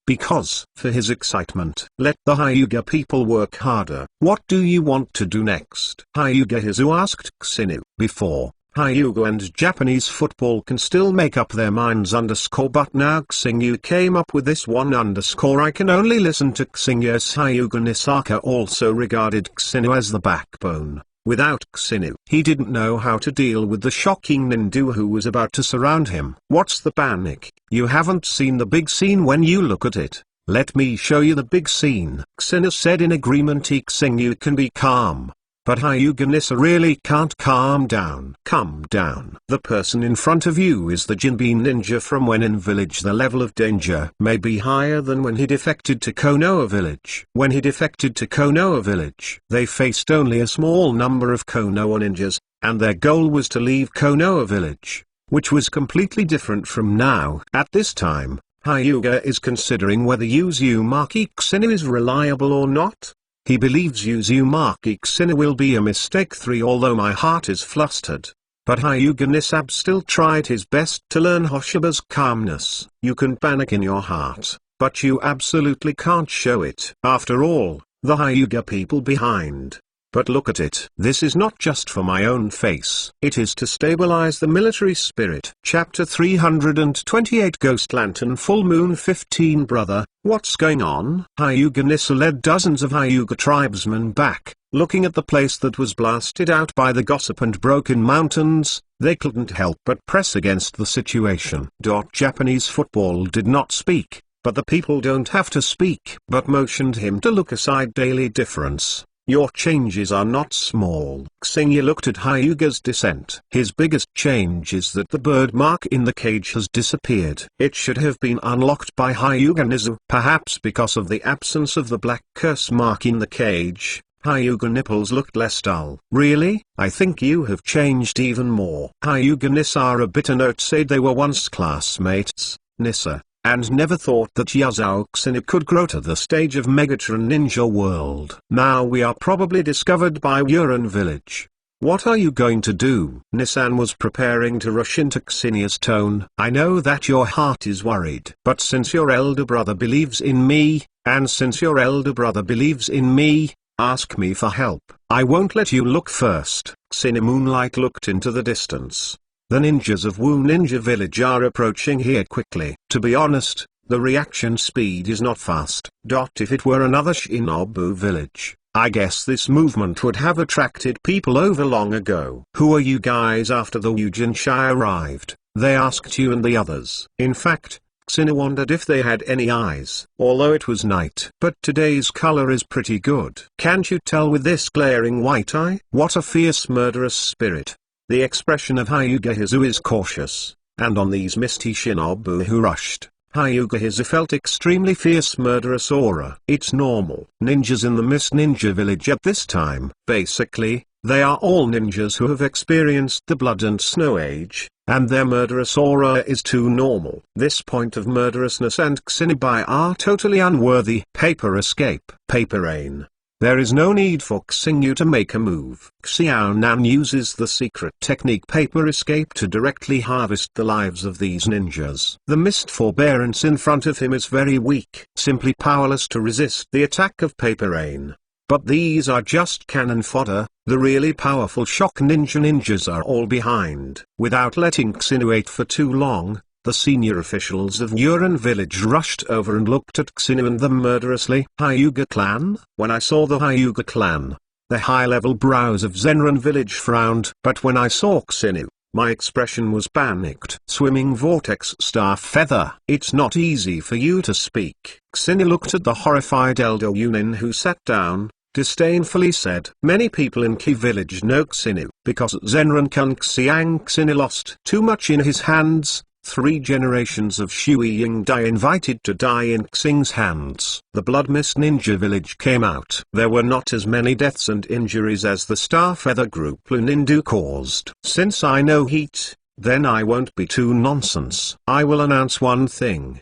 Speaker 1: Because, for his excitement, let the Hyuga people work harder. What do you want to do next? Hyuga Hizu asked Xinu. Before, Hyuga and Japanese football can still make up their minds but now Xingyu came up with this one I can only listen to Xingyu's Hyuga Nisaka also regarded Xinu as the backbone. Without Xinu, he didn't know how to deal with the shocking ninja who was about to surround him. What's the panic? You haven't seen the big scene. When you look at it, let me show you the big scene. Xinu said in agreement. Xingyu can be calm, but Hyuga Nissa really can't calm down. Calm down. The person in front of you is the Jinbei ninja from Wenin village. The level of danger may be higher than when he defected to Konoha village. When he defected to Konoha village, they faced only a small number of Konoha ninjas, and their goal was to leave Konoha village, which was completely different from now. At this time, Hyuga is considering whether Uzumaki Xinu is reliable or not. He believes Uzumaki Xinu will be a mistake 3. Although my heart is flustered, but Hyuga Nisab still tried his best to learn Hoshiba's calmness. You can panic in your heart, but you absolutely can't show it. After all, the Hyuga people behind. But look at it. This is not just for my own face. It is to stabilize the military spirit. Chapter 328 Ghost Lantern Full Moon 15 Brother, what's going on? Hyuga Nissa led dozens of Hyuga tribesmen back, Looking at the place that was blasted out by the gossip and broken mountains, they couldn't help but press against the situation. Japanese football did not speak, but the people don't have to speak, but motioned him to look aside. Daily difference. Your changes are not small. Xingyu looked at Hyuga's descent. His biggest change is that the birthmark in the cage has disappeared. It should have been unlocked by Hyuga Nizu. Perhaps because of the absence of the black curse mark in the cage, Hyuga nipples looked less dull. Really? I think you have changed even more. Hyuga Nissa. A bitter note said they were once classmates, Nissa, and never thought that Yuzao Xinu could grow to the stage of Megatron Ninja World. Now we are probably discovered by Uran Village. What are you going to do? Nissan was preparing to rush into Xenia's tone. I know that your heart is worried. But since your elder brother believes in me, and since your elder brother believes in me, ask me for help. I won't let you look first. Xenia Moonlight looked into the distance. The ninjas of Wu Ninja Village are approaching here quickly. To be honest, the reaction speed is not fast. If it were another Shinobu village, I guess this movement would have attracted people over long ago. Who are you guys? After the Yujinshai arrived, they asked you and the others. In fact, Xina wondered if they had any eyes, although it was night. But today's color is pretty good. Can't you tell with this glaring white eye? What a fierce murderous spirit. The expression of Hyuga Hizu is cautious, and on these misty shinobu who rushed, Hyuga Hizu felt extremely fierce murderous aura. It's normal. Ninjas in the Mist Ninja Village at this time. Basically, they are all ninjas who have experienced the Blood and Snow Age, and their murderous aura is too normal. This point of murderousness and Xinibai are totally unworthy. Paper escape. Paper rain. There is no need for Xingyu to make a move. Xiao Nan uses the secret technique Paper Escape to directly harvest the lives of these ninjas. The mist forbearance in front of him is very weak, simply powerless to resist the attack of Paper Rain. But these are just cannon fodder. The really powerful shock ninjas are all behind. Without letting Xinu wait for too long, the senior officials of Uran Village rushed over and looked at Xinu and them murderously. Hyuga clan? When I saw the Hyuga clan, the high-level brows of Zenran Village frowned. But when I saw Xinu, my expression was panicked. Swimming vortex star feather. It's not easy for you to speak. Xinu looked at the horrified elder Yunin who sat down, disdainfully said. Many people in Ki Village know Xinu, because Zenran Kun Xiang Xinu lost too much in his hands. 3 generations of Shui Ying Dai invited to die in Xing's hands. The Blood Mist Ninja Village came out. There were not as many deaths and injuries as the Star Feather Group Lunindu caused. Since I know heat, then I won't be too nonsense. I will announce one thing.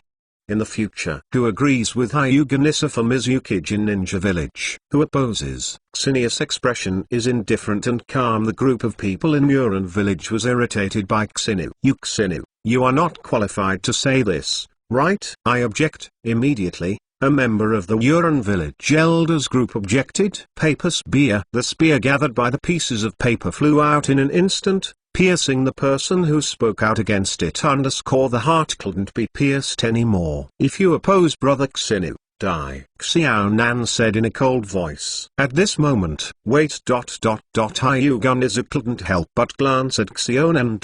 Speaker 1: In the future, who agrees with Hyuga Nissa for Mizukijin Ninja Village? Who opposes? Xenia's expression is indifferent and calm. The group of people in Uran Village was irritated by Xenu. Xenu, you are not qualified to say this, right? I object. Immediately, a member of the Uran Village Elders group objected. Paper spear. The spear gathered by the pieces of paper flew out in an instant, piercing the person who spoke out against it. The heart couldn't be pierced anymore. If you oppose Brother Xenu, die. Xiao Nan said in a cold voice. At this moment, wait. Hyuga Nizu couldn't help but glance at Xionan.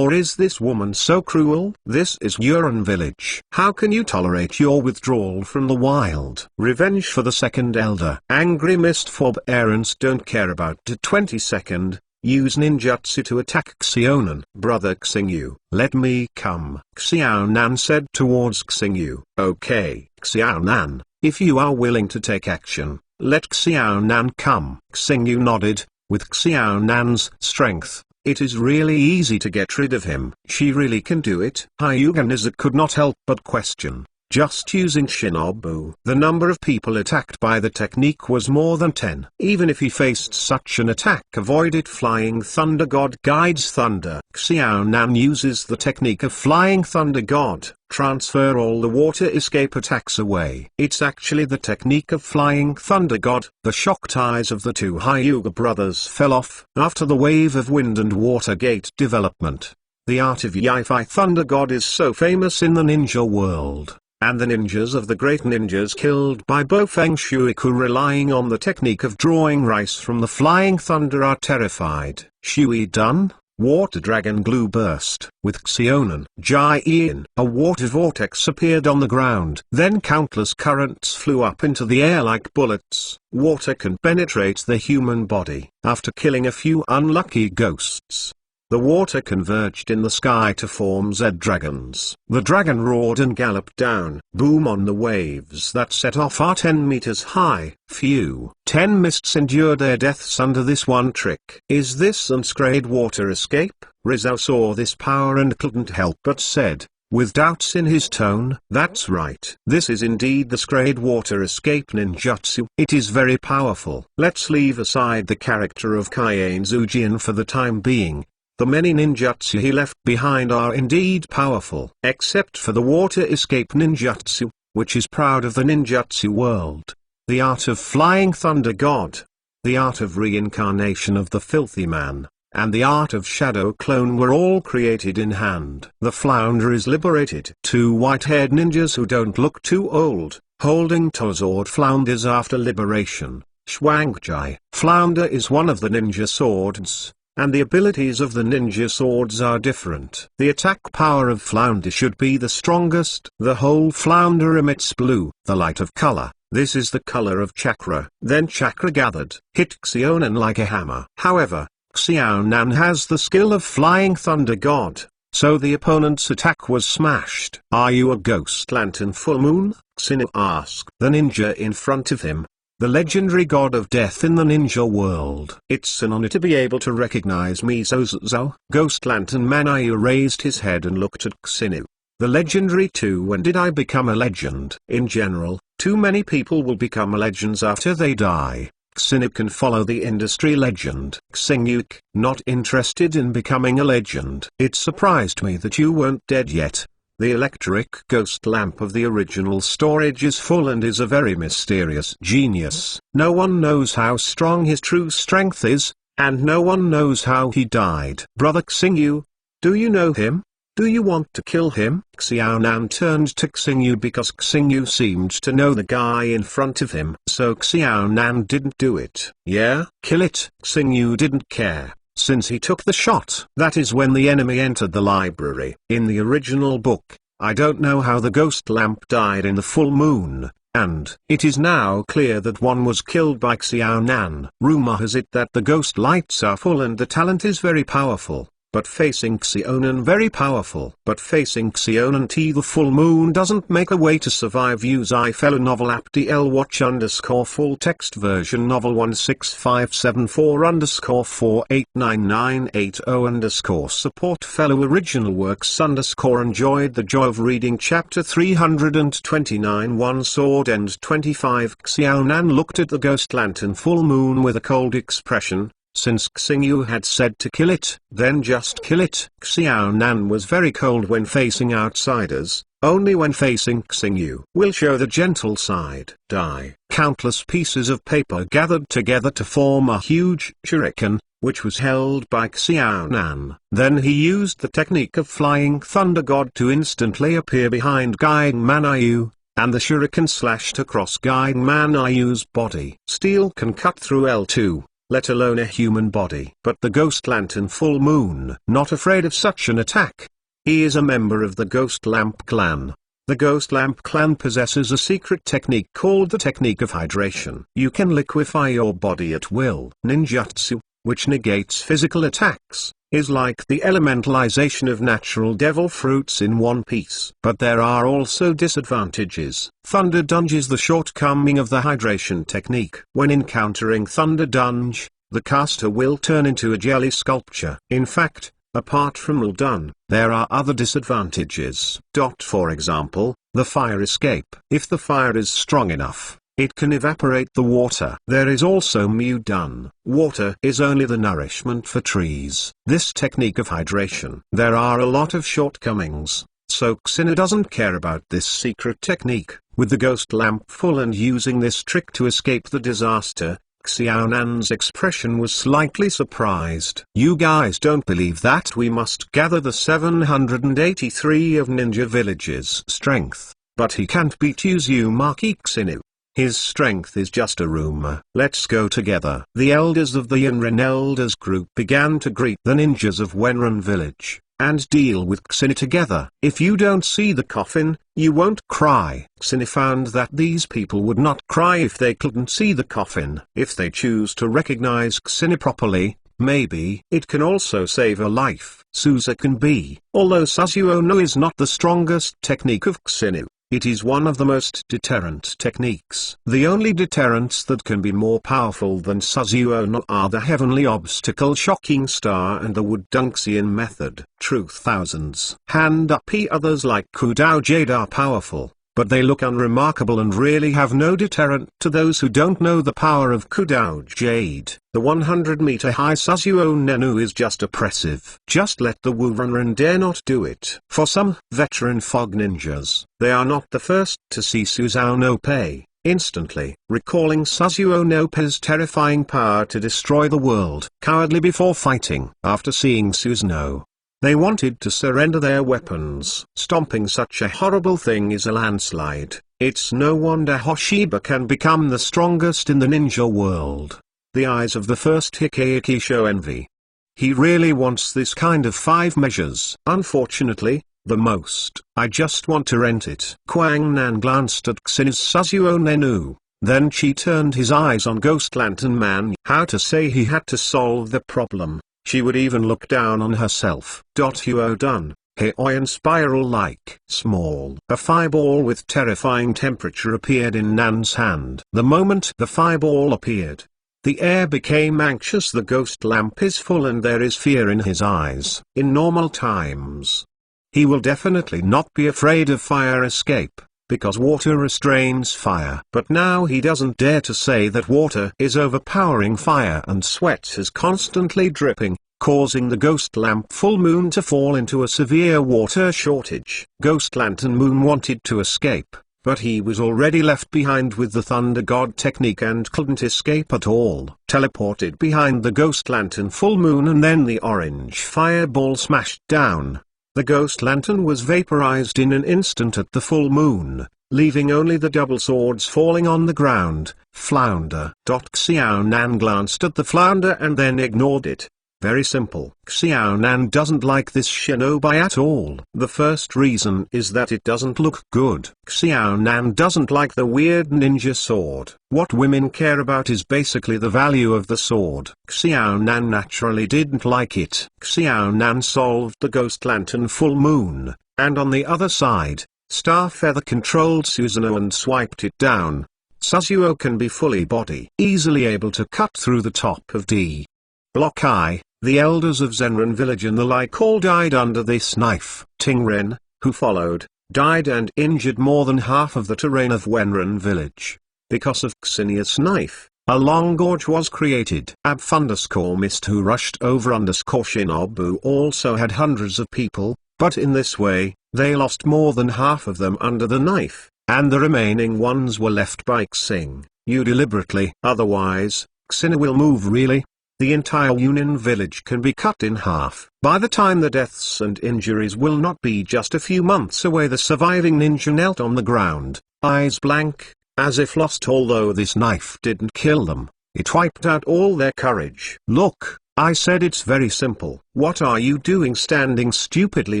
Speaker 1: Is this woman so cruel? This is Uran Village. How can you tolerate your withdrawal from the wild? Revenge for the second elder. Angry mist forbearance. Don't care about the 22nd. Use ninjutsu to attack Xionan. Brother Xingyu, let me come. Xiao Nan said towards Xingyu. Okay, Xiao Nan, if you are willing to take action, let Xiao Nan come. Xingyu nodded. With Xiao Nan's strength, it is really easy to get rid of him. She really can do it. Hyuga Nizu could not help but question. Just using Shinobu. The number of people attacked by the technique was more than 10. Even if he faced such an attack, avoid it. Flying Thunder God guides thunder. Xiao Nan uses the technique of Flying Thunder God, transfer all the water escape attacks away. It's actually the technique of Flying Thunder God. The shock ties of the 2 Hyuga brothers fell off. After the wave of wind and water gate development, the art of Yi-Fi Thunder God is so famous in the ninja world. and the ninjas of the great ninjas killed by Bofeng Shuiku relying on the technique of drawing rice from the flying thunder are terrified. Shui done. Water dragon glue burst. With Xionan Jai-in, a water vortex appeared on the ground. Then countless currents flew up into the air like bullets. Water can penetrate the human body. After killing a few unlucky ghosts, the water converged in the sky to form Z-dragons. The dragon roared and galloped down. Boom on the waves that set off are 10 meters high. Few 10 mists endured their deaths under this one trick. Is this unscrayed water escape? Rizzo saw this power and couldn't help but said, with doubts in his tone, that's right. This is indeed the scrayed water escape ninjutsu. It is very powerful. Let's leave aside the character of Kaiane Zujin for the time being. The many ninjutsu he left behind are indeed powerful, except for the water escape ninjutsu, which is proud of the ninjutsu world. The art of flying thunder god, the art of reincarnation of the filthy man, and the art of shadow clone were all created in hand. The flounder is liberated. Two white-haired ninjas who don't look too old, holding Tozord flounders after liberation. Shuangjai. Flounder is one of the ninja swords, and the abilities of the ninja swords are different. The attack power of flounder should be the strongest. The whole flounder emits blue, the light of color. This is the color of chakra. Then chakra gathered, hit Xionan like a hammer. However, Xionan has the skill of flying thunder god, so the opponent's attack was smashed. Are you a ghost lantern full moon? Xinu asked the ninja in front of him, the legendary god of death in the ninja world. It's an honor to be able to recognize me, Zozo. Ghost Lantern Manayu raised his head and looked at Xinu. The legendary too. When did I become a legend? In general, too many people will become legends after they die. Xinu can follow the industry legend. Xingyuk, not interested in becoming a legend. It surprised me that you weren't dead yet. The electric ghost lamp of the original storage is full and is a very mysterious genius. No one knows how strong his true strength is, and no one knows how he died. Brother Xingyu, do you know him? Do you want to kill him? Xiaonan turned to Xingyu because Xingyu seemed to know the guy in front of him. So Xiaonan didn't do it. Yeah? Kill it. Xingyu didn't care, since he took the shot. That is when the enemy entered the library. In the original book, I don't know how the ghost lamp died in the full moon, and it is now clear that one was killed by Xiaonan. Rumor has it that the ghost lights are full and the talent is very powerful. But facing Xionan very powerful. But facing Xionan T the full moon doesn't make a way to survive. Use iFellow novel app DL watch _ full text version novel 16574 _ 489980 _ support fellow original works _ enjoyed the joy of reading chapter 329 One Sword and 25. Xiaonan looked at the ghost lantern full moon with a cold expression. Since Xingyu had said to kill it, then just kill it. Xiaonan was very cold when facing outsiders, only when facing Xingyu will show the gentle side. Die. Countless pieces of paper gathered together to form a huge shuriken, which was held by Xiaonan. Then he used the technique of flying thunder god to instantly appear behind Guide Manayu, and the shuriken slashed across Guide Manayu's body. Steel can cut through L2. Let alone a human body. But the Ghost Lantern Full Moon, not afraid of such an attack. He is a member of the Ghost Lamp clan. The Ghost Lamp clan possesses a secret technique called the technique of hydration. You can liquefy your body at will. Ninjutsu, which negates physical attacks, is like the elementalization of natural devil fruits in one piece. But there are also disadvantages. Thunder Dunge is the shortcoming of the hydration technique. When encountering Thunder Dunge, the caster will turn into a jelly sculpture. In fact, apart from Uldun, there are other disadvantages. For example, the fire escape. If the fire is strong enough, it can evaporate the water. There is also Mudun. Water is only the nourishment for trees. This technique of hydration. There are a lot of shortcomings, so Xinu doesn't care about this secret technique. With the ghost lamp full and using this trick to escape the disaster, Xiaonan's expression was slightly surprised. You guys don't believe that we must gather the 783 of ninja villages strength, but he can't beat Uzumaki Kusinu. His strength is just a rumor. Let's go together. The elders of the Yinrin Elders group began to greet the ninjas of Wenran village, and deal with Kusinu together. If you don't see the coffin, you won't cry. Kusinu found that these people would not cry if they couldn't see the coffin. If they choose to recognize Kusinu properly, maybe it can also save a life. Suza can be. Although Sasuo no is not the strongest technique of Kusinu, it is one of the most deterrent techniques. The only deterrents that can be more powerful than Sasuo no are the Heavenly Obstacle Shocking Star and the Wood Dunxian method. Truth thousands. Hand up. Others like Kudao Jade are powerful, but they look unremarkable and really have no deterrent to those who don't know the power of Kudao Jade. The 100-meter high Sasuo Nenu is just oppressive. Just let the Wurenran dare not do it. For some veteran fog ninjas, they are not the first to see Susanoo no Pei instantly, recalling Sasuo no Pei's terrifying power to destroy the world. Cowardly before fighting. After seeing Susanoo, they wanted to surrender their weapons. Stomping such a horrible thing is a landslide. It's no wonder Hoshiba can become the strongest in the ninja world. The eyes of the first Hikayuki show envy. He really wants this kind of 5 measures. Unfortunately, the most. I just want to rent it. Kwang Nan glanced at Kusinu's Sasuo Nenu. Then she turned his eyes on Ghost Lantern Man. How to say he had to solve the problem. She would even look down on herself. Huo done. Heian spiral-like. Small. A fireball with terrifying temperature appeared in Nan's hand. The moment the fireball appeared, the air became anxious. The ghost lamp is full and there is fear in his eyes. In normal times, he will definitely not be afraid of fire escape, because water restrains fire. But now he doesn't dare to say that water is overpowering fire, and sweat is constantly dripping, causing the ghost lamp full moon to fall into a severe water shortage. Ghost Lantern Moon wanted to escape, but he was already left behind with the Thunder God technique and couldn't escape at all. Teleported behind the Ghost Lantern full moon and then the orange fireball smashed down. The Ghost Lantern was vaporized in an instant at the full moon, leaving only the double swords falling on the ground. Flounder. Xiao Nan glanced at the flounder and then ignored it. Very simple. Xiao Nan doesn't like this shinobi at all. The first reason is that it doesn't look good. Xiao Nan doesn't like the weird ninja sword. What women care about is basically the value of the sword. Xiao Nan naturally didn't like it. Xiao Nan solved the Ghost Lantern full moon, and on the other side, Star Feather controlled Susanoo and swiped it down. Sasuo can be fully body, easily able to cut through the top of D. Block I. The elders of Zenran village and the like all died under this knife. Tingren, who followed, died and injured more than half of the terrain of Wenran village. Because of Xenius knife, a long gorge was created. Ab_Mist who rushed over _Shinobu also had hundreds of people, but in this way, they lost more than half of them under the knife, and the remaining ones were left by Xing. You deliberately. Otherwise, Xena will move really. The entire Yunin village can be cut in half. By the time the deaths and injuries will not be just a few months away, the surviving ninja knelt on the ground, eyes blank, as if lost. Although this knife didn't kill them, it wiped out all their courage. Look, I said it's very simple. What are you doing standing stupidly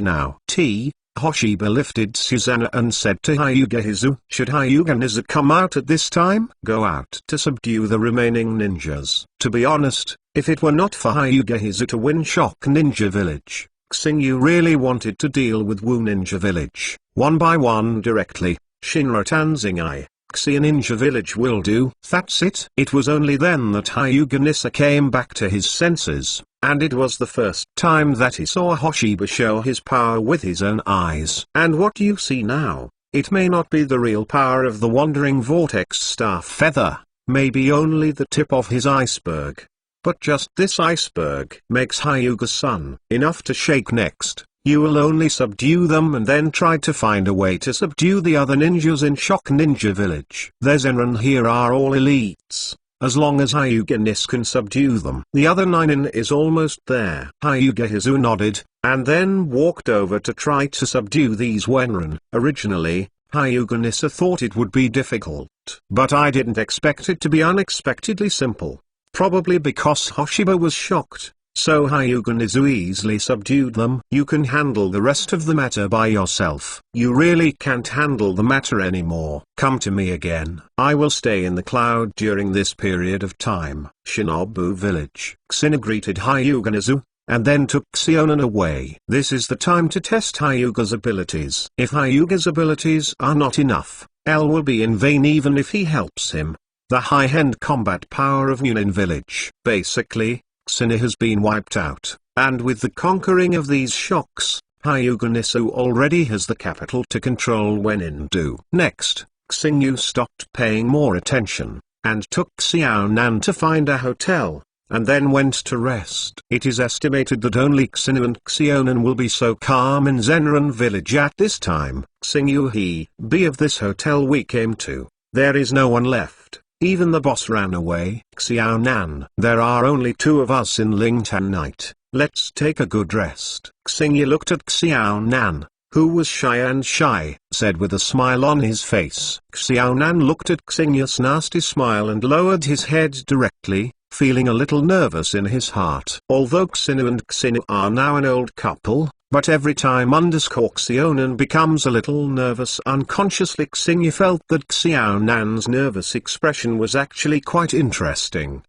Speaker 1: now? Hoshiba lifted Susanoo and said to Hyuga Hizu, should Hyuga Nizu come out at this time? Go out to subdue the remaining ninjas. To be honest, if it were not for Hyuga Hizu to win Shock Ninja Village, Xingyu really wanted to deal with Wu Ninja Village, one by one directly. Shinra Tanzingai, Xia Ninja Village will do. That's it. It was only then that Hyuga Nissa came back to his senses, and it was the first time that he saw Hoshiba show his power with his own eyes. And what you see now, it may not be the real power of the Wandering Vortex Star Feather, maybe only the tip of his iceberg. But just this iceberg makes Hyuga-san enough to shake. Next, you will only subdue them and then try to find a way to subdue the other ninjas in Shock Ninja Village. The Zenran here are all elites. As long as Hyuga Nis can subdue them. The other 9 is almost there. Hyuga Hizu nodded, and then walked over to try to subdue these Wenran. Originally, Hyuga Nissa thought it would be difficult, but I didn't expect it to be unexpectedly simple. Probably because Hoshiba was shocked, so Hyuga Nizu easily subdued them. You can handle the rest of the matter by yourself. You really can't handle the matter anymore. Come to me again. I will stay in the cloud during this period of time. Shinobu Village. Kusina greeted Hyuga Nizu, and then took Xionan away. This is the time to test Hyuga's abilities. If Hyuga's abilities are not enough, L will be in vain even if he helps him. The high-end combat power of Yunin Village. Basically, Xina has been wiped out, and with the conquering of these shocks, Hyuga Nisu already has the capital to control Wenindu. Next, Xingyu stopped paying more attention, and took Xiaonan to find a hotel, and then went to rest. It is estimated that only Xinu and Xionan will be so calm in Zenran Village at this time. Xingyu he be of this hotel we came to. There is no one left. Even the boss ran away. Xiaonan. There are only two of us in Lingtan night. Let's take a good rest. Xingyu looked at Xiaonan, who was shy, said with a smile on his face. Xiaonan looked at Xingyu's nasty smile and lowered his head directly, feeling a little nervous in his heart. Although Xinu and Xinu are now an old couple, but every time Xionan becomes a little nervous unconsciously, Xingyu felt that Xiaonan's nervous expression was actually quite interesting.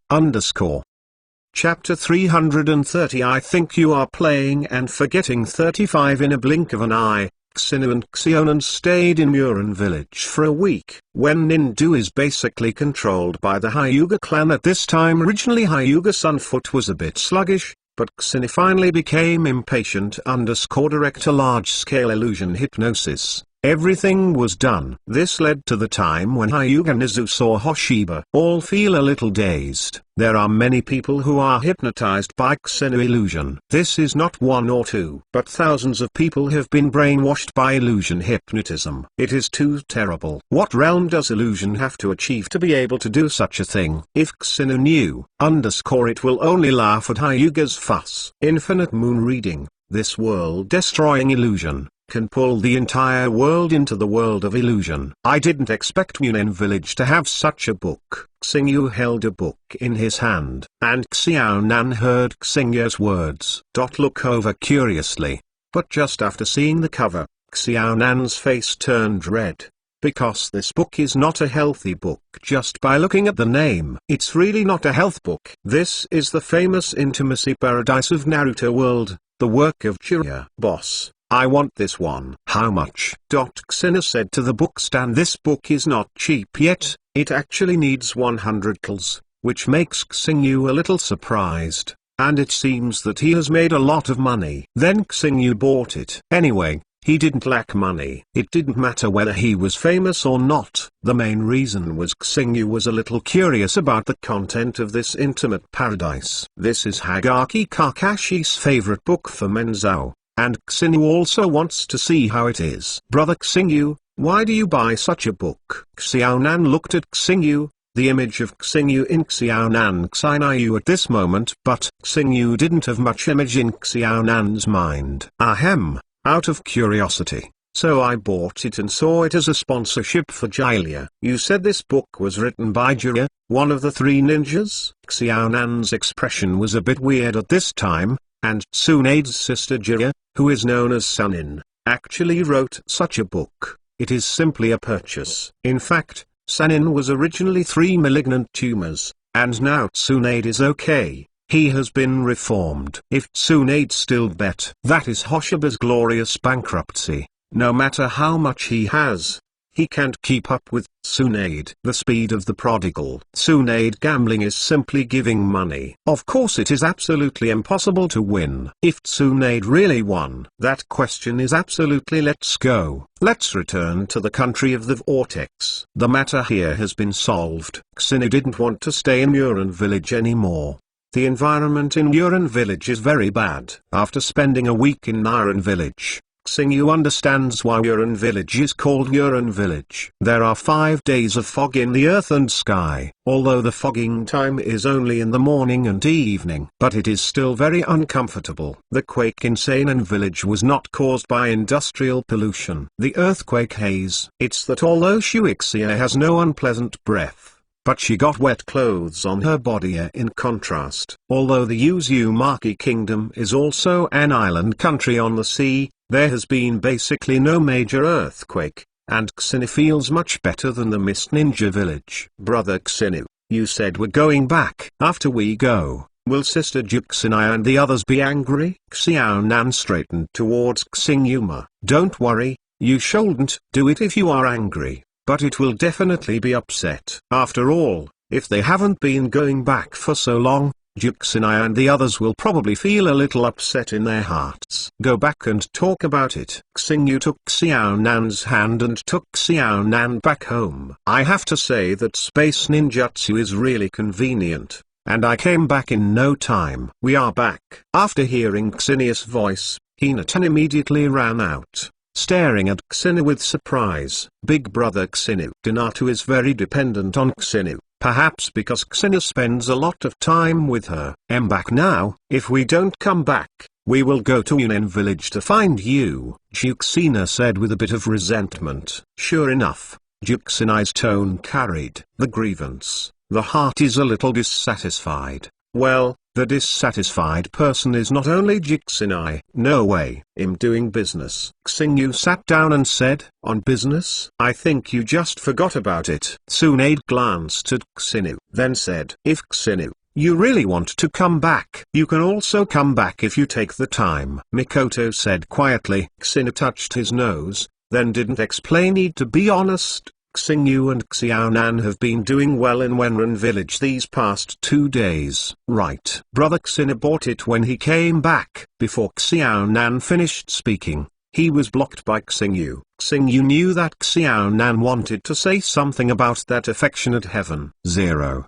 Speaker 1: Chapter 330 I think you are playing and forgetting 35 in a blink of an eye. Xinu and Xionan stayed in Murin village for a week. Wenindu is basically controlled by the Hyuga clan at this time. Originally Hyuga Sunfoot was a bit sluggish, but Xinu finally became impatient. Direct a large-scale illusion hypnosis. Everything was done. This led to the time when Hyuga Nizu saw Hoshiba. All feel a little dazed. There are many people who are hypnotized by Xinu illusion. This is not one or two, but thousands of people have been brainwashed by illusion hypnotism. It is too terrible. What realm does illusion have to achieve to be able to do such a thing? If Xinu knew, it will only laugh at Hyuga's fuss. Infinite moon reading. This world-destroying illusion can pull the entire world into the world of illusion. I didn't expect Munin village to have such a book. Xingyu held a book in his hand, and Xiaonan heard Xingyu's words. Look over curiously, but just after seeing the cover, Xiaonan's face turned red. Because this book is not a healthy book. Just by looking at the name, it's really not a health book. This is the famous Intimacy Paradise of Naruto World, the work of Jiraiya. Boss, I want this one. How much? Xina said to the bookstand, this book is not cheap yet, it actually needs 100 kls, which makes Xingyu a little surprised, and it seems that he has made a lot of money. Then Xingyu bought it. Anyway, he didn't lack money. It didn't matter whether he was famous or not. The main reason was Xingyu was a little curious about the content of this intimate paradise. This is Hagaki Kakashi's favorite book for Menzao. And Xingyu also wants to see how it is. Brother Xingyu, why do you buy such a book? Xiaonan looked at Xingyu, the image of Xingyu in Xiaonan Xinayu at this moment, but Xingyu didn't have much image in Xiaonan's mind. Ahem, out of curiosity. So I bought it and saw it as a sponsorship for Jiraiya. You said this book was written by Jiraiya, one of the three ninjas? Xiaonan's expression was a bit weird at this time, and Tsunade's sister Jiraiya, who is known as Sanin, actually wrote such a book. It is simply a purchase. In fact, Sanin was originally 3 malignant tumors, and now Tsunade is okay. He has been reformed. If Tsunade still bet, that is Hoshiba's glorious bankruptcy. No matter how much he has, he can't keep up with Tsunade. The speed of the prodigal. Tsunade gambling is simply giving money. Of course it is absolutely impossible to win. If Tsunade really won, that question is absolutely. Let's go. Let's return to the country of the vortex. The matter here has been solved. Xinu didn't want to stay in Murin village anymore. The environment in Murin village is very bad. After spending a week in Naran village, Xingyu understands why Yuran village is called Yuran village. There are 5 days of fog in the earth and sky, although the fogging time is only in the morning and evening. But it is still very uncomfortable. The quake in Sainan village was not caused by industrial pollution. The earthquake haze. It's that although Shuixia has no unpleasant breath, but she got wet clothes on her body. In contrast, although the Uzumaki kingdom is also an island country on the sea, there has been basically no major earthquake, and Xinu feels much better than the Mist Ninja village. Brother Xinu, you said we're going back. After we go, will Sister Juxinai and the others be angry? Xiao Nan straightened towards Xingyuma. Don't worry, you shouldn't do it if you are angry, but it will definitely be upset. After all, if they haven't been going back for so long, Juxinai and the others will probably feel a little upset in their hearts. Go back and talk about it. Xingyu took Xiao Nan's hand and took Xiao Nan back home. I have to say that space ninjutsu is really convenient, and I came back in no time. We are back. After hearing Xinia's voice, Hinatan immediately ran out, staring at Xinu with surprise. Big brother Xinu. Naruto is very dependent on Xinu, perhaps because Xinu spends a lot of time with her. I'm back now. If we don't come back, we will go to Yunen village to find you, Juxina said with a bit of resentment. Sure enough, Juxinai's tone carried the grievance. The heart is a little dissatisfied. Well, the dissatisfied person is not only Juxinai. No way. I'm doing business. Xingyu sat down and said, on business? I think you just forgot about it. Tsunade glanced at Xinu, then said, if Xinu, you really want to come back, you can also come back if you take the time. Mikoto said quietly. Xinu touched his nose, then didn't explain. Need to be honest, Xingyu and Xiaonan have been doing well in Wenren village these past 2 days. Right. Brother Xinu bought it when he came back. Before Xiaonan finished speaking, he was blocked by Xingyu. Xingyu knew that Xiaonan wanted to say something about that affectionate heaven. 0.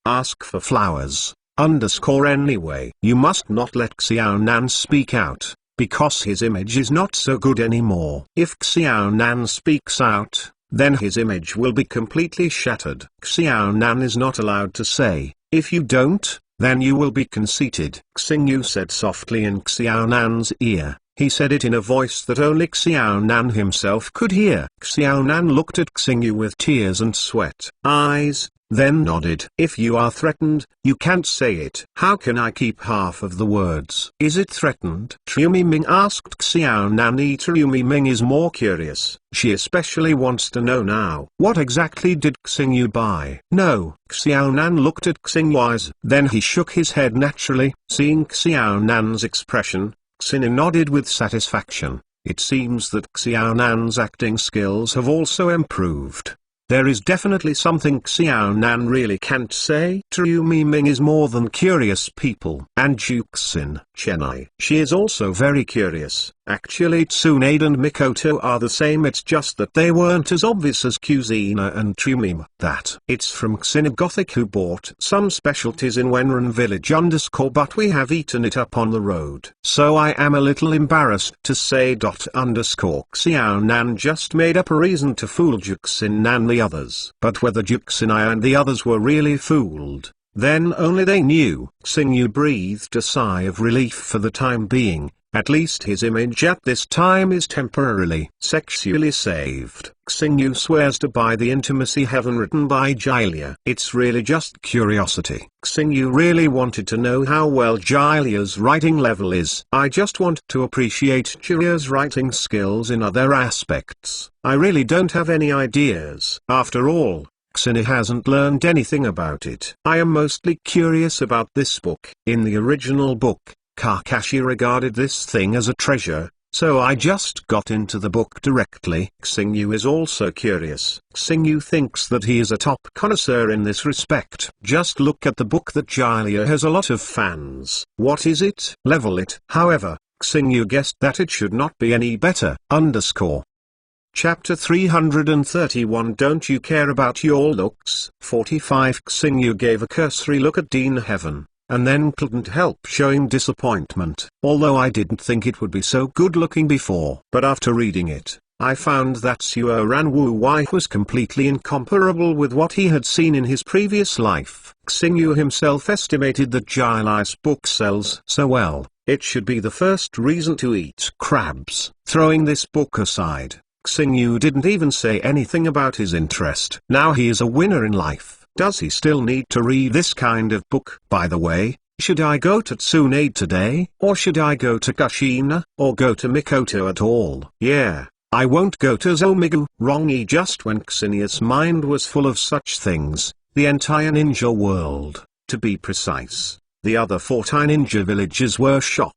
Speaker 1: Ask for flowers, anyway. You must not let Xiaonan speak out, because his image is not so good anymore. If Xiaonan speaks out, then his image will be completely shattered. Xiaonan is not allowed to say, if you don't, then you will be conceited. Xingyu said softly in Xiaonan's ear. He said it in a voice that only Xiaonan himself could hear. Xiaonan looked at Xingyu with tears and sweat eyes, then nodded. If you are threatened, you can't say it. How can I keep half of the words? Is it threatened? Triumi Ming asked Xiaonan. Triumi Ming is more curious. She especially wants to know now. What exactly did Xingyu buy? No. Xiaonan looked at Xingyu eyes. Then he shook his head naturally. Seeing Xiaonan's expression, Xinu nodded with satisfaction. It seems that Xiaonan's acting skills have also improved. There is definitely something Xiaonan really can't say. Triumi Ming is more than curious people. And Juxin Chennai. She is also very curious. Actually Tsunade and Mikoto are the same, it's just that they weren't as obvious as Kuzina and Triumi. That it's from Xinu Gothic, who bought some specialties in Wenren village but we have eaten it up on the road. So I am a little embarrassed to say. Xiaonan just made up a reason to fool Juxin and the others. But whether Juxinai and the others were really fooled, then only they knew. Xingyu breathed a sigh of relief for the time being. At least his image at this time is temporarily sexually saved. Xingyu swears to buy the Intimacy Heaven written by Jilia. It's really just curiosity. Xingyu really wanted to know how well Jilia's writing level is. I just want to appreciate Jilia's writing skills in other aspects. I really don't have any ideas. After all, Xinu hasn't learned anything about it. I am mostly curious about this book. In the original book, Kakashi regarded this thing as a treasure, so I just got into the book directly. Xingyu is also curious. Xingyu thinks that he is a top connoisseur in this respect. Just look at the book that Jilia has a lot of fans. What is it? Level it. However, Xingyu guessed that it should not be any better. Chapter 331. Don't you care about your looks? 45. Xingyu gave a cursory look at Dean Heaven, and then couldn't help showing disappointment. Although I didn't think it would be so good looking before. But after reading it, I found that Suo Ranwu Wai was completely incomparable with what he had seen in his previous life. Xingyu himself estimated that Jili's book sells so well, it should be the first reason to eat crabs. Throwing this book aside, Xingyu didn't even say anything about his interest. Now he is a winner in life. Does he still need to read this kind of book? By the way, should I go to Tsunade today? Or should I go to Kushina? Or go to Mikoto at all? Yeah, I won't go to Zomigu. Wrongy. Just when Xinia's mind was full of such things, the entire ninja world, to be precise, the other 40 ninja villages were shocked.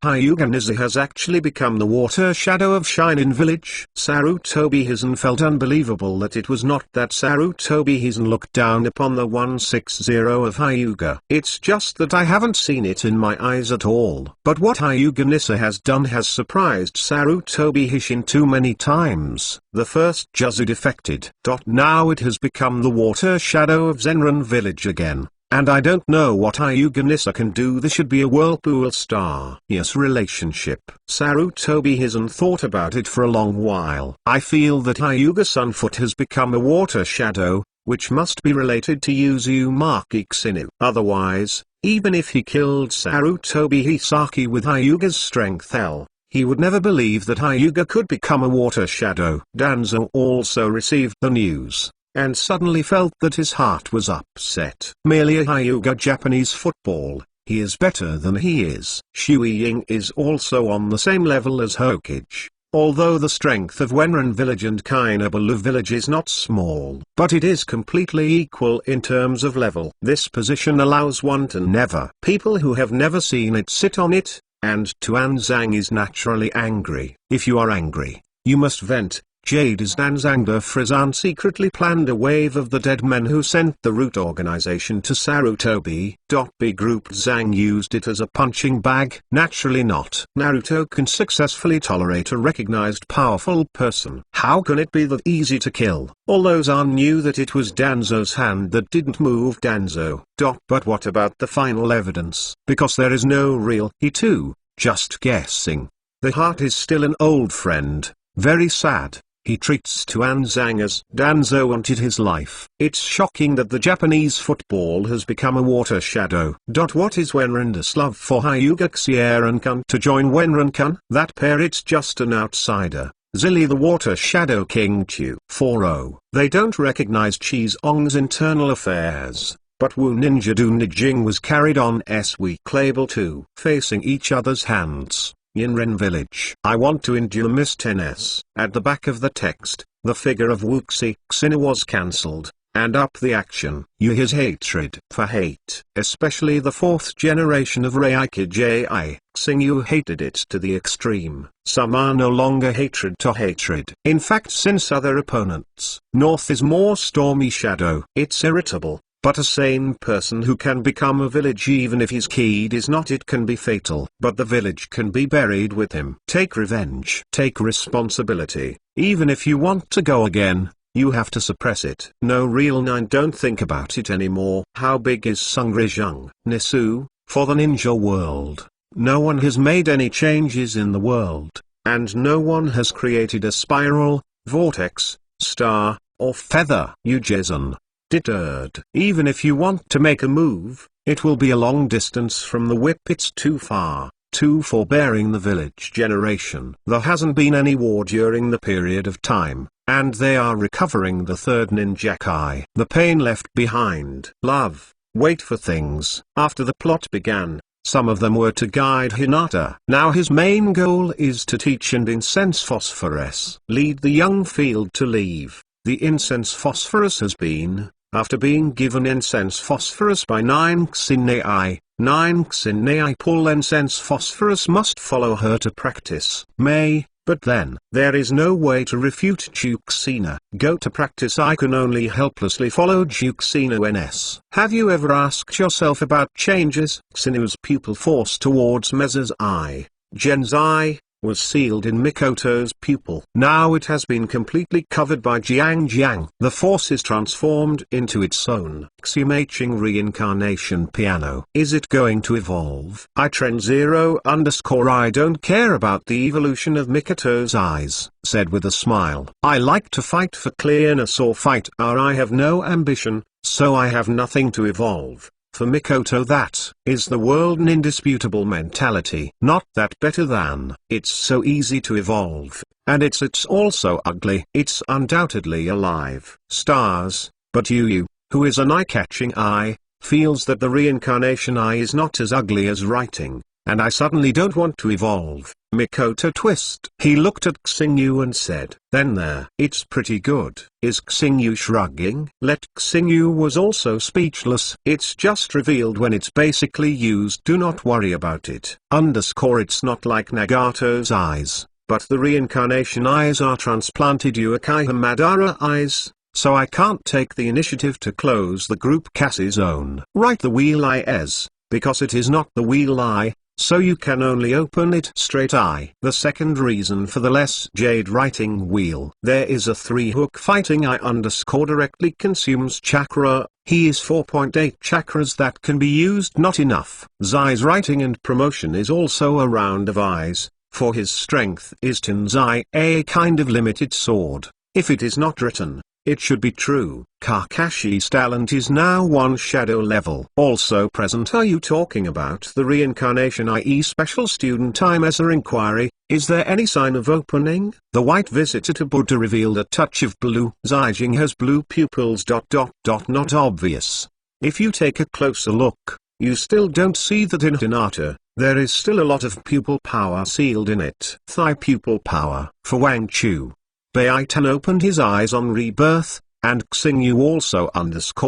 Speaker 1: Hyuga Nizu has actually become the water shadow of Shinin Village. Sarutobi Hizen felt unbelievable that it was not that Sarutobi Hizen looked down upon the 160 of Hyuga. It's just that I haven't seen it in my eyes at all. But what Hyuga Nissa has done has surprised Sarutobi Hishin too many times. The first Juzu defected. Now it has become the water shadow of Zenran Village again. And I don't know what Hyuga Nissa can do. This should be a whirlpool star. Yes, relationship. Sarutobi Hizen thought about it for a long while. I feel that Hyuga Sunfoot has become a water shadow, which must be related to Uzumaki Xinu. Otherwise, even if he killed Sarutobi Hisaki with Hyuga's strength L, he would never believe that Hyuga could become a water shadow. Danzo also received the news, and suddenly felt that his heart was upset. Merely a Hyuga Japanese football, he is better than he is. Shui Ying is also on the same level as Hokage, although the strength of Wenran Village and Kinabalu Village is not small. But it is completely equal in terms of level. This position allows one to never people who have never seen it sit on it, and Tuanzang is naturally angry. If you are angry, you must vent. Jade's Danzangda Frizan secretly planned a wave of the dead men who sent the root organization to Sarutobi. B Group Zhang used it as a punching bag. Naturally not. Naruto can successfully tolerate a recognized powerful person. How can it be that easy to kill? Although Zan knew that it was Danzo's hand that didn't move Danzo. But what about the final evidence? Because there is no real he too, just guessing. The heart is still an old friend, very sad. He treats Tuanzang as Danzo wanted his life. It's shocking that the Japanese football has become a water shadow. What is Wenran's love for Hyuga Xieran-kun to join Wenran-kun? That pair, it's just an outsider. Zilly the water shadow king Chu. 4-0. They don't recognize Chizong's internal affairs. But Wu Ninja Du Nijing was carried on S weak label 2. Facing each other's hands. Yinren Village. I want to endure Miss 10s. At the back of the text, the figure of Wuxi Xina was cancelled, and up the action. His hatred for hate, especially the fourth generation of Reiki Xingyu hated it to the extreme. Some are no longer hatred to hatred. In fact, since other opponents, North is more stormy shadow. It's irritable. But a sane person who can become a village even if his keyed is not, it can be fatal. But the village can be buried with him. Take revenge. Take responsibility. Even if you want to go again, you have to suppress it. No real 9, don't think about it anymore. How big is Sungrizhang Nisu, for the ninja world? No one has made any changes in the world, and no one has created a spiral, vortex, star, or feather. Ujezun. Deterred. Even if you want to make a move, it will be a long distance from the whip. It's too far, too forbearing the village generation. There hasn't been any war during the period of time, and they are recovering the third ninjakai. The pain left behind. Love, wait for things. After the plot began, some of them were to guide Hinata. Now his main goal is to teach and incense Phosphorus. Lead the young field to leave. The incense Phosphorus has been, after being given incense Phosphorus by 9 Xinei pull incense Phosphorus must follow her to practice. But then, there is no way to refute Juxina. Go to practice. I can only helplessly follow Juxina NS. Have you ever asked yourself about changes? Xinu's pupil force towards Meza's eye, Gen's eye, was sealed in Mikoto's pupil. Now it has been completely covered by Jiang. The force is transformed into its own Xiumaching reincarnation piano. Is it going to evolve? I don't care about the evolution of Mikoto's eyes, said with a smile. I like to fight for clearness or fight I have no ambition, so I have nothing to evolve. For Mikoto, that is the world an indisputable mentality. Not that better than. It's so easy to evolve, and it's also ugly. It's undoubtedly alive. Stars, but you, who is an eye-catching eye, feels that the reincarnation eye is not as ugly as writing, and I suddenly don't want to evolve. Mikoto twist. He looked at Xingyu and said, then there. It's pretty good. Is Xingyu shrugging? Xingyu was also speechless. It's just revealed when it's basically used. Do not worry about it. It's not like Nagato's eyes, but the reincarnation eyes are transplanted Uchiha Madara eyes, so I can't take the initiative to close the group Cass's own. Write the wheel eyes, because it is not the wheel eye, so you can only open it straight eye. The second reason for the less jade writing wheel. There is a 3-hook fighting eye directly consumes chakra. He is 4.8 chakras that can be used. Not enough. Zai's writing and promotion is also a round of eyes, for his strength is Tensai, a kind of limited sword. If it is not written, it should be true. Kakashi's talent is now 1 shadow level. Also present. Are you talking about the reincarnation, i.e. special student time as a inquiry? Is there any sign of opening? The white visitor to Buddha revealed a touch of blue. Zaijing has blue pupils. Not obvious. If you take a closer look, you still don't see that in Hinata. There is still a lot of pupil power sealed in it. Thigh pupil power. For Wang Chu, Beitan opened his eyes on rebirth, and Xingyu also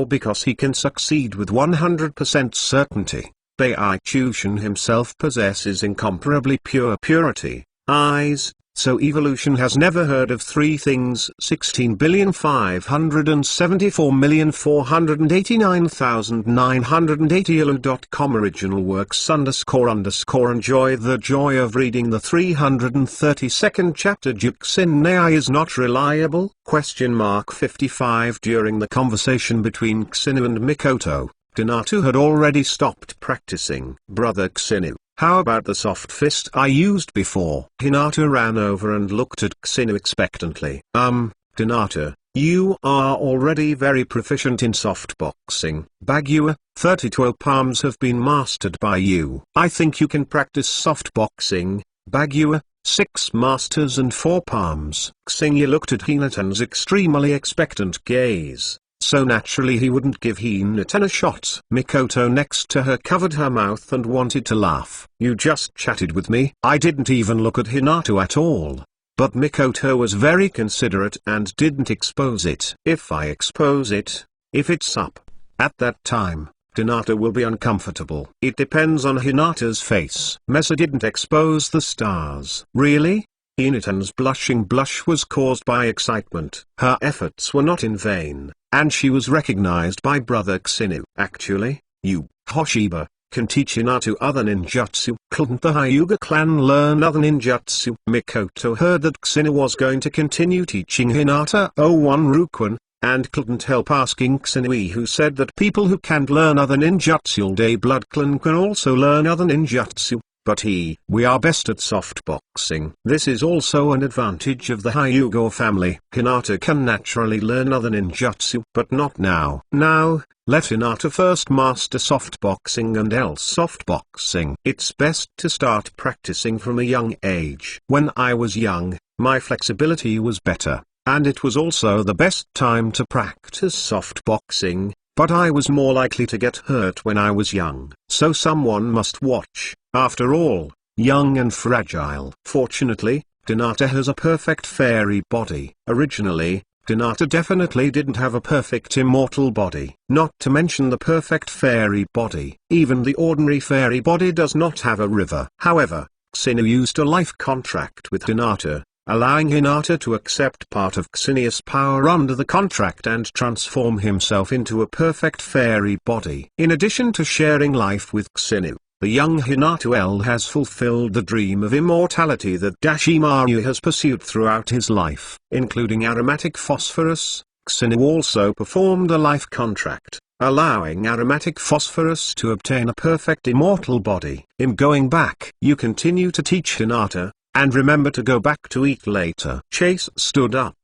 Speaker 1: because he can succeed with 100% certainty. Beichushan himself possesses incomparably pure purity, eyes, so evolution has never heard of 3 things. 16,574,489,980 yellow.com Original works __ enjoy the joy of reading the 332nd chapter. Juxin Nei is not reliable? 55 During the conversation between Xinu and Mikoto, Hinata had already stopped practicing. Brother Xinu, how about the soft fist I used before? Hinata ran over and looked at Xinu expectantly. Hinata, you are already very proficient in soft boxing. Bagua, 32 palms have been mastered by you. I think you can practice soft boxing. Bagua, 6 masters and 4 palms. Xingyu looked at Hinatan's extremely expectant gaze, so naturally he wouldn't give Hinatan a shot. Mikoto next to her covered her mouth and wanted to laugh. You just chatted with me. I didn't even look at Hinata at all. But Mikoto was very considerate and didn't expose it. If I expose it, if it's up, at that time, Hinata will be uncomfortable. It depends on Hinata's face. Mesa didn't expose the stars. Really? Hinatan's blushing blush was caused by excitement. Her efforts were not in vain, and she was recognized by Brother Xinu. Actually, you, Hoshiba, can teach Hinata other ninjutsu. Couldn't the Hyuga clan learn other ninjutsu? Mikoto heard that Xinu was going to continue teaching Hinata one Rukwon, and couldn't help asking Xinui, who said that people who can't learn other ninjutsu all day Blood Clan can also learn other ninjutsu. But we are best at soft boxing. This is also an advantage of the Hyuga family. Hinata can naturally learn other ninjutsu, but not now. Now, let Hinata first master soft boxing and else soft boxing. It's best to start practicing from a young age. When I was young, my flexibility was better, and it was also the best time to practice soft boxing, but I was more likely to get hurt when I was young. So someone must watch. After all, young and fragile. Fortunately, Hinata has a perfect fairy body. Originally, Hinata definitely didn't have a perfect immortal body. Not to mention the perfect fairy body. Even the ordinary fairy body does not have a river. However, Xinu used a life contract with Hinata, allowing Hinata to accept part of Xinia's power under the contract and transform himself into a perfect fairy body. In addition to sharing life with Xinu, The young Hinata has fulfilled the dream of immortality that Dashimaru has pursued throughout his life. Including aromatic phosphorus, Kusinu also performed a life contract, allowing aromatic phosphorus to obtain a perfect immortal body. In going back, you continue to teach Hinata, and remember to go back to eat later. Chase stood up,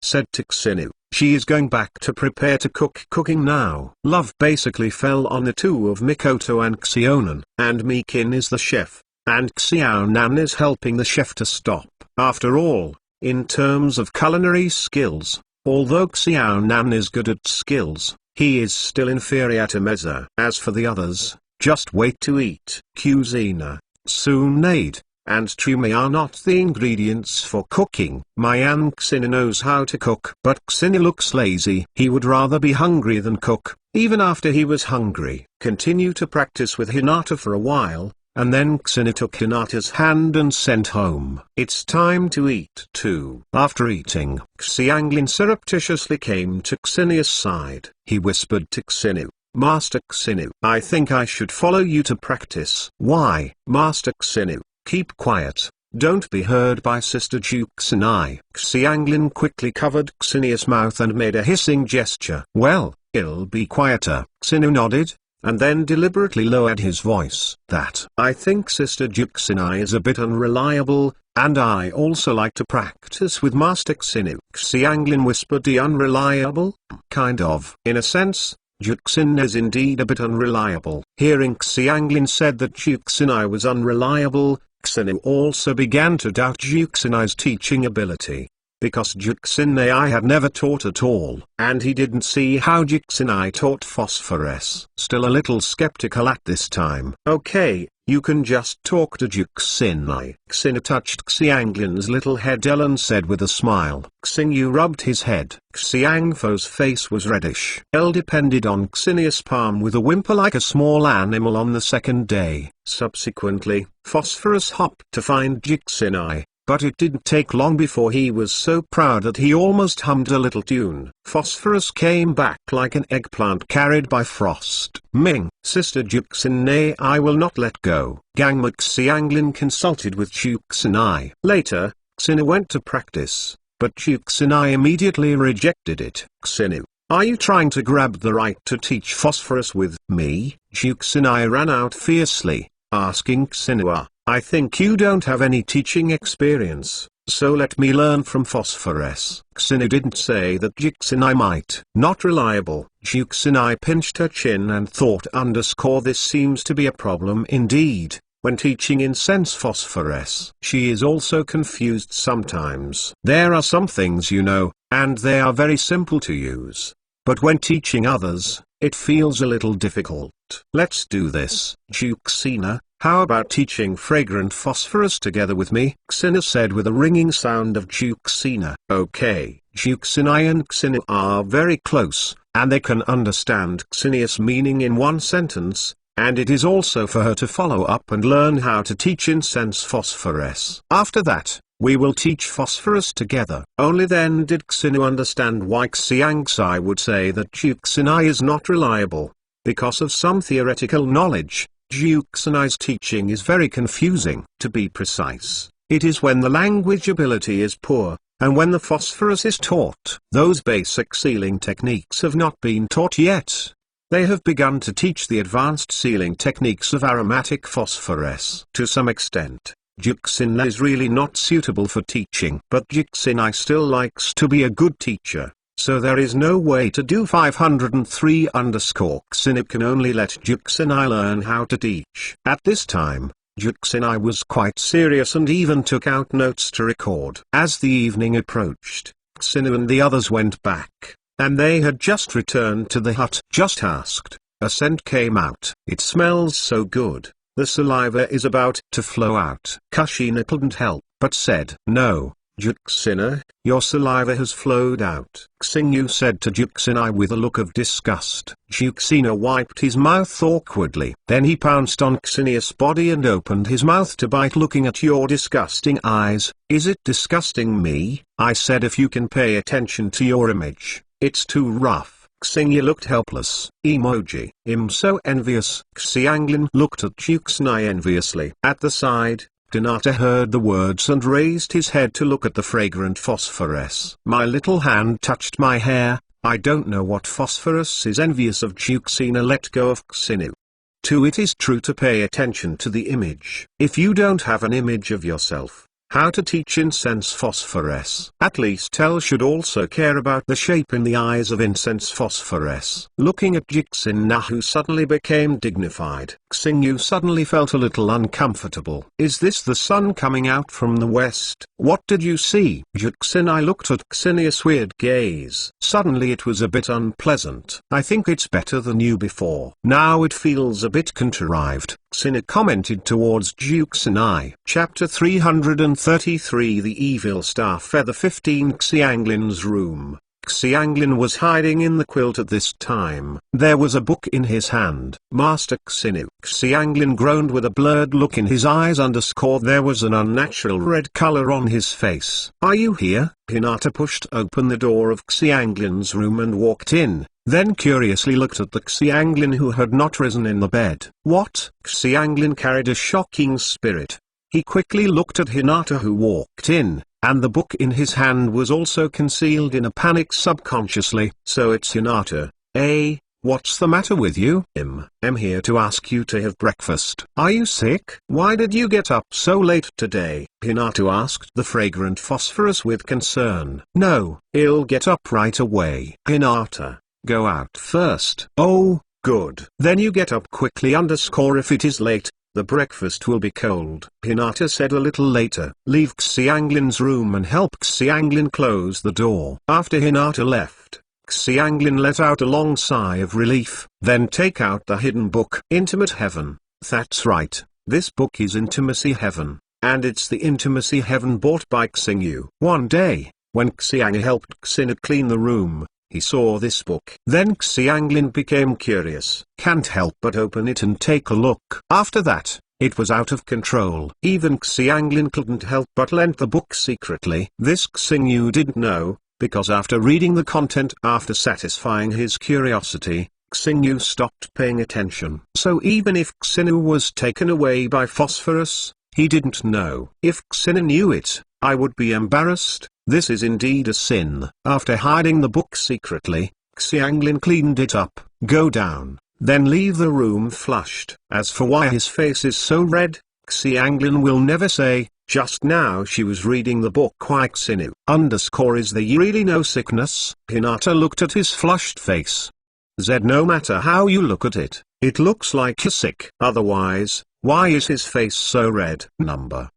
Speaker 1: said to Kusinu, she is going back to prepare to cook. Cooking now. Love basically fell on the two of Mikoto and Xionan, and Mikin is the chef, and Xionan is helping the chef to stop. After all, in terms of culinary skills, although Xionan is good at skills, he is still inferior to Meza. As for the others, just wait to eat. Kuzina, Tsunade, and Trumi are not the ingredients for cooking. Mayan Kusinu knows how to cook, but Kusinu looks lazy. He would rather be hungry than cook, even after he was hungry. Continue to practice with Hinata for a while, and then Kusinu took Hinata's hand and sent home. It's time to eat too. After eating, Xianglin surreptitiously came to Ksinu's side. He whispered to Kusinu, Master Kusinu, I think I should follow you to practice. Why? Master Kusinu, keep quiet, don't be heard by Sister Juxinai. Xianglin quickly covered Ksinia's mouth and made a hissing gesture. Well, I'll be quieter. Ksinu nodded, and then deliberately lowered his voice. That I think Sister Juxinai is a bit unreliable, and I also like to practice with Master Ksinu. Xianglin whispered, the unreliable? Kind of. In a sense, Juxin is indeed a bit unreliable. Hearing Xianglin said that Juxinai was unreliable, Ksinu also began to doubt Juxinai's teaching ability, because Juxinai had never taught at all, and he didn't see how Juxinai taught phosphorus. Still a little skeptical at this time. Okay, you can just talk to Juxinai. Ksinu touched Xianglin's little head and said with a smile. Xingyu rubbed his head. Xiangfo's face was reddish. El depended on Xinius' palm with a whimper like a small animal on the second day. Subsequently, Phosphorus hopped to find Juxinai, but it didn't take long before he was so proud that he almost hummed a little tune. Phosphorus came back like an eggplant carried by frost. Ming, Sister Juxinai, I will not let go. Gangma Xianglin consulted with Juxinai. Later, Xinu went to practice, but Juxinai immediately rejected it. Xinu, are you trying to grab the right to teach phosphorus with me? Juxinai ran out fiercely, asking Xinu, I think you don't have any teaching experience, so let me learn from phosphorus. Ksinu didn't say that Juxinai might. Not reliable. Juxinai pinched her chin and thought this seems to be a problem indeed, when teaching incense phosphorus. She is also confused sometimes. There are some things you know, and they are very simple to use. But when teaching others, it feels a little difficult. Let's do this. Juxina, how about teaching fragrant phosphorus together with me? Xina said with a ringing sound of Juxina. Okay. Juxinai and Xinu are very close, and they can understand Xinius' meaning in one sentence, and it is also for her to follow up and learn how to teach incense phosphorus. After that, we will teach phosphorus together. Only then did Xinu understand why Xiangxai would say that Juxinai is not reliable. Because of some theoretical knowledge, Juxinai's teaching is very confusing. To be precise, it is when the language ability is poor, and when the phosphorus is taught. Those basic sealing techniques have not been taught yet. They have begun to teach the advanced sealing techniques of aromatic phosphorus. To some extent, Juxinai is really not suitable for teaching. But Juxinai still likes to be a good teacher. So there is no way to do 503 Xinu can only let Juxinai learn how to teach. At this time, Juxinai was quite serious and even took out notes to record. As the evening approached, Xinu and the others went back, and they had just returned to the hut. Just asked, a scent came out. It smells so good, the saliva is about to flow out. Kushina couldn't help but said, no. Juxina, your saliva has flowed out. Xingyu said to Juxinai with a look of disgust. Juxina wiped his mouth awkwardly. Then he pounced on Xinius' body and opened his mouth to bite. Looking at your disgusting eyes, is it disgusting me? I said if you can pay attention to your image. It's too rough. Xingyu looked helpless. Emoji. I'm so envious. Xianglin looked at Juxinai enviously. At the side, Hinata heard the words and raised his head to look at the fragrant phosphorus. My little hand touched my hair. I don't know what phosphorus is envious of. Juxina let go of Xinu. 2. It is true to pay attention to the image. If you don't have an image of yourself, how to teach incense phosphorus? At least Tel should also care about the shape in the eyes of incense phosphorus. Looking at Jixin, who suddenly became dignified, Xingyu suddenly felt a little uncomfortable. Is this the sun coming out from the west? What did you see? Jixin looked at Xinia's weird gaze. Suddenly it was a bit unpleasant. I think it's better than you before. Now it feels a bit contrived, Xina commented towards Juxin. Chapter 333 The Evil Star Feather 15 Xianglin's room. Xianglin was hiding in the quilt at this time. There was a book in his hand. Master Xinu. Xianglin groaned with a blurred look in his eyes. There was an unnatural red color on his face. Are you here? Hinata pushed open the door of Xianglin's room and walked in, then curiously looked at the Xianglin who had not risen in the bed. What? Xianglin carried a shocking spirit. He quickly looked at Hinata who walked in, and the book in his hand was also concealed in a panic subconsciously. So it's Hinata, eh? What's the matter with you? I'm here to ask you to have breakfast. Are you sick? Why did you get up so late today? Hinata asked the fragrant phosphorus with concern. No, I'll get up right away. Hinata, go out first. Oh, good. Then you get up quickly. If it is late, the breakfast will be cold. Hinata said a little later. Leave Xianglin's room and help Xianglin close the door. After Hinata left, Xianglin let out a long sigh of relief, then take out the hidden book. Intimate Heaven. That's right, this book is Intimacy Heaven, and it's the Intimacy Heaven bought by Xingyu. One day, when Xiang helped Xina clean the room, he saw this book. Then Xianglin became curious. Can't help but open it and take a look. After that, it was out of control. Even Xianglin couldn't help but lent the book secretly. This Xingyu didn't know, because after reading the content after satisfying his curiosity, Xingyu stopped paying attention. So even if Xinu was taken away by phosphorus, he didn't know. If Xinu knew it, I would be embarrassed. This is indeed a sin. After hiding the book secretly, Xianglin cleaned it up, go down, then leave the room flushed. As for why his face is so red, Xianglin will never say. Just now she was reading the book. Why Xinu is there really no sickness? Hinata looked at his flushed face. No matter how you look at it, it looks like you're sick. Otherwise, why is his face so red?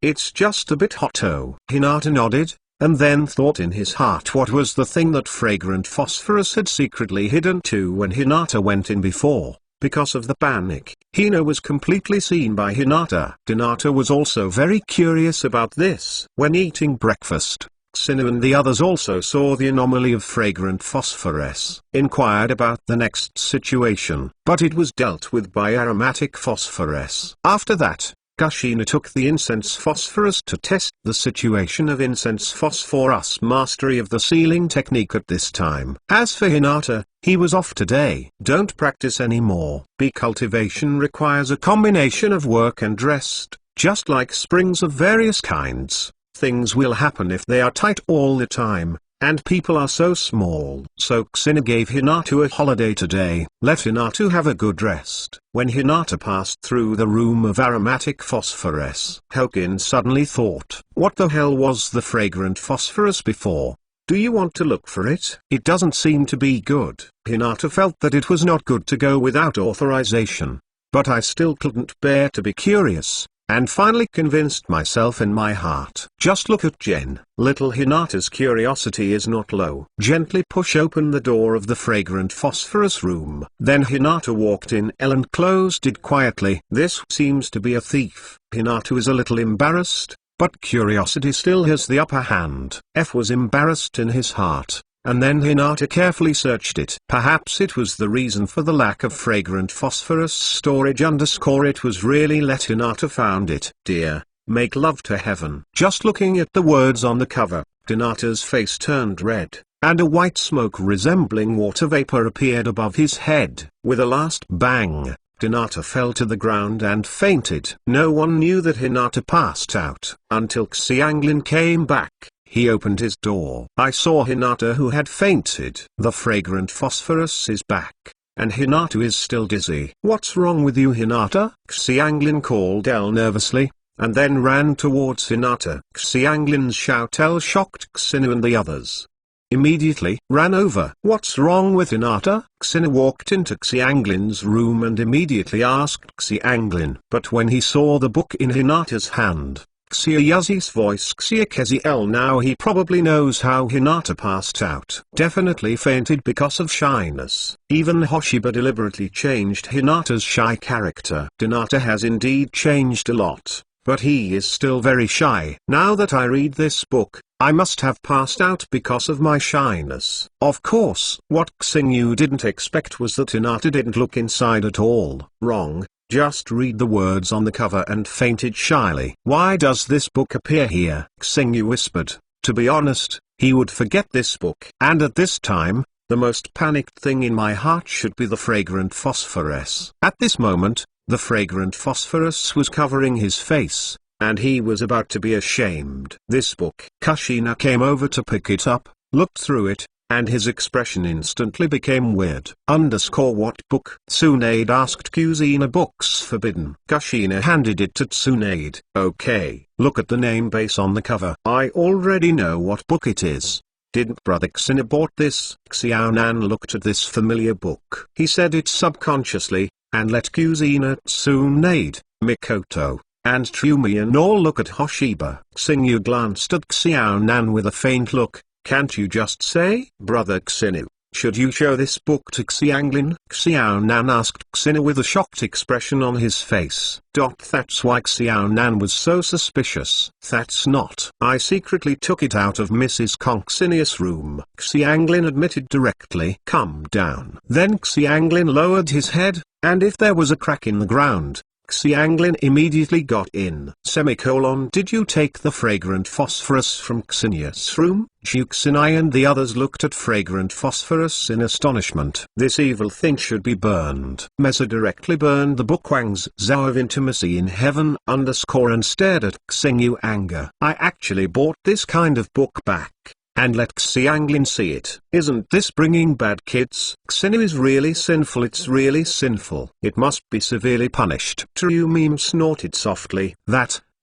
Speaker 1: It's just a bit hot. Oh. Hinata nodded, and then thought in his heart what was the thing that fragrant phosphorus had secretly hidden to when Hinata went in before. Because of the panic, Hina was completely seen by Hinata. Hinata was also very curious about this. When eating breakfast, Xinu and the others also saw the anomaly of fragrant phosphorus, inquired about the next situation, but it was dealt with by aromatic phosphorus. After that, Kushina took the incense phosphorus to test the situation of incense phosphorus mastery of the sealing technique at this time. As for Hinata, he was off today. Don't practice anymore. Bee cultivation requires a combination of work and rest, just like springs of various kinds. Things will happen if they are tight all the time, and people are so small. So Xina gave Hinata a holiday today. Let Hinata have a good rest. When Hinata passed through the room of aromatic phosphorus, Hokin suddenly thought, what the hell was the fragrant phosphorus before? Do you want to look for it? It doesn't seem to be good. Hinata felt that it was not good to go without authorization. But I still couldn't bear to be curious, and finally convinced myself in my heart. Just look at Jen. Little Hinata's curiosity is not low. Gently push open the door of the fragrant phosphorus room. Then Hinata walked in and closed it quietly. This seems to be a thief. Hinata is a little embarrassed, but curiosity still has the upper hand. F was embarrassed in his heart. And then Hinata carefully searched it. Perhaps it was the reason for the lack of fragrant phosphorus storage. It was really let Hinata found it. Dear, make love to heaven. Just looking at the words on the cover, Hinata's face turned red. and a white smoke resembling water vapor appeared above his head. With a last bang, Hinata fell to the ground and fainted. No one knew that Hinata passed out until Xianglin came back. He opened his door. I saw Hinata, who had fainted. The fragrant phosphorus is back, and Hinata is still dizzy. "What's wrong with you, Hinata?" Xianglin called Elle nervously, and then ran towards Hinata. Xianglin's shout shocked Xinu and the others. Immediately ran over. "What's wrong with Hinata?" Xinu walked into Xianglin's room and immediately asked Xianglin. But when he saw the book in Hinata's hand, Xiaoyazi's voice Xiakeziel, now he probably knows how Hinata passed out. Definitely fainted because of shyness. Even Hoshiba deliberately changed Hinata's shy character. Hinata has indeed changed a lot, but he is still very shy. Now that I read this book, I must have passed out because of my shyness. Of course, what Xingyu didn't expect was that Hinata didn't look inside at all. Wrong. Just read the words on the cover and fainted shyly. "Why does this book appear here?" Xingyu whispered. To be honest, he would forget this book. And at this time, the most panicked thing in my heart should be the fragrant phosphorus. At this moment, the fragrant phosphorus was covering his face, and he was about to be ashamed. "This book." Kushina came over to pick it up, looked through it, and his expression instantly became weird. What book? Tsunade asked. Cuisine books forbidden. Kushina handed it to Tsunade. "Okay, look at the name base on the cover." "I already know what book it is. Didn't Brother Xina bought this?" Xiaonan looked at this familiar book. He said it subconsciously, and let Cuisine, Tsunade, Mikoto, and Trumian all look at Hoshiba. Xingyu glanced at Xiaonan with a faint look. "Can't you just say, Brother Xinu, should you show this book to Xianglin?" Xiaonan asked Xinu with a shocked expression on his face. That's why Xiaonan was so suspicious. "That's not. I secretly took it out of Mrs. Conxinius' room," Xianglin admitted directly. "Calm down." Then Xianglin lowered his head, and if there was a crack in the ground, Xianglin immediately got in. Did you take the fragrant phosphorus from Xinius' room? Juxinai and the others looked at fragrant phosphorus in astonishment. "This evil thing should be burned." Meza directly burned the book Wang's Zhao of Intimacy in Heaven and stared at Xingyu anger. "I actually bought this kind of book back, and let Xianglin see it. Isn't this bringing bad kids? Xinu is really sinful. It's really sinful. It must be severely punished." Meme snorted softly.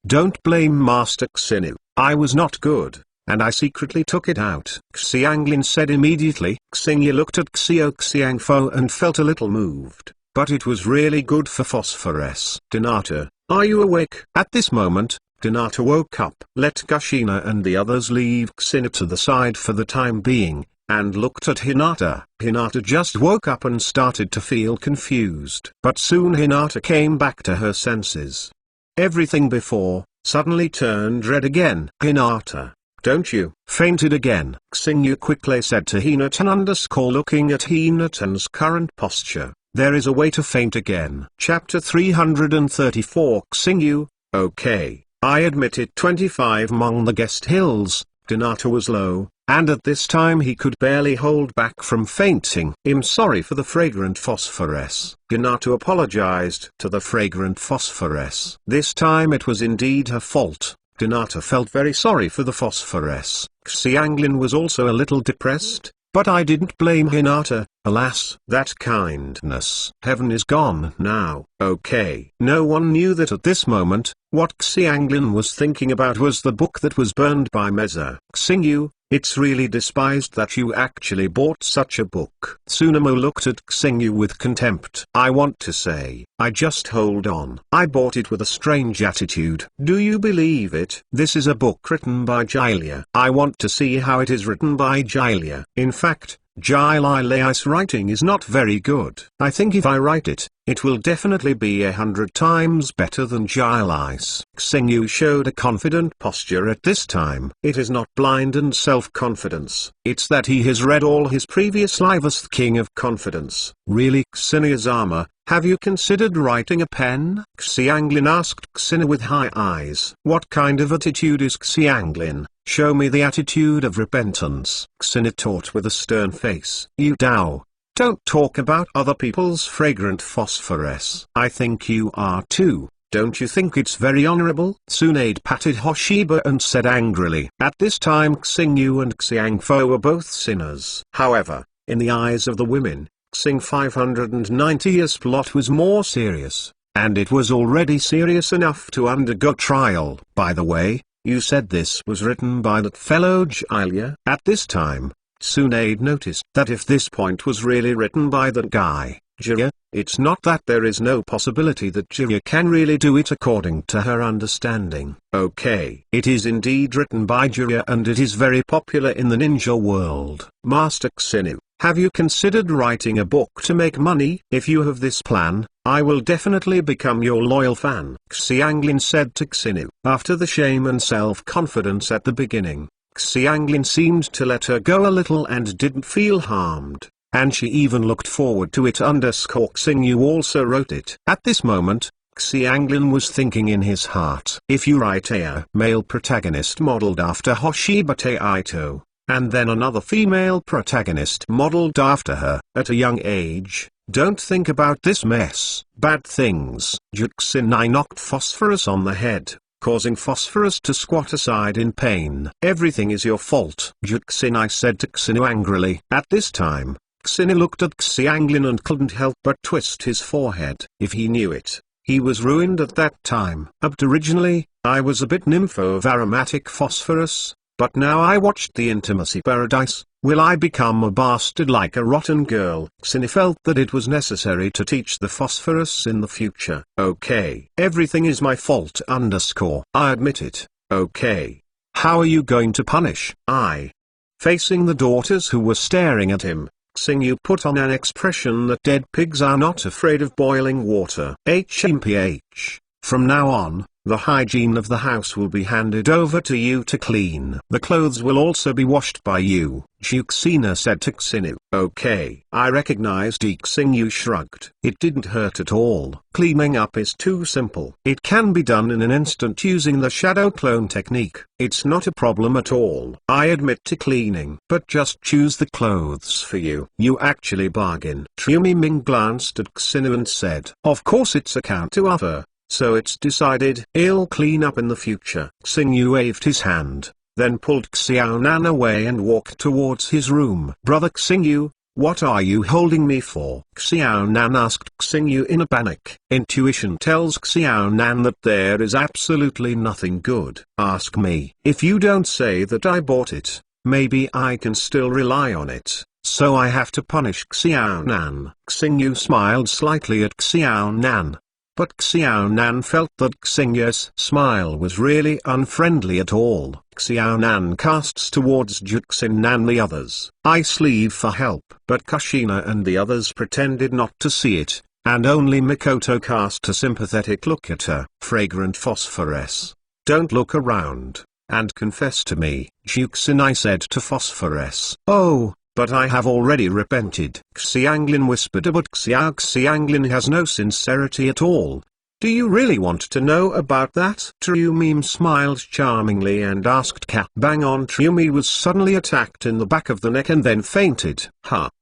Speaker 1: Don't blame Master Xinu. I was not good, and I secretly took it out," Xianglin said immediately. Xingyu looked at Xiangfo and felt a little moved, but it was really good for phosphorus. "Hinata, are you awake?" At this moment, Hinata woke up. Let Kushina and the others leave Xinu to the side for the time being, and looked at Hinata. Hinata just woke up and started to feel confused. But soon Hinata came back to her senses. Everything before, suddenly turned red again. "Hinata, don't you?" "Fainted again," Xingyu quickly said to Hinata looking at Hinatan's current posture. "There is a way to faint again." Chapter 334. Xingyu, okay. I admitted 25 among the guest hills. Hinata was low, and at this time he could barely hold back from fainting. "I'm sorry for the fragrant phosphorus." Hinata apologized to the fragrant phosphorus. This time it was indeed her fault. Hinata felt very sorry for the phosphorus. Xianglin was also a little depressed, but I didn't blame Hinata. Alas, that kindness. Heaven is gone now. Okay. No one knew that at this moment. What Xianglin was thinking about was the book that was burned by Meza. "Xingyu, it's really despised that you actually bought such a book." Tsunemo looked at Xingyu with contempt. "I want to say, I just hold on. I bought it with a strange attitude." "Do you believe it? This is a book written by Jilia. I want to see how it is written by Jilia. In fact, Jilia's writing is not very good. I think if I write it, it will definitely be 100 times better than gel ice. Xingyu showed a confident posture at this time. It is not blind and self-confidence, it's that he has read all his previous lives. The king of confidence. Really, Xinazama, have you considered writing a pen? Xianglin asked Xina with high eyes. What kind of attitude is Xianglin? Show me the attitude of repentance. Xina taught with a stern face. You Dao. Don't talk about other people's fragrant phosphorus. I think you are too. Don't you think it's very honorable? Tsunade patted Hoshiba and said angrily. At this time Xingyu and Xiangfo were both sinners. However, in the eyes of the women, Xing 590's plot was more serious, and it was already serious enough to undergo trial. By the way, you said this was written by that fellow Jilia. At this time, Tsunade noticed that if this point was really written by that guy, Jilia, it's not that there is no possibility that Jilia can really do it according to her understanding. Okay. It is indeed written by Jilia and it is very popular in the ninja world. Master Xinu, have you considered writing a book to make money? If you have this plan, I will definitely become your loyal fan. Xianglin said to Xinu. After the shame and self-confidence at the beginning, Xianglin seemed to let her go a little and didn't feel harmed, and she even looked forward to it. Xingyu also wrote it. At this moment, Xianglin was thinking in his heart. If you write a male protagonist modeled after Hoshibate Ito, and then another female protagonist modeled after her, at a young age, don't think about this mess. Bad things. Juxinai knocked Phosphorus on the head, causing Phosphorus to squat aside in pain. Everything is your fault, Juxinai said to Xinu angrily. At this time, Xinu looked at Xianglin and couldn't help but twist his forehead. If he knew it, he was ruined at that time. But originally, I was a bit nympho of aromatic phosphorus, but now I watched the intimacy paradise. Will I become a bastard like a rotten girl? Xinu felt that it was necessary to teach the phosphorus in the future. Okay. Everything is my fault I admit it. Okay. How are you going to punish? Facing the daughters who were staring at him, Xingyu put on an expression that dead pigs are not afraid of boiling water. HMPH. From now on, the hygiene of the house will be handed over to you to clean. The clothes will also be washed by you, Juxina said to Xinu. Okay. I recognized. Xingyu shrugged. It didn't hurt at all. Cleaning up is too simple. It can be done in an instant using the shadow clone technique. It's not a problem at all. I admit to cleaning. But just choose the clothes for you. You actually bargain. Trumi Ming glanced at Xinu and said, of course it's a counter offer. So it's decided. I'll clean up in the future. Xingyu waved his hand, then pulled Xiaonan away and walked towards his room. Brother Xingyu, what are you holding me for? Xiaonan asked Xingyu in a panic. Intuition tells Xiaonan that there is absolutely nothing good. Ask me. If you don't say that I bought it, maybe I can still rely on it. So I have to punish Xiaonan. Xingyu smiled slightly at Xiaonan. But Xiaonan felt that Xingyu's smile was really unfriendly at all. Xiaonan casts towards Juxin and the others. I sleeve for help. But Kushina and the others pretended not to see it, and only Mikoto cast a sympathetic look at her. Fragrant phosphorus. Don't look around, and confess to me, Juxinai said to Phosphorus. Oh, but I have already repented. Xianglin whispered. But Xianglin has no sincerity at all. Do you really want to know about that? Trumi smiled charmingly and asked Cat. Bang on. Trumi was suddenly attacked in the back of the neck and then fainted.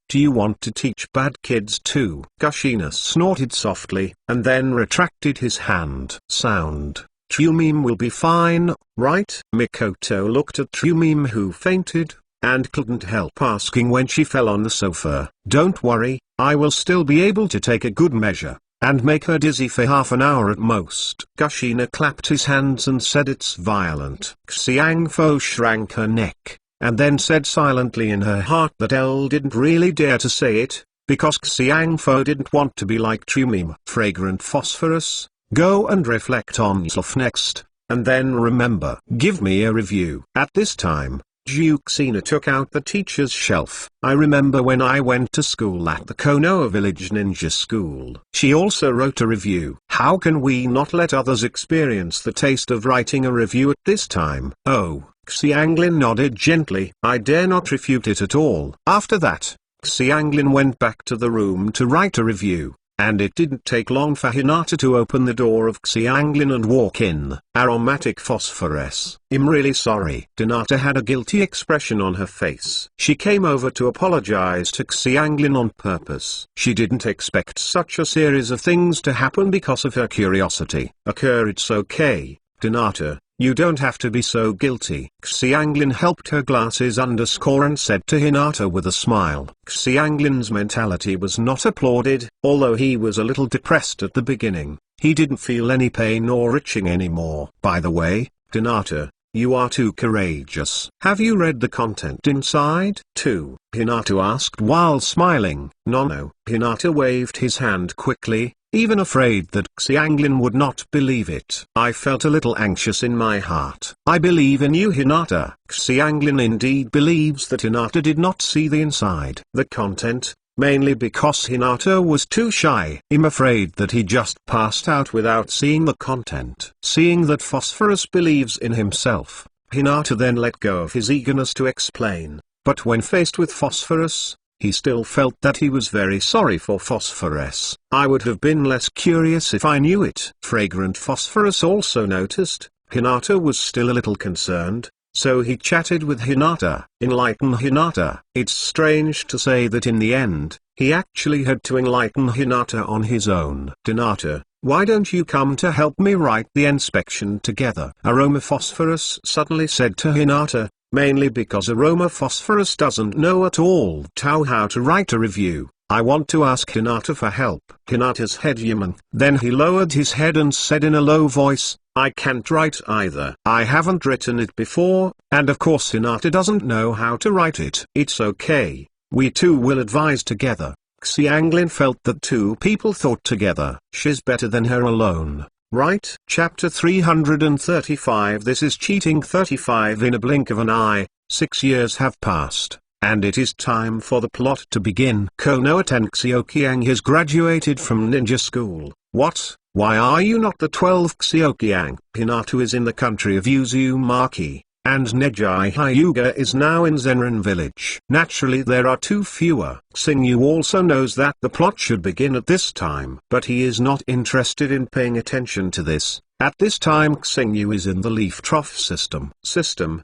Speaker 1: Do you want to teach bad kids too? Kushina snorted softly, and then retracted his hand. Trumi will be fine, right? Mikoto looked at Trumi who fainted, and couldn't help asking when she fell on the sofa. Don't worry, I will still be able to take a good measure, and make her dizzy for half an hour at most. Kushina clapped his hands and said it's violent. Xiangfo shrank her neck, and then said silently in her heart that Elle didn't really dare to say it, because Xiangfo didn't want to be like Trumi. Fragrant phosphorus, go and reflect on yourself next, and then remember. Give me a review. At this time, Juxina took out the teacher's shelf. I remember when I went to school at the Konoha Village Ninja School. She also wrote a review. How can we not let others experience the taste of writing a review at this time? Oh, Xianglin nodded gently. I dare not refute it at all. After that, Xianglin went back to the room to write a review. And it didn't take long for Hinata to open the door of Xianglin and walk in. Aromatic phosphorus. I'm really sorry. Hinata had a guilty expression on her face. She came over to apologize to Xianglin on purpose. She didn't expect such a series of things to happen because of her curiosity. It's okay, Hinata. You don't have to be so guilty. Xianglin helped her glasses underscore and said to Hinata with a smile. Xianglin's mentality was not applauded. Although he was a little depressed at the beginning, he didn't feel any pain or itching anymore. By the way, Hinata, you are too courageous. Have you read the content inside? Too? Hinata asked while smiling. No. Hinata waved his hand quickly, even afraid that Xianglin would not believe it. I felt a little anxious in my heart. I believe in you, Hinata. Xianglin indeed believes that Hinata did not see the inside. The content, mainly because Hinata was too shy. I'm afraid that he just passed out without seeing the content. Seeing that Phosphorus believes in himself, Hinata then let go of his eagerness to explain. But when faced with Phosphorus, he still felt that he was very sorry for Phosphorus. I would have been less curious if I knew it. Fragrant Phosphorus also noticed. Hinata was still a little concerned, so he chatted with Hinata. Enlighten Hinata. It's strange to say that in the end, he actually had to enlighten Hinata on his own. Hinata, why don't you come to help me write the inspection together? Aroma Phosphorus suddenly said to Hinata, mainly because Aroma Phosphorus doesn't know at all how to write a review. I want to ask Hinata for help. Hinata's head yummed. Then he lowered his head and said in a low voice, I can't write either. I haven't written it before, and of course Hinata doesn't know how to write it. It's okay. We two will advise together. Xianglin felt that two people thought together. She's better than her alone. Right? Chapter 335. This is cheating 35. In a blink of an eye, 6 years have passed, and it is time for the plot to begin. Konoha Xiaoqiang has graduated from ninja school. What? Why are you not the 12th Xiaoqiang? Hinata is in the country of Uzumaki, and Nejai Hyuga is now in Zenrin village. Naturally there are two fewer. Xingyu also knows that the plot should begin at this time, but he is not interested in paying attention to this. At this time Xingyu is in the leaf trough system. System?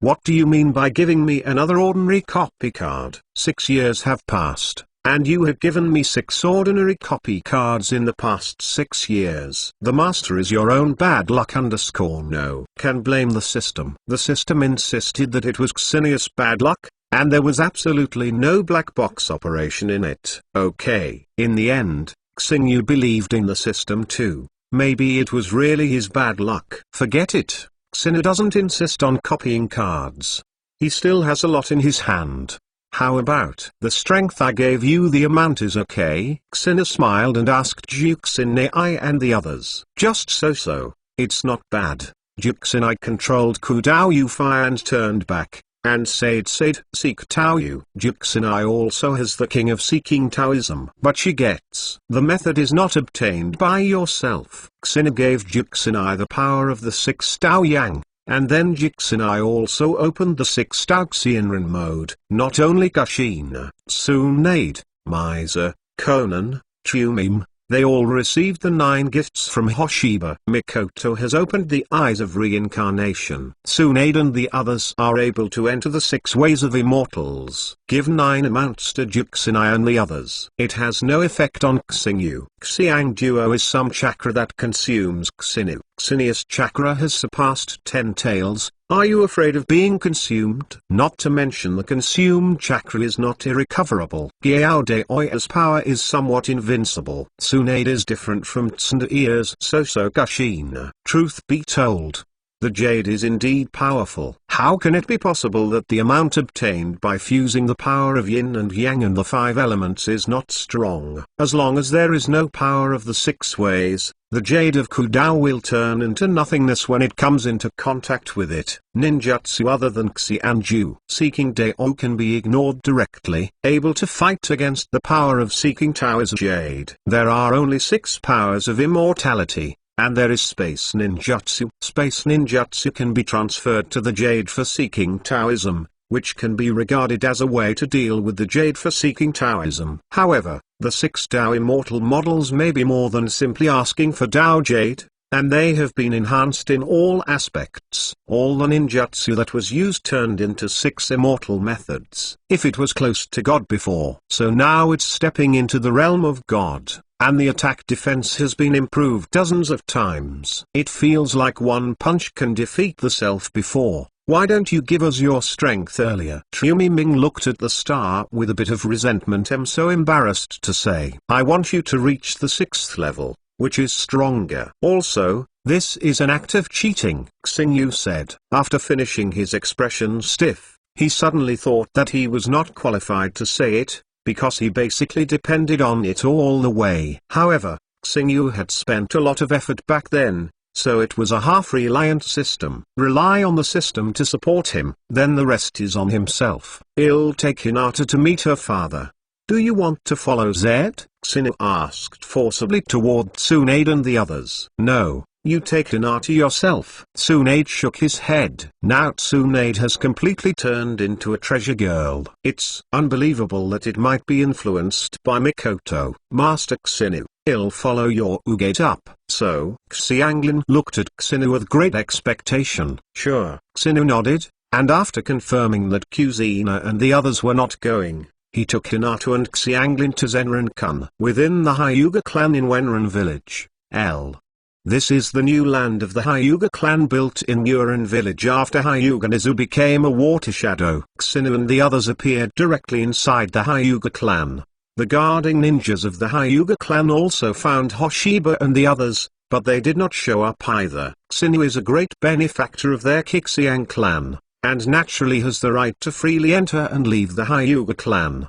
Speaker 1: What do you mean by giving me another ordinary copy card? 6 years have passed, and you have given me 6 ordinary copy cards in the past 6 years. The master is your own bad luck underscore no. Can blame the system. The system insisted that it was Xinius bad luck, and there was absolutely no black box operation in it. Okay. In the end, Xingyu believed in the system too. Maybe it was really his bad luck. Forget it. Xinu doesn't insist on copying cards. He still has a lot in his hand. How about the strength I gave you? The amount is okay. Xinu smiled and asked Juxinai and the others. Just so. It's not bad. Juxinai controlled Kudao Yu fire and turned back, and said seek Tao Yu. Juxinai also has the king of seeking Taoism. But she gets. The method is not obtained by yourself. Xinu gave Juxinai the power of the 6 Tao Yang. And then Juxinai also opened the 6 Tao Xianren mode. Not only Kushina, Tsunade, Miser, Conan, Tumim, they all received the 9 gifts from Hoshiba. Mikoto has opened the eyes of reincarnation. Tsunade and the others are able to enter the 6 ways of immortals. Give 9 amounts to Juxinai and the others. It has no effect on Xingyu. Xiang Duo is some chakra that consumes Xinu. Xinius chakra has surpassed 10 tails. Are you afraid of being consumed? Not to mention the consumed chakra is not irrecoverable. Gyao De Oya's power is somewhat invincible. Tsunade is different from Tsunde's So Kushina. Truth be told, The jade is indeed powerful. How can it be possible that the amount obtained by fusing the power of yin and yang and the 5 elements is not strong? As long as there is no power of the 6 ways, the jade of Kudao will turn into nothingness when it comes into contact with it. Ninjutsu other than Xianju seeking Dao can be ignored directly, able to fight against the power of seeking Taoism jade. There are only 6 powers of immortality. And there is space ninjutsu. Space ninjutsu can be transferred to the jade for seeking Taoism, which can be regarded as a way to deal with the jade for seeking Taoism. However, the 6 Tao immortal models may be more than simply asking for Tao jade, and they have been enhanced in all aspects. All the ninjutsu that was used turned into 6 immortal methods. If it was close to God before, so now it's stepping into the realm of God. And the attack defense has been improved dozens of times. It feels like one punch can defeat the self before. Why don't you give us your strength earlier? Triumi Ming looked at the star with a bit of resentment. I'm so embarrassed to say. I want you to reach the 6th level, which is stronger. Also, this is an act of cheating, Xingyu said. After finishing his expression stiff, he suddenly thought that he was not qualified to say it, because he basically depended on it all the way. However, Xingyu had spent a lot of effort back then, so it was a half-reliant system. Rely on the system to support him, then the rest is on himself. I'll take Hinata to meet her father. Do you want to follow Zed? Xingyu asked forcibly toward Tsunade and the others. No. You take Hinata yourself. Tsunade shook his head. Now Tsunade has completely turned into a treasure girl. It's unbelievable that it might be influenced by Mikoto. Master Xingyu, I'll follow your Uge up. So, Xianglin looked at Xingyu with great expectation. Sure. Xingyu nodded, and after confirming that Kuzina and the others were not going, he took Hinata and Xianglin to Zenran-kun. Within the Hyuga clan in Wenran village, L. This is the new land of the Hyuga clan built in Uran village after Hyuga Nizu became a water shadow. Xingyu and the others appeared directly inside the Hyuga clan. The guarding ninjas of the Hyuga clan also found Hoshiba and the others, but they did not show up either. Xingyu is a great benefactor of their Kixiang clan, and naturally has the right to freely enter and leave the Hyuga clan.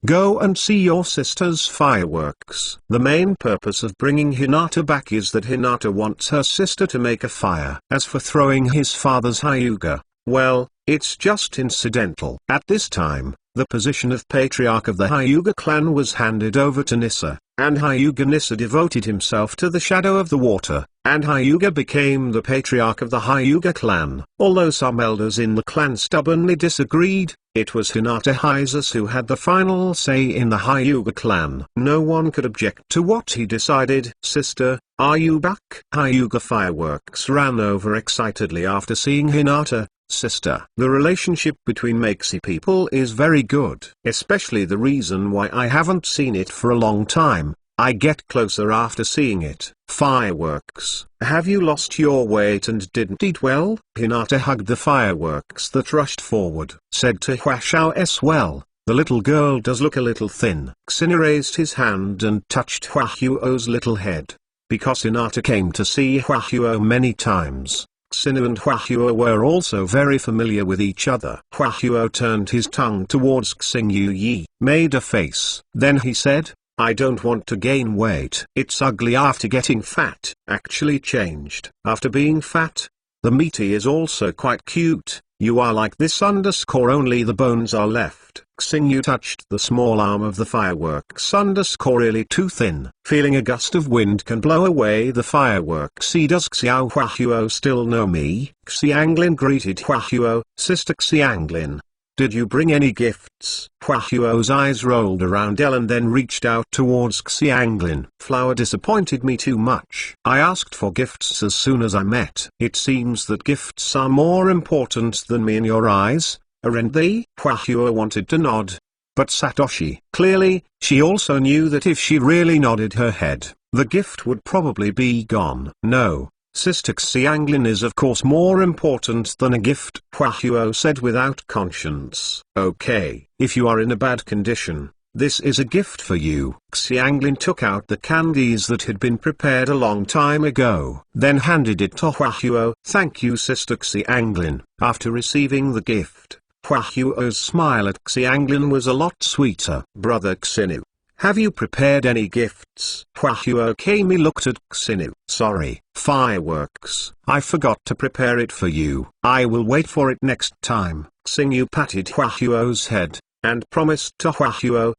Speaker 1: Go and see your sister's fireworks. The main purpose of bringing Hinata back is that Hinata wants her sister to make a fire. As for throwing his father's Hyuga, well, it's just incidental. At this time, the position of patriarch of the Hyuga clan was handed over to Nissa, and Hyuga Nissa devoted himself to the shadow of the water, and Hyuga became the patriarch of the Hyuga clan. Although some elders in the clan stubbornly disagreed, it was Hinata Hyzus who had the final say in the Hyuga clan. No one could object to what he decided. Sister, are you back? Hyuga fireworks ran over excitedly after seeing Hinata. Sister, the relationship between Maxi people is very good, especially the reason why I haven't seen it for a long time. I get closer after seeing it. Fireworks. Have you lost your weight and didn't eat well? Hinata hugged the fireworks that rushed forward. Said to Huashao well, the little girl does look a little thin. Xingyu raised his hand and touched Huahuo's little head. Because Hinata came to see Huahuo many times, Xingyu and Huahuo were also very familiar with each other. Huahuo turned his tongue towards Xingyu Yi, made a face. Then he said, I don't want to gain weight. It's ugly after getting fat. Actually changed. After being fat, the meaty is also quite cute. You are like this underscore only the bones are left. Xingyu touched the small arm of the fireworks underscore really too thin. Feeling a gust of wind can blow away the fireworks. Does Xiao Huahuo still know me? Xianglin greeted Huahuo. Sister Xianglin, did you bring any gifts? Huahuo's eyes rolled around and then reached out towards Xianglin. Flower disappointed me too much. I asked for gifts as soon as I met. It seems that gifts are more important than me in your eyes, aren't they? Huahuo wanted to nod. But Satoshi, clearly, she also knew that if she really nodded her head, the gift would probably be gone. No. Sister Xianglin is of course more important than a gift, Huahuo said without conscience. Okay, if you are in a bad condition, This is a gift for you. Xianglin took out the candies that had been prepared a long time ago, then handed it to Huahuo. Thank you, Sister Xianglin. After receiving the gift, Huahuo's smile at Xianglin was a lot sweeter. Brother Xinu, have you prepared any gifts? Huahuo Kami looked at Xinu. Sorry, fireworks. I forgot to prepare it for you. I will wait for it next time. Xinu patted Huahuo's head, and promised to Huahuo,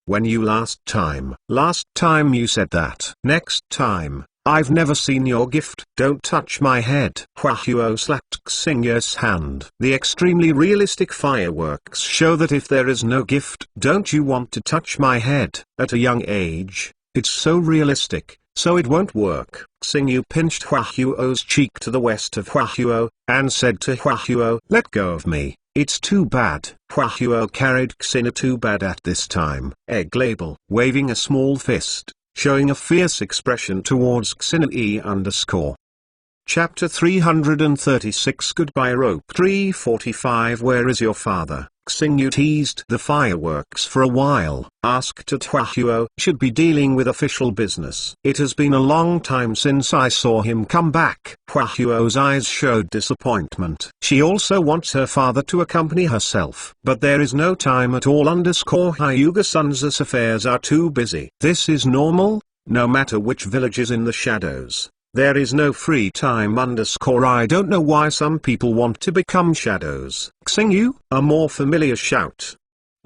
Speaker 1: when you last time you said that. Next time, I've never seen your gift. Don't touch my head. Huahuo slapped Xinu's hand. The extremely realistic fireworks show that if there is no gift, don't you want to touch my head? At a young age, it's so realistic, so it won't work. Xinu pinched Huahuo's cheek to the west of Huahuo, and said to Huahuo, let go of me. It's too bad. Huahuo carried Xinu too bad at this time. Egg label. Waving a small fist, showing a fierce expression towards Xinu E_. Chapter 336 Goodbye Rope Tree 45 Where is your father? Xinu teased the fireworks for a while, asked at Huahuo should be dealing with official business. It has been a long time since I saw him come back. Huahuo's eyes showed disappointment. She also wants her father to accompany herself. But there is no time at all. Hyuga-san's affairs are too busy. This is normal, no matter which village is in the shadows. There is no free time. I don't know why some people want to become shadows. Xinu, a more familiar shout.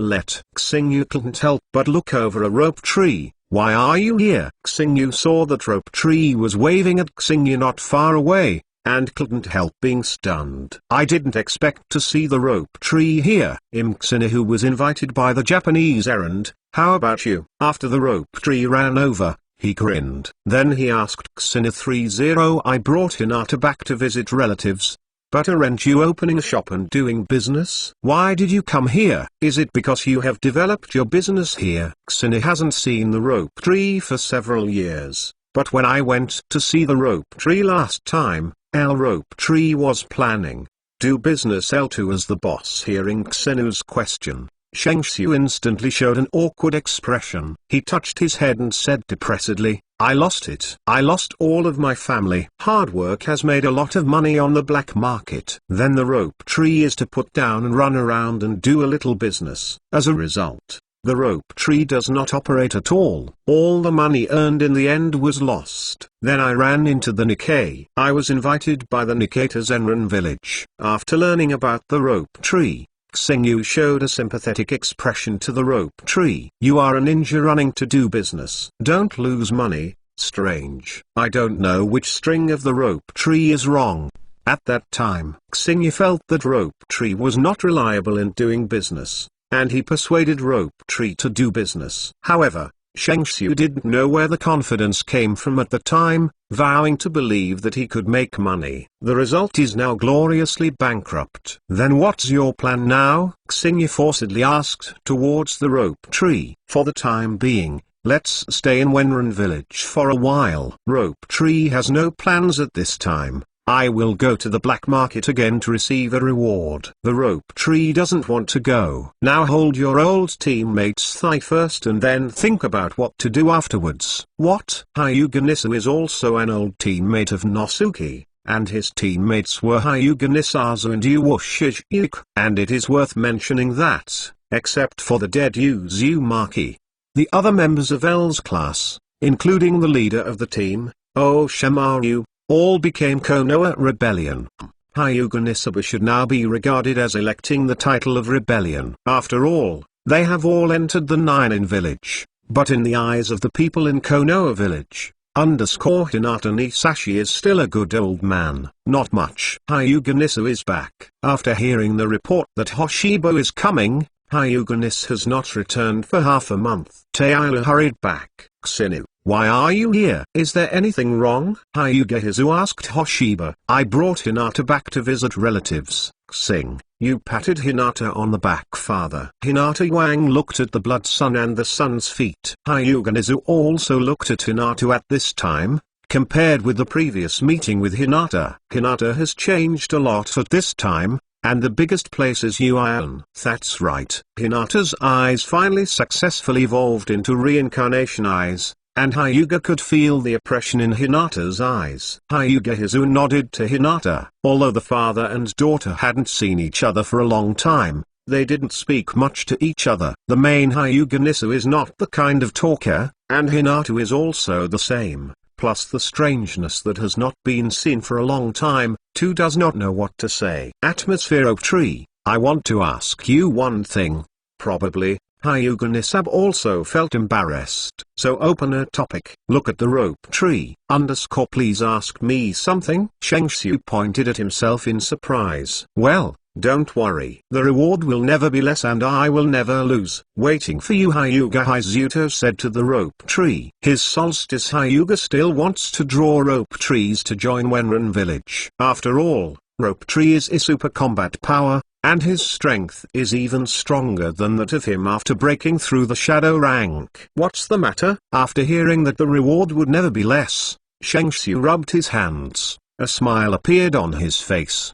Speaker 1: Xinu couldn't help but look over a rope tree. Why are you here? Xinu saw that rope tree was waving at Xinu not far away, and couldn't help being stunned. I didn't expect to see the rope tree here. Xinu, who was invited by the Japanese errand, how about you? After the rope tree ran over, he grinned. Then he asked Xinu 30. I brought Hinata back to visit relatives. But aren't you opening a shop and doing business? Why did you come here? Is it because you have developed your business here? Xinu hasn't seen the rope tree for several years. But when I went to see the rope tree last time, rope tree was planning do business. L2 as the boss. Hearing Xinu's question, Shengxiu instantly showed an awkward expression. He touched his head and said depressedly, I lost it. I lost all of my family. Hard work has made a lot of money on the black market. Then the rope tree is to put down and run around and do a little business. As a result, the rope tree does not operate at all. All the money earned in the end was lost. Then I ran into the Nikkei. I was invited by the Nikkei to Zenran village. After learning about the rope tree, Xinu showed a sympathetic expression to the rope tree. You are a ninja running to do business. Don't lose money. Strange. I don't know which string of the rope tree is wrong. At that time, Xinu felt that rope tree was not reliable in doing business, and he persuaded rope tree to do business. However, Shengxiu didn't know where the confidence came from at the time, vowing to believe that he could make money. The result is now gloriously bankrupt. Then what's your plan now? Xinu forcedly asked towards the rope tree. For the time being, let's stay in Wenran village for a while. Rope tree has no plans at this time. I will go to the black market again to receive a reward. The rope tree doesn't want to go. Now hold your old teammate's thigh first and then think about what to do afterwards. What? Hyuga Nisu is also an old teammate of Nosuke, and his teammates were Hyuga Nisazu and Uwashijik. And it is worth mentioning that, except for the dead Uzumaki, the other members of L's class, including the leader of the team, Oshimaru, all became Konoha Rebellion. Hyuga Nisabu should now be regarded as electing the title of Rebellion. After all, they have all entered the Ninin village. But in the eyes of the people in Konoha village, Hinata Nisashi is still a good old man. Not much. Hyuga Nisu is back. After hearing the report that Hoshibo is coming, Hyuga Nisu has not returned for half a month. Taila hurried back. Xinu, why are you here? Is there anything wrong? Hyuga Hizu asked Hoshiba. I brought Hinata back to visit relatives. Xing, you patted Hinata on the back. Father. Hinata Wang looked at the blood sun and the sun's feet. Hyuga Nizu also looked at Hinata at this time. Compared with the previous meeting with Hinata, Hinata has changed a lot at this time. and the biggest place is Yuan. That's right. Hinata's eyes finally successfully evolved into reincarnation eyes, and Hyuga could feel the oppression in Hinata's eyes. Hyuga Hizu nodded to Hinata. Although the father and daughter hadn't seen each other for a long time, they didn't speak much to each other. The main Hyuga Nisu is not the kind of talker, and Hinata is also the same. Plus the strangeness that has not been seen for a long time, too does not know what to say. Atmosphere Oak Tree, I want to ask you one thing. Probably, Hyuga Nisab also felt embarrassed. So open a topic. Look at the rope tree. _ please ask me something. Shengxiu pointed at himself in surprise. Well, don't worry. The reward will never be less and I will never lose. Waiting for you, Hyuga Hizuto said to the rope tree. His solstice Hyuga still wants to draw rope trees to join Wenran village. After all, rope tree is a super combat power, and his strength is even stronger than that of him after breaking through the shadow rank. What's the matter? After hearing that the reward would never be less, Shengxiu rubbed his hands. A smile appeared on his face.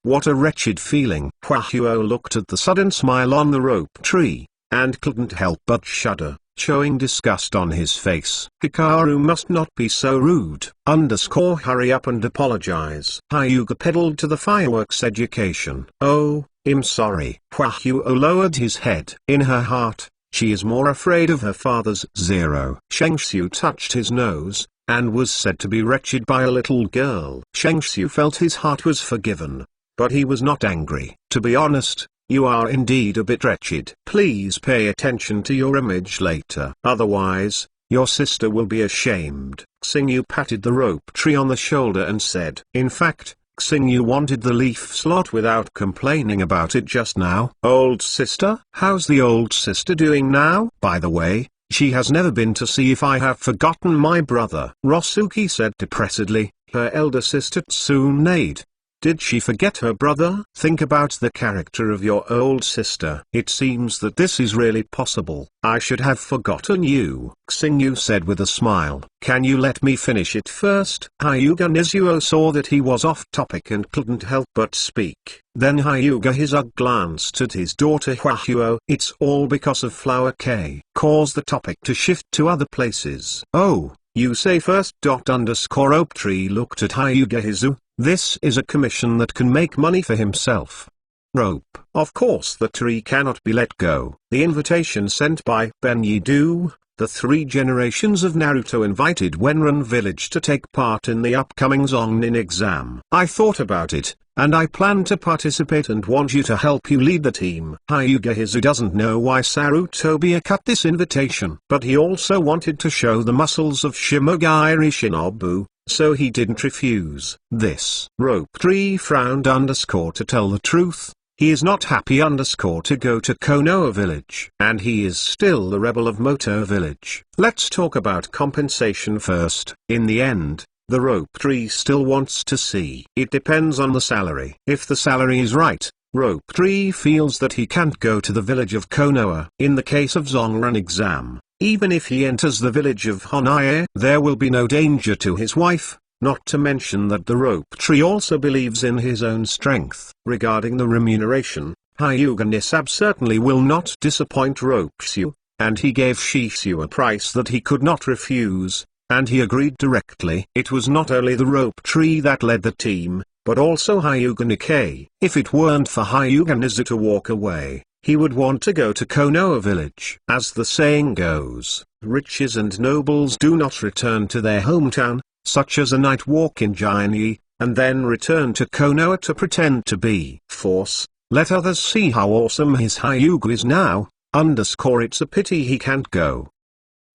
Speaker 1: What a wretched feeling. Huahuo looked at the sudden smile on the rope tree, and couldn't help but shudder, showing disgust on his face. Hikaru must not be so rude. Hurry up and apologize. Hyuga pedaled to the fireworks education. Oh, I'm sorry. Huahuo lowered his head. In her heart, she is more afraid of her father's zero. Shengxiu touched his nose, and was said to be wretched by a little girl. Shengxiu felt his heart was forgiven. But he was not angry. To be honest, you are indeed a bit wretched. Please pay attention to your image later. Otherwise, your sister will be ashamed. Xingyu patted the rope tree on the shoulder and said. In fact, Xingyu wanted the leaf slot without complaining about it just now. Old sister? How's the old sister doing now? By the way, she has never been to see if I have forgotten my brother. Rosuki said depressedly. Her elder sister Tsunade. Did she forget her brother? Think about the character of your old sister. It seems that this is really possible. I should have forgotten you, Xingyu said with a smile. Can you let me finish it first? Hyuga Nizuo saw that he was off topic and couldn't help but speak. Then Hyuga Hizug glanced at his daughter Huahuo. It's all because of Flower K. Caused the topic to shift to other places. Oh, you say first. Oak Tree looked at Hyuga Hizu. This is a commission that can make money for himself. Rope. Of course the tree cannot be let go. The invitation sent by Ben Yidu, the 3 generations of Naruto invited Wenran village to take part in the upcoming Zongnin exam. I thought about it, and I plan to participate and want you to help you lead the team. Hyuga Hizu doesn't know why Sarutobi cut this invitation. But he also wanted to show the muscles of Shimogiri Shinobu, so he didn't refuse. This rope tree frowned to tell the truth. He is not happy to go to Konoha village. And he is still the rebel of Moto village. Let's talk about compensation first. In the end, the rope tree still wants to see. It depends on the salary. If the salary is right, rope tree feels that he can't go to the village of Konoha. In the case of Zongran exam, even if he enters the village of Honae, there will be no danger to his wife. Not to mention that the rope tree also believes in his own strength. Regarding the remuneration, Hyuga Nisab certainly will not disappoint Rokushu, and he gave Shishu a price that he could not refuse, and he agreed directly. It was not only the rope tree that led the team, but also Hyuga Nikkei. If it weren't for Hyuga Nizu to walk away, he would want to go to Konoha village. As the saying goes, riches and nobles do not return to their hometown, such as a night walk in Giant, and then return to Konoha to pretend to be force. Let others see how awesome his Hyuga is now, it's a pity he can't go.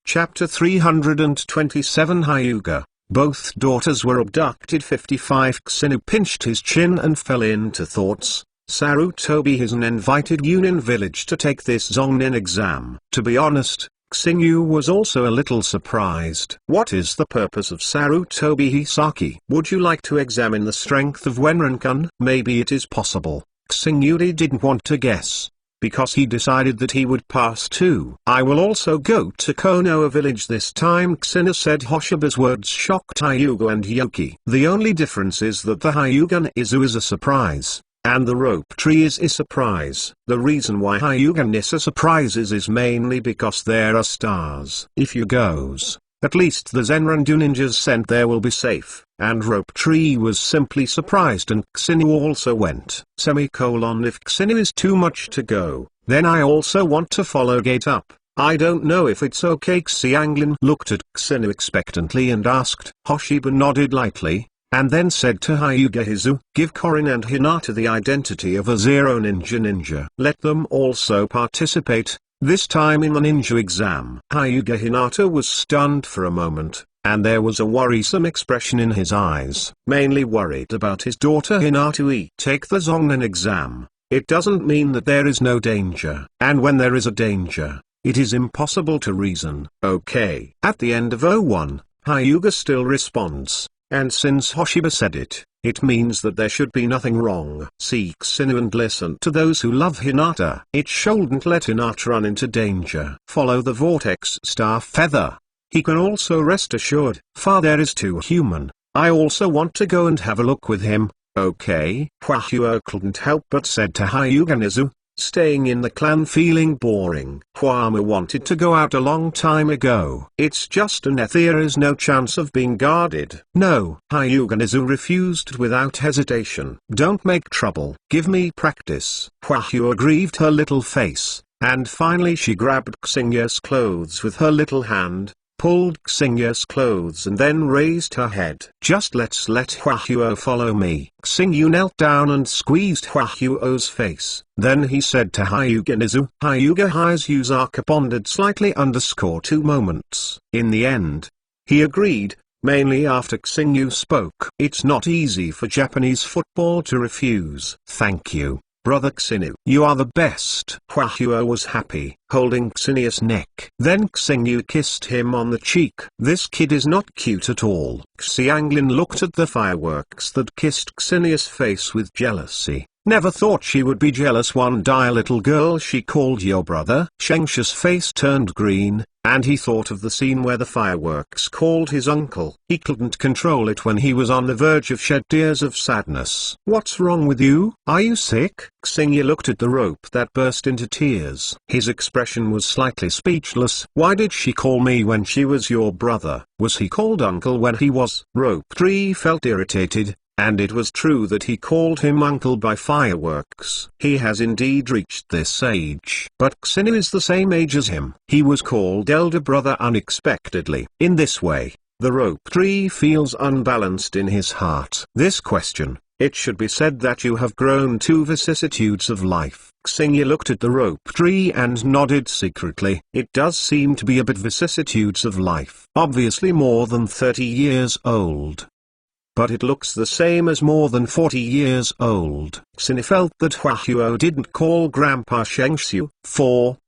Speaker 1: Chapter 327 Hyuga. Both daughters were abducted. 55 Xinu pinched his chin and fell into thoughts. Sarutobi Hizen invited Yunin village to take this Zongnin exam. To be honest, Xingyu was also a little surprised. What is the purpose of Sarutobi Hisaki? Would you like to examine the strength of Wenran-kun? Maybe it is possible. Xingyu didn't want to guess, because he decided that he would pass too. I will also go to Konoha village this time. Xinu said. Hoshiba's words shocked Hyuga and Yoki. The only difference is that the Hyuga Izu is a surprise, and the rope tree is a surprise. The reason why Hyuga is a surprises is mainly because there are stars. If you goes, at least the Zenrandu ninjas sent there will be safe, and rope tree was simply surprised and Xinu also went. Semicolon if Xinu is too much to go, then I also want to follow gate up. I don't know if it's okay. Xianglin looked at Xinu expectantly and asked. Hoshiba nodded lightly, and then said to Hyuga Hizu, give Korin and Hinata the identity of a Zero Ninja. Let them also participate, this time in the ninja exam. Hyuga Hinata was stunned for a moment, and there was a worrisome expression in his eyes. Mainly worried about his daughter Hinata. Take the Zongnan exam. It doesn't mean that there is no danger. And when there is a danger, it is impossible to reason. Okay. At the end of O1, Hyuga still responds, and since Hoshiba said it, it means that there should be nothing wrong. See Xinu and listen to those who love Hinata. It shouldn't let Hinata run into danger. Follow the vortex star feather. He can also rest assured. Father is too human. I also want to go and have a look with him. Okay. Hwahuo couldn't help but said to Hyuga Nizu, staying in the clan feeling boring. Hwama wanted to go out a long time ago. It's just there is no chance of being guarded. No. Hyuga Nizu refused without hesitation. Don't make trouble. Give me practice. Hwahua grieved her little face, and finally she grabbed Xingya's clothes with her little hand, pulled Xingya's clothes and then raised her head. Just let's let Hwahuo follow me. Xingyu knelt down and squeezed Hwahuo's face. Then he said to Hyuga Nizu. Hyuga Hizuaka pondered slightly _2 moments. In the end, he agreed, mainly after Xingyu spoke. It's not easy for Japanese football to refuse. Thank you, brother Xinu. You are the best. Hwahuo was happy, holding Xinia's neck. Then Xingyu kissed him on the cheek. This kid is not cute at all. Xianglin looked at the fireworks that kissed Xinia's face with jealousy. Never thought she would be jealous. One day little girl she called your brother. Shengsha's face turned green, and he thought of the scene where the fireworks called his uncle. He couldn't control it when he was on the verge of shed tears of sadness. What's wrong with you? Are you sick? Xingyu looked at the rope that burst into tears. His expression was slightly speechless. Why did she call me when she was your brother? Was he called uncle when he was? Rope Tree felt irritated. And it was true that he called him uncle by fireworks. He has indeed reached this age. But Xinu is the same age as him. He was called elder brother unexpectedly. In this way, the rope tree feels unbalanced in his heart. This question, it should be said that you have grown to vicissitudes of life. Xingyu looked at the rope tree and nodded secretly. It does seem to be a bit vicissitudes of life. Obviously more than 30 years old. But it looks the same as more than 40 years old. Xinu felt that Hwahuo didn't call Grandpa Shengshu.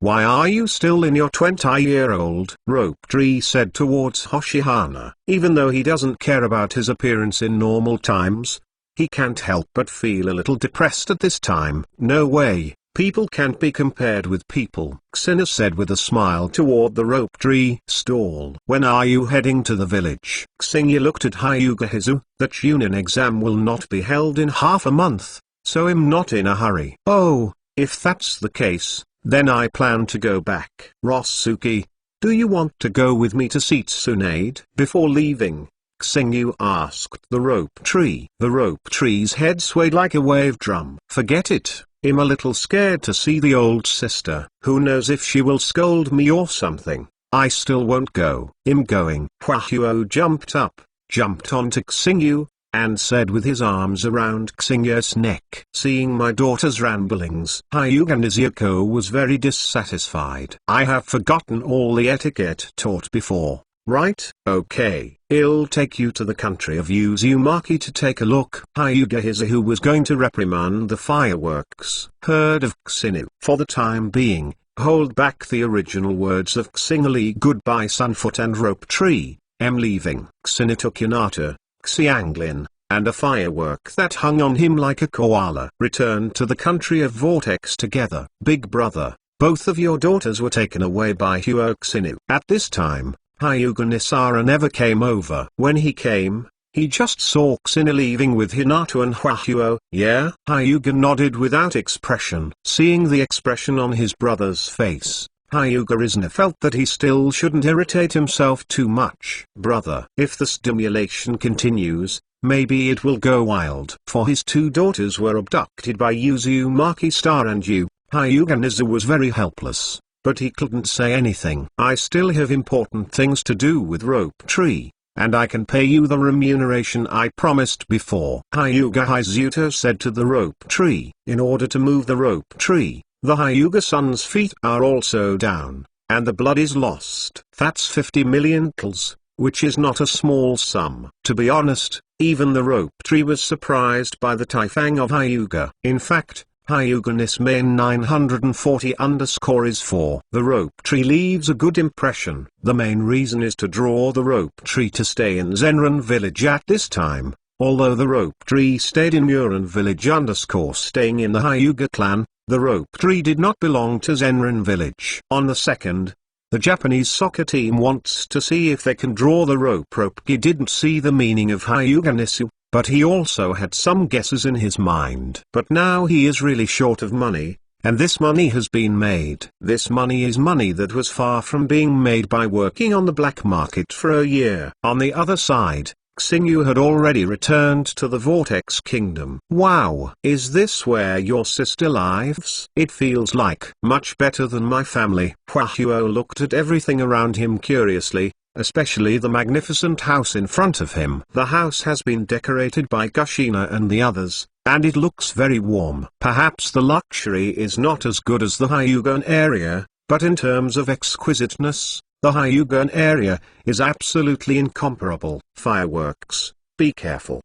Speaker 1: Why are you still in your 20-year-old? Rope Tree said towards Hoshihana. Even though he doesn't care about his appearance in normal times, he can't help but feel a little depressed at this time. No way. People can't be compared with people, Xinu said with a smile toward the rope tree stall. When are you heading to the village? Xingyu looked at Hyuga Hizu. That Chunin exam will not be held in half a month, so I'm not in a hurry. Oh, if that's the case, then I plan to go back. Rosuke, do you want to go with me to see Tsunade? Before leaving, Xingyu asked the rope tree. The rope tree's head swayed like a wave drum. Forget it. I'm a little scared to see the old sister. Who knows if she will scold me or something. I still won't go. I'm going. Hwahuo jumped up, jumped onto Xingyu, and said with his arms around Xingyu's neck. Seeing my daughter's ramblings, Hyuga Nizuko was very dissatisfied. I have forgotten all the etiquette taught before. Right? Okay. I'll take you to the country of Uzumaki to take a look. Hyuga Hizu, who was going to reprimand the fireworks, heard of Xinu. For the time being, hold back the original words of Xingli. Goodbye Sunfoot and Rope Tree. I'm leaving. Xinu took Hinata, Xianglin, and a firework that hung on him like a koala. Returned to the country of Vortex together. Big brother, both of your daughters were taken away by Huo Xinu. At this time, Hyuga Nisara never came over. When he came, He just saw Xina leaving with Hinata and Hwahuo. Yeah? Hyuga nodded without expression. Seeing the expression on his brother's face, Hyuga Rizna felt that he still shouldn't irritate himself too much. Brother, if the stimulation continues, maybe it will go wild. For his two daughters were abducted by Uzumaki Star and Hyuga Nizu was very helpless, but he couldn't say anything. I still have important things to do with Rope Tree, and I can pay you the remuneration I promised before. Hyuga Hizuto said to the Rope Tree. In order to move the Rope Tree, the Hyuga Sun's feet are also down, and the blood is lost. That's 50 million kills, which is not a small sum. To be honest, even the Rope Tree was surprised by the Taifang of Hyuga. In fact, Hyuga Nismain 940_ is 4. The Rope Tree leaves a good impression. The main reason is to draw the Rope Tree to stay in Zenran village at this time. Although the Rope Tree stayed in Muran village staying in the Hyuga clan, the Rope Tree did not belong to Zenran village. On the second, the Japanese soccer team wants to see if they can draw the rope. He didn't see the meaning of Hyuga Nisu, but he also had some guesses in his mind. But now he is really short of money, and this money has been made. This money is money that was far from being made by working on the black market for a year. On the other side, Xingyu had already returned to the Vortex Kingdom. Wow! Is this where your sister lives? It feels like much better than my family. Hwahuo looked at everything around him curiously, especially the magnificent house in front of him. The house has been decorated by Kushina and the others, and it looks very warm. Perhaps the luxury is not as good as the Hyugan area, but in terms of exquisiteness, the Hyugan area is absolutely incomparable. Fireworks. Be careful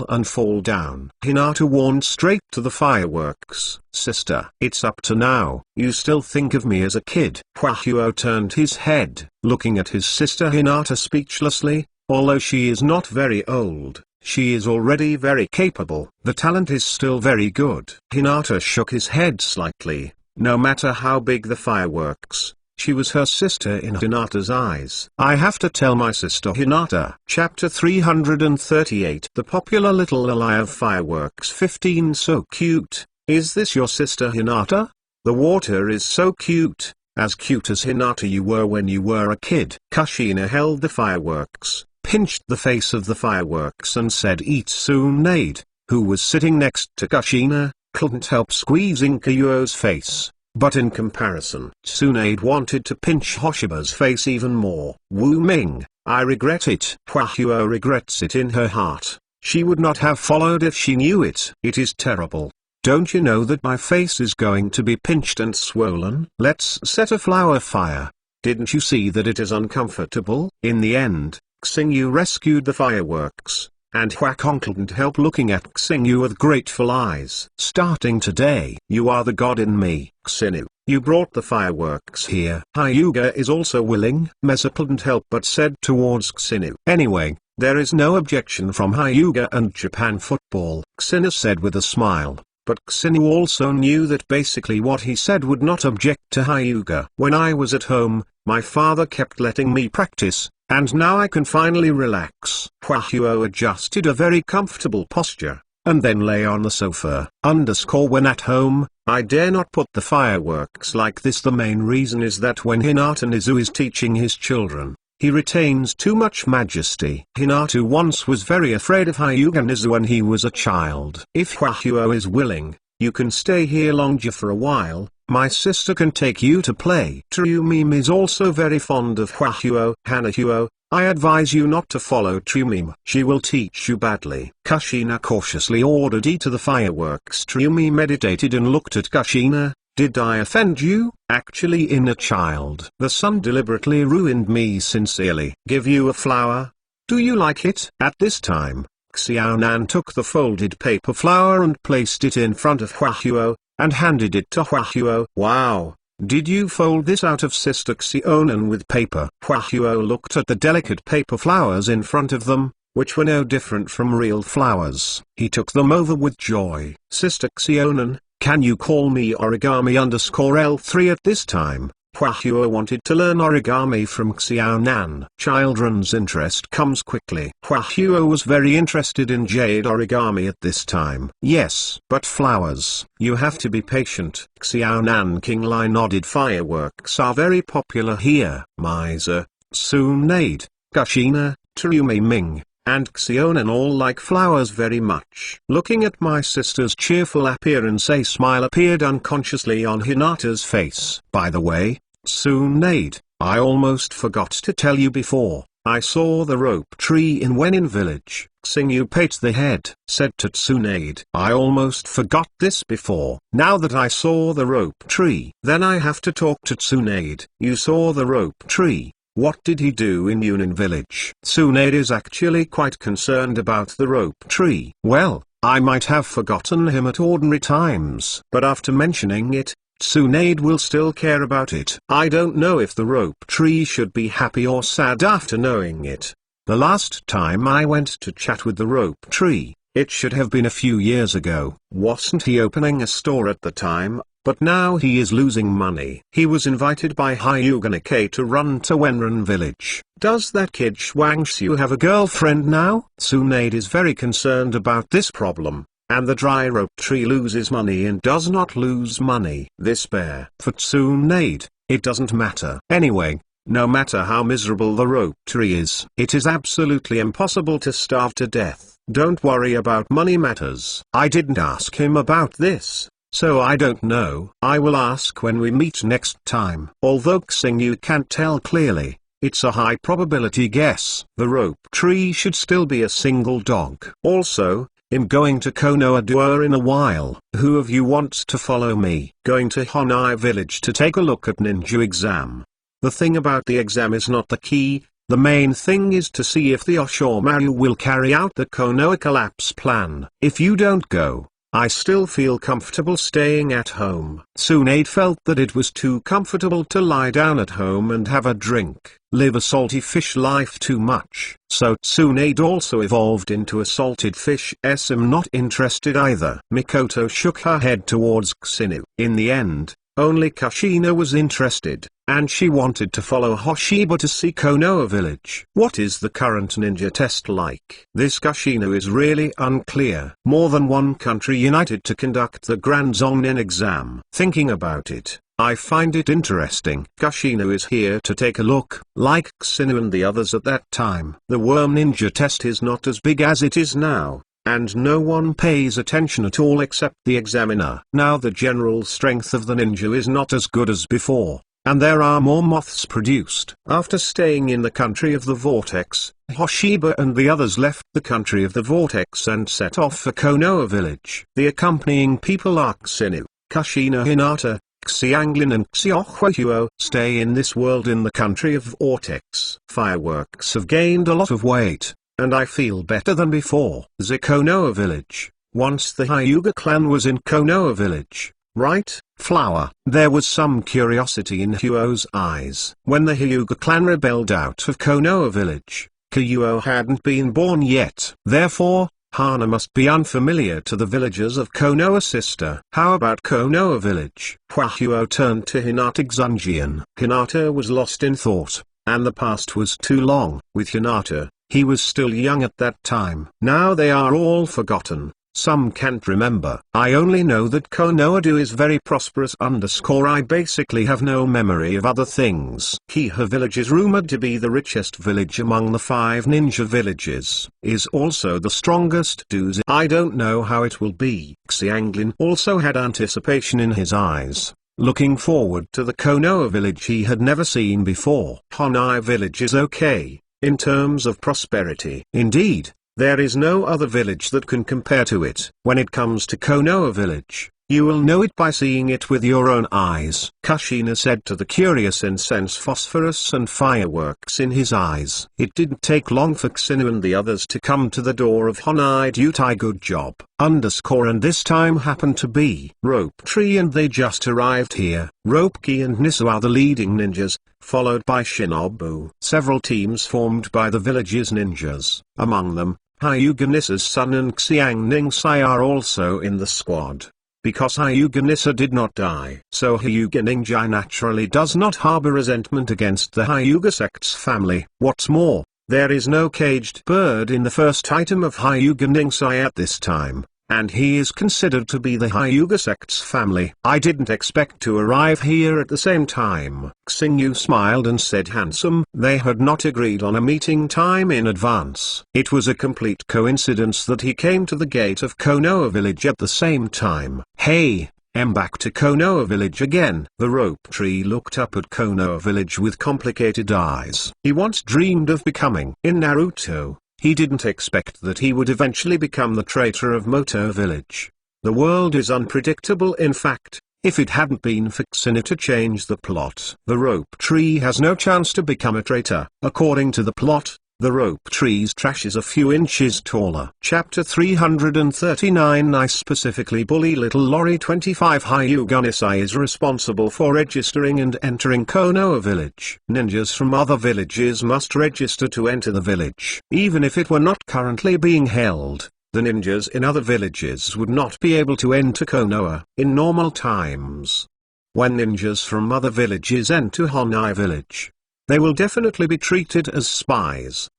Speaker 1: and fall down. Hinata warned straight to the fireworks. Sister, it's up to now. You still think of me as a kid. Hwahuo turned his head, looking at his sister Hinata speechlessly. Although she is not very old, she is already very capable. The talent is still very good. Hinata shook his head slightly. No matter how big the fireworks, she was her sister in Hinata's eyes. I have to tell my sister Hinata. Chapter 338. The popular little ally of fireworks 15. So cute. Is this your sister Hinata? The water is so cute as Hinata you were when you were a kid. Kushina held the fireworks, pinched the face of the fireworks and said Itsunade, who was sitting next to Kushina, couldn't help squeezing Kyuo's face. But in comparison, Tsunade wanted to pinch Hoshiba's face even more. Wu Ming, I regret it. Hwahuo regrets it in her heart. She would not have followed if she knew it. It is terrible. Don't you know that my face is going to be pinched and swollen? Let's set a flower fire. Didn't you see that it is uncomfortable? In the end, Xingyu rescued the fireworks, and Huakong couldn't help looking at Xingyu with grateful eyes. Starting today, you are the god in me. Xingyu, you brought the fireworks here. Hyuga is also willing. Mesa couldn't help but said towards Xingyu. Anyway, there is no objection from Hyuga and Japan football, Xingyu said with a smile. But Xingyu also knew that basically what he said would not object to Hyuga. When I was at home, my father kept letting me practice, and now I can finally relax. Hwahuo adjusted a very comfortable posture, and then lay on the sofa. When at home, I dare not put the fireworks like this. The main reason is that when Hinata Nizu is teaching his children, he retains too much majesty. Hinata once was very afraid of Hyuga Nizu when he was a child. If Hwahuo is willing, you can stay here longer for a while. My sister can take you to play. Trumim is also very fond of Hwahuo. Hanahuo, I advise you not to follow Trumim. She will teach you badly. Kushina cautiously ordered to the fireworks. Trumim meditated and looked at Kushina. Did I offend you? Actually, inner child. The sun deliberately ruined me sincerely. Give you a flower? Do you like it? At this time, Xiaonan took the folded paper flower and placed it in front of Hwahuo, and handed it to Hwahuo. Wow! Did you fold this out of Sister Xiaonan with paper? Hwahuo looked at the delicate paper flowers in front of them, which were no different from real flowers. He took them over with joy. Sister Xiaonan, can you call me Origami_L3 at this time? Huahuo wanted to learn origami from Xiaonan. Children's interest comes quickly. Huahuo was very interested in jade origami at this time. Yes, but flowers. You have to be patient. Xiaonan King Lai nodded. Fireworks are very popular here. Miser, Tsunade, Kushina, Terumi Ming, and Xiaonan all like flowers very much. Looking at my sister's cheerful appearance, a smile appeared unconsciously on Hinata's face. By the way, Tsunade, I almost forgot to tell you before, I saw the rope tree in Wenin village. Xingyu pat the head, said to Tsunade. I almost forgot this before. Now that I saw the rope tree, then I have to talk to Tsunade. You saw the rope tree. What did he do in Yunin village? Tsunade is actually quite concerned about the rope tree. Well, I might have forgotten him at ordinary times, but after mentioning it, Tsunade will still care about it. I don't know if the rope tree should be happy or sad after knowing it. The last time I went to chat with the rope tree, it should have been a few years ago. Wasn't he opening a store at the time? But now he is losing money. He was invited by Hyuga Nikkei to run to Wenren village. Does that kid Shuangxiu have a girlfriend now? Tsunade is very concerned about this problem, and the dry rope tree loses money and does not lose money. This bear. For Tsunade, it doesn't matter. Anyway, no matter how miserable the rope tree is, it is absolutely impossible to starve to death. Don't worry about money matters. I didn't ask him about this, so I don't know. I will ask when we meet next time. Although Xingyu can't tell clearly, it's a high probability guess. The rope tree should still be a single dog. Also, I'm going to Konoha in a while. Who of you wants to follow me? Going to Honai village to take a look at ninja exam. The thing about the exam is not the key. The main thing is to see if the Oshomaru will carry out the Konoha collapse plan. If you don't go, I still feel comfortable staying at home. Tsunade felt that it was too comfortable to lie down at home and have a drink, live a salty fish life too much. So Tsunade also evolved into a salted fish. I'm not interested either. Mikoto shook her head towards Xinu. In the end, only Kushina was interested, and she wanted to follow Hoshiba to see Konoha village. What is the current ninja test like? This Kushina is really unclear. More than one country united to conduct the Grand Zonin exam. Thinking about it, I find it interesting. Kushina is here to take a look, like Xinu and the others at that time. The worm ninja test is not as big as it is now, and no one pays attention at all except the examiner. Now the general strength of the ninja is not as good as before, and there are more moths produced. After staying in the country of the vortex, Hoshiba and the others left the country of the vortex and set off for Konoha village. The accompanying people are Xinu, Kushina, Hinata, Xianglin and Xiaohuo. Stay in this world in the country of vortex. Fireworks have gained a lot of weight, and I feel better than before. The Konoha village. Once the Hyuga clan was in Konoha village, right? Flower. There was some curiosity in Huo's eyes. When the Hyuga clan rebelled out of Konoha village, Kyuo hadn't been born yet. Therefore, Hana must be unfamiliar to the villagers of Konoha sister. How about Konoha village? Huo turned to Hinata Xunjian. Hinata was lost in thought, and the past was too long. With Hinata, he was still young at that time. Now they are all forgotten. Some can't remember. I only know that Konoha is very prosperous I basically have no memory of other things. Kiha village is rumored to be the richest village among the 5 ninja villages. Is also the strongest. I don't know how it will be. Xianglin also had anticipation in his eyes, looking forward to the Konoha village he had never seen before. Honai village is okay in terms of prosperity. Indeed, there is no other village that can compare to it. When it comes to Konoha village, you will know it by seeing it with your own eyes. Kushina said to the curious incense phosphorus and fireworks in his eyes. It didn't take long for Xinu and the others to come to the door of Honai Dutai. Good job. And this time happened to be Rope Tree, and they just arrived here. Ropeki and Nisu are the leading ninjas, followed by Shinobu. Several teams formed by the village's ninjas. Among them, Hyuga Nisu's son and Xiang Ningsai are also in the squad. because Hyuga Nissa did not die. So Hyuga Ninja naturally does not harbor resentment against the Hyuga sect's family. What's more, there is no caged bird in the first item of Hyuga Ninja at this time, and he is considered to be the Hyuga sect's family. I didn't expect to arrive here at the same time. Xingyu smiled and said handsome. They had not agreed on a meeting time in advance. It was a complete coincidence that he came to the gate of Konoha village at the same time. Hey, I'm back to Konoha village again. The rope tree looked up at Konoha village with complicated eyes. He once dreamed of becoming in Naruto. He didn't expect that he would eventually become the traitor of Moto village. The world is unpredictable. In fact, if it hadn't been for Xinu to change the plot, the rope tree has no chance to become a traitor. According to the plot, the rope tree's trash is a few inches taller. Chapter 339. I specifically bully little Lori 25. Hyuga Nissa is responsible for registering and entering Konoha village. Ninjas from other villages must register to enter the village. Even if it were not currently being held, the ninjas in other villages would not be able to enter Konoha in normal times. When ninjas from other villages enter Honai village, they will definitely be treated as spies.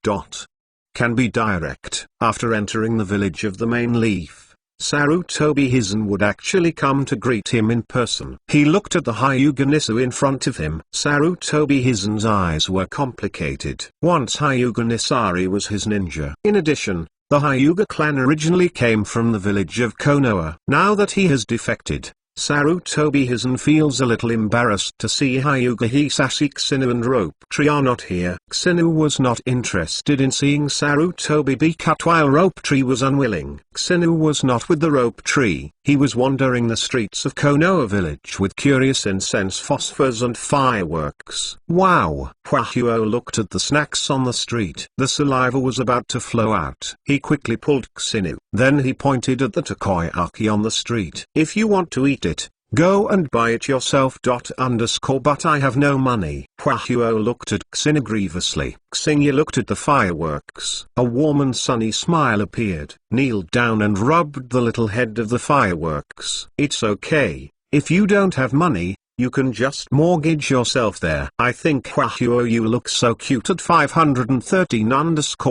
Speaker 1: Can be direct. After entering the village of the main leaf, Sarutobi Hizen would actually come to greet him in person. He looked at the Hyuga Nissa in front of him. Sarutobi Hizen's eyes were complicated. Once Hyuga Nissari was his ninja. In addition, the Hyuga clan originally came from the village of Konoha. Now that he has defected, Sarutobi Hizen feels a little embarrassed to see Hyuga Hisashi, Xinu and Rope Tree are not here. Xinu was not interested in seeing Sarutobi be cut while Rope Tree was unwilling. Xinu was not with the Rope Tree. He was wandering the streets of Konoha village with curious incense phosphors and fireworks. Wow! Hwahuo looked at the snacks on the street. The saliva was about to flow out. He quickly pulled Xinu. Then he pointed at the takoyaki on the street. If you want to eat it, go and buy it yourself. But I have no money. Hwahuo looked at Xinu grievously. Xingyu looked at the fireworks. A warm and sunny smile appeared, kneeled down and rubbed the little head of the fireworks. It's okay, if you don't have money, you can just mortgage yourself there. I think Hwahuo you look so cute at 513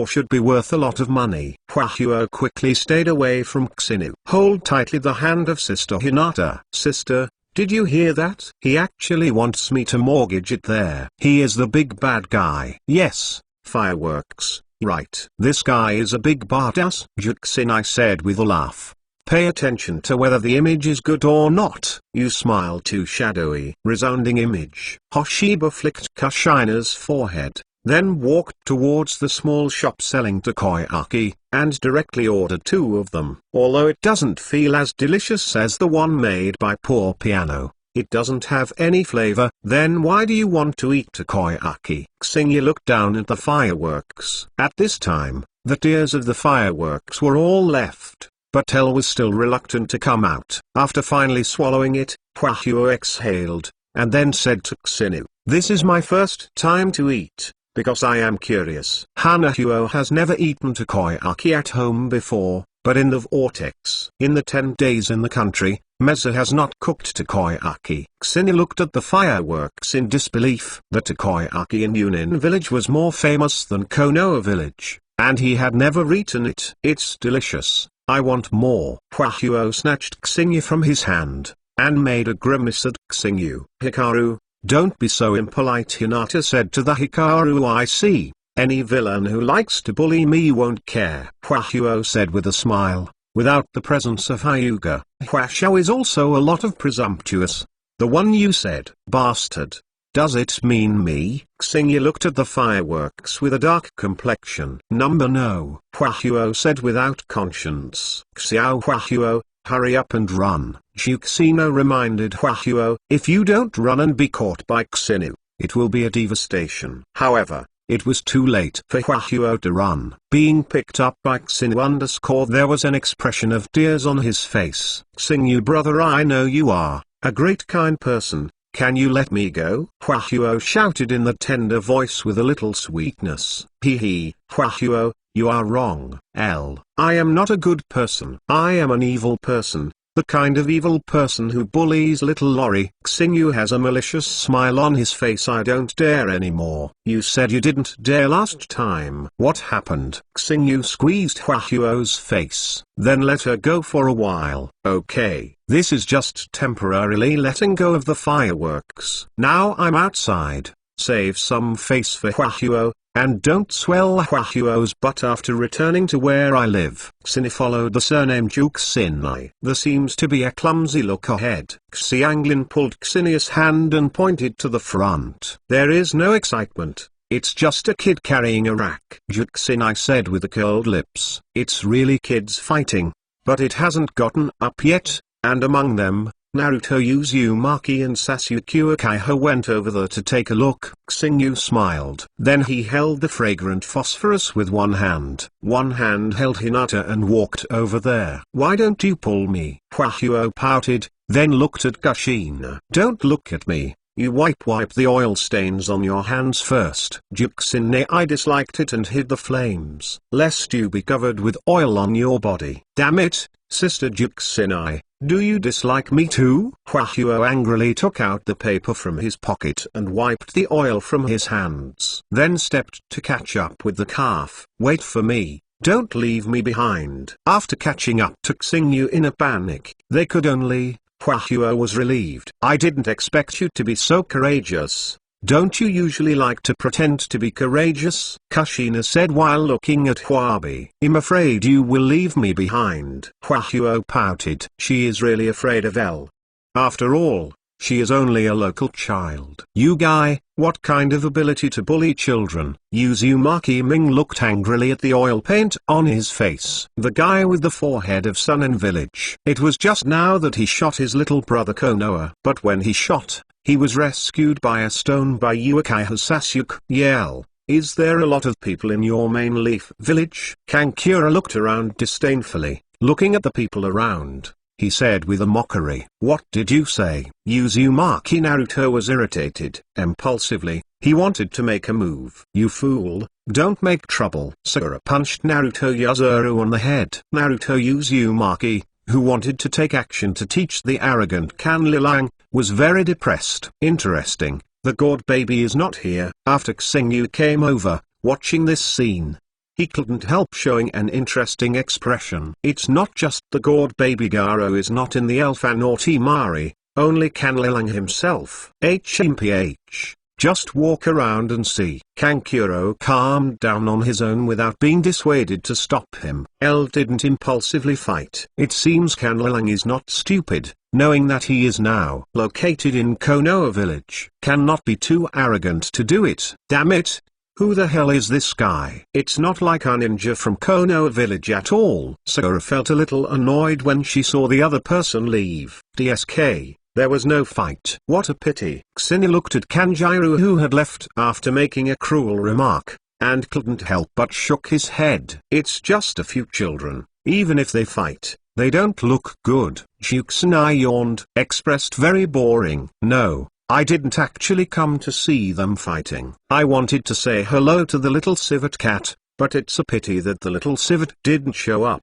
Speaker 1: should be worth a lot of money. Hwahuo quickly stayed away from Xinu. Hold tightly the hand of Sister Hinata. Sister, did you hear that? He actually wants me to mortgage it there. He is the big bad guy. Yes, fireworks, right. This guy is a big badass. Juxin said with a laugh. Pay attention to whether the image is good or not. You smile too shadowy. Resounding image. Hoshiba flicked Kushina's forehead, then walked towards the small shop selling takoyaki, and directly ordered 2 of them. Although it doesn't feel as delicious as the one made by Poor Piano, it doesn't have any flavor. Then why do you want to eat takoyaki? Xingyu looked down at the fireworks. At this time, the tears of the fireworks were all left. But Tell was still reluctant to come out. After finally swallowing it, Hwahuo exhaled, and then said to Xinu, "This is my first time to eat, because I am curious." Hanahuo has never eaten takoyaki at home before, but in the vortex. In the 10 days in the country, Meza has not cooked takoyaki. Xinu looked at the fireworks in disbelief. The takoyaki in Yunin village was more famous than Konoha village, and he had never eaten it. It's delicious. I want more. Hwahuo snatched Xingyu from his hand, and made a grimace at Xingyu. Hikaru, don't be so impolite, Hinata said to the Hikaru. I see. Any villain who likes to bully me won't care. Hwahuo said with a smile. Without the presence of Hyuga, Hwasho is also a lot of presumptuous. The one you said. Bastard. Does it mean me? Xingyu looked at the fireworks with a dark complexion. No, Hwahuo said without conscience. Xiao Hwahuo, hurry up and run. Juxino reminded Hwahuo, if you don't run and be caught by Xinu, it will be a devastation. However, it was too late for Hwahuo to run. Being picked up by Xinu there was an expression of tears on his face. Xingyu brother, I know you are a great kind person. Can you let me go? Hwahuo shouted in the tender voice with a little sweetness. Hee, Hwahuo, you are wrong. I am not a good person. I am an evil person, The kind of evil person who bullies little Lori. Xingyu has a malicious smile on his face. I don't dare anymore. You said you didn't dare last time. What happened? Xingyu squeezed Huahuo's face, then let her go for a while. Okay, this is just temporarily letting go of the fireworks. Now I'm outside. Save some face for Huahuo, and don't swell Huahuo's butt after returning to where I live. Xini followed the surname Juxinai. There seems to be a clumsy look ahead. Xianglin pulled Xini's hand and pointed to the front. There is no excitement. It's just a kid carrying a rack. Juxinai said with the curled lips. It's really kids fighting. But it hasn't gotten up yet, and among them, Naruto Uzumaki and Sasuke Uchiha went over there to take a look. Xingyu smiled. Then he held the fragrant phosphorus with one hand. One hand held Hinata and walked over there. Why don't you pull me? Huahuo pouted, then looked at Kushina. Don't look at me. You wipe the oil stains on your hands first. Juxinai disliked it and hid the flames, lest you be covered with oil on your body. Damn it, Sister Juxinai. Do you dislike me too? Huahuo angrily took out the paper from his pocket and wiped the oil from his hands. Then stepped to catch up with the calf. Wait for me. Don't leave me behind. After catching up to Xingyu in a panic, they could only. Huahuo was relieved. I didn't expect you to be so courageous. Don't you usually like to pretend to be courageous? Kushina said while looking at Huabi. I'm afraid you will leave me behind. Huahuo pouted. She is really afraid of Elle. After all, she is only a local child. You guy, what kind of ability to bully children? Uzumaki Ming looked angrily at the oil paint on his face. The guy with the forehead of Sun and Village. It was just now that he shot his little brother Konoha. But when he shot, he was rescued by a stone by Uchiha Sasuke. Yell. Is there a lot of people in your main leaf village? Kankura looked around disdainfully, looking at the people around. He said with a mockery. What did you say? Uzumaki Naruto was irritated. Impulsively, he wanted to make a move. You fool, don't make trouble. Sakura punched Naruto Yuzuru on the head. Naruto Uzumaki, who wanted to take action to teach the arrogant Kanlilang, was very depressed. Interesting, the god baby is not here. After Xingyu came over, watching this scene, he couldn't help showing an interesting expression. It's not just the god baby. Garo is not in the Elfan or Timari, only Kanlilang himself. HMPH. Just walk around and see. Kankuro calmed down on his own without being dissuaded to stop him. L didn't impulsively fight. It seems Kanlilang is not stupid, knowing that he is now located in Konoha village. Cannot be too arrogant to do it. Damn it! Who the hell is this guy? It's not like a ninja from Konoha village at all. Sakura felt a little annoyed when she saw the other person leave. DSK. There was no fight. What a pity. Xini looked at Kanjiro who had left after making a cruel remark, and couldn't help but shook his head. It's just a few children. Even if they fight, they don't look good. Juxinai yawned. Expressed very boring. No, I didn't actually come to see them fighting. I wanted to say hello to the little civet cat, but it's a pity that the little civet didn't show up.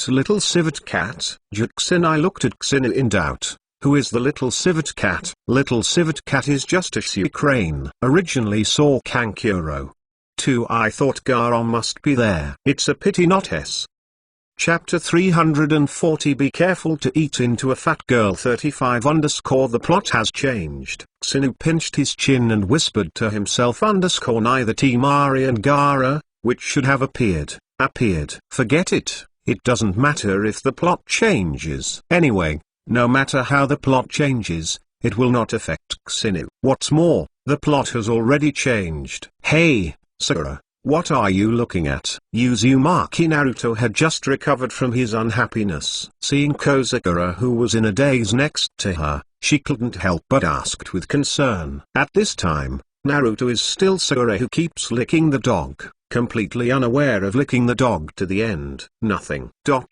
Speaker 1: Little civet cat? Juxinai looked at Xini in doubt. Who is the little civet cat? Little civet cat is just a sea crane. Originally saw Kankuro. Too, I thought Garon must be there. It's a pity not S. Chapter 340. Be careful to eat into a fat girl. 35 The plot has changed. Xinu pinched his chin and whispered to himself neither Timari and Gara, which should have appeared. Forget it, it doesn't matter if the plot changes. Anyway, no matter how the plot changes, it will not affect Xinu. What's more, the plot has already changed. Hey, Sakura, what are you looking at? Uzumaki Naruto had just recovered from his unhappiness. Seeing Kozakura who was in a daze next to her, she couldn't help but asked with concern. At this time, Naruto is still Sakura who keeps licking the dog, completely unaware of licking the dog to the end. Nothing.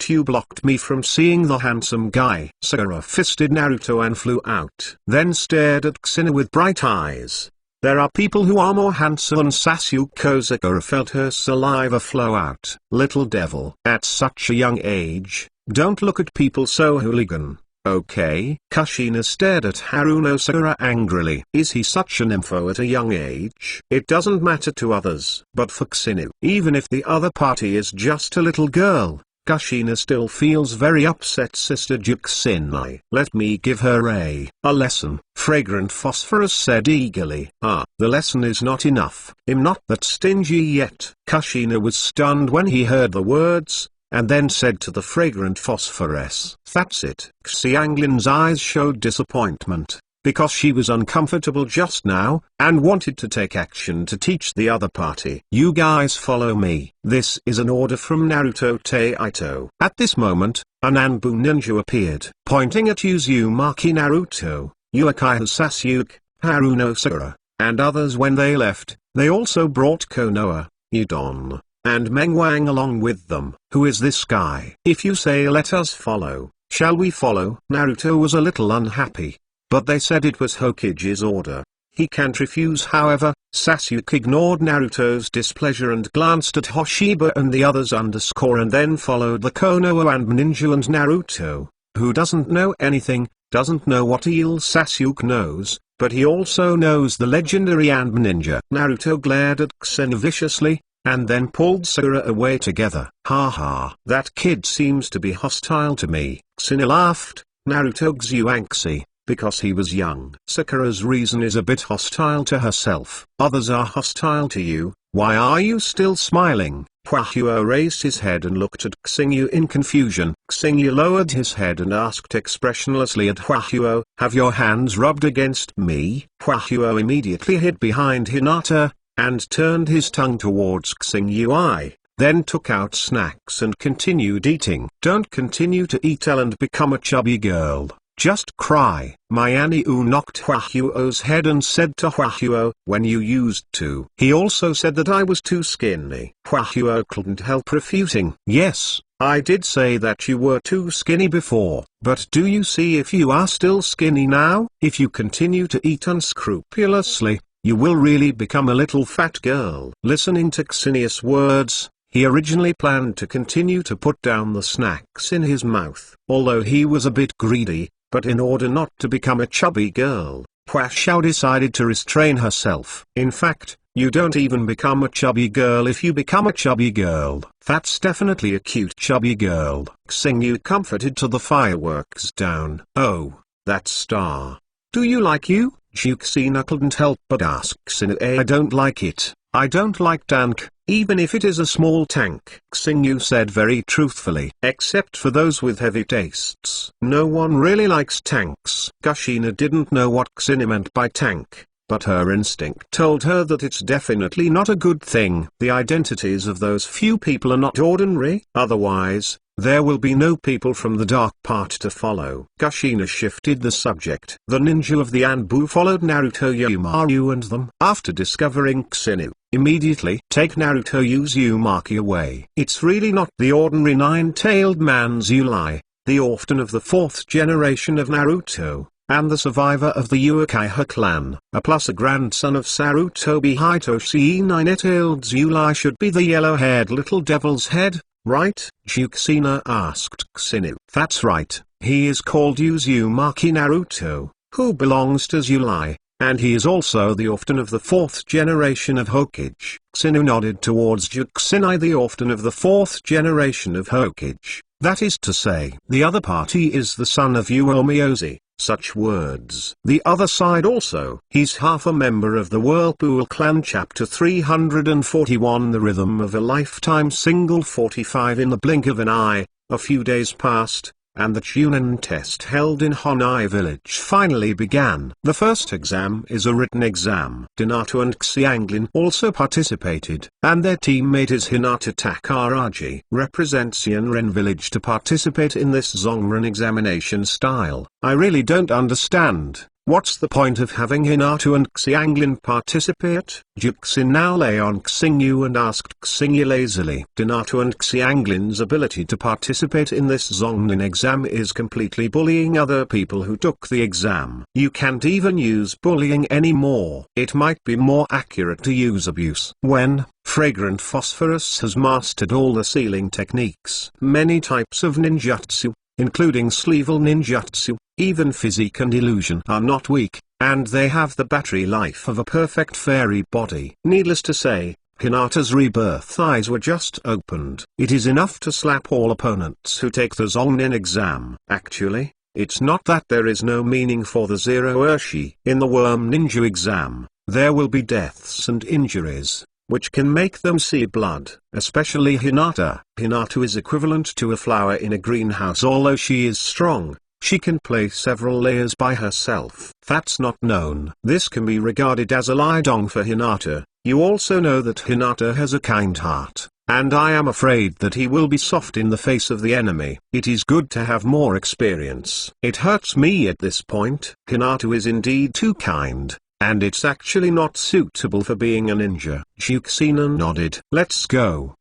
Speaker 1: You blocked me from seeing the handsome guy. Sakura fisted Naruto and flew out. Then stared at Xinu with bright eyes. There are people who are more handsome than Sasuke. Kozakura felt her saliva flow out. Little devil. At such a young age, Don't look at people so hooligan, okay? Kushina stared at Harunosakura angrily. Is he such an info at a young age? It doesn't matter to others. But for Kusinu, even if the other party is just a little girl, Kushina still feels very upset. Sister Jukusinai, let me give her a lesson, Fragrant Phosphorus said eagerly. The lesson is not enough. I'm not that stingy yet. Kushina was stunned when he heard the words, and then said to the Fragrant Phosphorus, that's it. Xianglin's eyes showed disappointment, because she was uncomfortable just now, and wanted to take action to teach the other party. You guys follow me. This is an order from Naruto Taito. At this moment, a Nanbu ninja appeared, pointing at Uzumaki. Naruto, Uchiha Sasuke, Harunosakura, and others. When they left, they also brought Konoha, Udon, and Mengwang along with them. Who is this guy? If you say let us follow, shall we follow? Naruto was a little unhappy, but they said it was Hokage's order. He can't refuse. However, Sasuke ignored Naruto's displeasure and glanced at Hoshiba and the others and then followed the Konoha and ninja. And Naruto, who doesn't know anything, doesn't know what eel Sasuke knows, but he also knows the legendary and ninja. Naruto glared at Kusinu viciously, and then pulled Sakura away together. Ha, that kid seems to be hostile to me. Kusinu laughed. Naruto Xuanxi, because he was young. Sakura's reason is a bit hostile to herself. Others are hostile to you. Why are you still smiling? Hwahuo raised his head and looked at Xingyu in confusion. Xingyu lowered his head and asked expressionlessly at Hwahuo, have your hands rubbed against me? Hwahuo immediately hid behind Hinata, and turned his tongue towards Xingyu, then took out snacks and continued eating. Don't continue to eat and become a chubby girl. Just cry. Mayaniu knocked Hwahuo's head and said to Hwahuo, when you used to. He also said that I was too skinny. Hwahuo couldn't help refuting. Yes, I did say that you were too skinny before, but do you see if you are still skinny now? If you continue to eat unscrupulously, you will really become a little fat girl. Listening to Xenius words, he originally planned to continue to put down the snacks in his mouth, although he was a bit greedy. But in order not to become a chubby girl, Hua Xiao decided to restrain herself. In fact, you don't even become a chubby girl if you become a chubby girl. That's definitely a cute chubby girl. Xingyu comforted to the fireworks down. Oh, that star. Do you like you? Juxina couldn't help but ask Xinu. I don't like it. I don't like tank, even if it is a small tank. Xingyu said very truthfully. Except for those with heavy tastes. No one really likes tanks. Kushina didn't know what Xinu meant by tank, but her instinct told her that it's definitely not a good thing. The identities of those few people are not ordinary. Otherwise, there will be no people from the dark part to follow. Kushina shifted the subject. The ninja of the Anbu followed Naruto Uzumaki and them. After discovering Xinu, immediately take Naruto Uzumaki away. It's really not the ordinary nine-tailed man's Uli, the orphan of the fourth generation of Naruto, and the survivor of the Uchiha clan, plus a grandson of Sarutobi Hitoshi. Nine-tailed Uli should be the yellow-haired little devil's head, right? Juxina asked Xinu. That's right, he is called Uzumaki Naruto, who belongs to Uli, and he is also the orphan of the fourth generation of Hokage. Xinu nodded towards Juxina. The orphan of the fourth generation of Hokage, that is to say, the other party is the son of Uomiyoshi. Such words. The other side also. He's half a member of the Whirlpool clan. Chapter 341. The rhythm of a lifetime. Single 45. In the blink of an eye, a few days passed, and the Chunin test held in Honai village finally began. The first exam is a written exam. Minato and Xianglin also participated, and their teammate is Hinata Takaraji. Represents Yanren village to participate in this Zongren examination style. I really don't understand. What's the point of having Hinata and Xianglin participate? Juxin now lay on Xingyu and asked Xingyu lazily. Hinata and Xianglin's ability to participate in this Zongnin exam is completely bullying other people who took the exam. You can't even use bullying anymore. It might be more accurate to use abuse. When Fragrant Phosphorus has mastered all the sealing techniques, many types of ninjutsu, including sleevel ninjutsu, even physique and illusion, are not weak, and they have the battery life of a perfect fairy body. Needless to say, Hinata's rebirth eyes were just opened. It is enough to slap all opponents who take the Zongnin exam. Actually, it's not that there is no meaning for the Zero Urshi. In the Worm Ninja exam, there will be deaths and injuries, which can make them see blood, especially Hinata. Hinata is equivalent to a flower in a greenhouse. Although she is strong, she can play several layers by herself. That's not known. This can be regarded as a lidong for Hinata. You also know that Hinata has a kind heart, and I am afraid that he will be soft in the face of the enemy. It is good to have more experience. It hurts me at this point. Hinata is indeed too kind, and it's actually not suitable for being a ninja. Juxina nodded. Let's go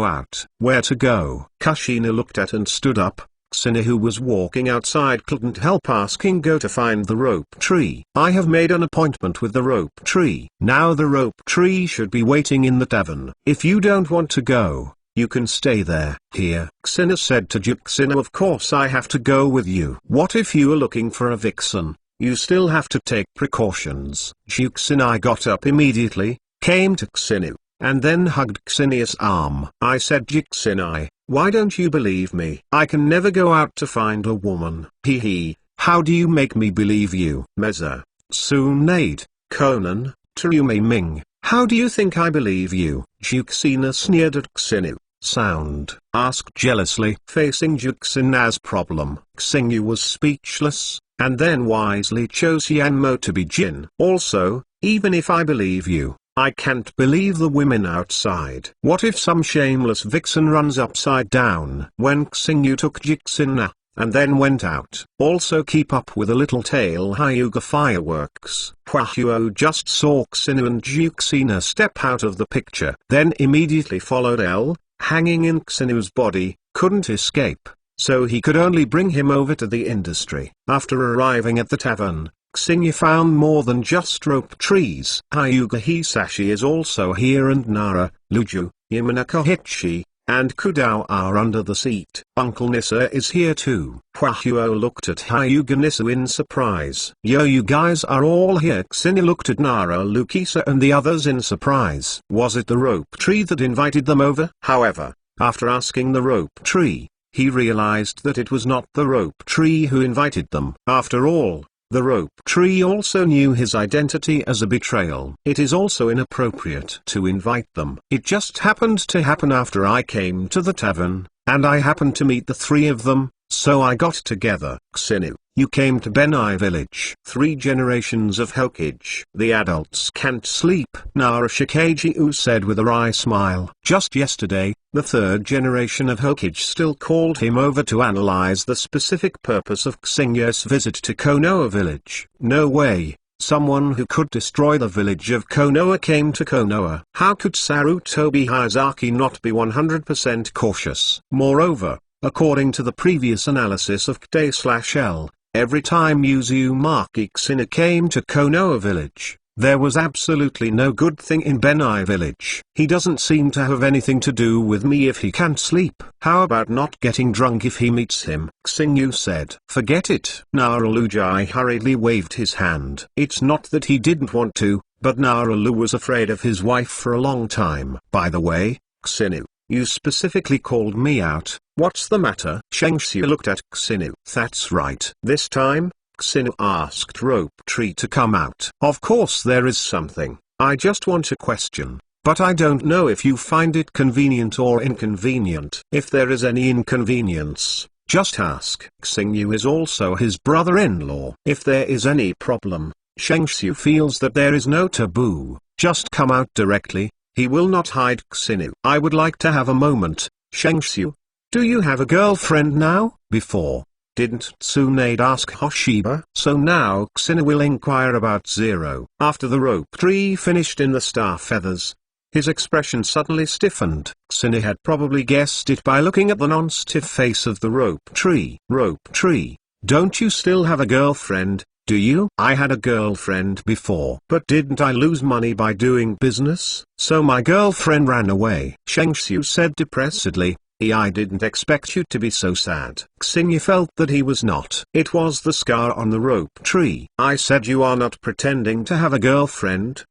Speaker 1: out. Where to go? Kushina looked at and stood up. Xina, who was walking outside, couldn't help asking, go to find the rope tree. I have made an appointment with the rope tree. Now the rope tree should be waiting in the tavern. If you don't want to go, you can stay there. Here, Xina said to Juxina, of course I have to go with you. What if you are looking for a vixen? You still have to take precautions. Juxina got up immediately, came to Xinu, and then hugged Xinia's arm. I said, Juxina, why don't you believe me? I can never go out to find a woman. Hee, how do you make me believe you? Meza, Tsunade, Conan, Terume Ming, how do you think I believe you? Juxina sneered at Xinu. Sound, asked jealously. Facing Juxina's problem, Xingyu was speechless, and then wisely chose Yanmo to be Jin. Also, even if I believe you, I can't believe the women outside. What if some shameless vixen runs upside down? When Xingyu took Juxina, and then went out. Also keep up with a little tail Hyuga fireworks. Huahuo just saw Xinu and Juxina step out of the picture, then immediately followed L, hanging in Xinu's body, couldn't escape, so he could only bring him over to the industry. After arriving at the tavern, Xingyu found more than just rope trees. Hyuga Hisashi is also here, and Nara, Luju, Yamanaka Hichi, and Kudao are under the seat. Uncle Nissa is here too. Huahuo looked at Hyuga Nissa in surprise. Yo, you guys are all here. Xingyu looked at Nara, Lukisa and the others in surprise. Was it the rope tree that invited them over? However, after asking the rope tree, he realized that it was not the rope tree who invited them. After all, the rope tree also knew his identity as a betrayal. It is also inappropriate to invite them. It just happened to happen after I came to the tavern, and I happened to meet the three of them, so I got together. Xinu, you came to Benai village. 3 generations of Hokage. The adults can't sleep, Nara Shikaiju said with a wry smile. Just yesterday, the 3rd generation of Hokage still called him over to analyze the specific purpose of Xingyu's visit to Konoha village. No way. Someone who could destroy the village of Konoha came to Konoha. How could Sarutobi Hayazaki not be 100% cautious? Moreover, according to the previous analysis of Kte/L, every time Uzumaki Xina came to Konoha village, there was absolutely no good thing in Benai village. He doesn't seem to have anything to do with me if he can't sleep. How about not getting drunk if he meets him? Xingyu said. Forget it. Naralujai hurriedly waved his hand. It's not that he didn't want to, but Naralu was afraid of his wife for a long time. By the way, Xinu, you specifically called me out. What's the matter? Shengxiu looked at Xinu. That's right. This time, Xinu asked Rope Tree to come out. Of course there is something. I just want to question, but I don't know if you find it convenient or inconvenient. If there is any inconvenience, just ask. Xingyu is also his brother-in-law. If there is any problem, Shengxiu feels that there is no taboo. Just come out directly. He will not hide. Xinu, I would like to have a moment. Shengxiu, do you have a girlfriend now? Before Didn't Tsunade ask Hoshiba? So now Xina will inquire about Zero. After the rope tree finished in the star feathers, his expression suddenly stiffened. Xina had probably guessed it by looking at the non-stiff face of the rope tree. Rope tree, don't you still have a girlfriend, do you? I had a girlfriend before. But didn't I lose money by doing business? So my girlfriend ran away. Shengxiu said depressedly. I didn't expect you to be so sad. Xingyu felt that he was not. It was the scar on the rope tree. I said you are not pretending to have a girlfriend.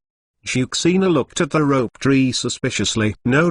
Speaker 1: Juxina looked at the rope tree suspiciously. No.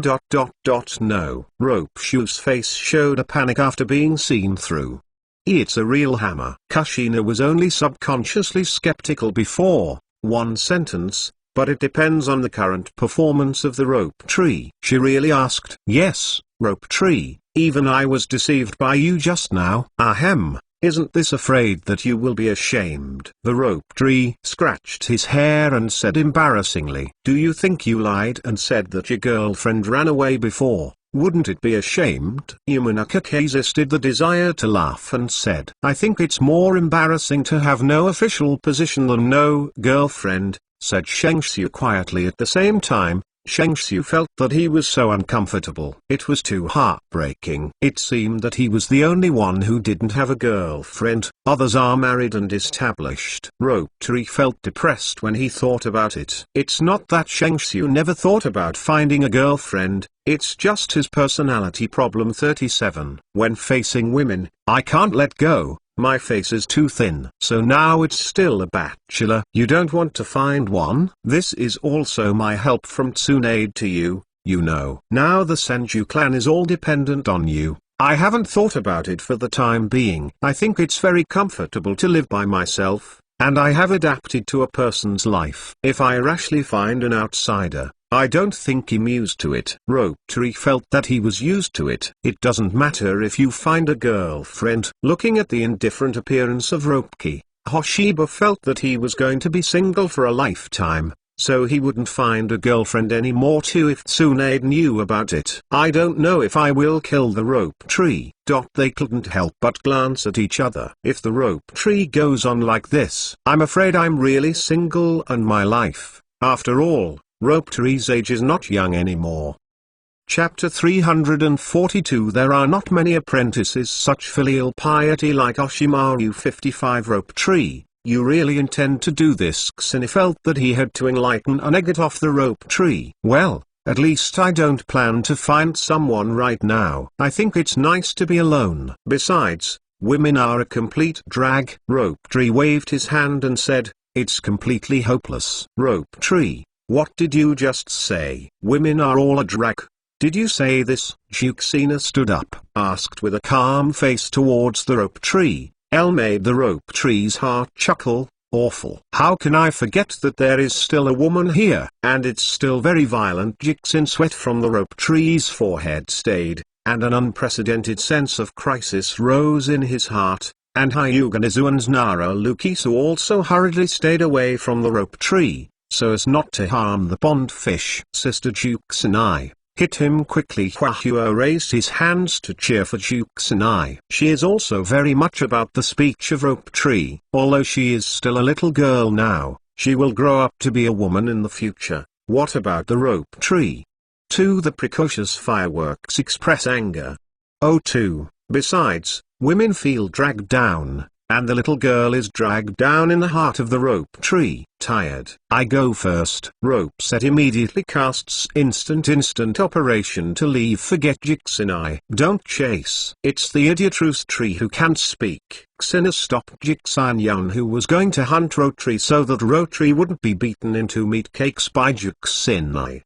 Speaker 1: No. Rope Shu's face showed a panic after being seen through. It's a real hammer. Kushina was only subconsciously skeptical before, one sentence, but it depends on the current performance of the rope tree. She really asked. Yes, rope tree, even I was deceived by you just now. Ahem, isn't this afraid that you will be ashamed? The rope tree scratched his hair and said embarrassingly. Do you think you lied and said that your girlfriend ran away before? Wouldn't it be ashamed? Yamanaka resisted the desire to laugh and said, I think it's more embarrassing to have no official position than no girlfriend, said Shengxiu quietly. At the same time, Shengxiu felt that he was so uncomfortable. It was too heartbreaking. It seemed that he was the only one who didn't have a girlfriend. Others are married and established. Rope Tree felt depressed when he thought about it. It's not that Shengxiu never thought about finding a girlfriend, it's just his personality problem. 37. When facing women, I can't let go. My face is too thin. So now it's still a bachelor. You don't want to find one? This is also my help from Tsunade to you, you know. Now the Senju clan is all dependent on you. I haven't thought about it for the time being. I think it's very comfortable to live by myself, and I have adapted to a person's life. If I rashly find an outsider, I don't think I'm used to it. Rope Tree felt that he was used to it. It doesn't matter if you find a girlfriend. Looking at the indifferent appearance of Ropeki, Hoshiba felt that he was going to be single for a lifetime, so he wouldn't find a girlfriend anymore too if Tsunade knew about it. I don't know if I will kill the rope tree. They couldn't help but glance at each other. If the rope tree goes on like this, I'm afraid I'm really single and my life, after all, Rope Tree's age is not young anymore. Chapter 342. There are not many apprentices such filial piety like Oshimaru. 55. Rope Tree, you really intend to do this? Xina felt that he had to enlighten and get off the rope tree. Well, at least I don't plan to find someone right now. I think it's nice to be alone. Besides, women are a complete drag. Rope Tree waved his hand and said, it's completely hopeless. Rope Tree, what did you just say? Women are all a drag. Did you say this? Juxina stood up, asked with a calm face towards the rope tree. Elle made the rope tree's heart chuckle. Awful. How can I forget that there is still a woman here? And it's still very violent. Juxin sweat from the rope tree's forehead stayed, and an unprecedented sense of crisis rose in his heart, and Hyuga Nizu and Nara Lukisu also hurriedly stayed away from the rope tree, so as not to harm the pond fish. Sister Juxinai, hit him quickly. Huahuo raised his hands to cheer for Juxinai. She is also very much about the speech of rope tree. Although she is still a little girl now, she will grow up to be a woman in the future. What about the rope tree? 2. The precocious fireworks express anger. 2. Besides, women feel dragged down, and the little girl is dragged down in the heart of the rope tree. Tired. I go first. Rope set immediately casts instant operation to leave. Forget Juxinai. Don't chase. It's the idiot Roost Tree who can't speak. Xina stopped Juxinyan, who was going to hunt Rotree so that Rotree wouldn't be beaten into meat cakes by Juxinai.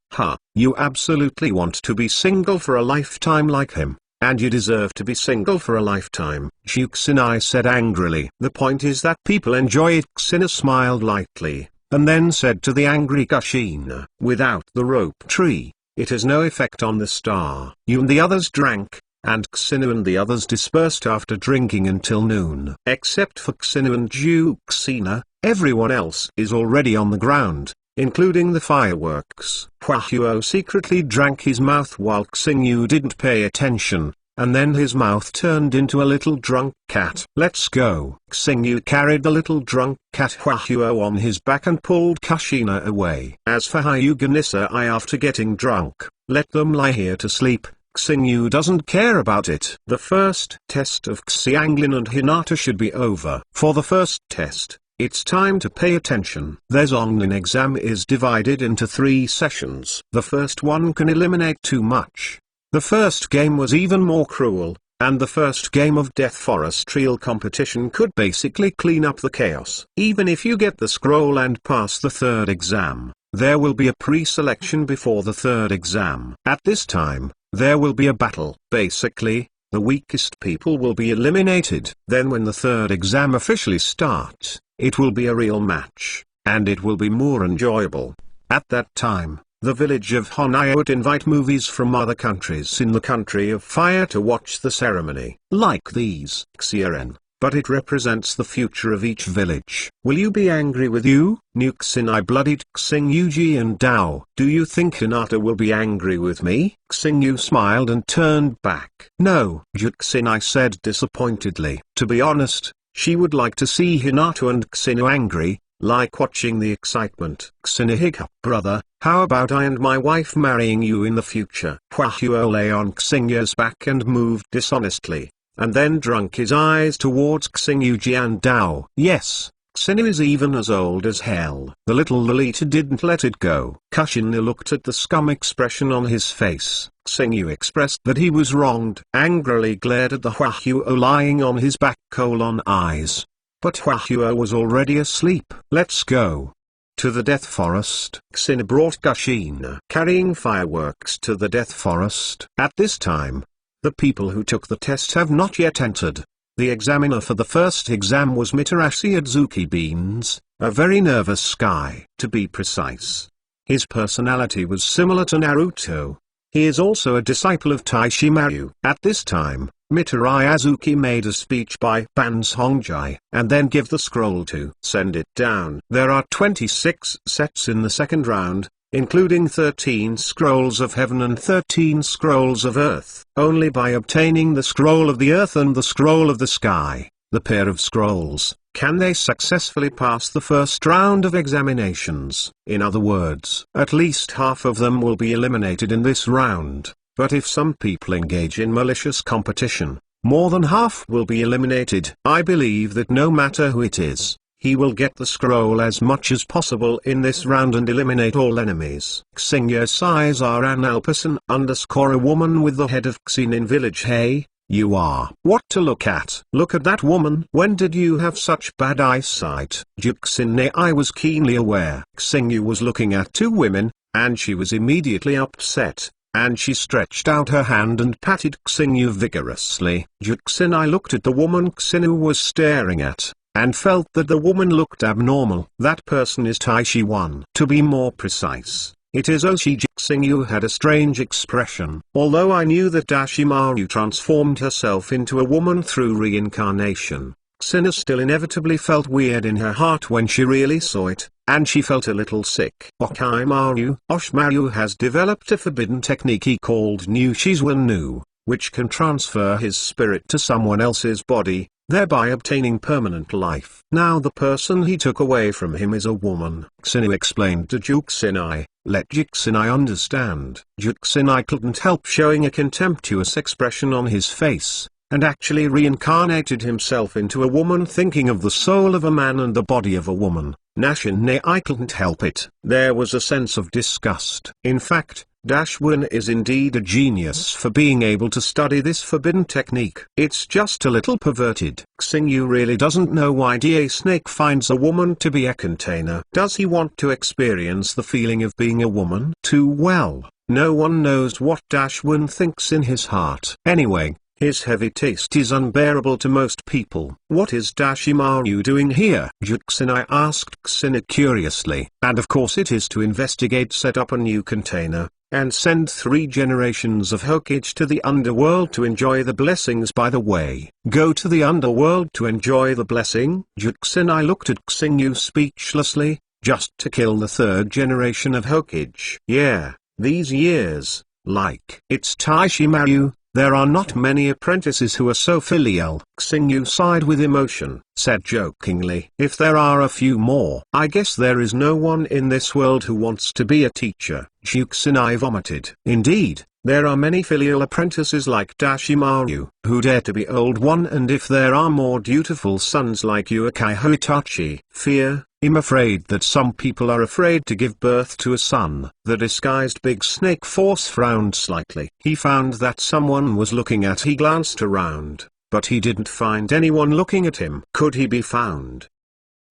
Speaker 1: You absolutely want to be single for a lifetime like him. And you deserve to be single for a lifetime, Juxinai said angrily. The point is that people enjoy it. Xina smiled lightly, and then said to the angry Kushina, without the rope tree, it has no effect on the star. You and the others drank, and Xina and the others dispersed after drinking until noon. Except for Xina and Juxina, everyone else is already on the ground, including the fireworks. Huahuo secretly drank his mouth while Xingyu didn't pay attention, and then his mouth turned into a little drunk cat. Let's go. Xingyu carried the little drunk cat Huahuo on his back and pulled Kushina away. As for Hyuga Nisai, after getting drunk, let them lie here to sleep. Xingyu doesn't care about it. The first test of Xianglin and Hinata should be over. For the first test, it's time to pay attention. Their Zonglin exam is divided into 3 sessions. The first one can eliminate too much. The first game was even more cruel, and the first game of Death Forest Trial competition could basically clean up the chaos. Even if you get the scroll and pass the third exam, there will be a pre-selection before the third exam. At this time, there will be a battle. Basically, the weakest people will be eliminated. Then when the third exam officially starts, it will be a real match, and it will be more enjoyable. At that time, the village of Honai would invite movies from other countries in the Country of Fire to watch the ceremony. Like these, Xiaren, but it represents the future of each village. Will you be angry with you? Nuxinai bloodied Xingyuji and Dao. Do you think Hinata will be angry with me? Xingyu smiled and turned back. No, Juxinai said disappointedly. To be honest, she would like to see Hinata and Xinu angry, like watching the excitement. Xinu hiccup, brother, how about I and my wife marrying you in the future? Huahuo lay on Xingyu's back and moved dishonestly, and then drunk his eyes towards Xingyuji and Dao. Yes, Xinu is even as old as hell. The little Lolita didn't let it go. Kushina looked at the scum expression on his face. Xingyu expressed that he was wronged. Angrily glared at the Huahuo lying on his back eyes. But Huahuo was already asleep. Let's go to the Death Forest. Xina brought Kushina carrying fireworks to the Death Forest. At this time, the people who took the test have not yet entered. The examiner for the first exam was Mitarashi Adzuki Beans, a very nervous guy. To be precise, his personality was similar to Naruto. He is also a disciple of Taishimaru. At this time, Mitarai Azuki made a speech by Ban's Hongjai, and then give the scroll to send it down. There are 26 sets in the second round, including 13 scrolls of heaven and 13 scrolls of earth. Only by obtaining the scroll of the earth and the scroll of the sky, the pair of scrolls, can they successfully pass the first round of examinations. In other words, at least half of them will be eliminated in this round, but if some people engage in malicious competition, more than half will be eliminated. I believe that no matter who it is, he will get the scroll as much as possible in this round and eliminate all enemies. Xingye size are an Alperson _ a woman with the head of Xinin village. Hey, you are what to look at? Look at that woman. When did you have such bad eyesight? Juxinne I was keenly aware. Xingyu was looking at 2 women, and she was immediately upset, and she stretched out her hand and patted Xingyu vigorously. Juxinne looked at the woman Xingyu was staring at, and felt that the woman looked abnormal. That person is Taishi-1. To be more precise, it is Oshiji. Xingyu had a strange expression. Although I knew that Dashimaru transformed herself into a woman through reincarnation, Xina still inevitably felt weird in her heart when she really saw it, and she felt a little sick. Oshimaru has developed a forbidden technique he called Nushizuan, which can transfer his spirit to someone else's body, thereby obtaining permanent life. Now the person he took away from him is a woman. Xinu explained to Juxinai. Let Juxinai understand. Juxinai couldn't help showing a contemptuous expression on his face, and actually reincarnated himself into a woman, thinking of the soul of a man and the body of a woman. Nashin I couldn't help it. There was a sense of disgust. In fact, Dashwin is indeed a genius for being able to study this forbidden technique. It's just a little perverted. Xingyu really doesn't know why Da Snake finds a woman to be a container. Does he want to experience the feeling of being a woman? Too well. No one knows what Dashwin thinks in his heart. Anyway, his heavy taste is unbearable to most people. What is Dashimaru doing here? Juxinai asked Xina curiously. And of course it is to investigate, set up a new container, and send 3 generations of Hokage to the underworld to enjoy the blessings. By the way, go to the underworld to enjoy the blessing? Juxinai looked at Xingyu speechlessly. Just to kill the 3rd generation of Hokage? Yeah, these years, like it's Taishimaru, There are not many apprentices who are so filial. Xingyu sighed with emotion, said jokingly, if there are a few more. I guess there is no one in this world who wants to be a teacher. Juxinai vomited. Indeed, there are many filial apprentices like Dashimaru, who dare to be old one, and if there are more dutiful sons like Uekai Hoitachi. Fear. I'm afraid that some people are afraid to give birth to a son. The disguised big snake force frowned slightly. He found that someone was looking at him. He glanced around, but he didn't find anyone looking at him. Could he be found?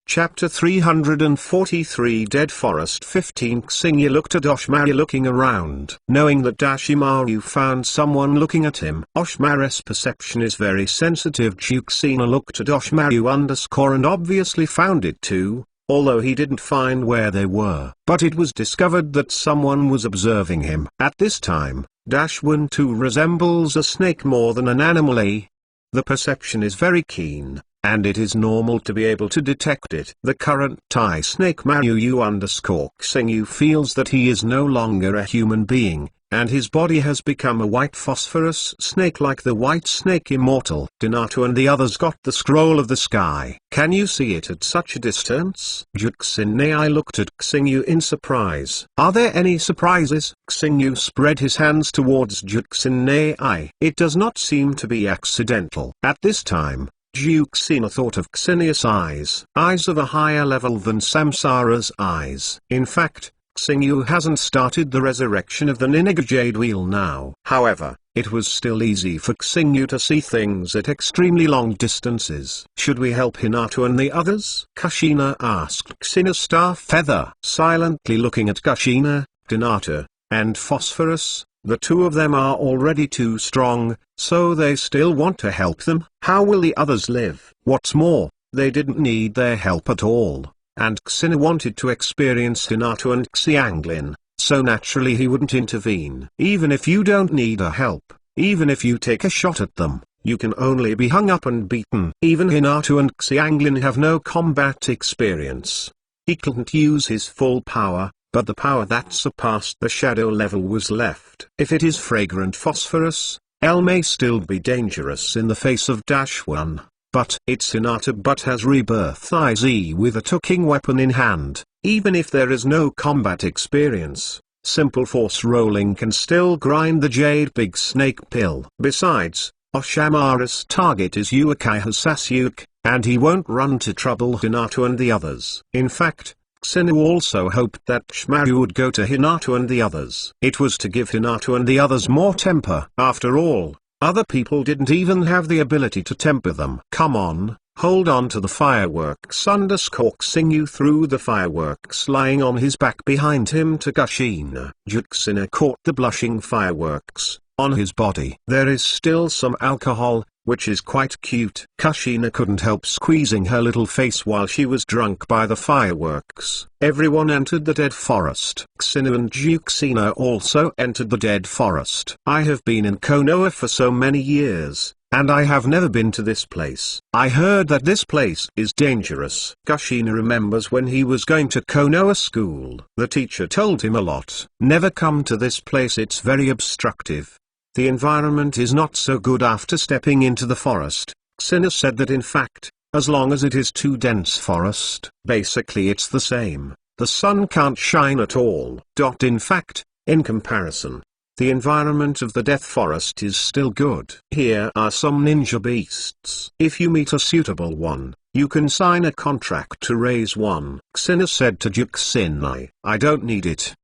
Speaker 1: Chapter 343 Dead Forest 15 Xingyu looked at Oshmaru looking around. Knowing that Dashimaru found someone looking at him. Oshmaru's perception is very sensitive. Juxina looked at Oshmaru and obviously found it too, although he didn't find where they were. But it was discovered that someone was observing him. At this time, Dashwin too resembles a snake more than an animal. The perception is very keen, and it is normal to be able to detect it. The current Thai snake Maru_Xingyu feels that he is no longer a human being, and his body has become a white phosphorus snake like the white snake immortal. Minato and the others got the scroll of the sky. Can you see it at such a distance? Juxinai looked at Xingyu in surprise. Are there any surprises? Xingyu spread his hands towards Juxinai. It does not seem to be accidental. At this time, Juxina thought of Xenia's eyes of a higher level than Samsara's eyes. In fact, Xingyu hasn't started the resurrection of the Ninja Jade Wheel now. However, it was still easy for Xingyu to see things at extremely long distances. Should we help Hinato and the others? Kushina asked Xena Starfeather. Silently looking at Kushina, Hinato, and Phosphorus, the two of them are already too strong, so they still want to help them. How will the others live? What's more, they didn't need their help at all. And Xena wanted to experience Hinato and Xianglin, so naturally he wouldn't intervene. Even if you don't need a help, even if you take a shot at them, you can only be hung up and beaten. Even Hinato and Xianglin have no combat experience. He couldn't use his full power, but the power that surpassed the shadow level was left. If it is fragrant phosphorus, L may still be dangerous in the face of Dash-1. But it's Hinata but has rebirth IZ with a talking weapon in hand. Even if there is no combat experience, simple force rolling can still grind the Jade Big Snake pill. Besides, Oshamaru's target is Uekai Sasuke, and he won't run to trouble Hinato and the others. In fact, Xenu also hoped that Shmaru would go to Hinato and the others. It was to give Hinato and the others more temper. After all, other people didn't even have the ability to temper them. Come on, hold on to the fireworks. Xingyu threw the fireworks lying on his back behind him to Kushina. Juxina caught the blushing fireworks on his body. There is still some alcohol, which is quite cute. Kushina couldn't help squeezing her little face while she was drunk by the fireworks. Everyone entered the dead forest. Xenu and Juxina also entered the dead forest. I have been in Konoha for so many years, and I have never been to this place. I heard that this place is dangerous. Kushina remembers when he was going to Konoha school. The teacher told him a lot. Never come to this place, it's very obstructive. The environment is not so good after stepping into the forest. Xena said that in fact, as long as it is too dense forest, basically it's the same. The sun can't shine at all. In fact, in comparison, the environment of the death forest is still good. Here are some ninja beasts. If you meet a suitable one, you can sign a contract to raise one. Xena said to Juxinai, I don't need it.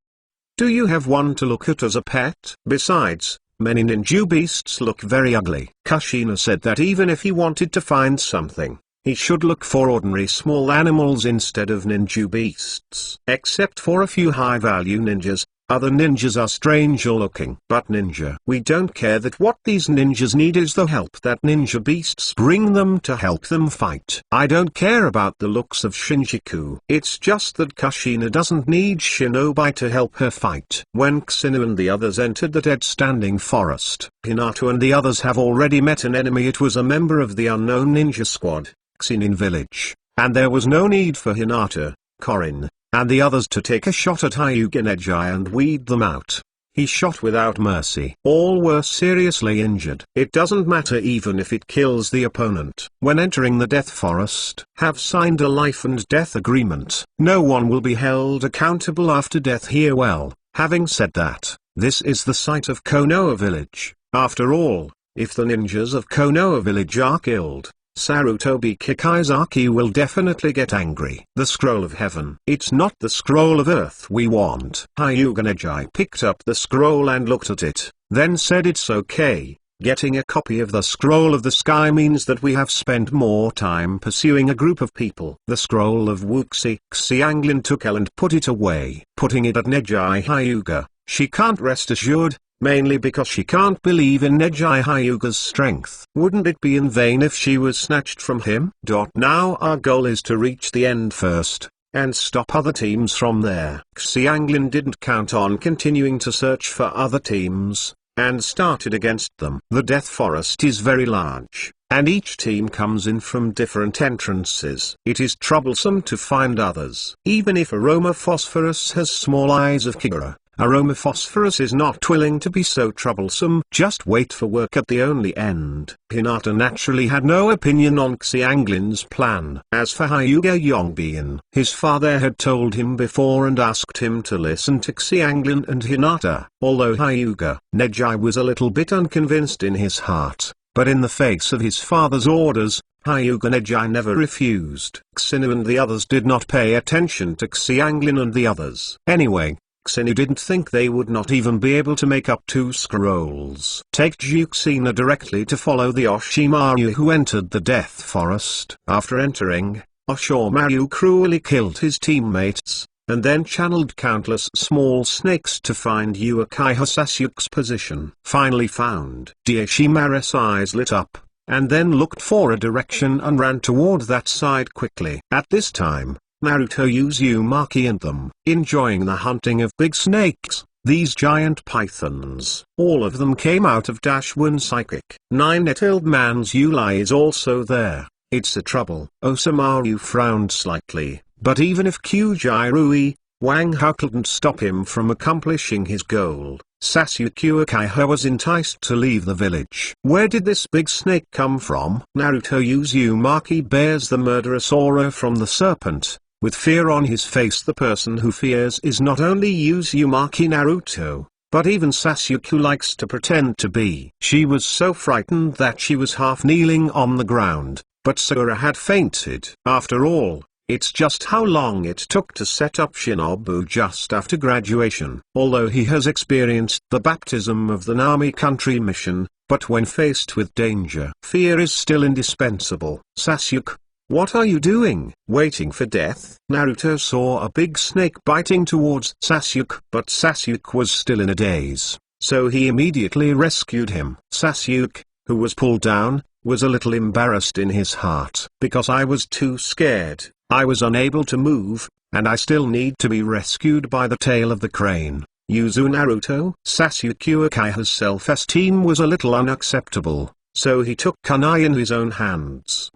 Speaker 1: Do you have one to look at as a pet? Besides, many ninja beasts look very ugly. Kushina said that even if he wanted to find something, he should look for ordinary small animals instead of ninja beasts. Except for a few high-value ninjas, other ninjas are stranger looking. But ninja, we don't care that what these ninjas need is the help that ninja beasts bring them to help them fight. I don't care about the looks of Shinjuku. It's just that Kushina doesn't need shinobi to help her fight. When Xenu and the others entered the dead standing forest, Hinato and the others have already met an enemy. It was a member of the unknown ninja squad, Xenin village, and there was no need for Hinato, Korin, and the others to take a shot at Hyuga Nejai and weed them out. he shot without mercy. All were seriously injured. It doesn't matter even if it kills the opponent. When entering the Death Forest, have signed a life and death agreement. No one will be held accountable after death here. Well, having said that, this is the site of Konoha village. After all, if the ninjas of Konoha village are killed, Sarutobi Kikizaki will definitely get angry. The Scroll of Heaven. It's not the Scroll of Earth we want. Hyuga Neji picked up the scroll and looked at it, then said it's okay. Getting a copy of the Scroll of the Sky means that we have spent more time pursuing a group of people. The Scroll of Wuxi. Xianglin took it and put it away. Putting it at Neji Hyuga, she can't rest assured, mainly because she can't believe in Neji Hyuga's strength. Wouldn't it be in vain if she was snatched from him? Now our goal is to reach the end first, and stop other teams from there. Xianglin didn't count on continuing to search for other teams, and started against them. The Death Forest is very large, and each team comes in from different entrances. It is troublesome to find others. Even if Aroma Phosphorus has small eyes of Kigura, Aroma Phosphorus is not willing to be so troublesome. Just wait for work at the only end. Hinata naturally had no opinion on Xianglin's plan. As for Hyuga Yongbin, his father had told him before and asked him to listen to Xianglin and Hinata. Although Hyuga Neji was a little bit unconvinced in his heart, but in the face of his father's orders, Hyuga Neji never refused. Xinu and the others did not pay attention to Xianglin and the others. Anyway, Xinu didn't think they would not even be able to make up 2 scrolls. Take Juxina directly to follow the Oshimaru who entered the Death Forest. After entering, Oshimaru cruelly killed his teammates, and then channeled countless small snakes to find Uchiha Sasuke's position. Finally found. Oshimaru's eyes lit up, and then looked for a direction and ran toward that side quickly. At this time, Naruto Uzumaki and them, enjoying the hunting of big snakes, these giant pythons. All of them came out of Dash-1 Psychic. 9-tailed man's Yulai is also there. It's a trouble. Osamu frowned slightly, but even if Kyujirui, Wang Hao couldn't stop him from accomplishing his goal, Sasuke Uchiha was enticed to leave the village. Where did this big snake come from? Naruto Uzumaki bears the murderous aura from the serpent. With fear on his face, the person who fears is not only Uzumaki Naruto, but even Sasuke, who likes to pretend to be. She was so frightened that she was half kneeling on the ground, but Sakura had fainted. After all, it's just how long it took to set up Shinobu just after graduation. Although he has experienced the baptism of the Nami country mission, but when faced with danger, fear is still indispensable. Sasuke, what are you doing? Waiting for death? Naruto saw a big snake biting towards Sasuke, but Sasuke was still in a daze, so he immediately rescued him. Sasuke, who was pulled down, was a little embarrassed in his heart. Because I was too scared, I was unable to move, and I still need to be rescued by the tail of the crane. Yuzu Naruto. Sasuke Uchiha's self-esteem was a little unacceptable, so he took kunai in his own hands.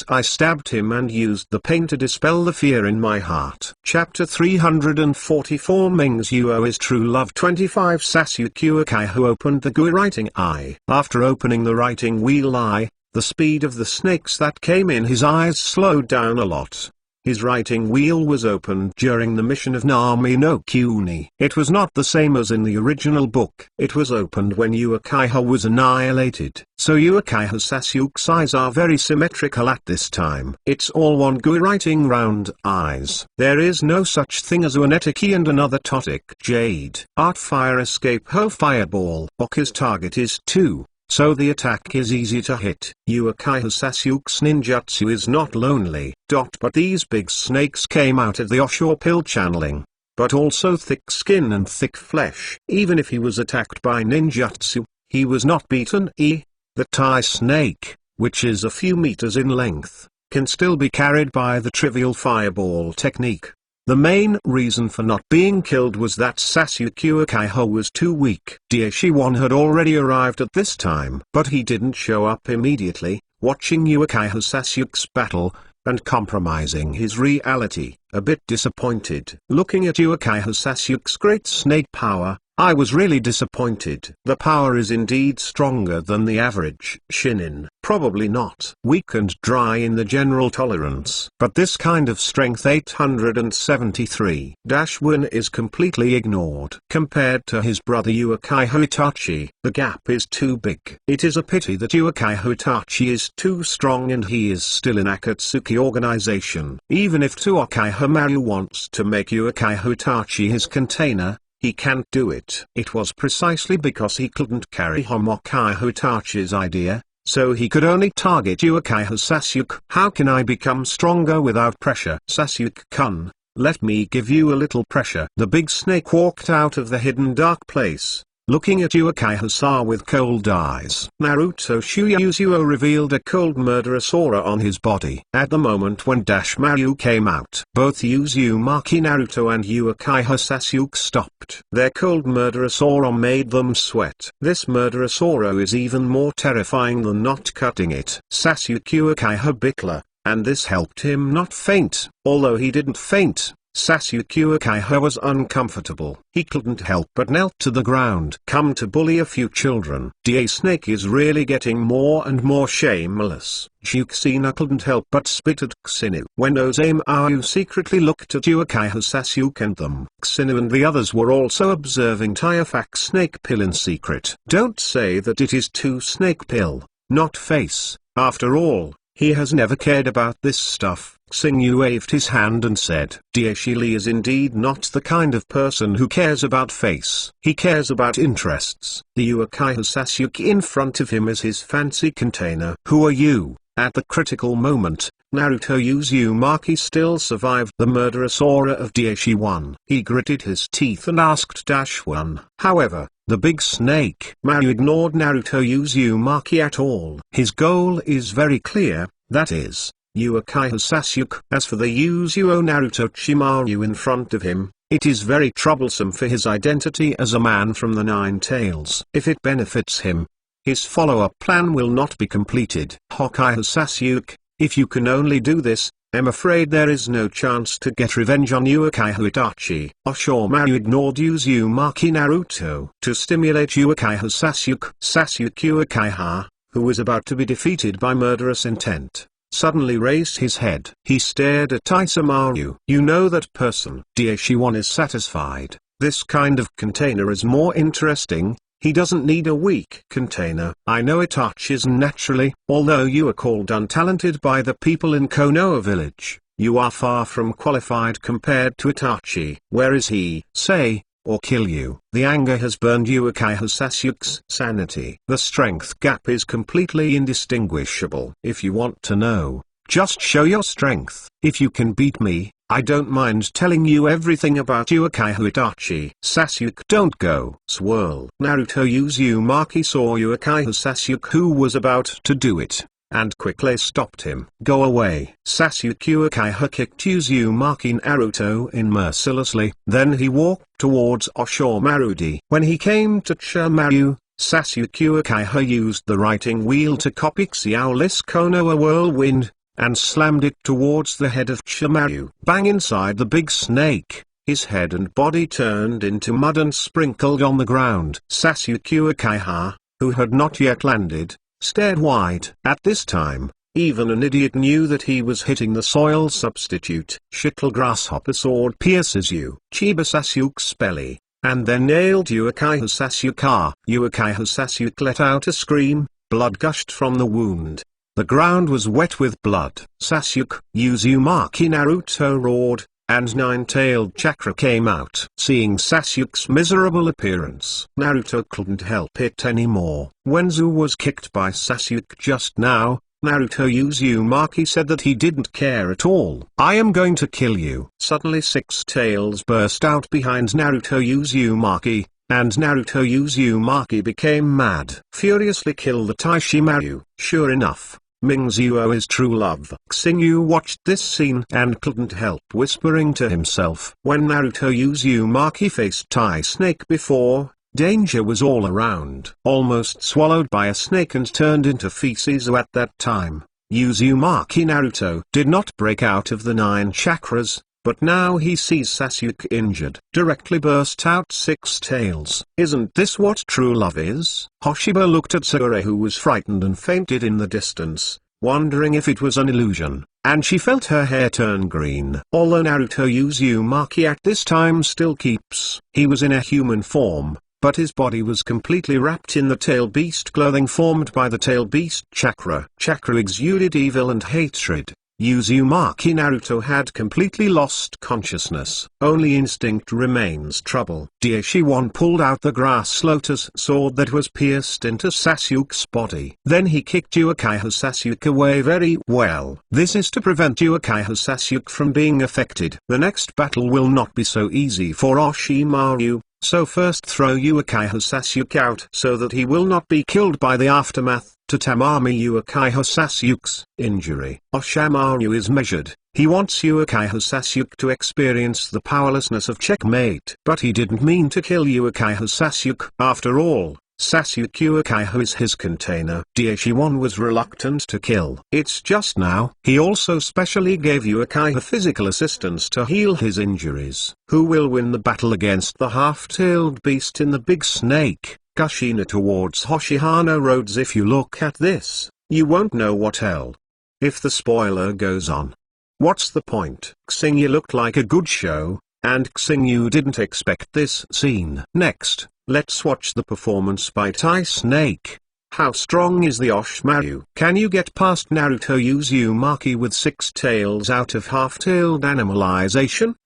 Speaker 1: I stabbed him and used the pain to dispel the fear in my heart. Chapter 344 Ming's Yuo is True Love 25 Sasuke Uchiha opened the GUI writing eye. After opening the writing wheel eye, the speed of the snakes that came in his eyes slowed down a lot. His writing wheel was opened during the mission of Nami no Kuni. It was not the same as in the original book. It was opened when Uchiha was annihilated. So Uchiha Sasuke's eyes are very symmetrical at this time. It's all one GUI writing round eyes. There is no such thing as one Etiki and another Totic. Jade. Art Fire Escape Ho Fireball. Oka's target is 2. So the attack is easy to hit. Uchiha Sasuke's ninjutsu is not lonely. But these big snakes came out of the Osho pill channeling, but also thick skin and thick flesh. Even if he was attacked by ninjutsu, he was not beaten. The Tai snake, which is a few meters in length, can still be carried by the trivial fireball technique. The main reason for not being killed was that Sasuke Uchiha was too weak. Daishiwan had already arrived at this time, but he didn't show up immediately, watching Uchiha Sasuke's battle, and compromising his reality. A bit disappointed. Looking at Uchiha Sasuke's great snake power, I was really disappointed. The power is indeed stronger than the average shinin. Probably not weak and dry in the general tolerance. But this kind of strength 873-1 is completely ignored. Compared to his brother Uchiha Itachi, the gap is too big. It is a pity that Uchiha Itachi is too strong and he is still in Akatsuki organization. Even if Uchiha Maru wants to make Uchiha Itachi his container, he can't do it. It was precisely because he couldn't carry Uchiha Itachi's idea, so he could only target Uchiha Sasuke. How can I become stronger without pressure? Sasuke-kun, let me give you a little pressure. The big snake walked out of the hidden dark place, looking at Uchiha-san with cold eyes. Naruto Shuyuzuo revealed a cold murderous aura on his body. At the moment when Maru came out, both Uzumaki Naruto and Uchiha Sasuke stopped. Their cold murderous aura made them sweat. This murderous aura is even more terrifying than not cutting it. Sasuke Uchiha Bikla, and this helped him not faint. Although he didn't faint, Sasuke Uchiha was uncomfortable. He couldn't help but knelt to the ground. Come to bully a few children. Da Snake is really getting more and more shameless. Juxina couldn't help but spit at Xinu. When Ozamaru secretly looked at Uchiha Sasuke and them, Xinu and the others were also observing Taifax Snake Pill in secret. Don't say that it is too Snake Pill, not face. After all, he has never cared about this stuff. Xingyu waved his hand and said, Daishili is indeed not the kind of person who cares about face. He cares about interests. The Uchiha Sasuke in front of him is his fancy container. Who are you? At the critical moment, Naruto Uzumaki still survived the murderous aura of Dashi-1. He gritted his teeth and asked Dash-1. However, the big snake Maru ignored Naruto Uzumaki at all. His goal is very clear, that is, Uchiha Sasuke. As for the Uzuo Naruto Chimaru in front of him, it is very troublesome for his identity as a man from the Nine Tails. If it benefits him, his follow-up plan will not be completed. Uchiha Sasuke, if you can only do this, I'm afraid there is no chance to get revenge on Uchiha Itachi. Orochimaru ignored Uzumaki Naruto to stimulate Uchiha Sasuke. Sasuke Uchiha, who was about to be defeated by murderous intent, suddenly raised his head. He stared at Isamaru. You know that person. Dashi-1 is satisfied. This kind of container is more interesting. He doesn't need a weak container. I know Itachi's naturally. Although you are called untalented by the people in Konoha village, you are far from qualified compared to Itachi. Where is he? Say, or kill you. The anger has burned Uchiha Sasuke's sanity. The strength gap is completely indistinguishable. If you want to know, just show your strength. If you can beat me, I don't mind telling you everything about Uchiha Itachi. Sasuke, don't go. Swirl. Naruto Uzumaki saw Uchiha Sasuke who was about to do it, and quickly stopped him. Go away. Sasuke Uchiha kicked Uzumaki Naruto in mercilessly. Then he walked towards Orochimaru. When he came to Chimaru, Sasuke Uchiha used the writing wheel to copy Xiaoli's Konoha whirlwind, and slammed it towards the head of Chimaru. Bang! Inside the big snake, his head and body turned into mud and sprinkled on the ground. Sasuke Uchiha, who had not yet landed, stared wide. At this time, even an idiot knew that he was hitting the soil substitute. Shuttle grasshopper sword pierces you. Chiba Sasuke's belly, and then nailed Uchiha Sasuke. Uchiha Sasuke let out a scream, blood gushed from the wound. The ground was wet with blood. Sasuke, Uzumaki Naruto roared, and nine-tailed chakra came out. Seeing Sasuke's miserable appearance, Naruto couldn't help it anymore. When Zu was kicked by Sasuke just now, Naruto Uzumaki said that he didn't care at all. I am going to kill you. Suddenly six tails burst out behind Naruto Uzumaki, and Naruto Uzumaki became mad. Furiously kill the Taishimaru. Sure enough, Mingzuo is true love. Xingyu watched this scene and couldn't help whispering to himself. When Naruto Uzumaki faced Tai Snake before, danger was all around. Almost swallowed by a snake and turned into feces at that time, Uzumaki Naruto did not break out of the 9 chakras, but now he sees Sasuke injured. Directly burst out 6 tails. Isn't this what true love is? Hoshiba looked at Sakura, who was frightened and fainted in the distance, wondering if it was an illusion, and she felt her hair turn green. Although Naruto Uzumaki at this time still keeps, he was in a human form, but his body was completely wrapped in the tail beast clothing formed by the tail beast chakra. Chakra exuded evil and hatred. Uzumaki Naruto had completely lost consciousness. Only instinct remains trouble. Daishiwan pulled out the grass lotus sword that was pierced into Sasuke's body. Then he kicked Uchiha Sasuke away very well. This is to prevent Uchiha Sasuke from being affected. The next battle will not be so easy for Orochimaru. So first throw Uchiha Sasuke out so that he will not be killed by the aftermath. To Tamami Uchiha Sasuke's injury, Orochimaru is measured. He wants Uchiha Sasuke to experience the powerlessness of checkmate. But he didn't mean to kill Uchiha Sasuke. After all, Sasuke Uchiha is his container. Daishiwan was reluctant to kill. It's just now. He also specially gave Uchiha physical assistance to heal his injuries. Who will win the battle against the half-tailed beast in the big snake? Kushina towards Hoshihano Roads. If you look at this, you won't know what hell. If the spoiler goes on. What's the point? Xingyu looked like a good show, and Xingyu didn't expect this scene. Next, let's watch the performance by Tai Snake. How strong is the Orochimaru? Can you get past Naruto Uzumaki with 6 tails out of half-tailed animalization?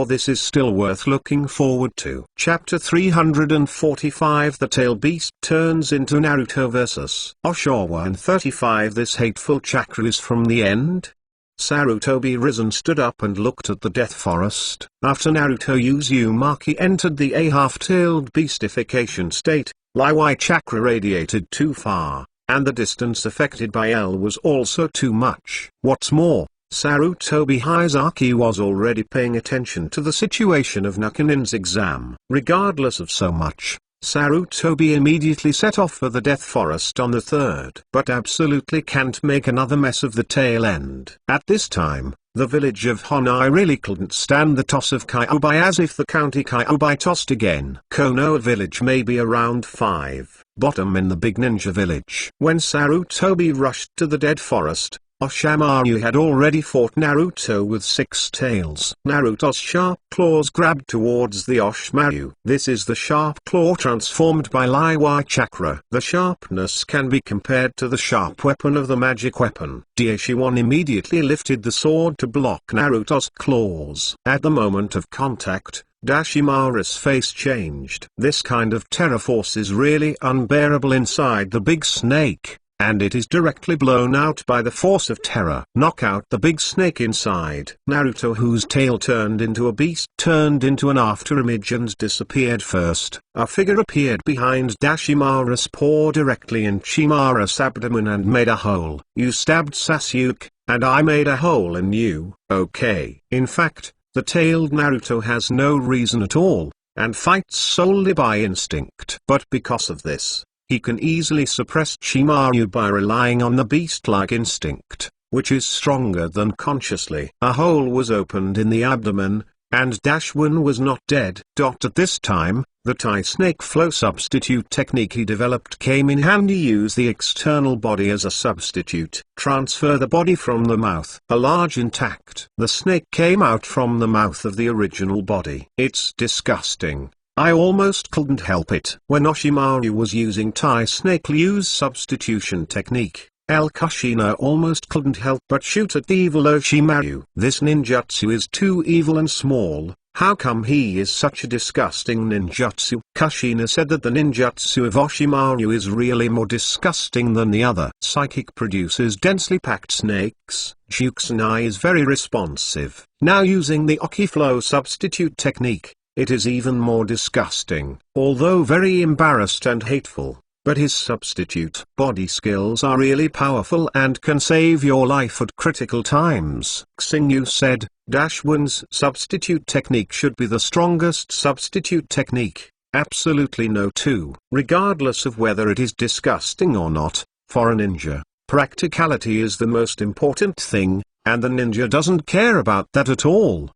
Speaker 1: This is still worth looking forward to. Chapter 345. The Tail Beast turns into Naruto vs. Oshawa and 35. This hateful chakra is from the end? Sarutobi risen stood up and looked at the death forest. After Naruto Uzumaki entered the half-tailed beastification state, Liwai chakra radiated too far, and the distance affected by L was also too much. What's more, Sarutobi Hizaki was already paying attention to the situation of Nakanin's exam. Regardless of so much, Sarutobi immediately set off for the death forest on the 3rd. But absolutely can't make another mess of the tail end. At this time, the village of Honai really couldn't stand the toss of Kyuubi, as if the county Kyuubi tossed again. Konoha village may be around 5 bottom in the big ninja village. When Sarutobi rushed to the dead forest, Orochimaru had already fought Naruto with 6 tails. Naruto's sharp claws grabbed towards the Orochimaru. This is the sharp claw transformed by Liwai chakra. The sharpness can be compared to the sharp weapon of the magic weapon. Daishiwan immediately lifted the sword to block Naruto's claws. At the moment of contact, Dashimaru's face changed. This kind of terror force is really unbearable inside the big snake, and it is directly blown out by the force of terror. Knock out the big snake inside. Naruto, whose tail turned into a beast, turned into an afterimage and disappeared first. A figure appeared behind Dashimaru's paw directly in Chimaru's abdomen and made a hole. You stabbed Sasuke, and I made a hole in you. Okay. In fact, the tailed Naruto has no reason at all, and fights solely by instinct. But because of this, he can easily suppress Chimaru by relying on the beast-like instinct, which is stronger than consciously. A hole was opened in the abdomen, and Dashwin was not dead. At this time, the Tai Snake Flow substitute technique he developed came in handy. Use the external body as a substitute. Transfer the body from the mouth. A large intact. The snake came out from the mouth of the original body. It's disgusting. I almost couldn't help it. When Orochimaru was using Tai Snake Liu's substitution technique, Kushina almost couldn't help but shoot at the evil Orochimaru. This ninjutsu is too evil and small. How come he is such a disgusting ninjutsu? Kushina said that the ninjutsu of Orochimaru is really more disgusting than the other. Psychic produces densely packed snakes. Jukusenai is very responsive. Now using the Oki Flow substitute technique, it is even more disgusting. Although very embarrassed and hateful, but his substitute body skills are really powerful and can save your life at critical times. Xingyu said, Dashwin's substitute technique should be the strongest substitute technique. Absolutely no two. Regardless of whether it is disgusting or not, for a ninja, practicality is the most important thing, and the ninja doesn't care about that at all.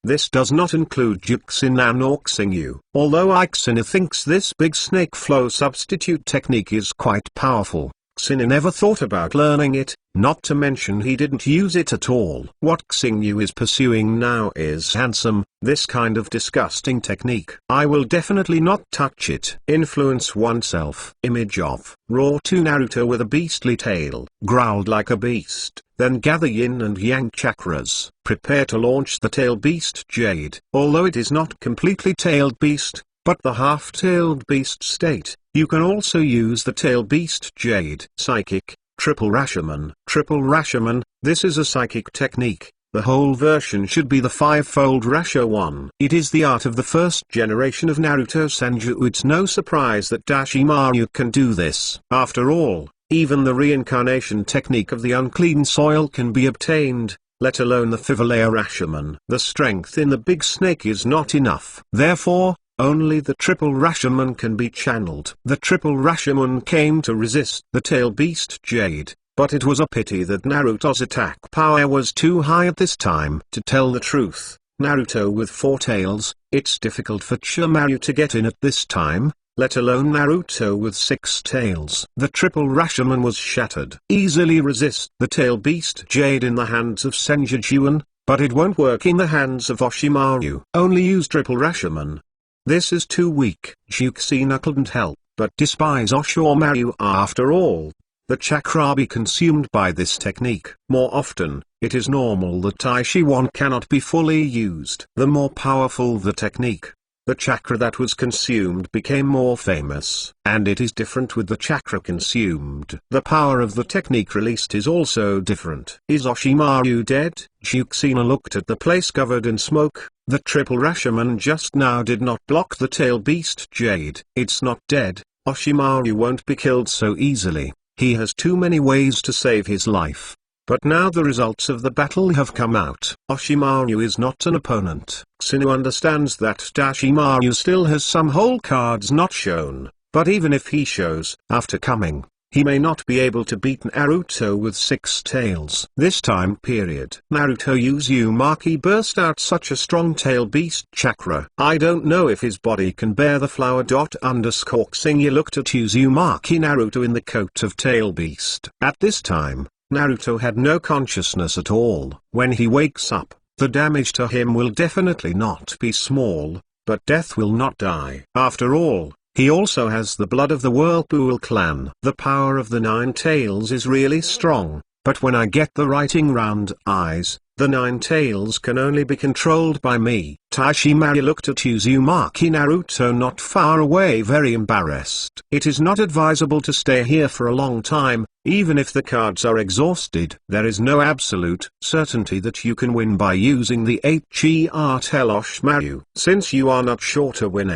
Speaker 1: This does not include Juxinan or Xingyu. Although Ixina thinks this big snake flow substitute technique is quite powerful, Xingyu never thought about learning it, not to mention he didn't use it at all. What Xingyu is pursuing now is handsome, this kind of disgusting technique. I will definitely not touch it. Influence oneself. Image of Raw to Naruto with a beastly tail, growled like a beast, then gather yin and yang chakras. Prepare to launch the tail beast Jade. Although it is not completely tailed beast, but the half-tailed beast state, you can also use the tail beast Jade. Psychic, Triple Rashomon. Triple Rashomon, this is a psychic technique. The whole version should be the five-fold Rashomon. It is the art of the first generation of Naruto Senju. It's no surprise that Dashimaru can do this. After all, even the reincarnation technique of the unclean soil can be obtained, let alone the Fivalea Rashomon. The strength in the big snake is not enough. Therefore, only the Triple Rashomon can be channeled. The Triple Rashomon came to resist the tail beast Jade, but it was a pity that Naruto's attack power was too high at this time. To tell the truth, Naruto with 4 tails, it's difficult for Chimaru to get in at this time, let alone Naruto with 6 tails. The Triple Rashomon was shattered. Easily resist the tail beast Jade in the hands of Senjujuan, but it won't work in the hands of Orochimaru. Only use Triple Rashomon. This is too weak. Juxina couldn't help but despise Orochimaru. After all, the chakra be consumed by this technique. More often, it is normal that Taishi-1 cannot be fully used. The more powerful the technique, the chakra that was consumed became more famous. And it is different with the chakra consumed. The power of the technique released is also different. Is Orochimaru dead? Juxina looked at the place covered in smoke. The Triple Rashomon just now did not block the tail beast Jade. It's not dead. Orochimaru won't be killed so easily. He has too many ways to save his life. But now the results of the battle have come out. Orochimaru is not an opponent. Xingyu understands that Dashimaru still has some whole cards not shown, but even if he shows, after coming, he may not be able to beat Naruto with 6 tails. This time period, Naruto Uzumaki burst out such a strong tail beast chakra. I don't know if his body can bear the flower. Xingyu looked at Uzumaki Naruto in the coat of tail beast. At this time, Naruto had no consciousness at all. When he wakes up, the damage to him will definitely not be small, but death will not die. After all, he also has the blood of the Whirlpool clan. The power of the 9 tails is really strong, but when I get the writing round eyes, the 9 tails can only be controlled by me. Taishi looked at Uzumaki Naruto not far away, very embarrassed. It is not advisable to stay here for a long time, even if the cards are exhausted. There is no absolute certainty that you can win by using the HER Tell Orochimaru. Since you are not sure to win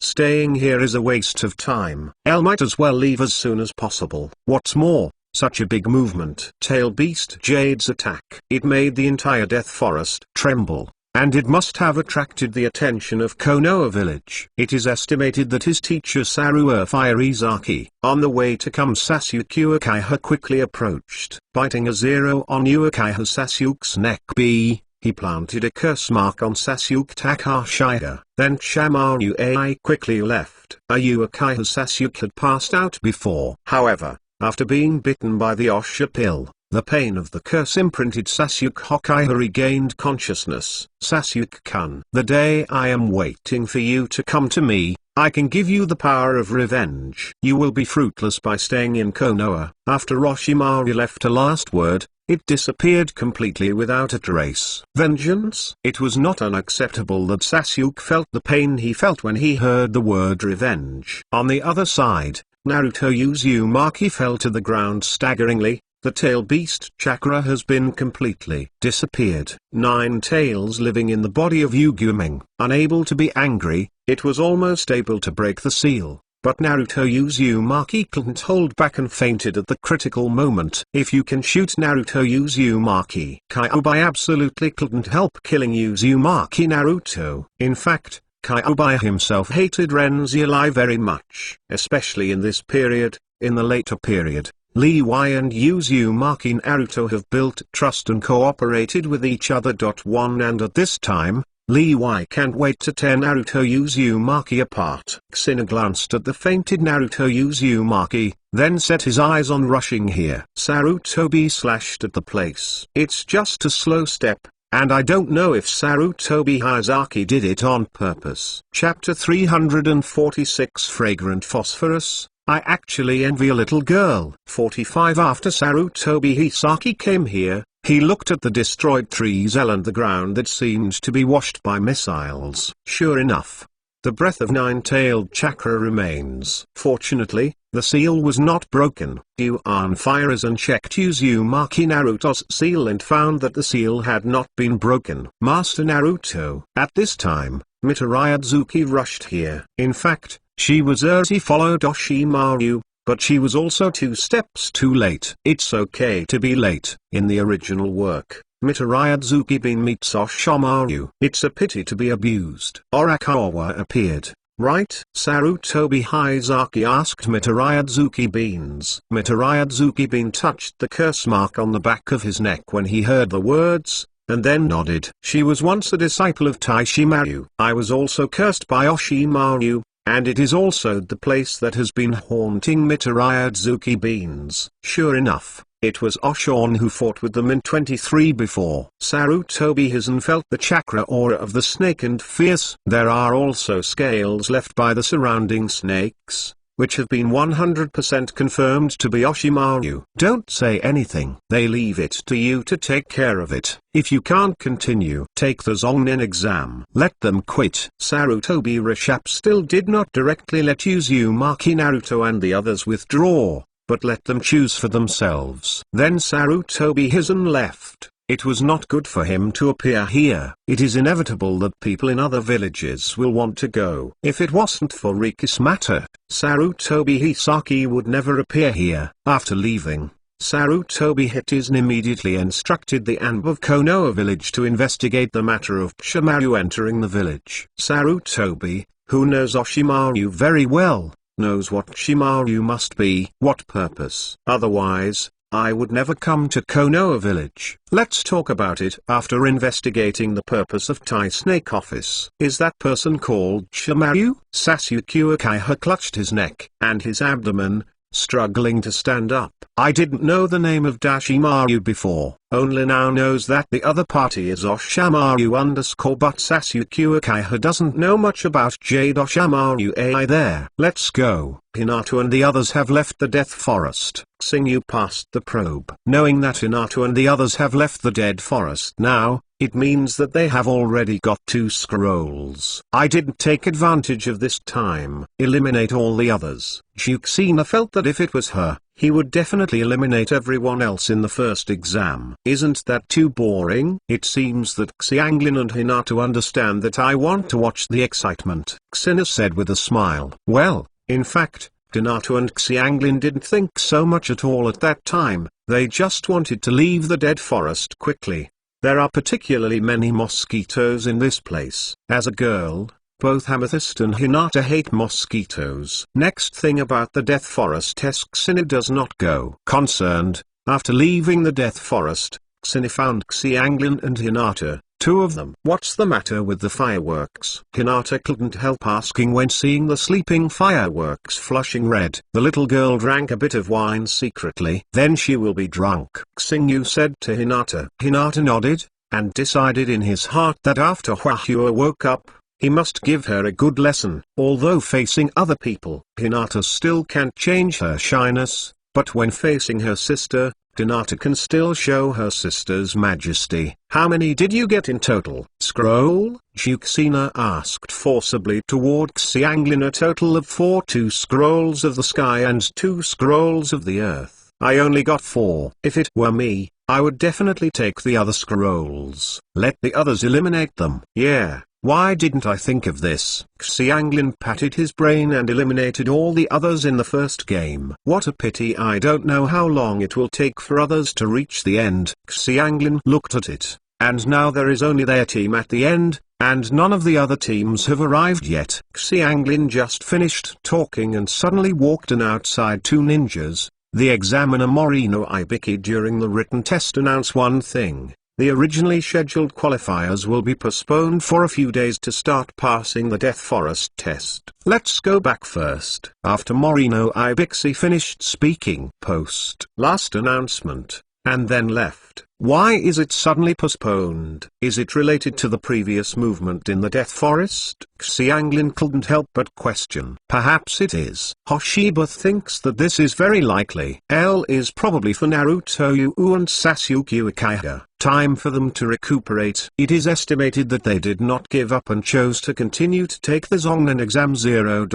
Speaker 1: staying here is a waste of time. Might as well leave as soon as possible. What's more, such a big movement. Tail Beast Jade's attack. It made the entire Death Forest tremble, and it must have attracted the attention of Konoha village. It is estimated that his teacher Saruo Fairizaki, on the way to come Sasuke Uchiha quickly approached. Biting a zero on Uchiha Sasuke's neck he planted a curse mark on Sasuke Takashita. Then Chamaru Ai quickly left. Uchiha Sasuke had passed out before. However, after being bitten by the Osha pill, the pain of the curse imprinted Sasuke Uchiha regained consciousness. Sasuke-kun, the day I am waiting for you to come to me, I can give you the power of revenge. You will be fruitless by staying in Konoha. After Orochimaru left a last word, it disappeared completely without a trace. Vengeance? It was not unacceptable that Sasuke felt the pain he felt when he heard the word revenge. On the other side, Naruto Uzumaki fell to the ground staggeringly. The tail beast chakra has been completely disappeared. 9 tails living in the body of Yuguming. Unable to be angry, it was almost able to break the seal. But Naruto Uzumaki couldn't hold back and fainted at the critical moment. If you can shoot Naruto Uzumaki. Kyuubi absolutely couldn't help killing Uzumaki Naruto. In fact, Kyuubi himself hated Ren'Zai very much. Especially in this period, in the later period, Lee Y and Uzumaki Naruto have built trust and cooperated with each other. 1 And at this time, Lee Y can't wait to tear Naruto Uzumaki apart. Kushina glanced at the fainted Naruto Uzumaki, then set his eyes on rushing here. Sarutobi slashed at the place. It's just a slow step, and I don't know if Sarutobi Hayazaki did it on purpose. Chapter 346 Fragrant Phosphorus. I actually envy a little girl. 45 After Sarutobi Hayazaki came here, he looked at the destroyed trees and the ground that seemed to be washed by missiles. Sure enough, the breath of nine-tailed chakra remains. Fortunately, the seal was not broken. Yuan Firezen checked Uzumaki Naruto's seal and found that the seal had not been broken. Master Naruto. At this time, Mitarayazuki rushed here. In fact, she was early followed Oshimaru, but she was also 2 steps too late. It's okay to be late. In the original work, Mitarayazuki meets Oshimaru. It's a pity to be abused. Arakawa appeared, right? Sarutobi Hayazaki asked Mitarayazuki Beans. Mitarayazuki touched the curse mark on the back of his neck when he heard the words, and then nodded. She was once a disciple of Taishimaru. I was also cursed by Oshimaru, and it is also the place that has been haunting Mitarayazuki Beans. Sure enough, it was Oshon who fought with them in 23 before. Sarutobi Hizen felt the chakra aura of the snake and fierce. There are also scales left by the surrounding snakes, which have been 100% confirmed to be Oshimaru. Don't say anything. They leave it to you to take care of it. If you can't continue, take the Zongnin exam. Let them quit. Sarutobi Rishap still did not directly let Uzumaki Naruto and the others withdraw, but let them choose for themselves. Then Sarutobi Hizen left. It was not good for him to appear here. It is inevitable that people in other villages will want to go. If it wasn't for Riki's matter, Sarutobi Hayazaki would never appear here. After leaving, Sarutobi Hizen immediately instructed the Anb of Konoha village to investigate the matter of Oshimaru entering the village. Sarutobi, who knows Oshimaru very well, knows what Oshimaru must be. What purpose? Otherwise, I would never come to Konoha village. Let's talk about it. After investigating the purpose of Tai Snake office. Is that person called Shimaru? Sasuke Uchiha clutched his neck and his abdomen, struggling to stand up. I didn't know the name of Dashimaru before. Only now knows that the other party is Oshimaru _ but Sasuke Uchiha doesn't know much about Jade Oshimaru AI there. Let's go. Hinata and the others have left the Death Forest. Xingyu passed the probe. Knowing that Hinata and the others have left the Dead Forest now, it means that they have already got 2 scrolls. I didn't take advantage of this time. Eliminate all the others. Kushina felt that if it was her, he would definitely eliminate everyone else in the first exam. Isn't that too boring? It seems that Xianglin and Hinata understand that I want to watch the excitement. Kushina said with a smile. Well, in fact, Hinata and Xianglin didn't think so much at all at that time. They just wanted to leave the Dead Forest quickly. There are particularly many mosquitoes in this place. As a girl, both Amethyst and Hinata hate mosquitoes. Next thing about the Death Forest, Kushina does not go. Concerned, after leaving the Death Forest, Kushina found Xianglin and Hinata, 2 of them. What's the matter with the fireworks? Hinata couldn't help asking when seeing the sleeping fireworks flushing red. The little girl drank a bit of wine secretly. Then she will be drunk, Xingyu said to Hinata. Hinata nodded, and decided in his heart that after Hua woke up, he must give her a good lesson. Although facing other people, Hinata still can't change her shyness, but when facing her sister, Hinata can still show her sister's majesty. How many did you get in total? Scroll? Kushina asked forcibly toward Xianglin. A total of 4. 2 scrolls of the sky and 2 scrolls of the earth. I only got 4. If it were me, I would definitely take the other scrolls. Let the others eliminate them. Yeah. Why didn't I think of this? Xianglin patted his brain and eliminated all the others in the first game. What a pity. I don't know how long it will take for others to reach the end. Xianglin looked at it, and now there is only their team at the end, and none of the other teams have arrived yet. Xianglin just finished talking and suddenly walked in outside 2 ninjas, The examiner Morino Ibiki during the written test announced one thing: the originally scheduled qualifiers will be postponed for a few days to start passing the Death Forest test. Let's go back first. After Morino Ibiki finished speaking post last announcement, and then left. Why is it suddenly postponed? Is it related to the previous movement in the Death Forest? Xianglin couldn't help but question. Perhaps it is. Hoshiba thinks that this is very likely. L is probably for Naruto Yu and Sasuke Uchiha. Time for them to recuperate. It is estimated that they did not give up and chose to continue to take the Zongnan exam 0.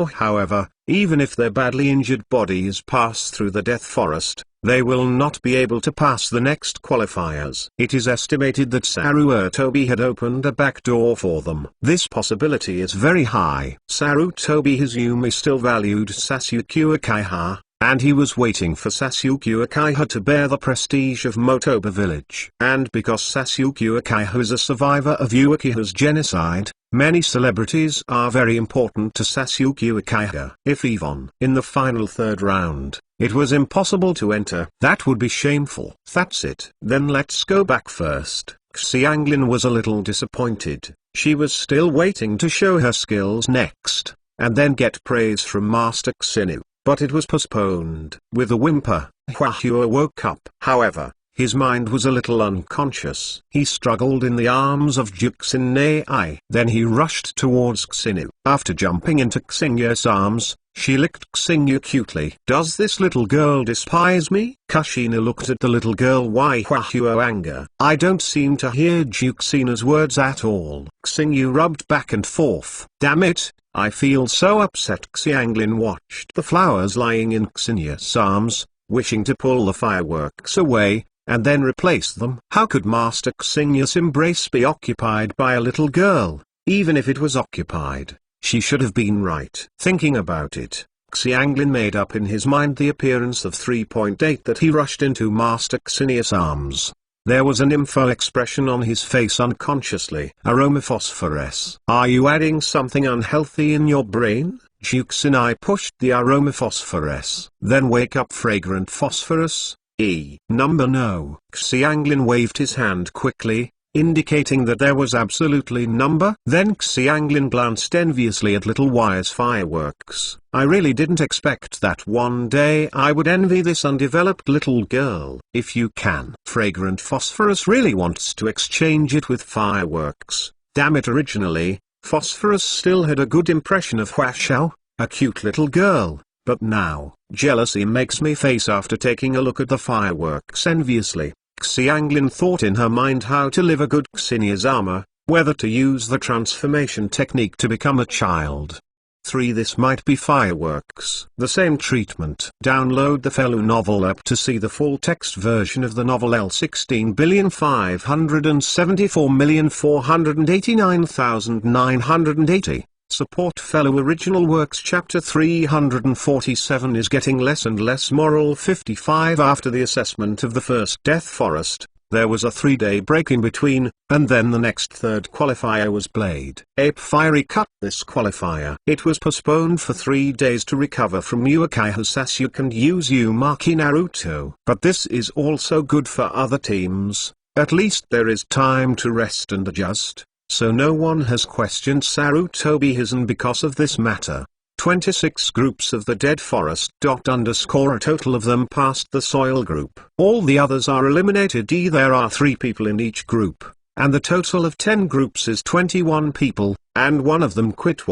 Speaker 1: However, even if their badly injured bodies pass through the Death Forest, they will not be able to pass the next qualifiers. It is estimated that Sarutobi had opened a back door for them. This possibility is very high. Sarutobi Izumi still valued Sasuke Uchiha, and he was waiting for Sasuke Uchiha to bear the prestige of Motoba village. And because Sasuke Uchiha is a survivor of Uchiha's genocide, many celebrities are very important to Sasuke Uchiha. If even in the final third round, it was impossible to enter, that would be shameful. That's it. Then let's go back first. Xianglin was a little disappointed. She was still waiting to show her skills next, and then get praise from Master Xinu. But it was postponed. With a whimper, Huahua woke up. However, his mind was a little unconscious. He struggled in the arms of Juxinei. Then he rushed towards Xinu. After jumping into Xinya's arms, she licked Xingyu cutely. Does this little girl despise me? Kushina looked at the little girl. Why Huahua anger? I don't seem to hear Juxina's words at all. Xingyu rubbed back and forth. Damn it, I feel so upset. Xianglin watched the flowers lying in Xinya's arms, wishing to pull the fireworks away, and then replace them. How could Master Xinya's embrace be occupied by a little girl? Even if it was occupied, she should have been right. Thinking about it, Xianglin made up in his mind the appearance of 3.8 that he rushed into Master Xinya's arms. There was an info expression on his face unconsciously. Aromaphosphorus. Are you adding something unhealthy in your brain? Juxinai pushed the aromaphosphorus. Then wake up fragrant phosphorus. No. Xianglin waved his hand quickly, indicating that there was absolutely number. Then Xianglin glanced enviously at Little Wire's fireworks. I really didn't expect that one day I would envy this undeveloped little girl. If you can. Fragrant phosphorus really wants to exchange it with fireworks. Damn it, originally, phosphorus still had a good impression of Huashao, a cute little girl. But now, jealousy makes me face after taking a look at the fireworks enviously. Xianglin thought in her mind how to live a good Xinya's armor, whether to use the transformation technique to become a child. 3. This might be fireworks. The same treatment. Download the Felu novel app to see the full text version of the novel L16,574,489,980. Support Fellow Original Works. Chapter 347 is getting less and less moral. 55. After the assessment of the first Death Forest, there was a 3-day break in between, and then the next third qualifier was played. Ape Fiery cut this qualifier. It was postponed for 3 days to recover from Uchiha Sasuke and Uzumaki Naruto. But this is also good for other teams. At least there is time to rest and adjust. So no one has questioned Sarutobi Hizen because of this matter. 26 groups of the Dead Forest. A total of them passed the soil group. All the others are eliminated. There are 3 people in each group, and the total of 10 groups is 21 people, and one of them quit.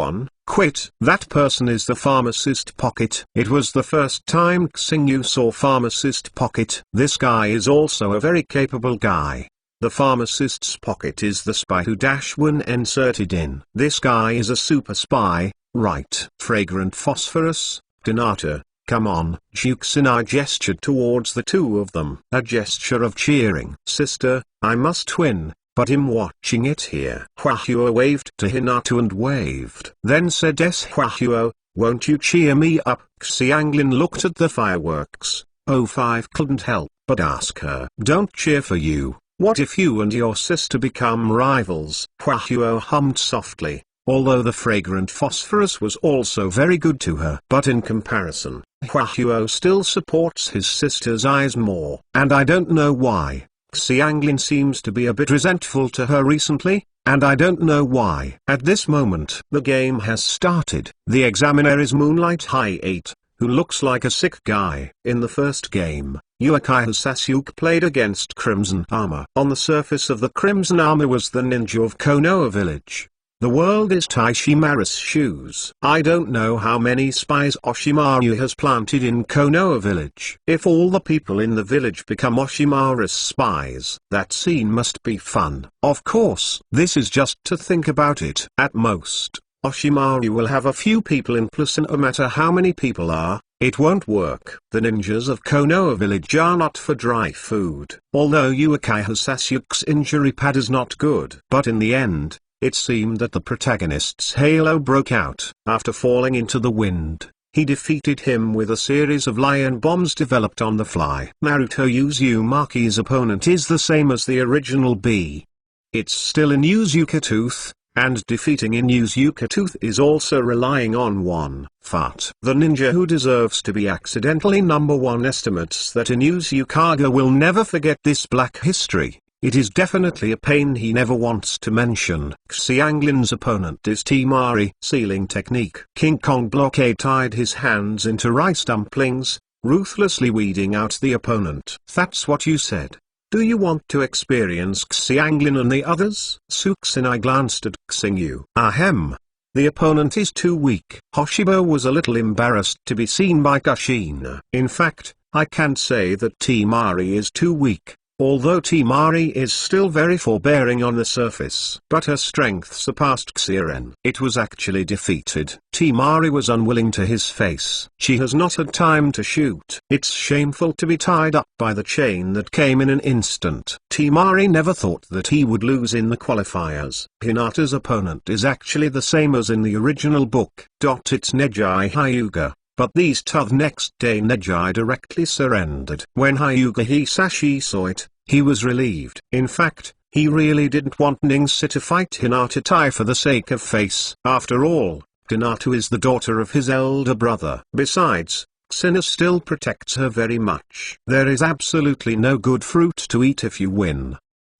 Speaker 1: That person is the Pharmacist Pocket. It was the first time Xingyu saw Pharmacist Pocket. This guy is also a very capable guy. The Pharmacist's Pocket is the spy who Dashwin inserted in. This guy is a super spy, right? Fragrant phosphorus. Hinata, come on. Juxinai gestured towards the 2 of them. A gesture of cheering. Sister, I must win, but I'm watching it here. Huahua waved to Hinata and waved. Then said Huahua, won't you cheer me up? Xianglin looked at the fireworks. 05 couldn't help but ask her. Don't cheer for you. What if you and your sister become rivals? Huahua hummed softly, although the fragrant phosphorus was also very good to her. But in comparison, Hwahuo still supports his sister's eyes more. And I don't know why. Xianglin seems to be a bit resentful to her recently, and I don't know why. At this moment, the game has started. The examiner is Moonlight High 8, who looks like a sick guy. In the first game, Yukiya Sasuke played against Crimson Armor. On the surface of the Crimson Armor was the ninja of Konoha village. The world is Taishimaru's shoes. I don't know how many spies Oshimaru has planted in Konoha village. If all the people in the village become Oshimaru's spies, that scene must be fun. Of course, this is just to think about it. At most, Oshimaru will have a few people in plus, and no matter how many people are, it won't work. The ninjas of Konoha village are not for dry food. Although Yukiya Sasuke's injury pad is not good. But in the end, it seemed that the protagonist's halo broke out. After falling into the wind, he defeated him with a series of lion bombs developed on the fly. Naruto Uzumaki's opponent is the same as the original B. It's still Inuzuka Tooth, and defeating Inuzuka Tooth is also relying on one fart. The ninja who deserves to be accidentally number one estimates that Inuzuka will never forget this black history. It is definitely a pain he never wants to mention. Xianglin's opponent is Temari. Sealing technique. King Kong blockade tied his hands into rice dumplings, ruthlessly weeding out the opponent. That's what you said. Do you want to experience Xianglin and the others? Sukusenai glanced at Xingyu. Ahem. The opponent is too weak. Hoshibo was a little embarrassed to be seen by Kushina. In fact, I can't say that Temari is too weak. Although Temari is still very forbearing on the surface, but her strength surpassed Xiren. It was actually defeated. Temari was unwilling to his face. She has not had time to shoot. It's shameful to be tied up by the chain that came in an instant. Temari never thought that he would lose in the qualifiers. Hinata's opponent is actually the same as in the original book. It's Neji Hyuga. But these next day Neji directly surrendered. When Hyuga Hisashi saw it, he was relieved. In fact, he really didn't want Ningsi to fight Hinata Tai for the sake of face. After all, Hinata is the daughter of his elder brother. Besides, Xina still protects her very much. There is absolutely no good fruit to eat if you win.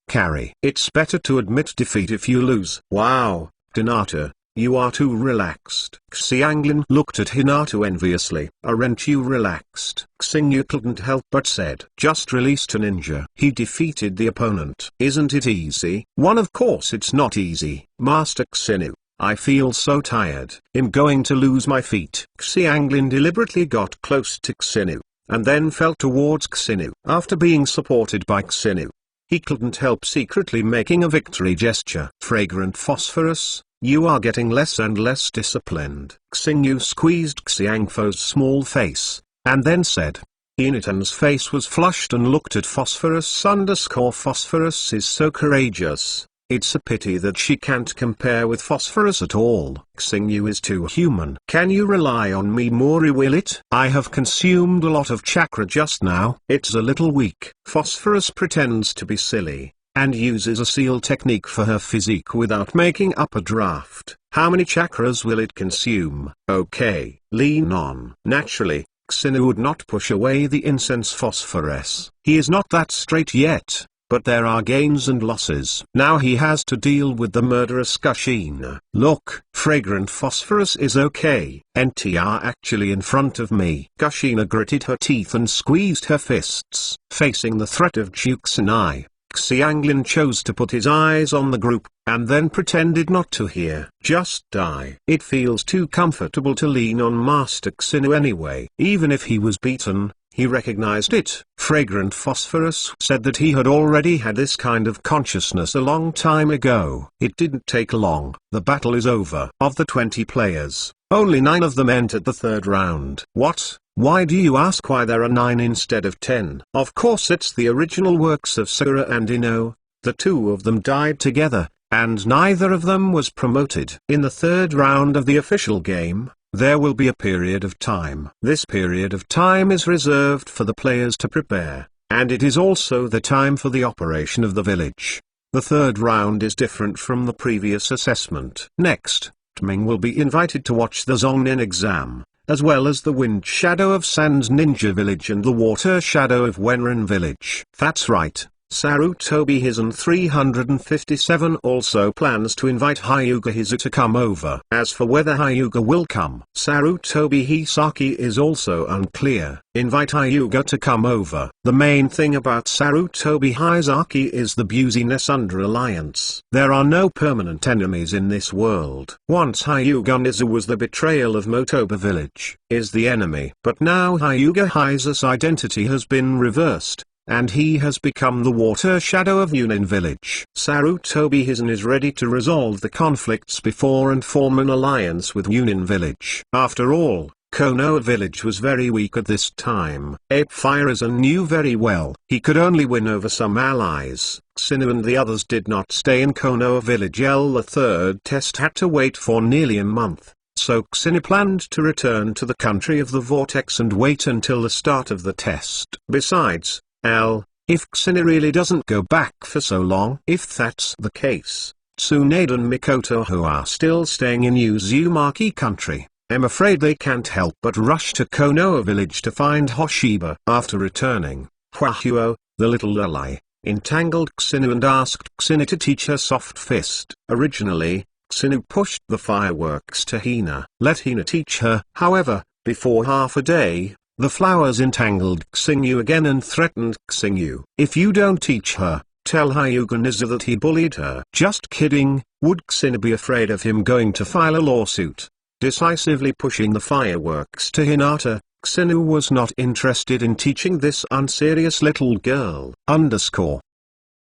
Speaker 1: Carry. It's better to admit defeat if you lose. Wow, Hinata. You are too relaxed. Xianglin looked at Hinata enviously. Aren't you relaxed? Xingyu couldn't help but said. Just released a ninja. He defeated the opponent. Isn't it easy? Of course it's not easy, Master Xinu. I feel so tired. I'm going to lose my feet. Xianglin deliberately got close to Xinu, and then fell towards Xinu. After being supported by Xinu, he couldn't help secretly making a victory gesture. Fragrant phosphorus. You are getting less and less disciplined. Xingyu squeezed Xiangfo's small face, and then said. Initan's face was flushed and looked at Phosphorus. Phosphorus is so courageous. It's a pity that she can't compare with Phosphorus at all. Xingyu is too human. Can you rely on me more, will it? I have consumed a lot of chakra just now. It's a little weak. Phosphorus pretends to be silly, and uses a seal technique for her physique without making up a draft. How many chakras will it consume? Okay, lean on. Naturally, Xinu would not push away the incense Phosphorus. He is not that straight yet, but there are gains and losses. Now he has to deal with the murderous Kushina. Look, fragrant Phosphorus is okay. NTR actually in front of me. Kushina gritted her teeth and squeezed her fists, facing the threat of Jukusenai. Xianglin chose to put his eyes on the group, and then pretended not to hear. Just die. It feels too comfortable to lean on Master Xinu anyway. Even if he was beaten, he recognized it. Fragrant Phosphorus said that he had already had this kind of consciousness a long time ago. It didn't take long. The battle is over. Of the 20 players, only 9 of them entered the third round. What? Why do you ask why there are 9 instead of 10? Of course it's the original works of Sakura and Ino. The 2 of them died together, and neither of them was promoted. In the third round of the official game, there will be a period of time. This period of time is reserved for the players to prepare, and it is also the time for the operation of the village. The third round is different from the previous assessment. Next, Tming will be invited to watch the Zongnin exam, as well as the Wind Shadow of Sands Ninja Village and the Water Shadow of Wenrin Village. That's right. Sarutobi Hizen 357 also plans to invite Hyuga Hizu to come over. As for whether Hyuga will come, Sarutobi Hisaki is also unclear. Invite Hyuga to come over. The main thing about Sarutobi Hisaki is the business under alliance. There are no permanent enemies in this world. Once Hyuga Nizu was the betrayal of Motoba village, is the enemy. But now Hyuga Hizu's identity has been reversed, and he has become the Water Shadow of Yunin village. Sarutobi Hizen is ready to resolve the conflicts before and form an alliance with Yunin village. After all, Konoha village was very weak at this time. Ape Firezan knew very well he could only win over some allies. Xinu and the others did not stay in Konoha village. The third test had to wait for nearly a month. So Xinu planned to return to the country of the vortex and wait until the start of the test. Besides, if Xinu really doesn't go back for so long, if that's the case, Tsunade and Mikoto, who are still staying in Uzumaki country, I'm afraid they can't help but rush to Konoha village to find Hoshiba. After returning, Hwahuo, the little ally, entangled Xinu and asked Xinu to teach her soft fist. Originally, Xinu pushed the fireworks to Hina. Let Hina teach her. However, before half a day, the flowers entangled Xinu again and threatened Xinu. If you don't teach her, tell Hyuga Nizu that he bullied her. Just kidding. Would Xinu be afraid of him going to file a lawsuit? Decisively pushing the fireworks to Hinata, Xinu was not interested in teaching this unserious little girl.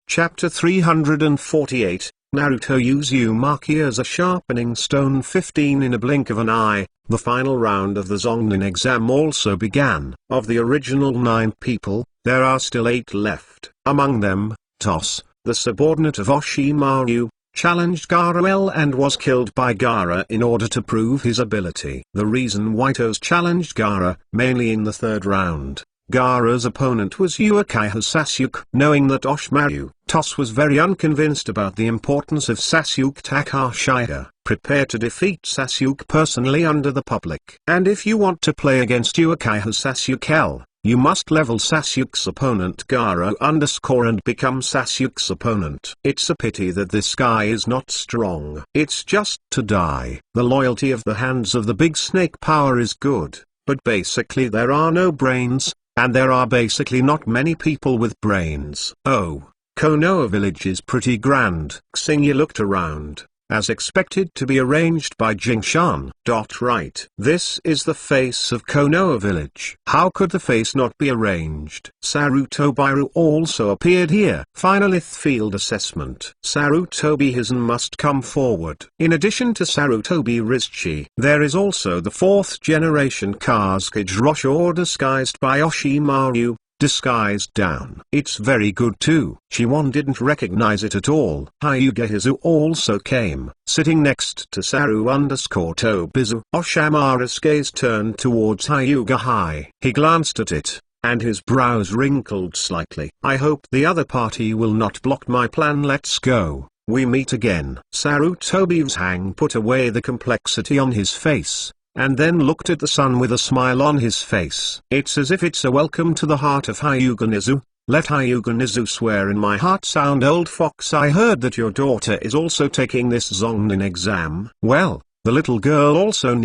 Speaker 1: Chapter 348, Naruto Uzumaki as a sharpening stone. 15 In a blink of an eye, the final round of the Zonnin exam also began. Of the original 9 people, there are still 8 left. Among them, Tos, the subordinate of Oshimaru, challenged Gaara and was killed by Gaara in order to prove his ability. The reason why Tos challenged Gaara, mainly in the 3rd round, Gaara's opponent was Uchiha Sasuke. Knowing that Oshimaru, Tos was very unconvinced about the importance of Sasuke Takashiga, prepared to defeat Sasuke personally under the public. And if you want to play against Uchiha Sasuke, you must level Sasuke's opponent Gaara and become Sasuke's opponent. It's a pity that this guy is not strong. It's just to die. The loyalty of the hands of the big snake power is good, but basically there are no brains, and there are basically not many people with brains. Oh, Konoha village is pretty grand. Xingyu looked around. As expected to be arranged by Jingshan. Right. This is the face of Konoha village. How could the face not be arranged? Sarutobi also appeared here. Finally, field assessment. Sarutobi Hizen must come forward. In addition to Sarutobi Rizchi, there is also the 4th generation Kasuke Rosho disguised by Oshimaru, disguised down. It's very good too. Shiwon didn't recognize it at all. Hyuga Hizu also came, sitting next to Saru_Tobizu. Oshimaru's gaze turned towards Hyuga High. He glanced at it, and his brows wrinkled slightly. I hope the other party will not block my plan. Let's go. We meet again. Sarutobi's Hang put away the complexity on his face, and then looked at the sun with a smile on his face. It's as if it's a welcome to the heart of Hyuga Nizu. Let Hyuga Nizu swear in my heart. Sound old fox. I heard that your daughter is also taking this Zonnin exam. Well, the little girl also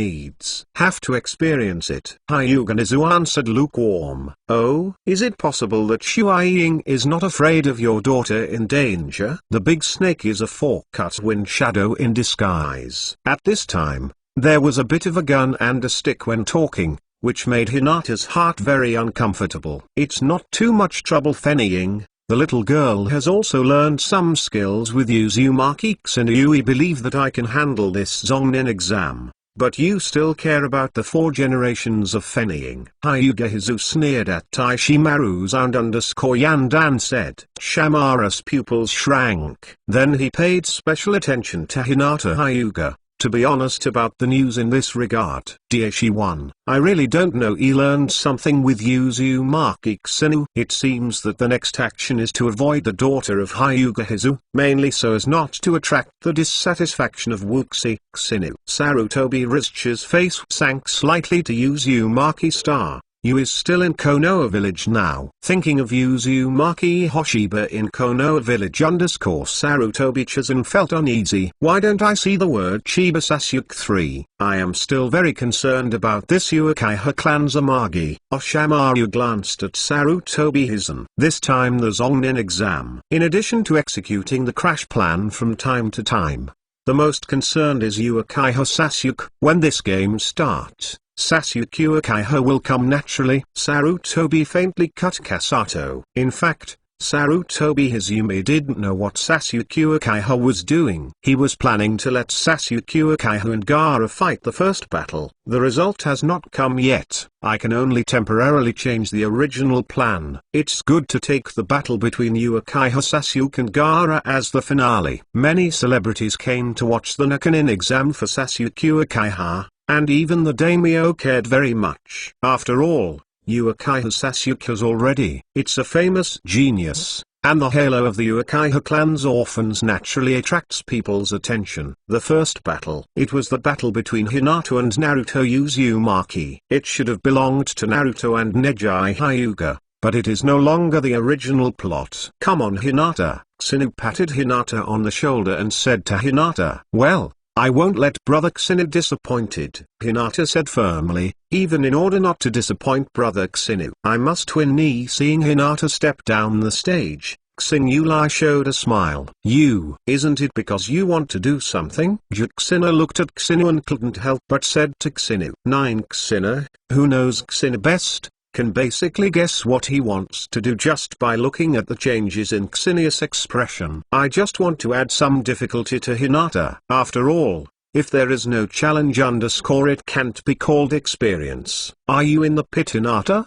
Speaker 1: have to experience it. Hyuga Nizu answered lukewarm. Oh, is it possible that Shuai-Ying is not afraid of your daughter in danger? The big snake is a 4-cut wind shadow in disguise. At this time, there was a bit of a gun and a stick when talking, which made Hinata's heart very uncomfortable. It's not too much trouble Fennying. The little girl has also learned some skills with Uzumaki Xinu. We believe that I can handle this Zonnin exam, but you still care about the 4 generations of Fennying. Hyuga Hizu sneered at Taishimaru's _Yandan said. Shamara's pupils shrank. Then he paid special attention to Hinata. Hyuga, to be honest about the news in this regard. Dear Shiwan, I really don't know. I learned something with Uzumaki Ksinu. It seems that the next action is to avoid the daughter of Hyuga Hizu, mainly so as not to attract the dissatisfaction of Wuxi Ksinu. Sarutobi Rizchi's face sank slightly to Uzumaki star. You is still in Konoha village now. Thinking of Uzumaki Hoshiba in Konoha village Sarutobi Chizun felt uneasy. Why don't I see the word Chiba Sasuke 3? I am still very concerned about this Uchiha clan. Zamagi. Oshamaru glanced at Sarutobi Hizen. This time the Zonin exam. In addition to executing the crash plan from time to time, the most concerned is Uchiha Sasuke. When this game starts, Sasuke Uchiha will come naturally. Sarutobi faintly cut Kasato. In fact, Sarutobi Hizumi didn't know what Sasuke Uchiha was doing. He was planning to let Sasuke Uchiha and Gaara fight the first battle. The result has not come yet. I can only temporarily change the original plan. It's good to take the battle between Uchiha Sasuke and Gaara as the finale. Many celebrities came to watch the Nakanin exam for Sasuke Uchiha, and even the daimyo cared very much. After all, Uchiha Sasuke's already. It's a famous genius, and the halo of the Uchiha clan's orphans naturally attracts people's attention. The first battle. It was the battle between Hinata and Naruto Uzumaki. It should have belonged to Naruto and Neji Hyuga, but it is no longer the original plot. Come on Hinata. Ksinu patted Hinata on the shoulder and said to Hinata, well, I won't let brother Ksinu disappointed, Hinata said firmly, even in order not to disappoint brother Ksinu. I must win. Seeing Hinata step down the stage, Ksinu showed a smile. Isn't it because you want to do something? Ksinu looked at Ksinu and couldn't help but said to Ksinu. Ksinu, who knows Ksinu best, can basically guess what he wants to do just by looking at the changes in Ksinu's expression. I just want to add some difficulty to Hinata. After all, if there is no challenge it can't be called experience. Are you in the pit Hinata?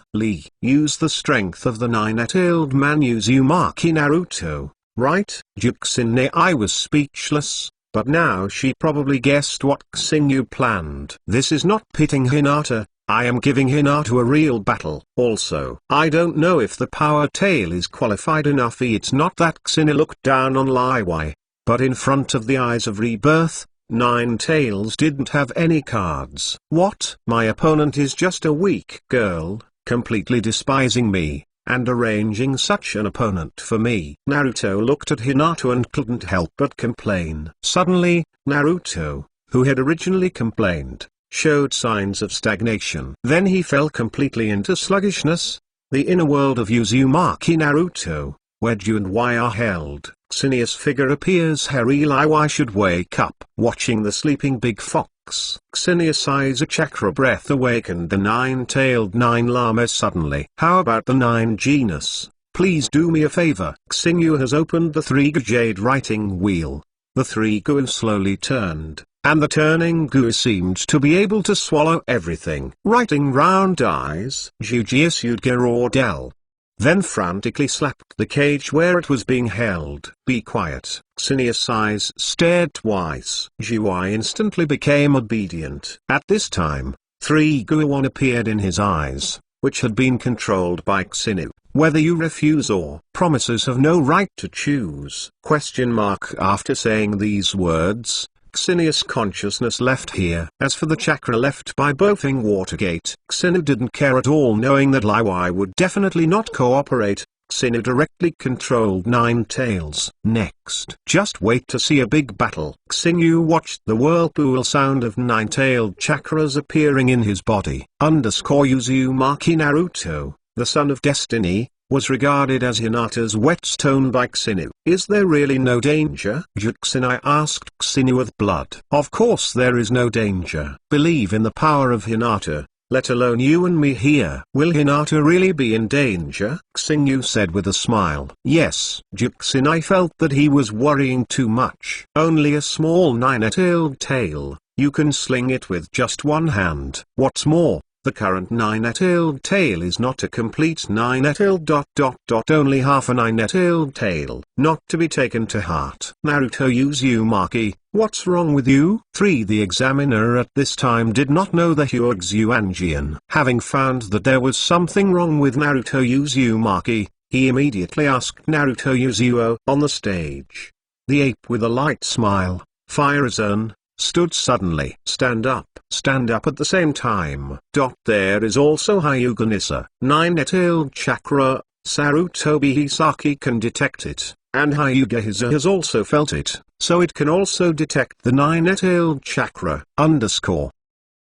Speaker 1: Use the strength of the nine-tailed man Uzumaki Naruto, right? I was speechless, but now she probably guessed what Ksinu planned. This is not pitting Hinata. I am giving Hinata a real battle. Also, I don't know if the power tail is qualified enough. It's not that Ksinu looked down on Liwai, but in front of the eyes of Rebirth, Nine Tails didn't have any cards. What? My opponent is just a weak girl, completely despising me, and arranging such an opponent for me. Naruto looked at Hinata and couldn't help but complain. Suddenly, Naruto, who had originally complained, showed signs of stagnation. Then he fell completely into sluggishness. The inner world of Uzumaki Naruto, where Ju and Y are held, Ksinia's figure appears. Harry Liwai should wake up. Watching the sleeping big fox, Ksinia sighs. A chakra breath awakened the nine-tailed nine llamas suddenly. How about the nine genus? Please do me a favor. Ksinu has opened the three-jade writing wheel. The three goo slowly turned, and the turning goo seemed to be able to swallow everything. Writing round eyes. Juji issued Del. Then frantically slapped the cage where it was being held. Be quiet. Xenia's eyes stared twice. Jiwai instantly became obedient. At this time, three Guiwan appeared in his eyes, which had been controlled by Xenu. Whether you refuse or promises have no right to choose. After saying these words, Xenia's consciousness left here. As for the chakra left by Bofing Watergate, Xenu didn't care at all, knowing that Liwai would definitely not cooperate. Xenu directly controlled Nine Tails. Next, just wait to see a big battle. Xenu watched the whirlpool sound of nine-tailed chakras appearing in his body. Uzumaki Naruto, the son of destiny, was regarded as Hinata's whetstone by Xenu. Is there really no danger? Juxinai asked Xenu with blood. Of course there is no danger. Believe in the power of Hinata, let alone you and me here. Will Hinata really be in danger? Xenu said with a smile. Yes. Juxinai felt that he was worrying too much. Only a small nine-tailed tail, you can sling it with just one hand. What's more, The current nine-tailed tail is not a complete nine-tailed ... only half a nine-tailed tail. Not to be taken to heart. Naruto Uzumaki, what's wrong with you? 3. The examiner at this time did not know the Hyuuxianjian. Having found that there was something wrong with Naruto Uzumaki, he immediately asked Naruto Uzuo on the stage. The ape with a light smile, Fire Zone, stood suddenly. Stand up at the same time. There is also Hyuga Nissa. Nine-tailed chakra, Sarutobi Hisaki can detect it, and Hyuga Hisa has also felt it, so it can also detect the nine-tailed chakra.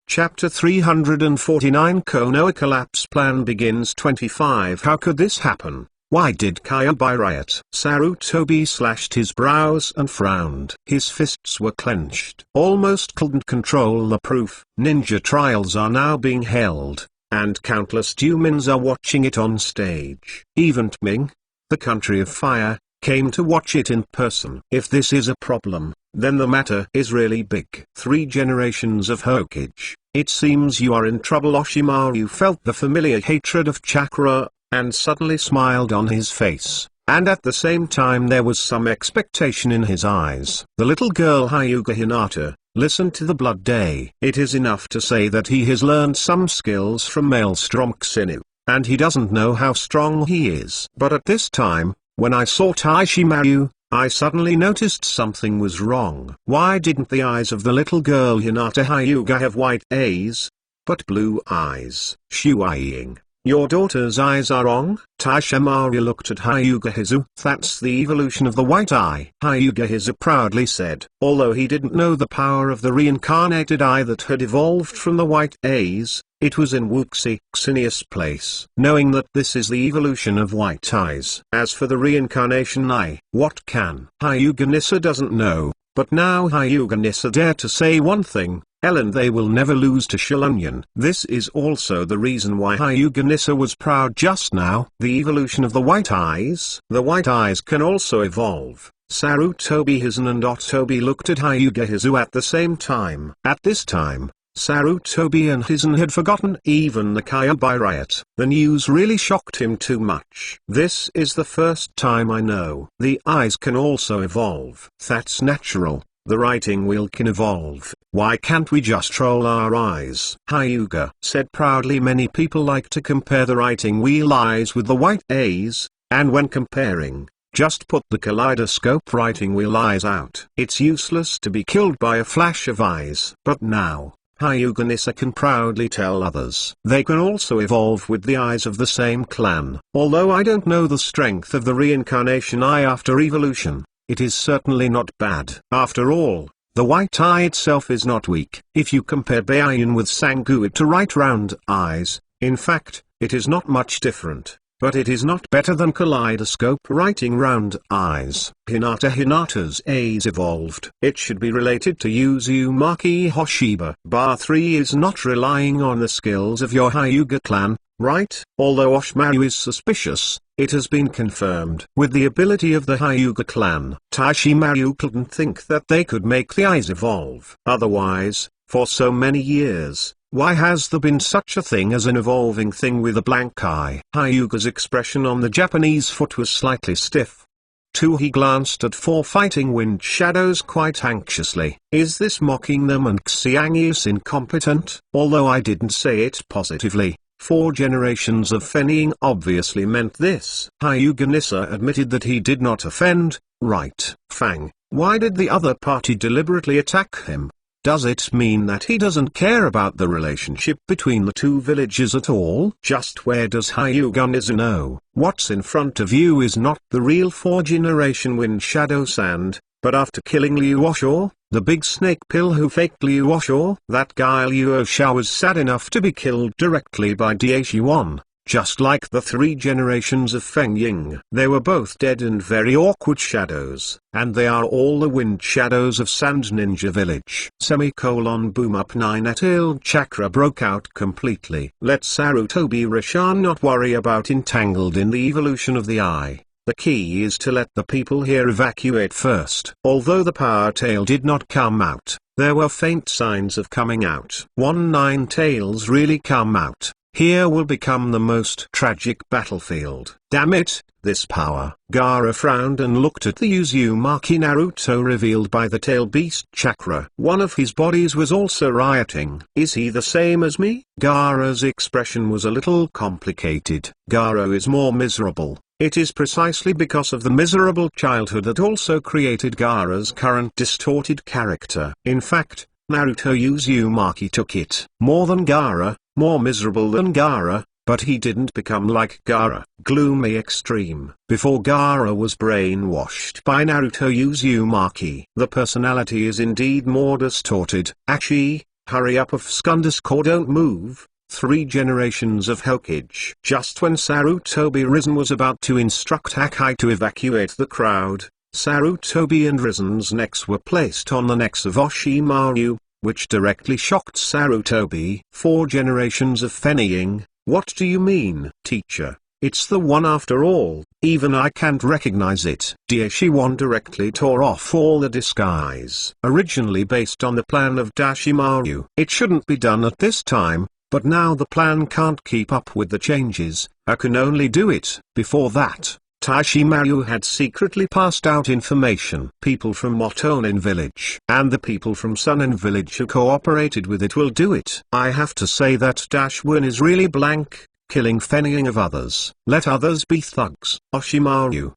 Speaker 1: Chapter 349 Konoha Collapse Plan begins. 25 How could this happen? Why did Kyuubi riot? Sarutobi slashed his brows and frowned. His fists were clenched. Almost couldn't control the proof. Ninja trials are now being held, and countless humans are watching it on stage. Even Tming, the country of fire, came to watch it in person. If this is a problem, then the matter is really big. 3 generations of Hokage. It seems you are in trouble. Oshimaru felt the familiar hatred of chakra, and suddenly smiled on his face, and at the same time there was some expectation in his eyes. The little girl Hyuga Hinata, listen to the Blood Day. It is enough to say that he has learned some skills from Maelstrom Xinu, and he doesn't know how strong he is. But at this time, when I saw Taishimaru, I suddenly noticed something was wrong. Why didn't the eyes of the little girl Hinata Hyuga have white eyes, but blue eyes? Shuai-ing, your daughter's eyes are wrong? Taishimaru looked at Hyuga Hizu. That's the evolution of the white eye. Hyuga Hizu proudly said, although he didn't know the power of the reincarnated eye that had evolved from the white eyes, it was in Wuxi Xinius place. Knowing that this is the evolution of white eyes. As for the reincarnation eye, what can Hyuga Nissa doesn't know, but now Hyuga Nissa dare to say one thing, Ellen, they will never lose to Shalonian. This is also the reason why Hyuga Nissa was proud just now. The evolution of the white eyes. The white eyes can also evolve. Sarutobi Hizen and Otobi looked at Hyuga Hizu at the same time. At this time, Sarutobi and Hizen had forgotten even the Kyuubi riot. The news really shocked him too much. This is the first time I know. The eyes can also evolve. That's natural. The writing wheel can evolve. Why can't we just roll our eyes? Hyuga said proudly. Many people like to compare the writing wheel eyes with the white eyes, and when comparing, just put the kaleidoscope writing wheel eyes out. It's useless to be killed by a flash of eyes. But now, Hyuga Nissa can proudly tell others they can also evolve with the eyes of the same clan. Although I don't know the strength of the reincarnation eye after evolution, it is certainly not bad. After all, the white eye itself is not weak. If you compare Byakuyan with Sanguid to right round eyes, in fact, it is not much different, but it is not better than kaleidoscope writing round eyes. Hinata's eyes evolved. It should be related to Uzumaki Hoshiba. Bar 3 is not relying on the skills of your Hyuga clan, right? Although Oshimaru is suspicious, it has been confirmed. With the ability of the Hyuga clan, Taishimaru couldn't think that they could make the eyes evolve. Otherwise, for so many years, why has there been such a thing as an evolving thing with a blank eye? Hyuga's expression on the Japanese foot was slightly stiff. 2. He glanced at 4 fighting wind shadows quite anxiously. Is this mocking them and Xiangyus incompetent? Although I didn't say it positively, 4 generations of Fenying obviously meant this. Hyuga Nissa admitted that he did not offend, right? Fang, why did the other party deliberately attack him? Does it mean that he doesn't care about the relationship between the two villages at all? Just where does Hyuga Nissa know? What's in front of you is not the real 4-generation wind shadow sand, but after killing Liu Osho, the big snake pill who faked Liu Osho, that guy Liu Osho was sad enough to be killed directly by Daishiwan. Just like the 3 generations of Feng Ying. They were both dead and very awkward shadows, and they are all the wind shadows of Sand Ninja Village. Boom up 9-tailed chakra broke out completely. Let Sarutobi Rashan not worry about entangled in the evolution of the eye. The key is to let the people here evacuate first. Although the power tail did not come out, There were faint signs of coming out. 9 tails really come out. Here will become the most tragic battlefield. Damn it, this power. Gaara frowned and looked at the Uzumaki Naruto revealed by the tail beast chakra. One of his bodies was also rioting. Is he the same as me? Gaara's expression was a little complicated. Gaara is more miserable. It is precisely because of the miserable childhood that also created Gaara's current distorted character. In fact, Naruto Uzumaki took it. More than Gaara, more miserable than Gaara, but he didn't become like Gaara. Gloomy extreme. Before Gaara was brainwashed by Naruto Uzumaki. The personality is indeed more distorted. Ashi, hurry up of _ don't move. 3 generations of Hokage. Just when Sarutobi Risen was about to instruct Akai to evacuate the crowd, Sarutobi and Risen's necks were placed on the necks of Oshimaru, which directly shocked Sarutobi. 4 generations of Fennying. What do you mean? Teacher, it's the one after all, even I can't recognize it. Daishiwan directly tore off all the disguise. Originally based on the plan of Dashimaru. It shouldn't be done at this time, but now the plan can't keep up with the changes. I can only do it. Before that, Tashimaru had secretly passed out information. People from Motonin village and the people from Sunin village who cooperated with it will do it. I have to say that Dashwin is really blank, killing Fennying of others. Let others be thugs. Oshimaru,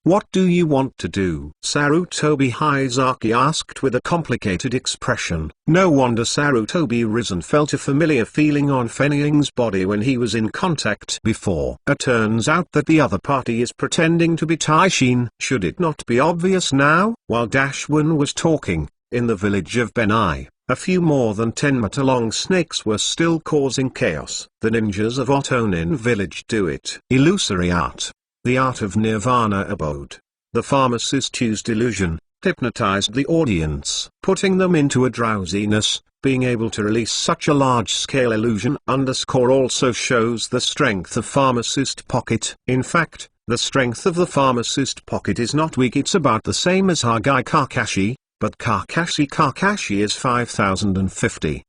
Speaker 1: what do you want to do? Sarutobi Hizaki asked with a complicated expression. No wonder Sarutobi Risen felt a familiar feeling on Fennying's body when he was in contact before. It turns out that the other party is pretending to be Taishin. Should it not be obvious now? While Dashwin was talking, in the village of Benai, a few more than 10 meter-long snakes were still causing chaos. The ninjas of Otonin village do it. Illusory art. The art of Nirvana abode. The pharmacist used illusion, hypnotized the audience, putting them into a drowsiness. Being able to release such a large-scale illusion also shows the strength of pharmacist pocket. In fact, the strength of the pharmacist pocket is not weak. It's about the same as Hagai Kakashi, but Kakashi is 5050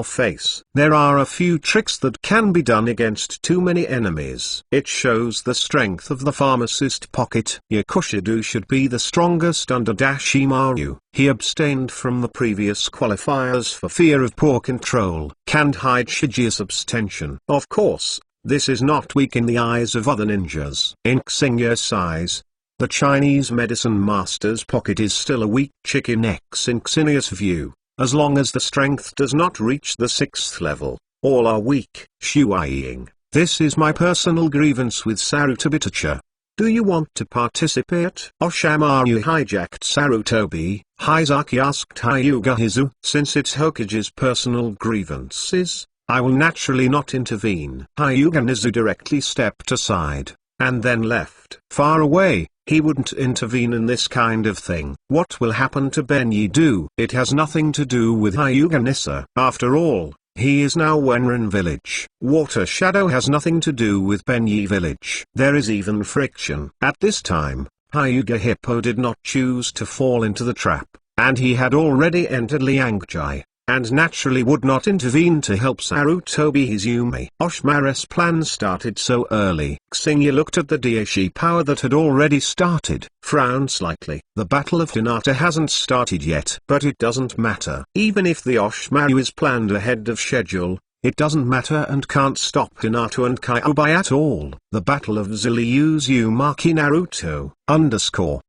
Speaker 1: face. There are a few tricks that can be done against too many enemies. It shows the strength of the pharmacist pocket. Yakushido should be the strongest under Dashimaru. He abstained from the previous qualifiers for fear of poor control. Can't hide Shigea's abstention. Of course, this is not weak in the eyes of other ninjas. In Xingya's eyes, the Chinese medicine master's pocket is still a weak chicken X in Xinia's view. As long as the strength does not reach the 6th level, all are weak. Shuaiying. This is my personal grievance with Sarutobi teacher. Do you want to participate? Oshimaru hijacked Sarutobi. Hizaki asked Hyuga Hizu. Since it's Hokage's personal grievances, I will naturally not intervene. Hyuga Nizu directly stepped aside, and then left. Far away, he wouldn't intervene in this kind of thing. What will happen to Benyidu? It has nothing to do with Hyuga Nissa. After all, he is now Wenrin village. Water Shadow has nothing to do with Benyi village. There is even friction. At this time, Hyuga Hippo did not choose to fall into the trap, and he had already entered Liangjai, and naturally would not intervene to help Sarutobi Izumi. Oshimaru's plan started so early. Xingya looked at the Daishi power that had already started, frowned slightly. The Battle of Hinata hasn't started yet. But it doesn't matter. Even if the Oshimaru is planned ahead of schedule, it doesn't matter and can't stop Hinata and Kyuubi at all. The Battle of Zili Uzumaki Naruto, _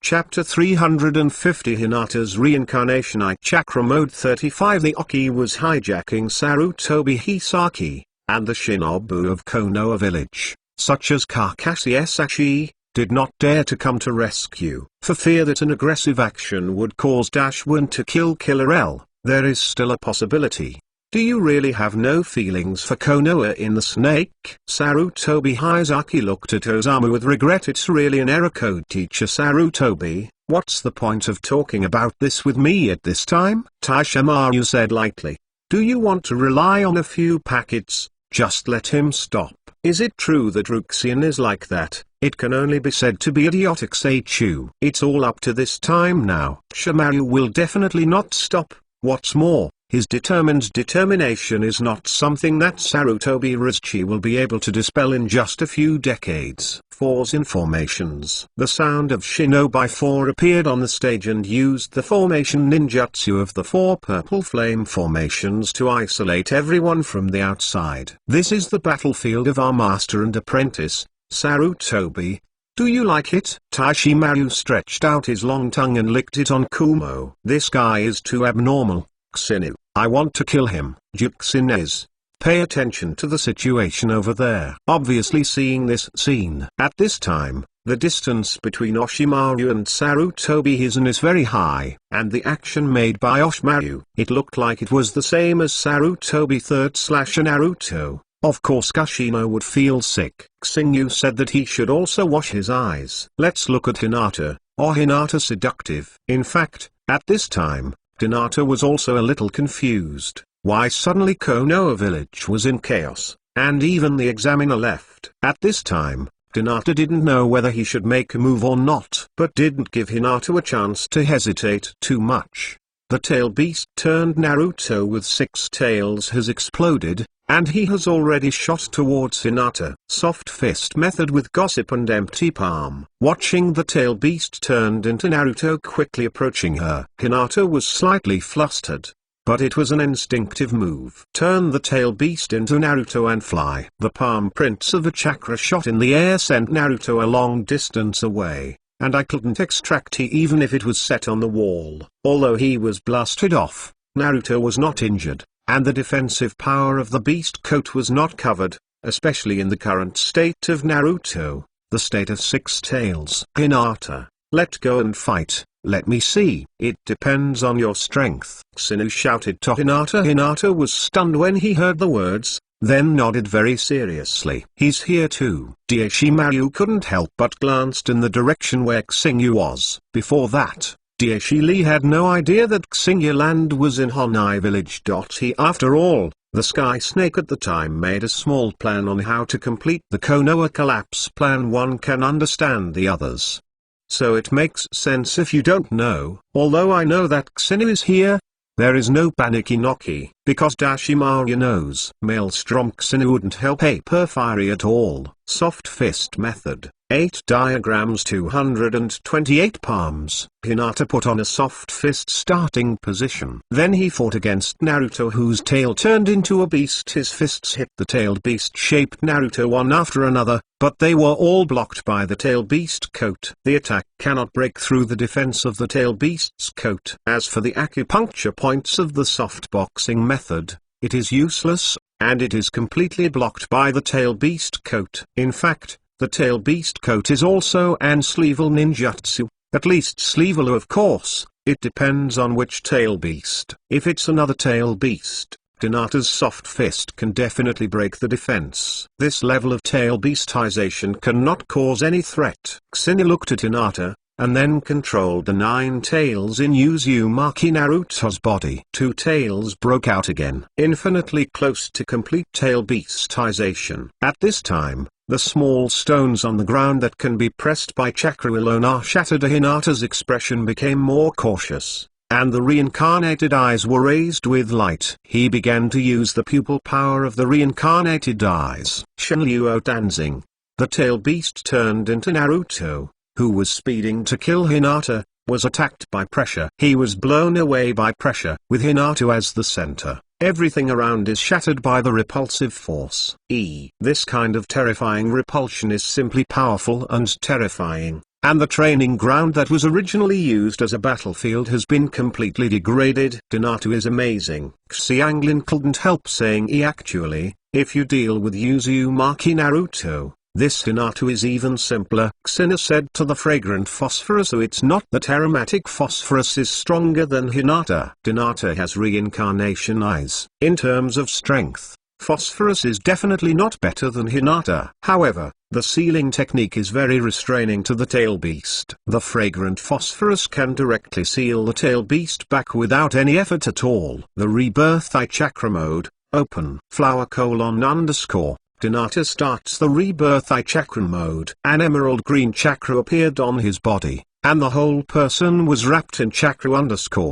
Speaker 1: Chapter 350 Hinata's Reincarnation I Chakra Mode 35 The Oki was hijacking Sarutobi Hisaki, and the shinobu of Konoha village, such as Kakashi Sashi, did not dare to come to rescue. For fear that an aggressive action would cause Dashwin to kill Killer L, there is still a possibility. Do you really have no feelings for Konoha in the snake? Sarutobi Hizaki looked at Osamu with regret. It's really an error code, teacher Sarutobi. What's the point of talking about this with me at this time? Tashimaru said lightly. Do you want to rely on a few packets? Just let him stop. Is it true that Ruxian is like that? it can only be said to be idiotic, say Chu. It's all up to this time now. Shamaru will definitely not stop. What's more, his determined determination is not something that Sarutobi Rizchi will be able to dispel in just a few decades. 4's informations. The sound of Shinobi 4 appeared on the stage and used the formation ninjutsu of the 4 purple flame formations to isolate everyone from the outside. This is the battlefield of our master and apprentice, Sarutobi. Do you like it? Taishimaru stretched out his long tongue and licked it on Kumo. This guy is too abnormal. Xinu, I want to kill him. Juxinez, pay attention to the situation over there. Obviously seeing this scene. At this time, the distance between Oshimaru and Sarutobi Hizen is very high, and the action made by Oshimaru, it looked like it was the same as Sarutobi Naruto. Of course Kushina would feel sick. Xingyu said that he should also wash his eyes. Let's look at Hinata, or Hinata seductive. In fact, at this time, Hinata was also a little confused. Why suddenly Konoha village was in chaos, and even the examiner left. At this time, Hinata didn't know whether he should make a move or not, but didn't give Hinata a chance to hesitate too much. The tail beast turned Naruto with 6 tails has exploded, and he has already shot towards Hinata. Soft fist method with gossip and empty palm. Watching the tail beast turned into Naruto quickly approaching her. Hinata was slightly flustered, but it was an instinctive move. Turn the tail beast into Naruto and fly. The palm prints of a chakra shot in the air sent Naruto a long distance away, and I couldn't extract he even if it was set on the wall. Although he was blasted off, Naruto was not injured, and the defensive power of the beast coat was not covered, especially in the current state of Naruto, the state of 6 tails. Hinata, let go and fight, let me see. It depends on your strength. Xinu shouted to Hinata. Hinata was stunned when he heard the words, then nodded very seriously. He's here too. Daishimaru couldn't help but glanced in the direction where Xingyu was. Before that, Daishili had no idea that Xingyu land was in Honai village. After all, the Sky Snake at the time made a small plan on how to complete the Konoha collapse plan. One can understand the others, so it makes sense if you don't know. Although I know that Xinu is here, there is no Baniki-Noki, because Dashimaru knows. Maelstrom Xinu wouldn't help a Porphyry at all. Soft fist method. 8 diagrams 228 palms. Hinata put on a soft fist starting position. Then he fought against Naruto whose tail turned into a beast. His fists hit the tailed beast-shaped Naruto one after another, but they were all blocked by the tail beast coat. The attack cannot break through the defense of the tail beast's coat. As for the acupuncture points of the soft boxing method, it is useless, and it is completely blocked by the tail beast coat. In fact, the tail beast coat is also an sleevel ninjutsu, at least sleevel of course, it depends on which tail beast. If it's another tail beast, Hinata's soft fist can definitely break the defense. This level of tail beastization cannot cause any threat. Xinu looked at Hinata, and then controlled the 9 tails in Uzumaki Naruto's body. 2 tails broke out again. Infinitely close to complete tail beastization. At this time, the small stones on the ground that can be pressed by chakra alone are shattered. Hinata's expression became more cautious, and the reincarnated eyes were raised with light. He began to use the pupil power of the reincarnated eyes. Shenluo Danzing, the tail beast turned into Naruto, who was speeding to kill Hinata, was attacked by pressure. He was blown away by pressure, with Hinata as the center. Everything around is shattered by the repulsive force. This kind of terrifying repulsion is simply powerful and terrifying, and the training ground that was originally used as a battlefield has been completely degraded. Hinata is amazing. Xianglin couldn't help saying actually, if you deal with Uzumaki Naruto, this Hinata is even simpler. Xinu said to the fragrant phosphorus. So it's not that aromatic phosphorus is stronger than Hinata. Hinata has reincarnation eyes. In terms of strength, phosphorus is definitely not better than Hinata. However, the sealing technique is very restraining to the tail beast. The fragrant phosphorus can directly seal the tail beast back without any effort at all. The rebirth eye chakra mode, open. Flower : Hinata starts the rebirth I chakra mode. An emerald green chakra appeared on his body, and the whole person was wrapped in chakra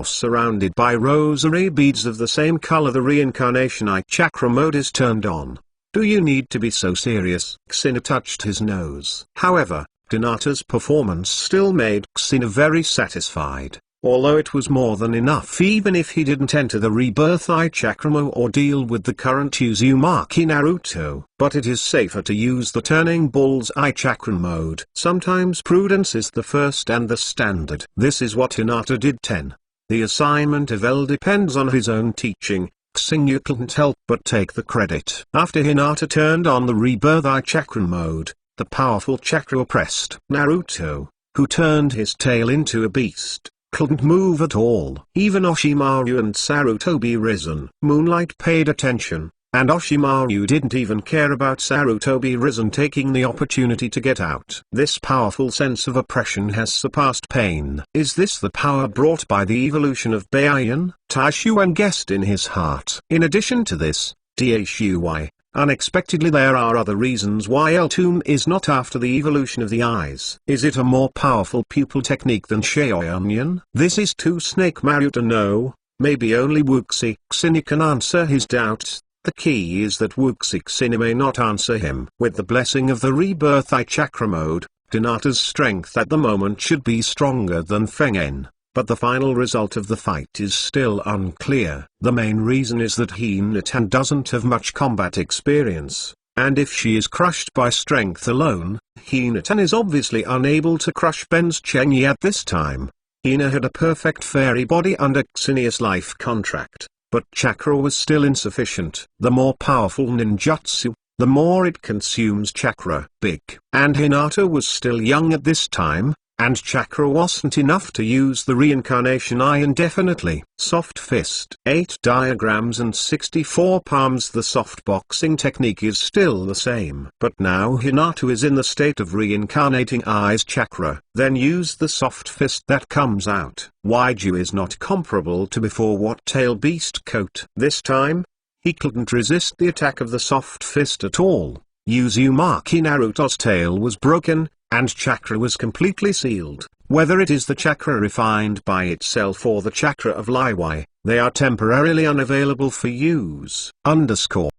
Speaker 1: surrounded by rosary beads of the same color. The reincarnation I chakra mode is turned on. Do you need to be so serious? Xena touched his nose. However, Hinata's performance still made Xena very satisfied, although it was more than enough even if he didn't enter the rebirth I chakra mode or deal with the current Uzumaki Naruto. But it is safer to use the turning bull's eye chakra mode. Sometimes prudence is the first and the standard. This is what Hinata did. 10. The assignment of L depends on his own teaching. Xingyu couldn't help but take the credit. After Hinata turned on the rebirth I chakra mode, the powerful chakra oppressed Naruto, who turned his tail into a beast, couldn't move at all. Even Oshimaru and Sarutobi Risen. Moonlight paid attention, and Oshimaru didn't even care about Sarutobi Risen taking the opportunity to get out. This powerful sense of oppression has surpassed pain. Is this the power brought by the evolution of Byakugan? Taishuan guessed in his heart. In addition to this, Taishuai, unexpectedly there are other reasons why L-Tomb is not after the evolution of the eyes. Is it a more powerful pupil technique than Shaoyunyan? This is too Snake Maru to know. Maybe only Wuxi Xini can answer his doubts. The key is that Wuxi Xini may not answer him. With the blessing of the rebirth I chakra mode, Hinata's strength at the moment should be stronger than Fengen. But the final result of the fight is still unclear. The main reason is that Hinata doesn't have much combat experience, and if she is crushed by strength alone, Hinata is obviously unable to crush Ben's Chenyi at this time. Hina had a perfect fairy body under Xinia's life contract, but chakra was still insufficient. The more powerful ninjutsu, the more it consumes chakra. Big. And Hinata was still young at this time, and chakra wasn't enough to use the reincarnation eye indefinitely. Soft fist. 8 diagrams and 64 palms. The soft boxing technique is still the same. But now Hinata is in the state of reincarnating eyes chakra. Then use the soft fist that comes out. Waiju is not comparable to before. What tail beast coat? This time, he couldn't resist the attack of the soft fist at all. Uzumaki Naruto's tail was broken, and chakra was completely sealed. Whether it is the chakra refined by itself or the chakra of Liwai, they are temporarily unavailable for use.